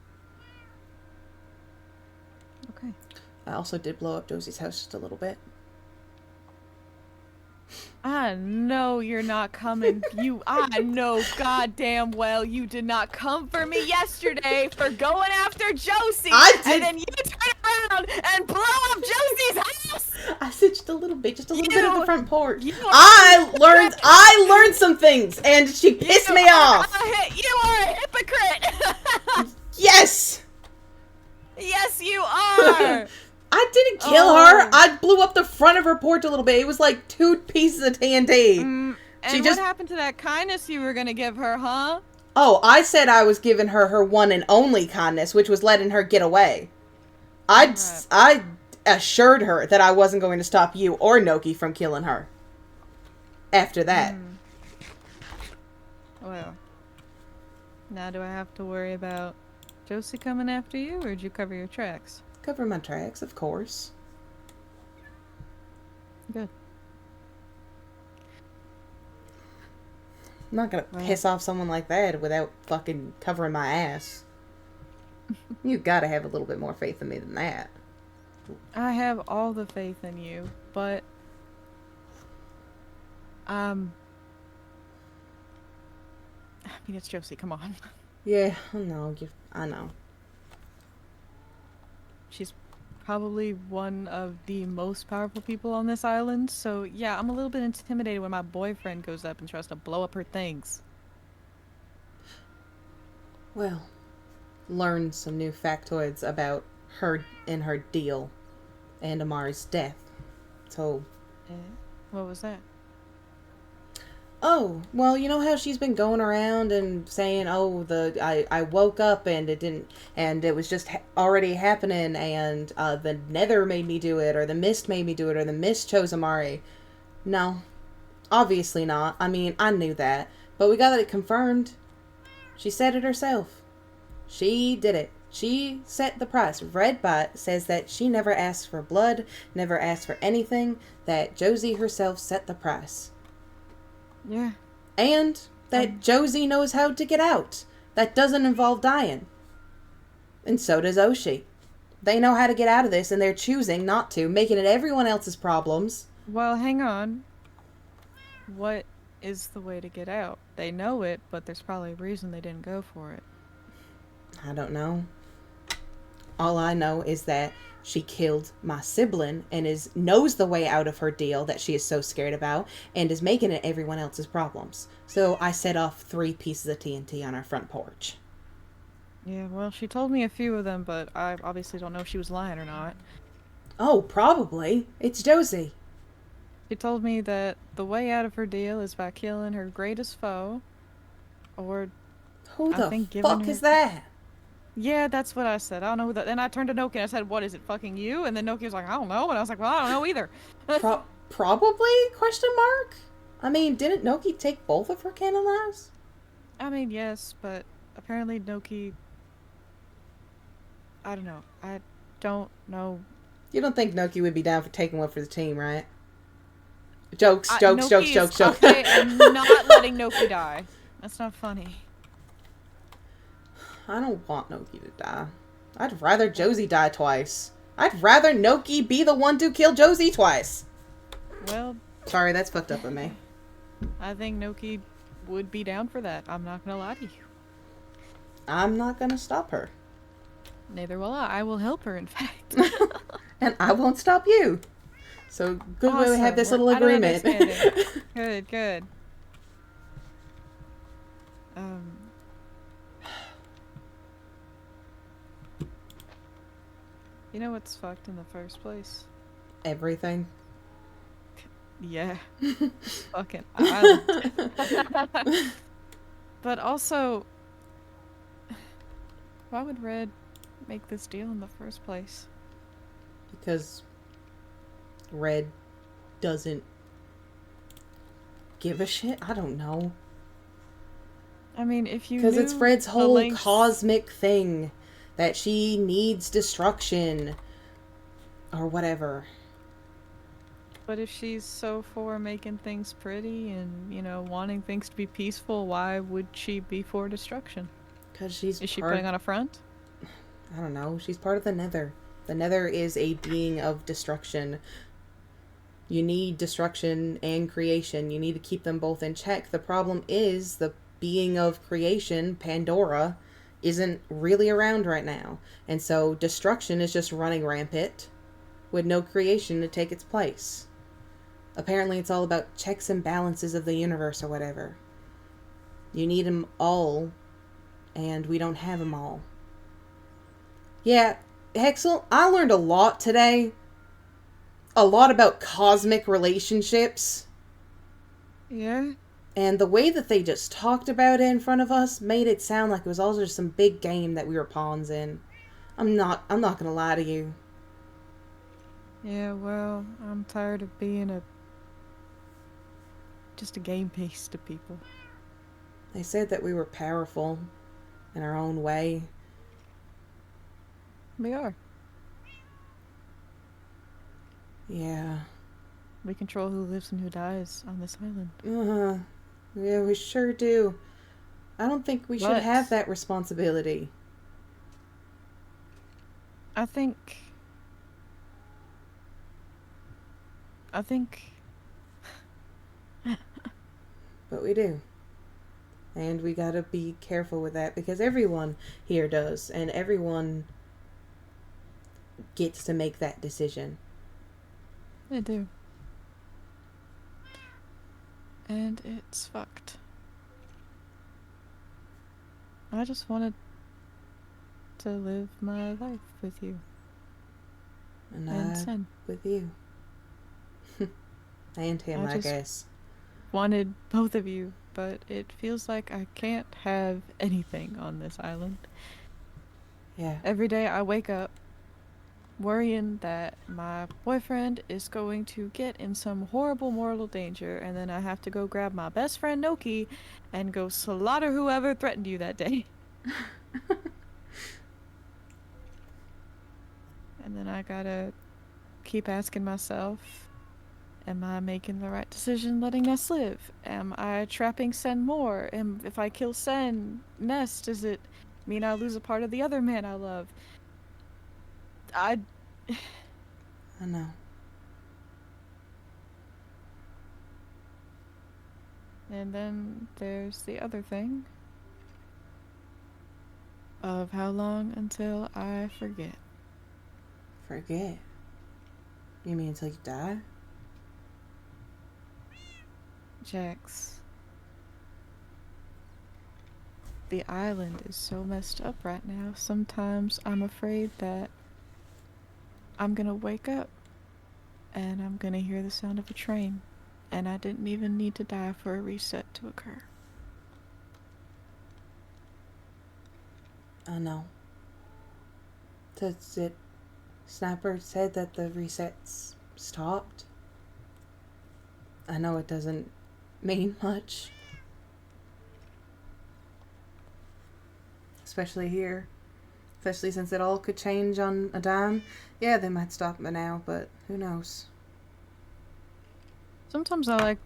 Okay. I also did blow up Josie's house just a little bit. I know you're not coming. I know goddamn well you did not come for me yesterday for going after Josie. I did. And then you turn around and blow up Josie's house. I said just a little bit at the front porch. you I learned some things, and she pissed me off. You are a hypocrite. Yes. Yes, you are. I didn't kill her. I blew up the front of her porch a little bit. It was like 2 pieces of TNT. And what happened to that kindness you were gonna give her, huh? Oh, I said I was giving her her one and only kindness, which was letting her get away. I assured her that I wasn't going to stop you or Noki from killing her. After that. Well, now do I have to worry about Josie coming after you, or did you cover your tracks? Cover my tracks, of course. Good. I'm not gonna piss off someone like that without fucking covering my ass. You gotta have a little bit more faith in me than that. I have all the faith in you, but I mean, it's Josie, come on. Yeah, I know. She's probably one of the most powerful people on this island, so yeah, I'm a little bit intimidated when my boyfriend goes up and tries to blow up her things. Well, learned some new factoids about her and her deal and Amari's death. So... What was that? Oh, well, you know how she's been going around and saying, oh, I woke up and it didn't, and it was just already happening, and the nether made me do it, or the mist made me do it, or the mist chose Amari. No, obviously not. I mean, I knew that, but we got it confirmed. She said it herself. She did it. She set the price. Redbot says that she never asked for blood, never asked for anything, that Josie herself set the price. Yeah. And that Josie knows how to get out. That doesn't involve dying. And so does Oshi. They know how to get out of this, and they're choosing not to, making it everyone else's problems. Well, hang on. What is the way to get out? They know it, but there's probably a reason they didn't go for it. I don't know. All I know is that she killed my sibling and knows the way out of her deal that she is so scared about and is making it everyone else's problems. So I set off 3 pieces of TNT on our front porch. Yeah, well, she told me a few of them, but I obviously don't know if she was lying or not. Oh, probably. It's Josie. She told me that the way out of her deal is by killing her greatest foe, or... Who the fuck is that? Yeah, that's what I said. I don't know who that... And I turned to Noki and I said, what, is it fucking you? And then Noki was like, I don't know. And I was like, well, I don't know either. Probably? Question mark? I mean, didn't Noki take both of her cannon lives? I mean, yes, but apparently Noki... I don't know. I don't know. You don't think Noki would be down for taking one for the team, right? Jokes. Okay, I'm not letting Noki die. That's not funny. I don't want Noki to die. I'd rather Josie die twice. I'd rather Noki be the one to kill Josie twice. Well... Sorry, that's fucked up of me. I think Noki would be down for that. I'm not gonna lie to you. I'm not gonna stop her. Neither will I. I will help her, in fact. And I won't stop you. So, good way we have this little agreement. Good, good. You know what's fucked in the first place? Everything. Yeah. Fucking island. But also, why would Red make this deal in the first place? Because Red doesn't give a shit? I don't know. I mean, if you Because it's Red's whole cosmic thing. That she needs destruction. Or whatever. But if she's so for making things pretty and, you know, wanting things to be peaceful, why would she be for destruction? Because she's Is she putting on a front? I don't know. She's part of the Nether. The Nether is a being of destruction. You need destruction and creation. You need to keep them both in check. The problem is the being of creation, Pandora, isn't really around right now. And so destruction is just running rampant with no creation to take its place. Apparently it's all about checks and balances of the universe or whatever. You need them all, and we don't have them all. Yeah, Hexel, I learned a lot today. A lot about cosmic relationships. Yeah. And the way that they just talked about it in front of us made it sound like it was all just some big game that we were pawns in. I'm not gonna lie to you. Yeah, well, I'm tired of being just a game piece to people. They said that we were powerful in our own way. We are. Yeah. We control who lives and who dies on this island. Yeah, we sure do. I don't think we should But- have that responsibility. I think But we do. And we gotta be careful with that because everyone here does. And everyone gets to make that decision. they do. And it's fucked. I just wanted to live my life with you. And And I Sen. with you. And him, I I just- guess. Wanted both of you, but it feels like I can't have anything on this island. Yeah. Every day I wake up worrying that my boyfriend is going to get in some horrible mortal danger, and then I have to go grab my best friend Noki and go slaughter whoever threatened you that day. And then I gotta keep asking myself, am I making the right decision letting Nest live? Am I trapping Sen more? If I kill Sen, Nest, does it mean I lose a part of the other man I love? I know. And then there's the other thing of how long until I forget. Forget. You mean until you die? Jax. The island is so messed up right now. Sometimes I'm afraid that I'm gonna wake up and I'm gonna hear the sound of a train. And I didn't even need to die for a reset to occur. I know. Does it... Snapper said that the resets stopped. I know it doesn't mean much. Especially here. Especially since it all could change on a dime. Yeah, they might stop me now, but who knows? Sometimes I like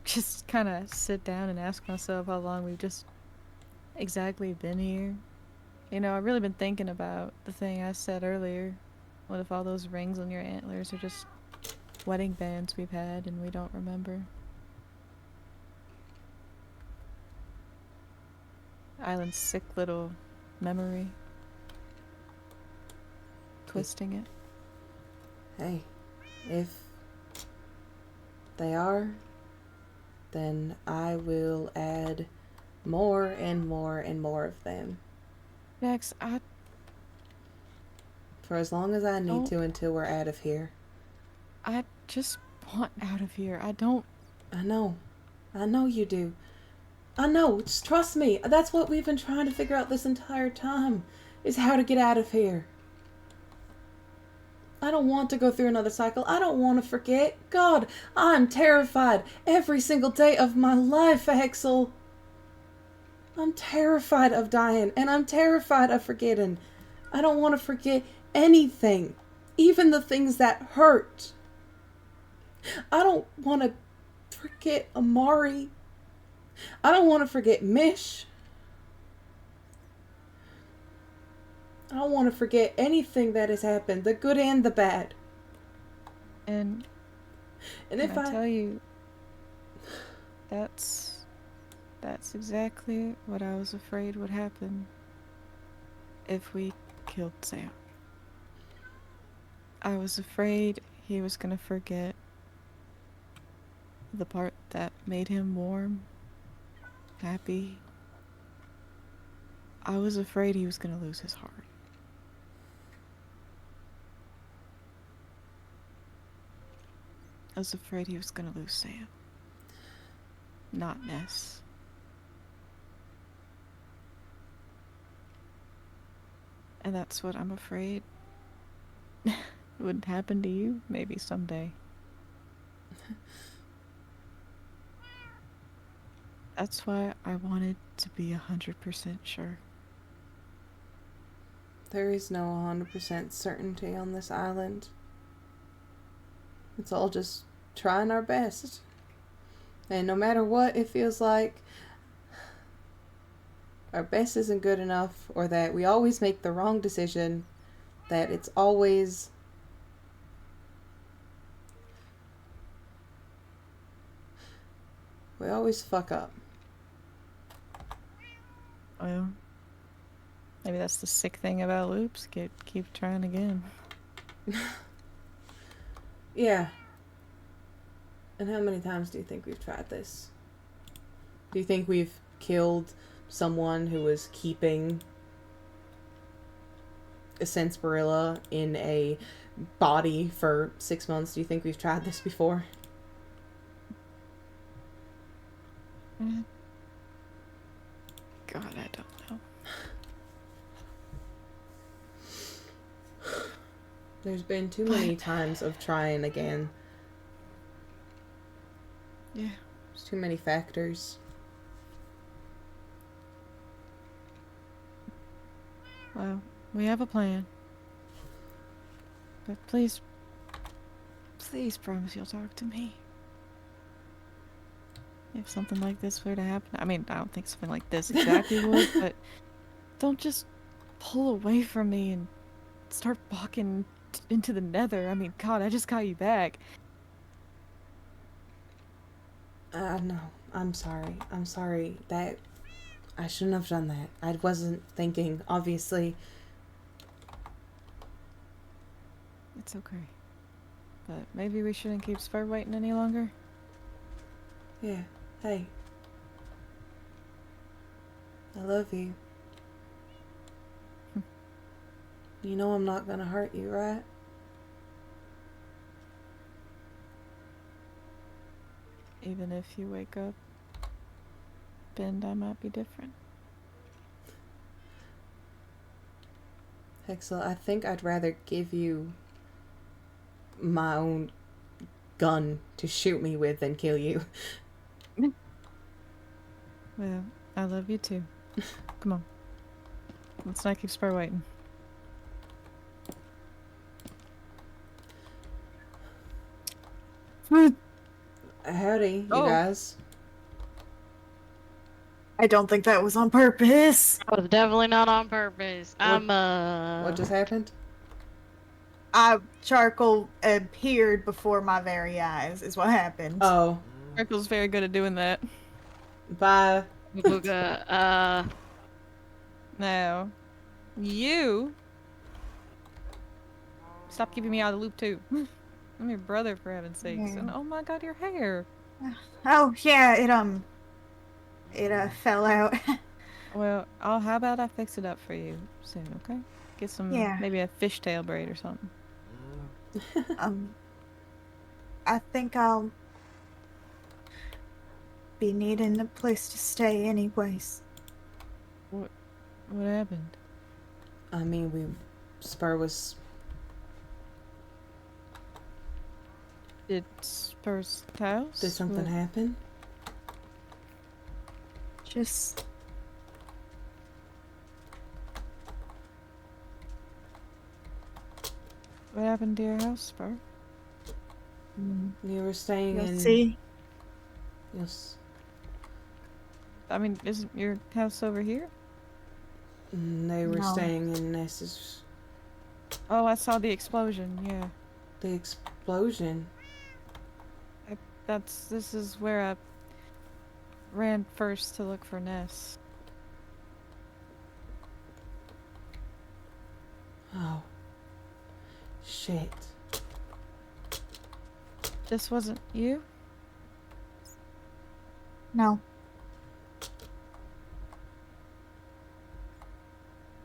just kind of sit down and ask myself how long we've just exactly been here. You know, I've really been thinking about the thing I said earlier. What if all those rings on your antlers are just wedding bands we've had and we don't remember? Island's sick little memory. Twisting it. Hey, if they are, then I will add more and more and more of them. Jax, For as long as I need to until we're out of here. I just want out of here. I don't... I know. I know you do. I know. Just trust me. That's what we've been trying to figure out this entire time. Is how to get out of here. I don't want to go through another cycle. I don't want to forget. God, I'm terrified every single day of my life, Hexel. I'm terrified of dying, and I'm terrified of forgetting. I don't want to forget anything, even the things that hurt. I don't want to forget Amari. I don't want to forget Mish. I don't want to forget anything that has happened, the good and the bad. And if I tell you, that's exactly what I was afraid would happen if we killed Sam. I was afraid he was gonna forget the part that made him warm, happy. I was afraid he was gonna lose his heart. I was afraid he was gonna lose Sam, not Ness. And that's what I'm afraid would happen to you, maybe someday. That's why I wanted to be 100% sure. There is no 100% certainty on this island. It's all just trying our best. And no matter what it feels like our best isn't good enough, or that we always make the wrong decision, that it's always we always fuck up. Well, maybe that's the sick thing about loops. Keep trying again. Yeah. And how many times do you think we've tried this? Do you think we've killed someone who was keeping a Sensorilla in a body for 6 months? Do you think we've tried this before? God, I don't know. There's been too many times of trying again. Yeah. There's too many factors. Well, we have a plan. But please promise you'll talk to me. If something like this were to happen. I mean, I don't think something like this exactly would, but don't just pull away from me and start walking into the nether. I mean, God, I just got you back. No. I'm sorry. I'm sorry. That I shouldn't have done that. I wasn't thinking, obviously. It's okay. But maybe we shouldn't keep Spur waiting any longer? Yeah. Hey. I love you. You know I'm not gonna hurt you, right? Even if you wake up, Bend, I might be different. Hexel, I think I'd rather give you my own gun to shoot me with than kill you. Well, I love you too. Come on. Let's not keep Spur waiting. Howdy, you Oh. guys. I don't think that was on purpose. That was definitely not on purpose. What just happened? Charcoal appeared before my very eyes, is what happened. Oh. Miracle's very good at doing that. Bye. Now, you stop keeping me out of the loop too. I'm your brother, for heaven's sakes. Yeah. And oh my God, your hair. Oh yeah, it fell out. Well, how about I fix it up for you soon, okay? Get some, Yeah. maybe a fishtail braid or something. I think I'll be needing a place to stay anyways. What happened? I mean, Spur was... Did Spur's house? Did something happen? Just... What happened to your house, Spur? You were staying You'll in... see. Yes. I mean, isn't your house over here? They were No. staying in Ness's. Oh, I saw the explosion. Yeah. The explosion. This is where I ran first to look for Ness. Oh. Shit. This wasn't you? No.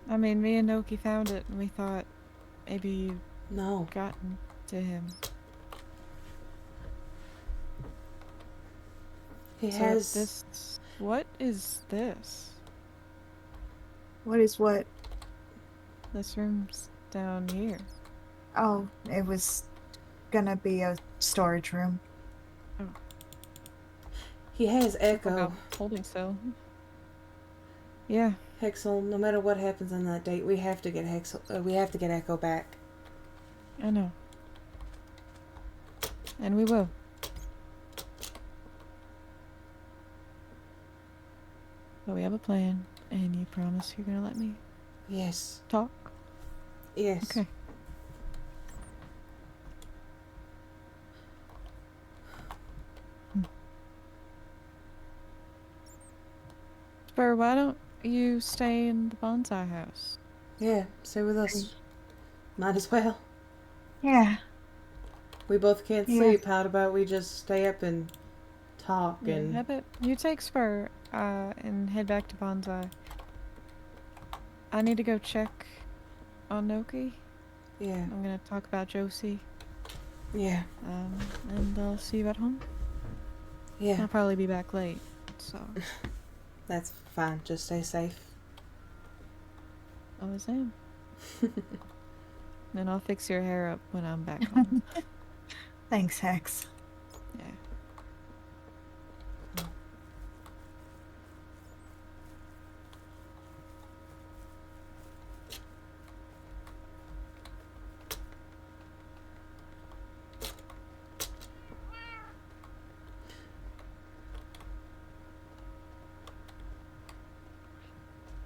I mean, me and Noki found it, and we thought maybe you No. gotten to him. He So has. this. What is this? What is what? This room's down here. Oh, it was gonna be a storage room. He has Like Echo. a holding cell. Yeah. Hexel, no matter what happens on that date, we have to get Hexel. We have to get Echo back. I know. And we will. But we have a plan, and you promise you're gonna let me Yes. talk? Yes. Okay. Spur, why don't you stay in the bonsai house? Yeah, stay with us. Might as well. Yeah. We both can't Yeah. sleep. How about we just stay up and talk Yeah, and. how about you take Spur, and head back to bonsai. I need to go check on Noki. Yeah. I'm gonna talk about Josie. Yeah. And I'll see you at home. Yeah. I'll probably be back late, so That's fine. Just stay safe. always am. And I'll fix your hair up when I'm back home. Thanks, Hex. Yeah.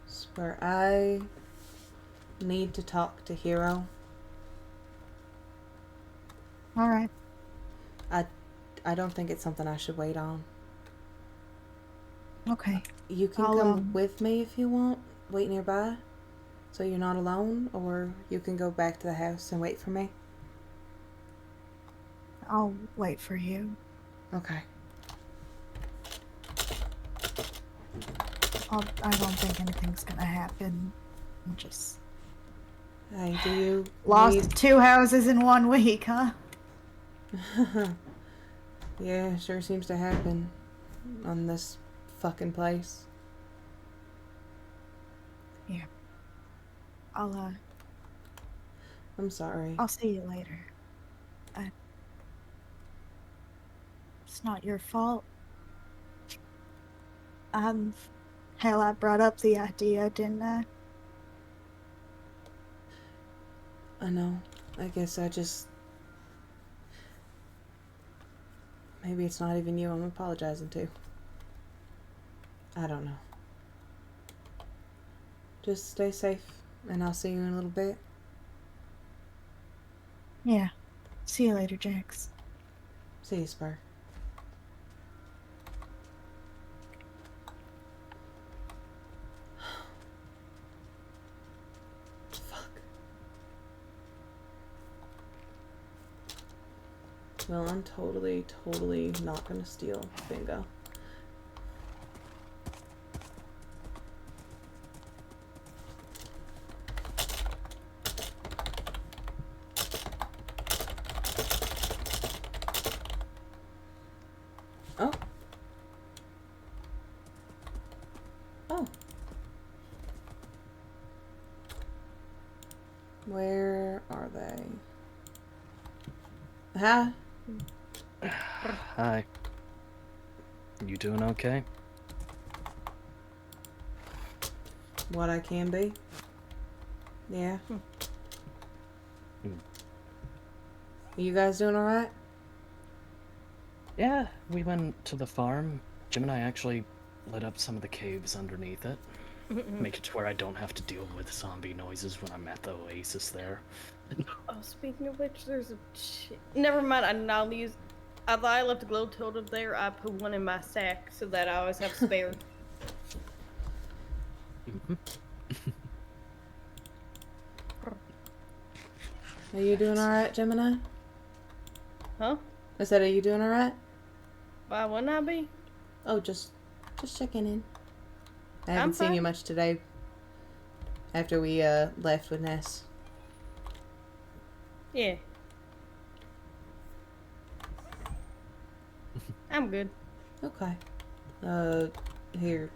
Spur, I need to talk to Hero. All right. I don't think it's something I should wait on. Okay. You can I'll, come with me if you want. Wait nearby, so you're not alone, or you can go back to the house and wait for me. I'll wait for you. Okay. I don't think anything's gonna happen. I'm just Hey, do you lost 2 houses in 1 week, huh? Yeah, sure seems to happen on this fucking place. Yeah. I'll I'm sorry. I'll see you later. It's not your fault. Hell, I brought up the idea, didn't I? I know. I guess I just... Maybe it's not even you I'm apologizing to. I don't know. Just stay safe, and I'll see you in a little bit. Yeah. See you later, Jax. See you, Spur. Fuck. Well, I'm totally not gonna steal Bingo. Oh. Oh. Where are they? Huh? Hi. You doing okay? What I can be? Yeah. You guys doing alright? Yeah, we went to the farm. Jim and I actually lit up some of the caves underneath it. Make it to where I don't have to deal with zombie noises when I'm at the oasis there. Oh, speaking of which, there's a never mind. I'll use. I thought I left a glow totem there. I put one in my sack so that I always have spare. Are you doing alright, Gemini? Huh? I said, are you doing alright? Why wouldn't I be? Oh, just checking in. I I'm haven't seen you fine. much today. After we left with Ness. Yeah. I'm good. Okay. Here.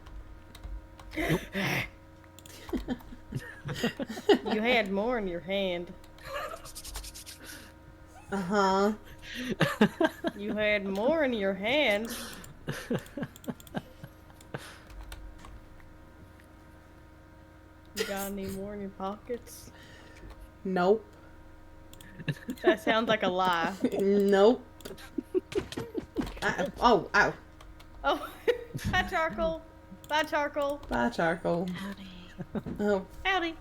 You had more in your hand. Uh-huh. You had more in your hand. You got any more in your pockets? Nope. That sounds like a lie. Nope. Ow. Oh, bye, Charcoal. Bye, Charcoal. Bye, Charcoal. Howdy. Oh. Howdy.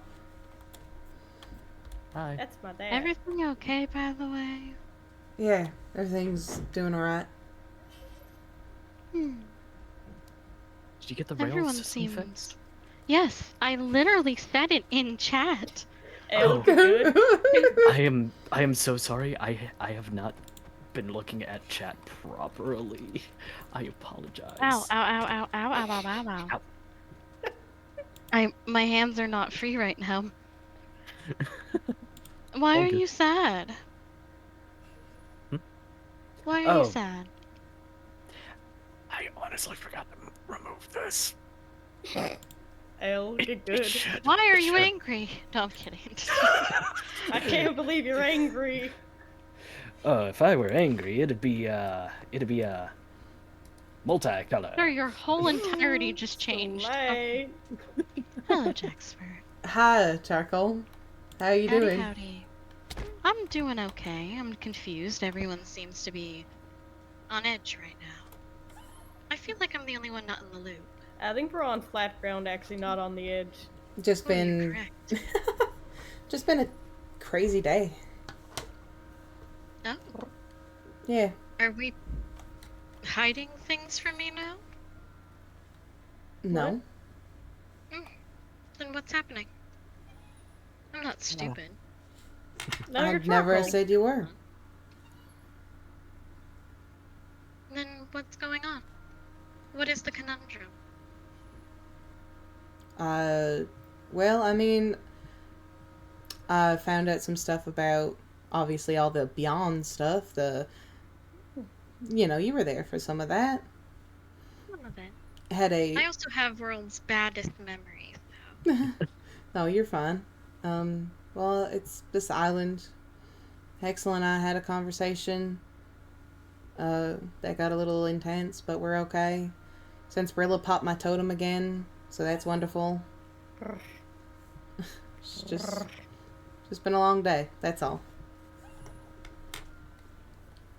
Hi. That's my dad. Everything okay, by the way? Yeah, everything's doing alright. Hmm. Did you get the rails Everyone system seems. fixed? Yes, I literally said it in chat. Oh, good. I am so sorry. I have not been looking at chat properly. I apologize. Ow, ow, ow, ow, ow, ow, ow, ow, ow. My hands are not free right now. Why All are good. you sad? Hmm? Why are you Oh. sad? I honestly forgot to remove this. Oh, get good. Why are you should. angry? No, I'm kidding. I can't believe you're angry. If I were angry, it'd be multicolor. Sir, your whole entirety just changed. Slay. Hello, Jaxford. Hi, Charcoal. How are you Howdy, doing? howdy. I'm doing okay. I'm confused. Everyone seems to be on edge right now. I feel like I'm the only one not in the loop. I think we're on flat ground, actually, not on the edge. Just Oh, you're been correct. just been a crazy day. Oh, Yeah. are we hiding things from me now? No. Then what's happening? I'm not stupid. No, you're I've never Charcoal. said you were. Then what's going on? What is the conundrum? Well, I mean, I found out some stuff about, obviously, all the Beyond stuff. You were there for some of that. Some of it. Had a... I also have world's baddest memories. No, you're fine. Well, it's this island. Hexel and I had a conversation. That got a little intense, but we're okay. Since Brilla popped my totem again, so that's wonderful. It's just been a long day, that's all.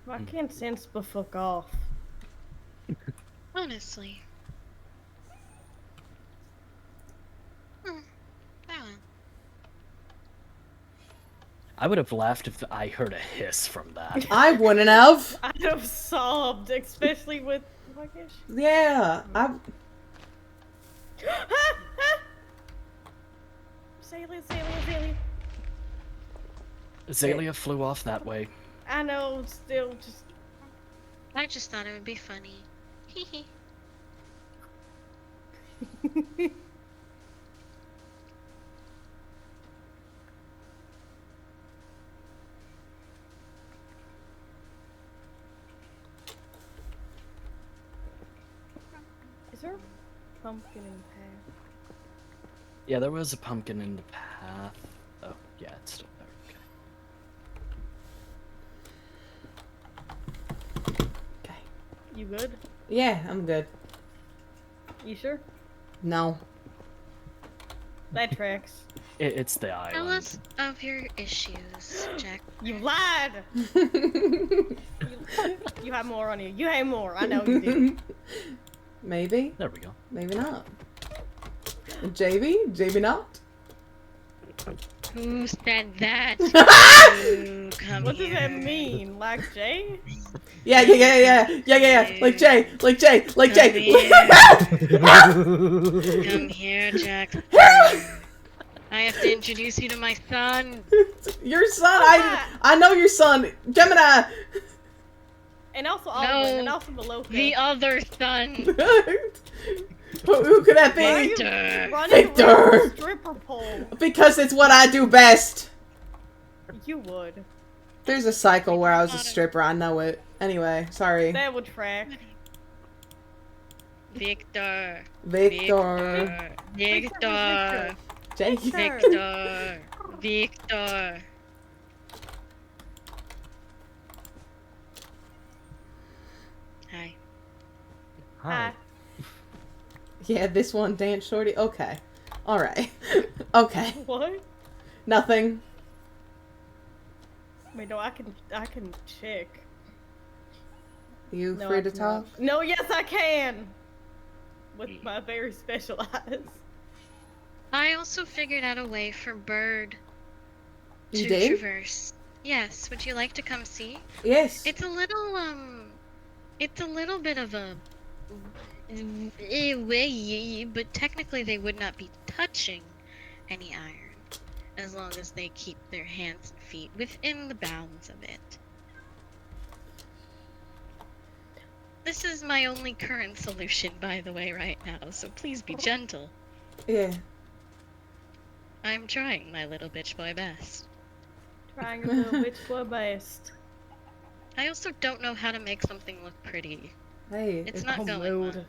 I can't sense the fuck off. Honestly. Oh. I would have laughed if I heard a hiss from that. I wouldn't have. I'd have sobbed, especially with. I guess. Yeah, Salient. Azalea flew off that way. I know, still just. I just thought it would be funny. Hee hee. Is there a pumpkin in the path? Yeah, there was a pumpkin in the path. Oh, yeah, it's still there. okay. You good? Yeah, I'm good. You sure? No. That tracks. It's the Tell island. us of your issues, Jack. You lied! You have more on you. You have more. I know you do. Maybe. There we go. Maybe not. JB? JB not? Who said that? You come What does that here. mean? Like Jay? Yeah. Like Jay. Come here, Jackson. I have to introduce you to my son. Your son. I know your son. Gemini. And also Alwyn, and No, also Maloka. the other son. Who could that Why are be? you Victor. running Victor! around with a stripper pole? Because it's what I do best. You would. There's a cycle where I was a stripper. I know it. Anyway, sorry. That would track. Victor. Victor. Victor. Jay. Victor. Victor. Hi. Hi. Yeah, this one, Dance Shorty. Okay. Alright. Okay. What? Nothing. Wait, no, I can check. You No, free I to cannot. talk? No, yes, I can. With my very special eyes. I also figured out a way for Bird You to did? traverse. Yes, would you like to come see? Yes. It's a little bit of a way, but technically they would not be touching any iron as long as they keep their hands and feet within the bounds of it. This is my only current solution, by the way, right now, so please be gentle. Yeah. I'm trying my little bitch boy best. Trying a little bitch boy best. I also don't know how to make something look pretty. Hey, It's not going well.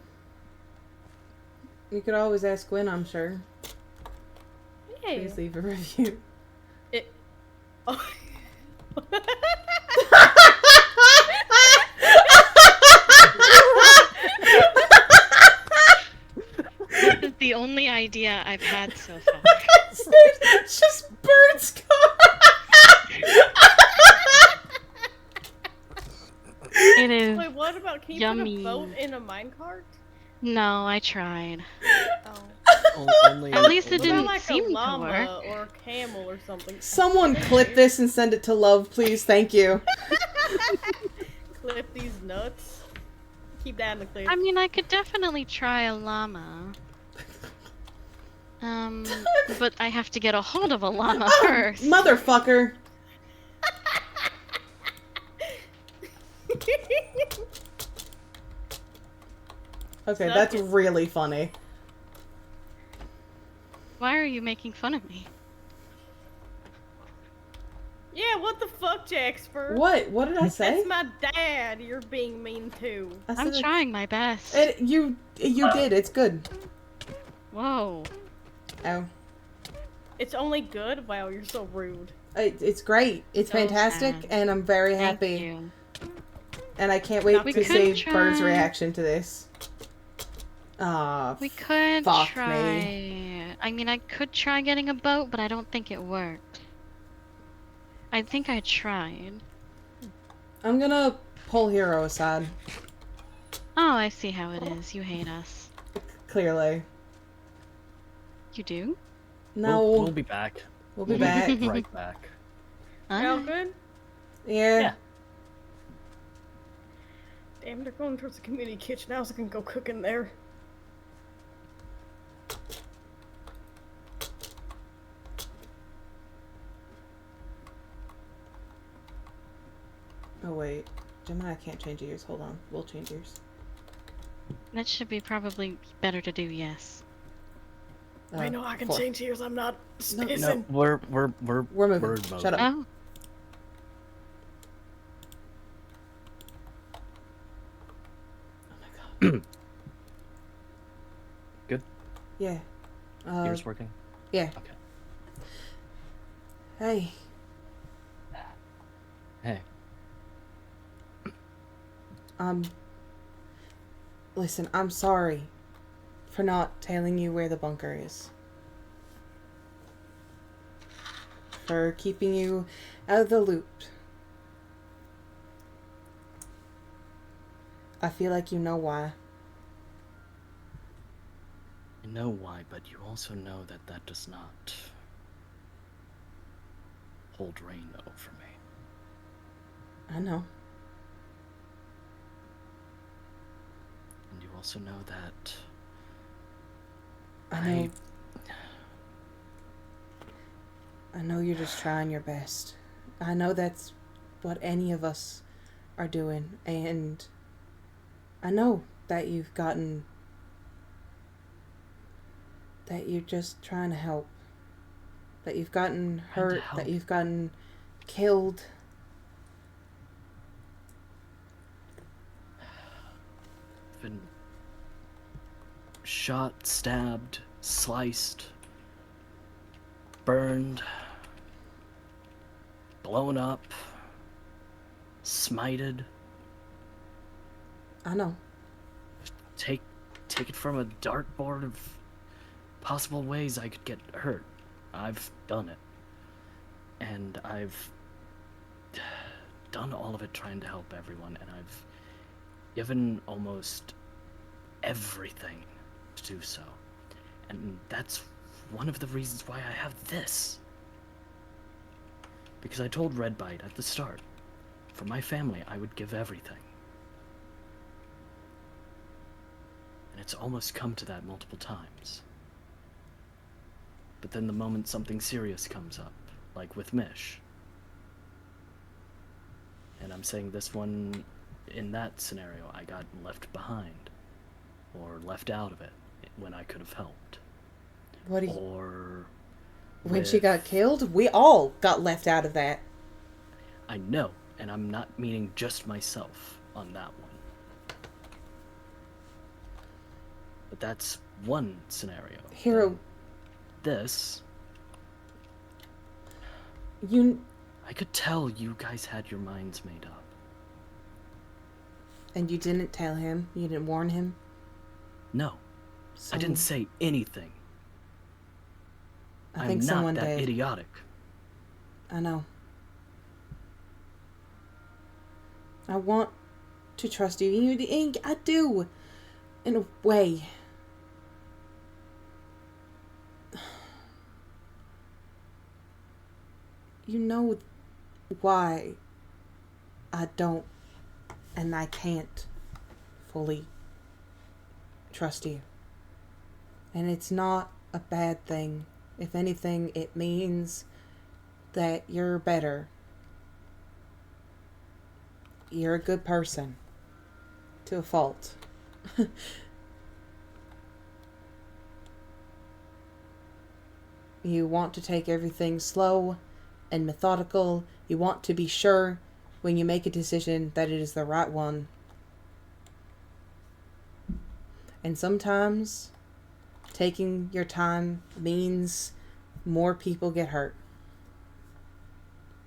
You could always ask Gwen, I'm sure. Yeah. Please leave a review. Oh. This is the only idea I've had so far. It's just Bird's car. It is Wait, what about, can you yummy. put a boat in a minecart? No, I tried. Oh. Only, At least it What didn't about like seem a to llama work. or a camel or something? Someone clip this and send it to Love, please. Thank you. Clip these nuts. Keep that in the clip. I mean, I could definitely try a llama. But I have to get a hold of a llama first. Motherfucker. Okay, Suck that's it. really funny. Why are you making fun of me? Yeah, what the fuck, Jaxper? What? What did I say? That's my dad. You're being mean too. I I'm said trying my best. you did. It's good. Whoa. Oh. It's only good? Wow, you're so rude. It's great. It's So fantastic, sad. and I'm very Thank happy. you. And I can't wait We to could see Bird's try- reaction to this. Ah, We could fuck try. me. I mean, I could try getting a boat, but I don't think it worked. I think I tried. I'm gonna pull Hero aside. Oh, I see how it is. You hate us. Clearly. You do? No. We'll be back. We'll be We'll back. be right back. All Alright. good? Yeah. Yeah. Damn, they're going towards the community kitchen. I was gonna go cook in there. Oh wait, Gemini can't change ears. Hold on, we'll change ears. That should be probably better to do, yes. I know I can 4. change ears. I'm not No, spacing. No, we're We're moving. bird mode. Shut up. Oh, Oh my god. Good. Yeah. Ears working? Yeah. Okay. Hey. Hey. Listen, I'm sorry for not telling you where the bunker is. For keeping you out of the loop. I feel like you know why. I know why, but you also know that that does not hold rain over me. I know. And you also know that I know you're just trying your best. I know that's what any of us are doing, and I know that you're just trying to help. That you've gotten hurt, that you've gotten killed. Been shot, stabbed, sliced, burned, blown up, smited. I know. Take it from a dartboard of possible ways I could get hurt. I've done it. And I've done all of it trying to help everyone, and I've given almost everything to do so. And that's one of the reasons why I have this. Because I told Redbite at the start, for my family, I would give everything. And it's almost come to that multiple times. But then the moment something serious comes up, like with Mish, and I'm saying this one, in that scenario, I got left behind, or left out of it, when I could have helped. What do you... Or... When she got killed, we all got left out of that. I know, and I'm not meaning just myself on that one. But that's one scenario. Hero... And this... I could tell you guys had your minds made up. And you didn't tell him? You didn't warn him? No. So... I didn't say anything. I think I'm someone not that did. idiotic. I know. I want to trust you. I do. In a way. You know why I don't and I can't fully trust you. And it's not a bad thing. If anything, it means that you're better. You're a good person. To a fault. You want to take everything slow and methodical. You want to be sure when you make a decision that it is the right one. And sometimes taking your time means more people get hurt.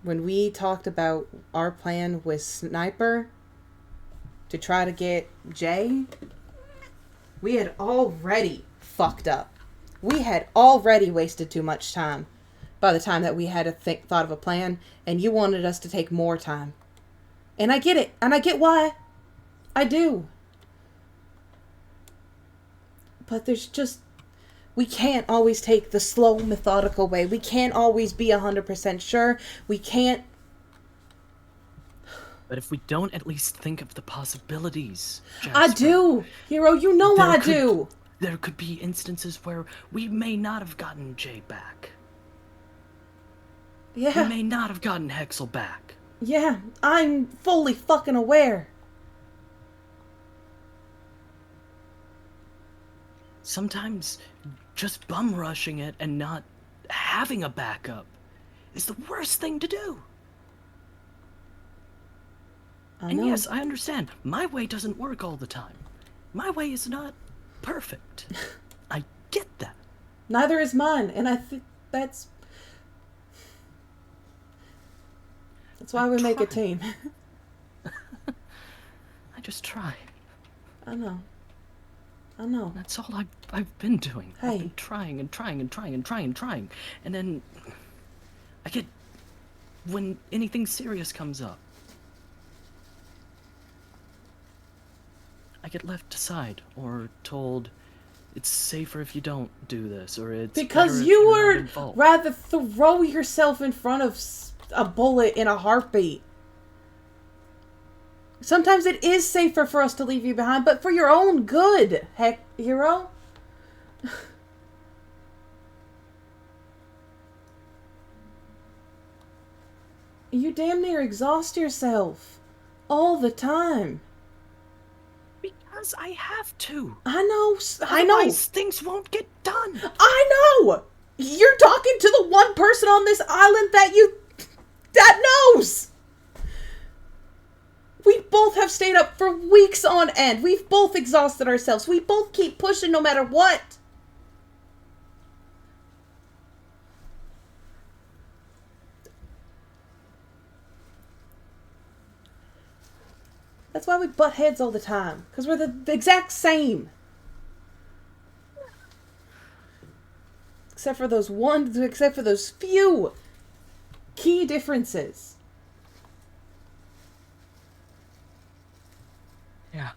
When we talked about our plan with Sniper to try to get Jay, we had already fucked up. We had already wasted too much time by the time that we had thought of a plan, and you wanted us to take more time. And I get it, and I get why. I do. But there's just... We can't always take the slow, methodical way. We can't always be 100% sure. We can't... But if we don't at least think of the possibilities, Jasper, I do! Hero, you know I do! There could be instances where we may not have gotten Jay back. Yeah. We may not have gotten Hexel back. Yeah, I'm fully fucking aware. Sometimes just bum rushing it and not having a backup is the worst thing to do. And yes, I understand. My way doesn't work all the time. My way is not perfect. I get that. Neither is mine, and I think that's why we make a team. I just try. I know. I know. That's all I've been doing. Hey. I've been trying and trying and trying and trying and trying. And then I get... when anything serious comes up, I get left aside or told it's safer if you don't do this, or it's Because better if you you're not would involved. rather throw yourself in front of a bullet in a heartbeat. Sometimes it is safer for us to leave you behind, but for your own good, heck, hero. You damn near exhaust yourself all the time. Because I have to. I know. Otherwise, things won't get done. I know. You're talking to the one person on this island that knows. We both have stayed up for weeks on end. We've both exhausted ourselves. We both keep pushing no matter what. That's why we butt heads all the time. Because we're the exact same. Except for those few key differences. Yeah.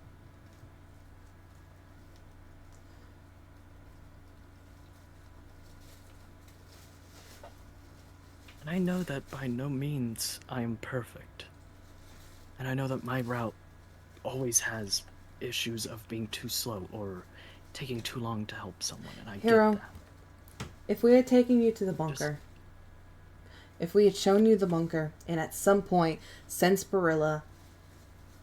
And I know that by no means I am perfect. And I know that my route always has issues of being too slow or taking too long to help someone, and I Hero, get that. if we had taken you to the bunker, if we had shown you the bunker, and at some point, Sense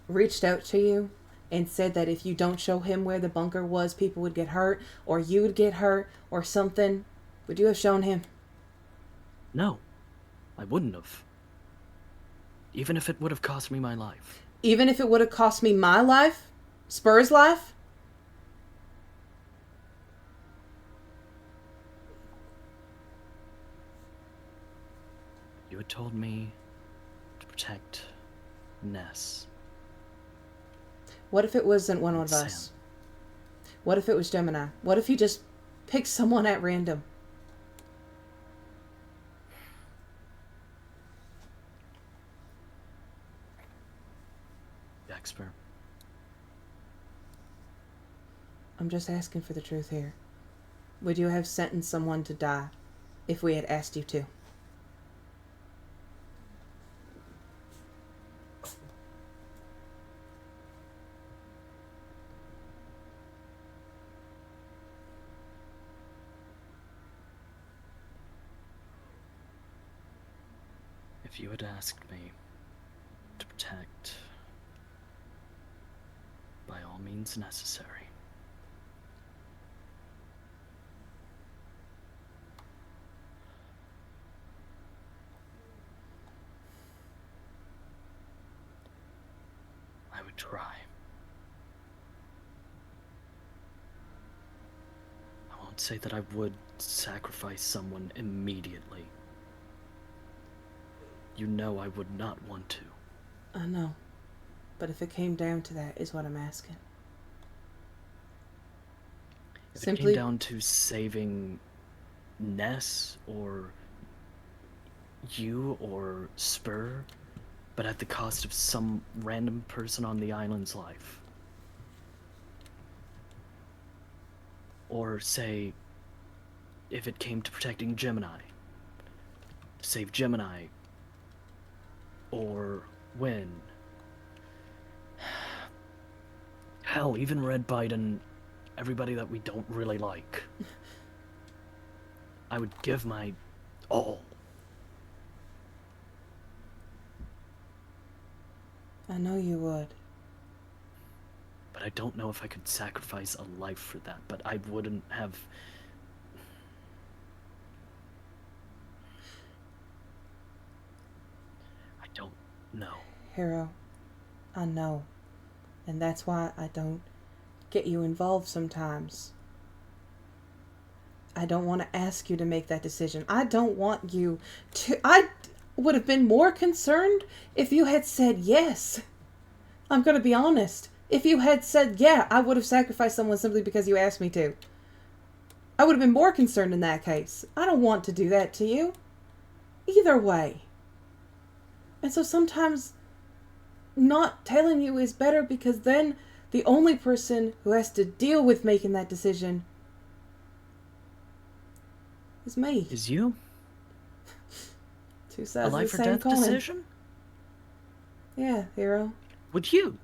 reached out to you and said that if you don't show him where the bunker was, people would get hurt, or you would get hurt, or something, would you have shown him? No, I wouldn't have. Even if it would have cost me my life. Even if it would have cost me my life? Spur's life? You had told me to protect Ness. What if it wasn't one of Sam. us? What if it was Gemini? What if you just picked someone at random? Expert. I'm just asking for the truth here. Would you have sentenced someone to die if we had asked you to? If you had asked me to protect, by all means necessary. I would try. I won't say that I would sacrifice someone immediately. You know I would not want to. I know. But if it came down to that, is what I'm asking. If it came down to saving Ness, or you, or Spur, but at the cost of some random person on the island's life. Or say, if it came to protecting Gemini, to save Gemini, or Win. Hell, even Red Biden, everybody that we don't really like. I would give my all. I know you would. But I don't know if I could sacrifice a life for that, but I wouldn't have... I don't know. Hero, I know. And that's why I don't get you involved sometimes. I don't want to ask you to make that decision. I don't want you to... I would have been more concerned if you had said yes. I'm going to be honest. If you had said, yeah, I would have sacrificed someone simply because you asked me to. I would have been more concerned in that case. I don't want to do that to you. Either way. And so sometimes not telling you is better, because then the only person who has to deal with making that decision Is me. Is you? Two A sides of life the or same death coin. decision? Yeah, hero. Would you?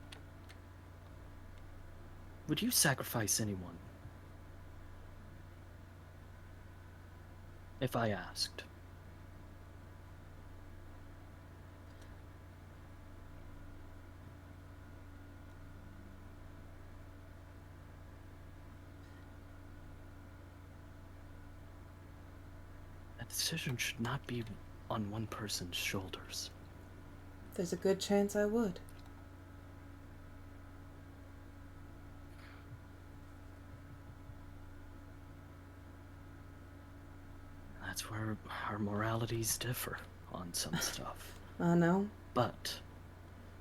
Would you sacrifice anyone? If I asked. That decision should not be on one person's shoulders. There's a good chance I would. That's where our moralities differ on some stuff. I know. But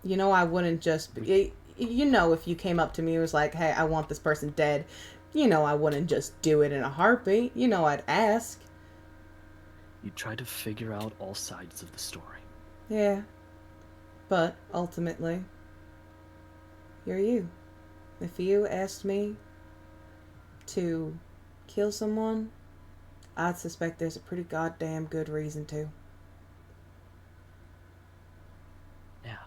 You know, I wouldn't just be. You know, if you came up to me and was like, hey, I want this person dead, you know, I wouldn't just do it in a heartbeat. You know, I'd ask. you try to figure out all sides of the story. Yeah. But ultimately, you're you. If you asked me to kill someone, I'd suspect there's a pretty goddamn good reason to. Yeah.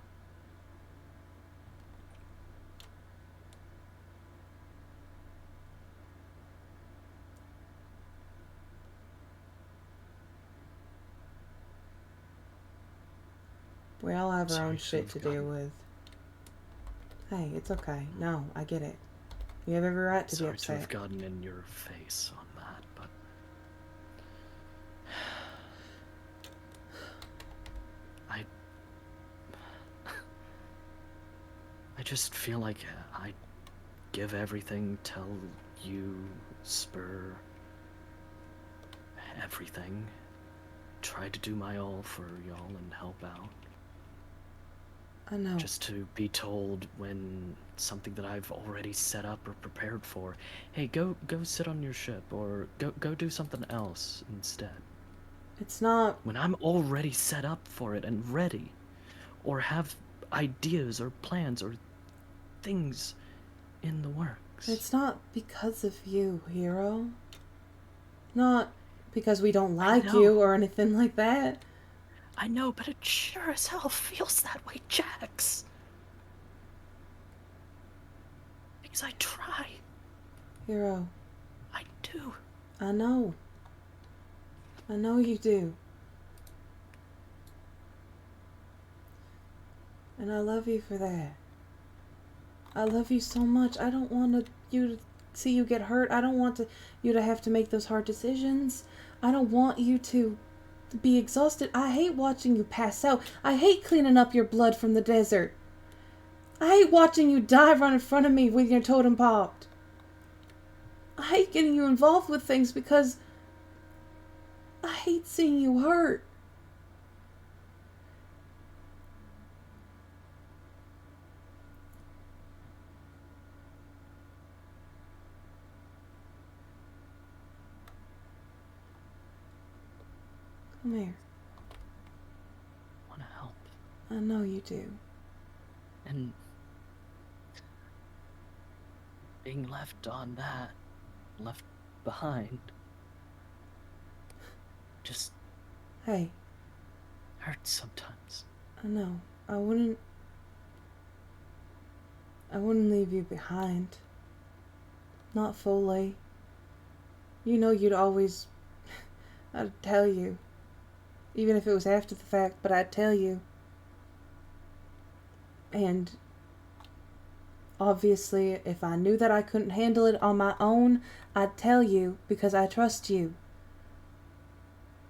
We all have our Sorry own to shit have to deal with. Hey, it's okay. No, I get it. You have every right to be Sorry to have upset. gotten in your face on that, but I just feel like I give everything, tell you, Spur, everything. Try to do my all for y'all and help out. I know. Just to be told when something that I've already set up or prepared for, hey, go sit on your ship, or go do something else instead. It's not. When I'm already set up for it and ready, or have ideas or plans or things in the works. It's not because of you, hero. Not because we don't like you or anything like that. I know, but it sure as hell feels that way, Jax. Because I try. Hero. I do. I know. I know you do. And I love you for that. I love you so much. I don't want you to see you get hurt. I don't want you to have to make those hard decisions. I don't want you to be exhausted. I hate watching you pass out. I hate cleaning up your blood from the desert. I hate watching you die right in front of me with your totem popped. I hate getting you involved with things because I hate seeing you hurt. Come here. I want to help. I know you do. And being left behind, just Hey. hurts sometimes. I know. I wouldn't leave you behind. Not fully. You know you'd always... I'd tell you. Even if it was after the fact, but I'd tell you. And obviously, if I knew that I couldn't handle it on my own, I'd tell you because I trust you.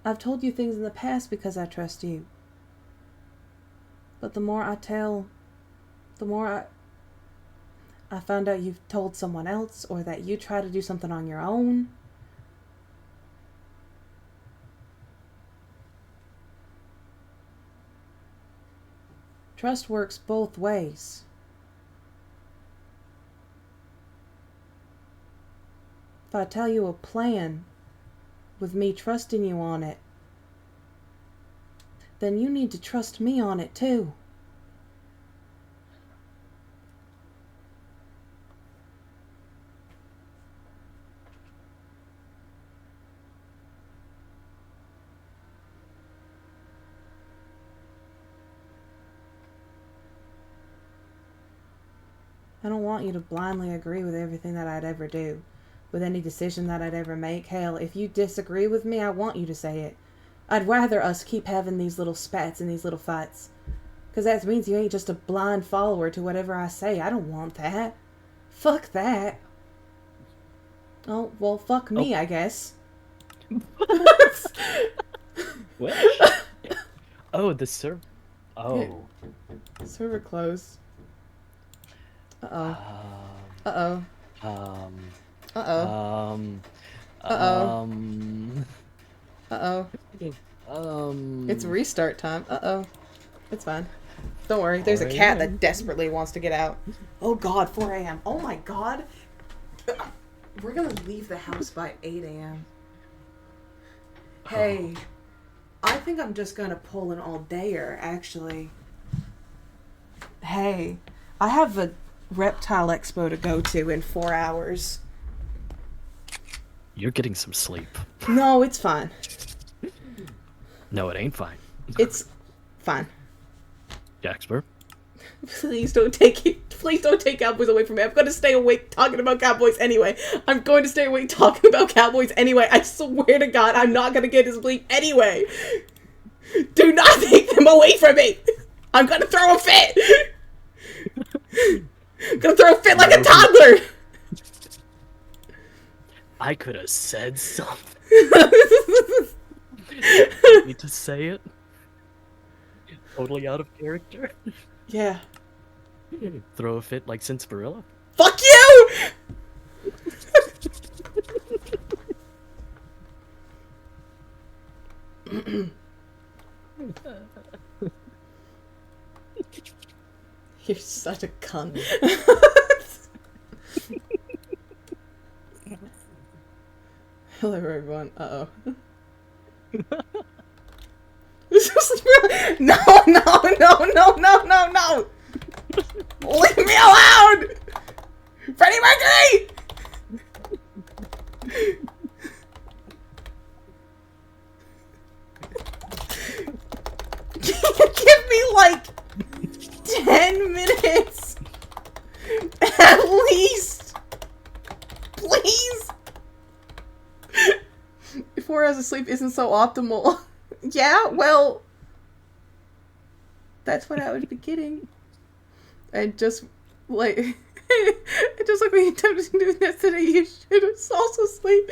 I've told you things in the past because I trust you. But the more I tell, the more I found out you've told someone else or that you try to do something on your own. Trust works both ways. If I tell you a plan with me trusting you on it, then you need to trust me on it too. I don't want you to blindly agree with everything that I'd ever do, with any decision that I'd ever make. Hell, if you disagree with me, I want you to say it. I'd rather us keep having these little spats and these little fights. Because that means you ain't just a blind follower to whatever I say. I don't want that. Fuck that. Oh, well, fuck me, I guess. Which? Oh, the server. Oh. Server closed. Uh-oh. Um, Uh-oh. um, Uh-oh. um, Uh-oh. Uh-oh. It's restart time. Uh-oh. It's fine. Don't worry. There's a cat that desperately wants to get out. Oh, God. 4 a.m. Oh, my God. We're going to leave the house by 8 a.m. Hey, I think I'm just going to pull an all-dayer, actually. Hey, I have a reptile expo to go to in 4 hours. You're getting some sleep. No, it's fine. No, it ain't fine. It's fine. Jaxper? Please don't take Cowboys away from me. I'm going to stay awake talking about Cowboys anyway. I'm going to stay awake talking about Cowboys anyway. I swear to God, I'm not going to get his sleep anyway. Do not take them away from me. I'm going to throw a fit. I'm going to throw a fit like a toddler. I could have said something. You need to say it? Totally out of character? Yeah. Throw a fit like Cinderella? Fuck you! You're such a cunt. Hello, everyone. Uh-oh. No, no, no, no, no, no, no! Leave me alone! Freddie Mercury! Give me like 10 minutes at least, please. 4 hours of sleep isn't so optimal. Yeah, well, that's what I would be getting. And just like, just like when you attempted to do yesterday, you should also sleep.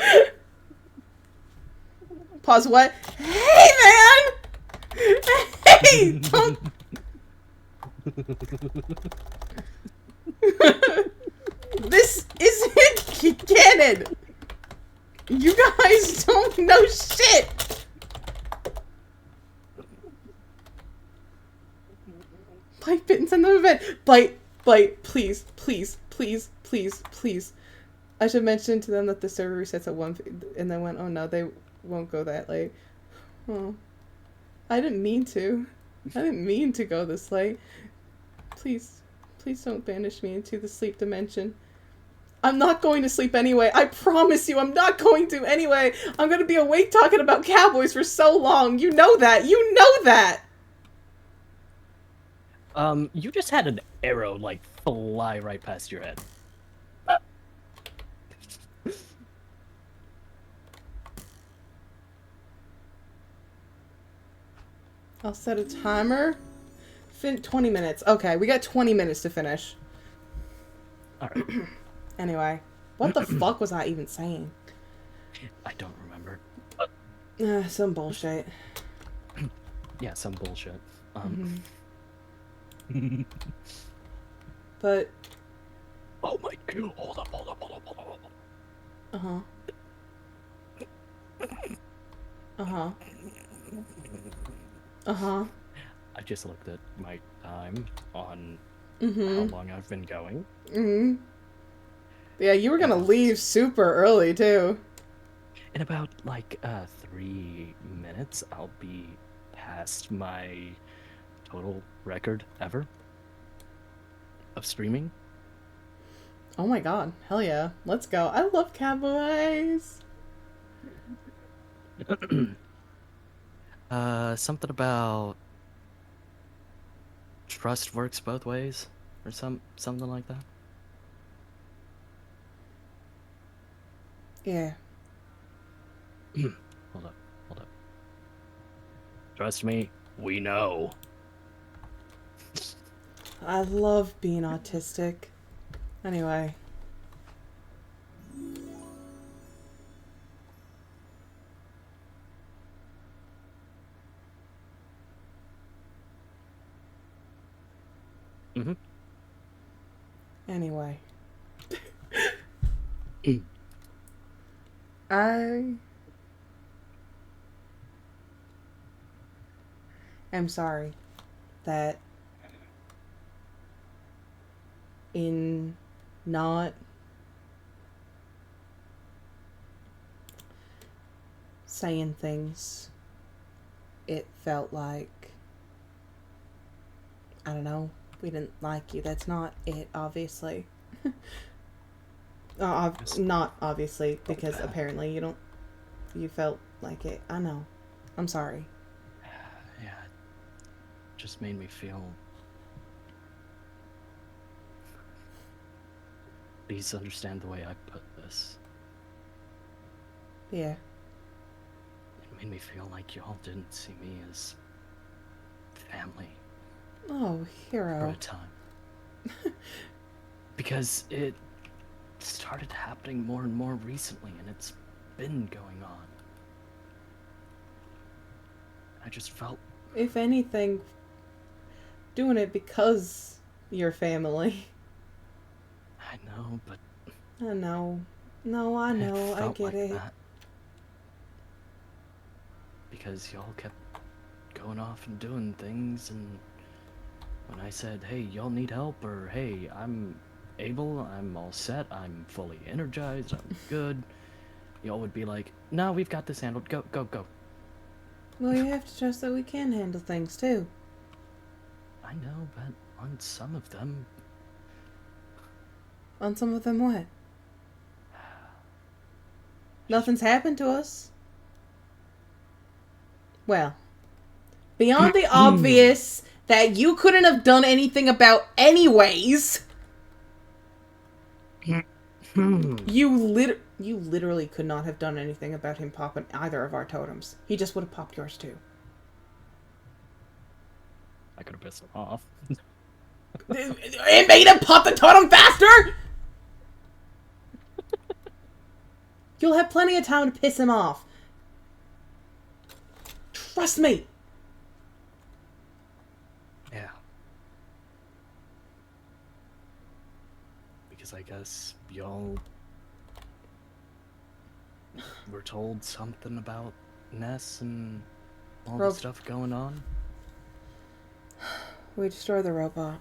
Pause. What? Hey, man! Hey, don't. This isn't canon. You guys don't know shit. Bite, bit, and send them a vet. Bite, please, please, please, please, please. I should mention to them that the server resets at 1, and then went, oh no, they won't go that late. Oh. I didn't mean to. I didn't mean to go this late. Please, please don't banish me into the sleep dimension. I'm not going to sleep anyway. I promise you, I'm not going to anyway. I'm going to be awake talking about Cowboys for so long. You know that. You know that. You just had an arrow, like, fly right past your head. I'll set a timer. 20 minutes. Okay, we got 20 minutes to finish. Alright. Anyway, what the fuck was I even saying? I don't remember. Some bullshit. Yeah, some bullshit. But... Oh my god, hold up. Uh-huh. Uh-huh. Uh-huh. I just looked at my time on how Mm-hmm. long I've been going. Mm-hmm. Yeah, you were gonna leave super early, too. In about, like, 3 minutes, I'll be past my total record ever of streaming. Oh my god. Hell yeah. Let's go. I love Cowboys. Something about trust works both ways, or something like that. Yeah. Hold up. Trust me, we know. I love being autistic. Anyway. Mm-hmm. Anyway. I am sorry that in not saying things, it felt like, I don't know, we didn't like you. That's not it, obviously. Not obviously, because apparently you felt like it. I know. I'm sorry. Yeah, it just made me feel... Please understand the way I put this. Yeah. It made me feel like y'all didn't see me as family Oh, for hero. a time. Because it started happening more and more recently, and it's been going on. I just felt... If anything, doing it because you're family. I know, but... I know. No, I know. I get it. That. Because y'all kept going off and doing things, and when I said, hey, y'all need help, or hey, I'm able, I'm all set, I'm fully energized, I'm good, y'all would be like, no, we've got this handled, go, go, go. Well, you have to trust that we can handle things, too. I know, but on some of them... On some of them, what? Nothing's happened to us. Well, beyond the obvious that you couldn't have done anything about anyways. You literally could not have done anything about him popping either of our totems. He just would have popped yours too. I could have pissed him off. It made him pop the totem faster! You'll have plenty of time to piss him off. Trust me. Yeah. Because I guess y'all were told something about Ness and all the stuff going on. We destroy the robot.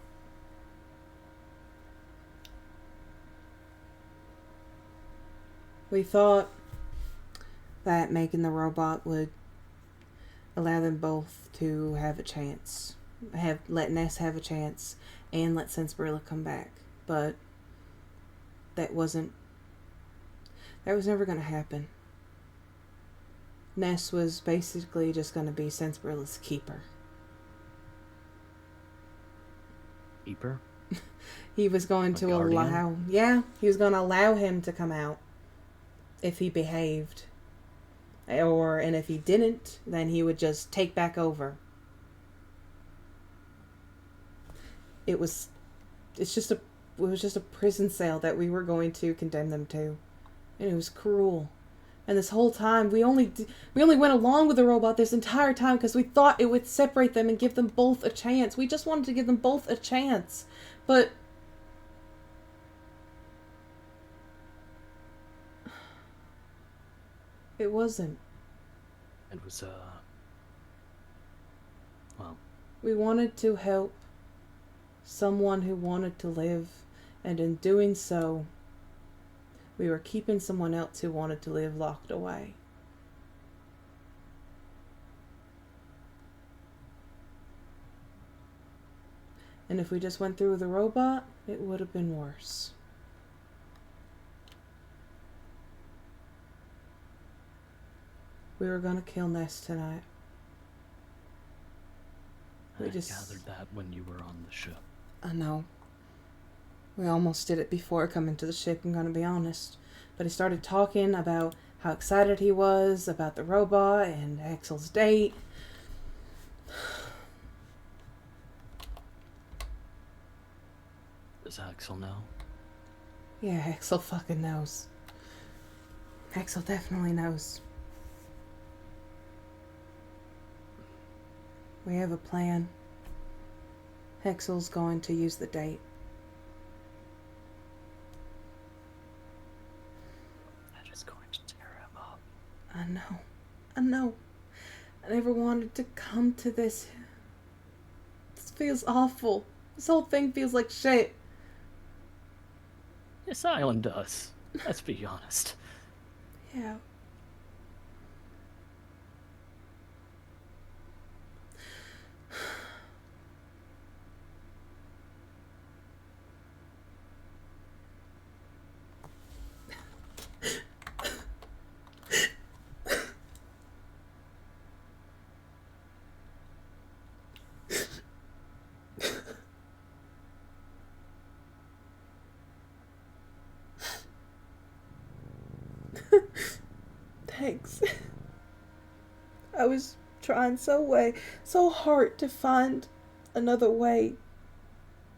We thought that making the robot would allow them both to have a chance. Let Ness have a chance and let Sensibrilla come back. But that was never going to happen. Ness was basically just going to be Sensibrilla's keeper. Keeper? He was going to allow... Yeah, he was going to allow him to come out if he behaved. And if he didn't, then he would just take back over. It was just a prison cell that we were going to condemn them to. And it was cruel. And this whole time, we only went along with the robot this entire time because we thought it would separate them and give them both a chance. We just wanted to give them both a chance. But it wasn't. It was, well... We wanted to help someone who wanted to live, and in doing so, we were keeping someone else who wanted to live locked away. And if we just went through with the robot, it would have been worse. We were gonna kill Ness tonight. I gathered that when you were on the ship. I know. We almost did it before coming to the ship, I'm gonna be honest. But he started talking about how excited he was about the robot and Axel's date. Does Axel know? Yeah, Axel fucking knows. Axel definitely knows. We have a plan. Axel's going to use the date. That is going to tear him up. I know. I know. I never wanted to come to this. This feels awful. This whole thing feels like shit. This island does. Let's be honest. Yeah. Thanks. I was trying so hard to find another way.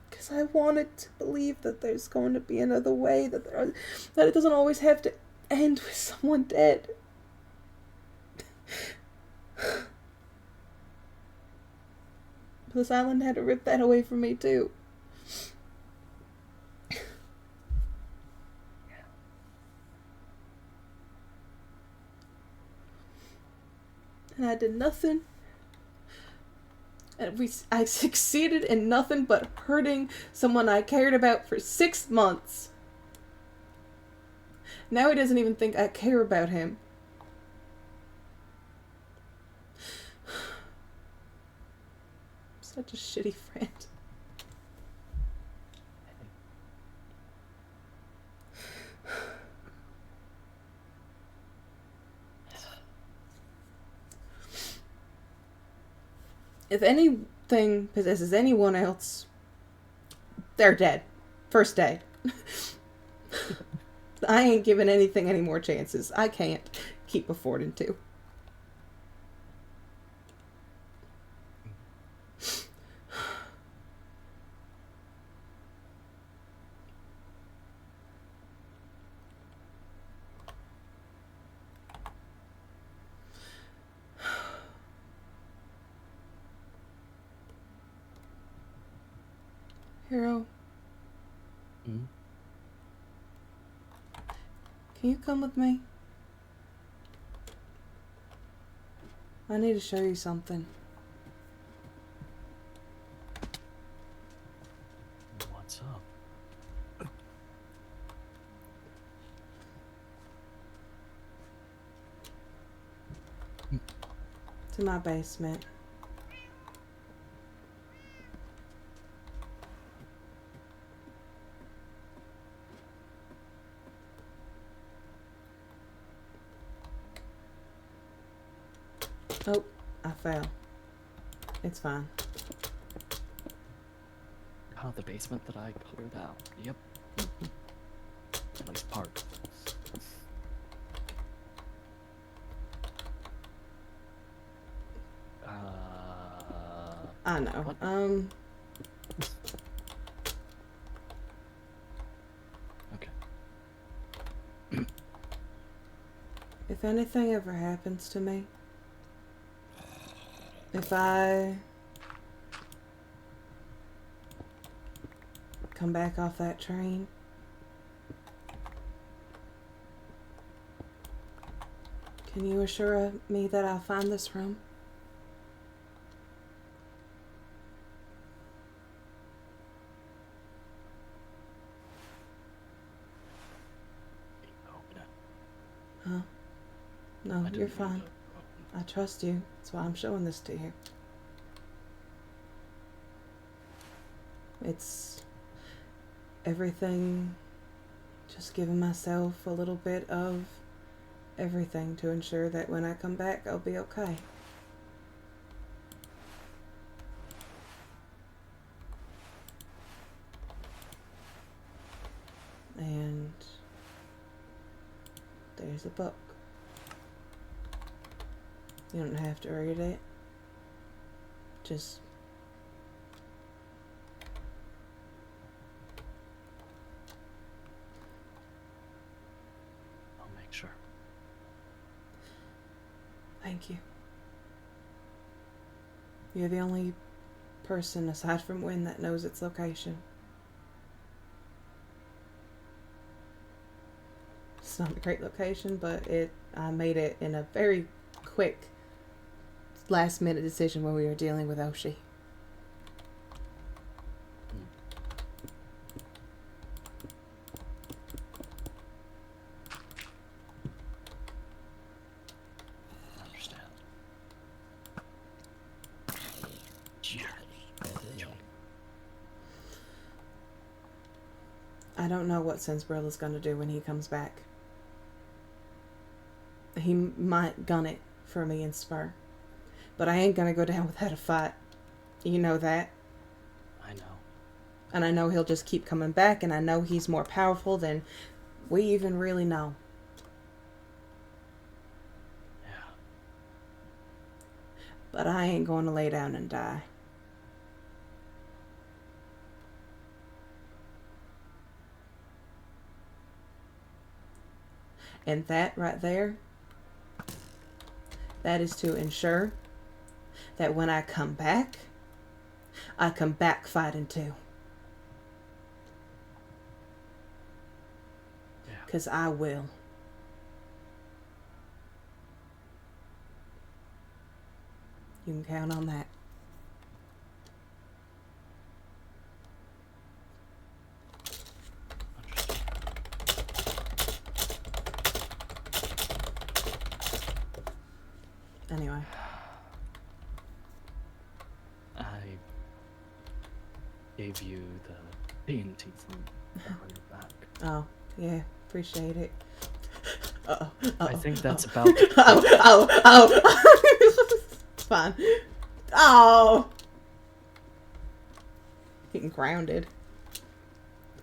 Because I wanted to believe that there's going to be another way, that it doesn't always have to end with someone dead. But this island had to rip that away from me too. And I did nothing. And I succeeded in nothing but hurting someone I cared about for 6 months. Now he doesn't even think I care about him. I'm such a shitty friend. If anything possesses anyone else, they're dead. First day. I ain't giving anything any more chances. I can't keep affording to. Hero. Hmm? Can you come with me? I need to show you something. What's up? To my basement. Oh, I fell. It's fine. Oh, the basement that I cleared out. Yep. At least part. I know. What? Okay. If anything ever happens to me, if I come back off that train, can you assure me that I'll find this room? Huh? No, you're fine. I trust you. That's why I'm showing this to you. It's everything, just giving myself a little bit of everything to ensure that when I come back, I'll be okay. And Here's a book. You don't have to read it. Just I'll make sure. thank you. You're the only person aside from Wynn that knows its location. It's not a great location, but I made it in a very quick last minute decision when we were dealing with Oshi. I understand. I don't know what Sensbrilla's gonna do when he comes back. He might gun it for me and Spur. But I ain't gonna go down without a fight. You know that. I know. And I know he'll just keep coming back, and I know he's more powerful than we even really know. Yeah. But I ain't going to lay down and die. And that right there, that is to ensure that when I come back fighting too. Yeah. 'Cause I will. You can count on that. Anyway. I gave you the TNT from on your back. Oh, yeah, appreciate it. Uh-oh. I think that's about It's fine. Oh! Getting grounded.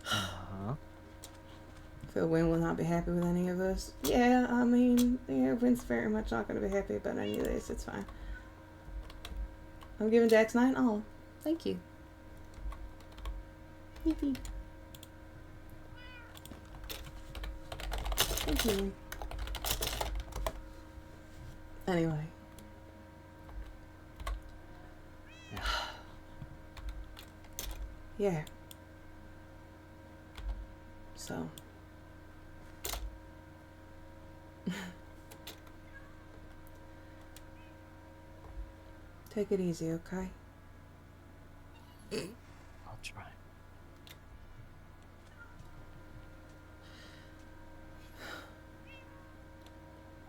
Uh-huh. Phil Wynn will not be happy with any of this. Yeah, I mean, yeah, Wynn's very much not going to be happy about any of this. It's fine. I'm giving Dax 9. Oh, thank you. Yippee. Thank you. Anyway. Yeah. So. Take it easy, okay? I'll try.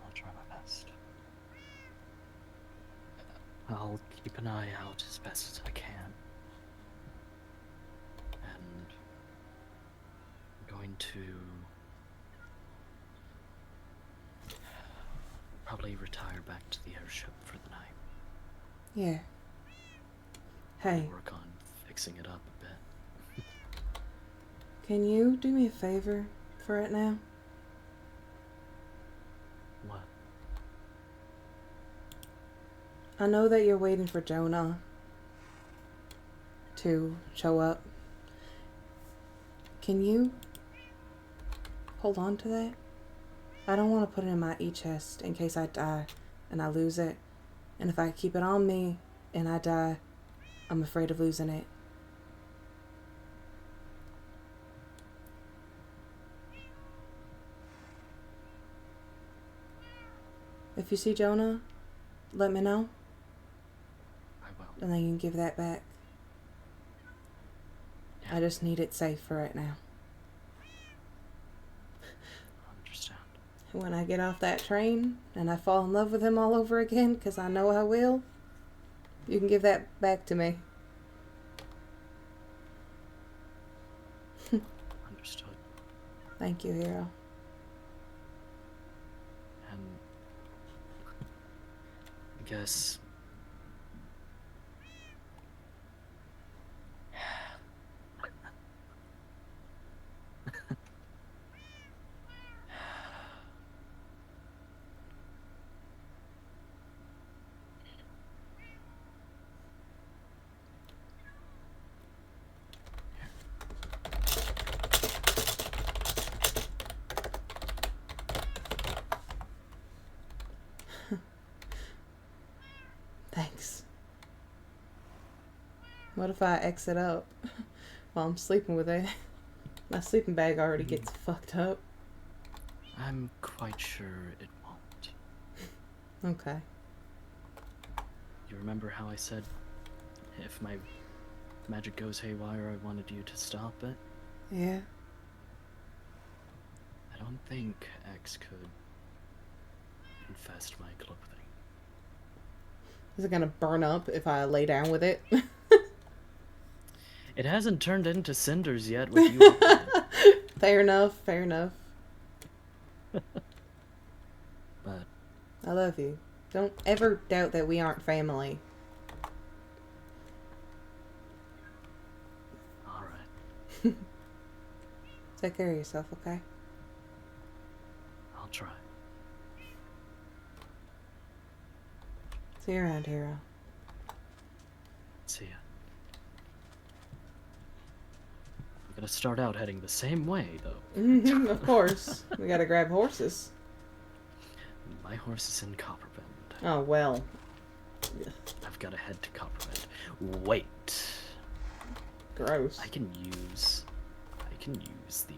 I'll try my best. I'll keep an eye out as best as I can. And I'm going to probably retire back to the airship for the night. Yeah. Hey, Work on fixing it up a bit. can you do me a favor for right now? What? I know that you're waiting for Jonah to show up. Can you hold on to that? I don't want to put it in my e-chest in case I die and I lose it. And if I keep it on me and I die, I'm afraid of losing it. If you see Jonah, let me know. I will. And then you can give that back. Yeah. I just need it safe for right now. I understand. When I get off that train and I fall in love with him all over again, because I know I will, you can give that back to me. Understood. Thank you, hero. And I guess What if I exit up while I'm sleeping with it? My sleeping bag already gets fucked up. I'm quite sure it won't. Okay. You remember how I said if my magic goes haywire, I wanted you to stop it? Yeah. I don't think X could infest my clothing. Is it gonna burn up if I lay down with it? It hasn't turned into cinders yet with you. Fair enough, fair enough. But I love you. Don't ever doubt that we aren't family. alright, Take care of yourself, okay? I'll try. See you around, hero. See ya. I'm gonna start out heading the same way, though. Of course. We gotta grab horses. My horse is in Copperbend. Oh, well. I've gotta head to Copperbend. Wait. Gross. I can use the,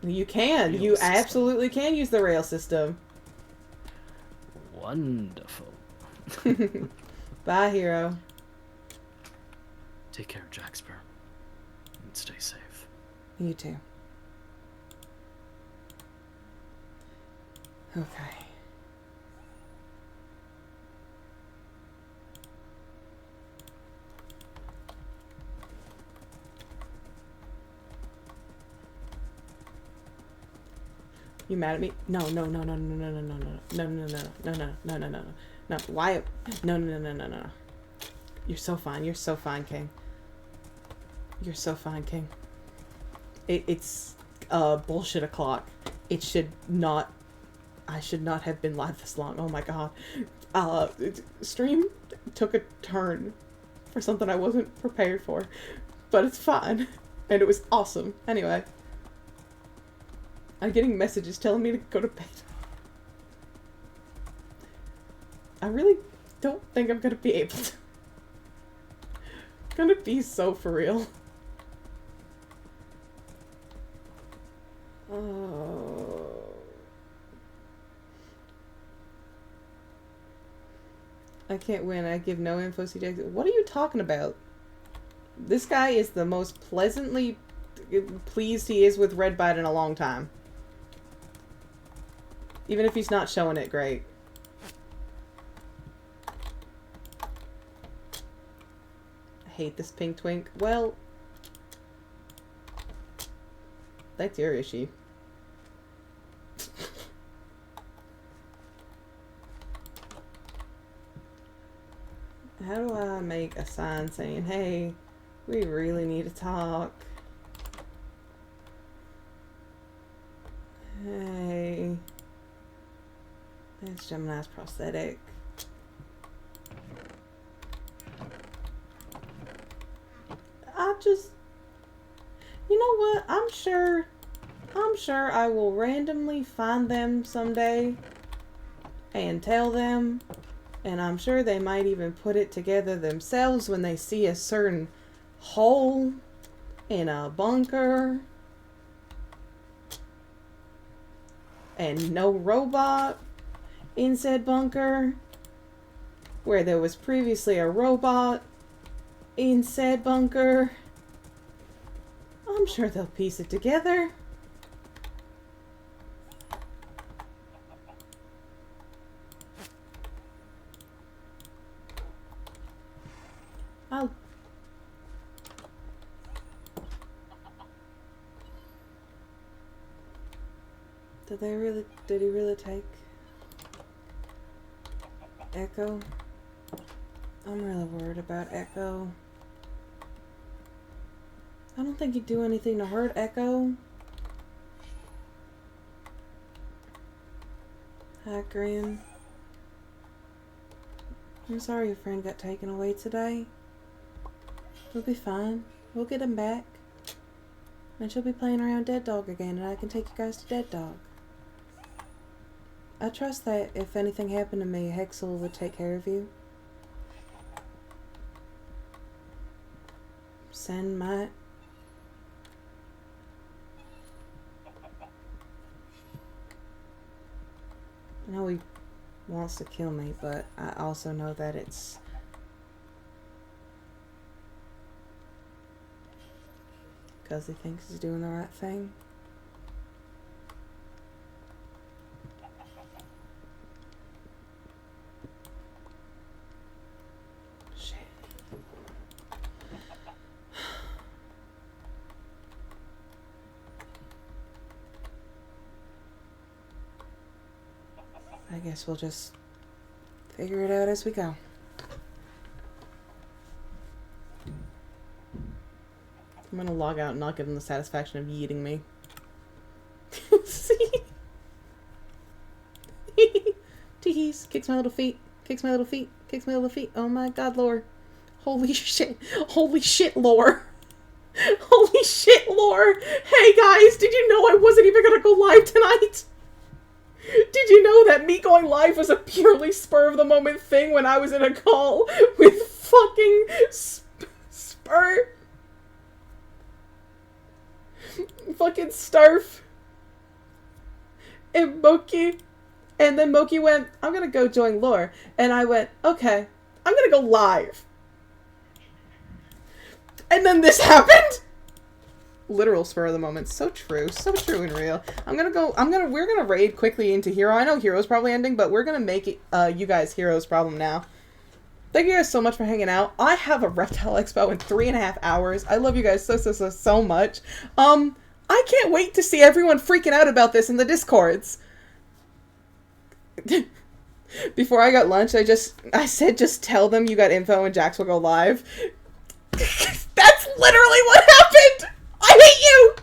You can. rail You system. absolutely can use the rail system. Wonderful. Bye, hero. Take care, Jaxper. And stay safe. You too. Okay. You mad at me? No, no, no, no, no, no, no, no, no, no, no, no, no, no, no, no, no, no. Why? No, no, no, no, no, no. You're so fine. You're so fine, King. You're so fine, King. It's bullshit o'clock. It should not. I should not have been live this long. Oh my god. Stream took a turn for something I wasn't prepared for, but it's fine, and it was awesome. Anyway. I'm getting messages telling me to go to bed. I really don't think I'm gonna be able to. I'm gonna be so for real. Oh. I can't win. I give no info, CJ. What are you talking about? This guy is the most pleasantly pleased he is with Red Bite in a long time. Even if he's not showing it great. I hate this pink twink. Well, that's your issue. How do I make a sign saying, hey, we really need to talk? Hey. That's Gemini's prosthetic. You know what? I'm sure I will randomly find them someday and tell them, and I'm sure they might even put it together themselves when they see a certain hole in a bunker and no robot in said bunker, where there was previously a robot in said bunker. I'm sure they'll piece it together. Did he really take Echo? I'm really worried about Echo. I don't think he'd do anything to hurt Echo. Hi, Grim. I'm sorry your friend got taken away today. We'll be fine. We'll get him back. And she'll be playing around Dead Dog again, and I can take you guys to Dead Dog. I trust that if anything happened to me, Hexel would take care of you. Send my... I know he wants to kill me, but I also know that it's... because he thinks he's doing the right thing. Shit. I guess we'll just figure it out as we go. I'm gonna log out and not give him the satisfaction of yeeting me. See? Teehees. Kicks my little feet. Kicks my little feet. Kicks my little feet. Oh my god, lore. Holy shit. Holy shit, lore. Holy shit, lore. Hey guys, did you know I wasn't even gonna go live tonight? Did you know that me going live was a purely spur of the moment thing when I was in a call with fucking Spur? Fucking Starf and Moki, and then Moki went, I'm gonna go join Lore, and I went, okay, I'm gonna go live, and then this happened. Literal spur of the moment. So true and real. We're gonna raid quickly into Hero. I know Hero's probably ending, but we're gonna make it you guys Hero's problem now. Thank you guys so much for hanging out. I have a Reptile Expo in 3.5 hours. I love you guys so much. I can't wait to see everyone freaking out about this in the Discords. Before I got lunch, I said just tell them you got info and Jax will go live. That's literally what happened! I hate you!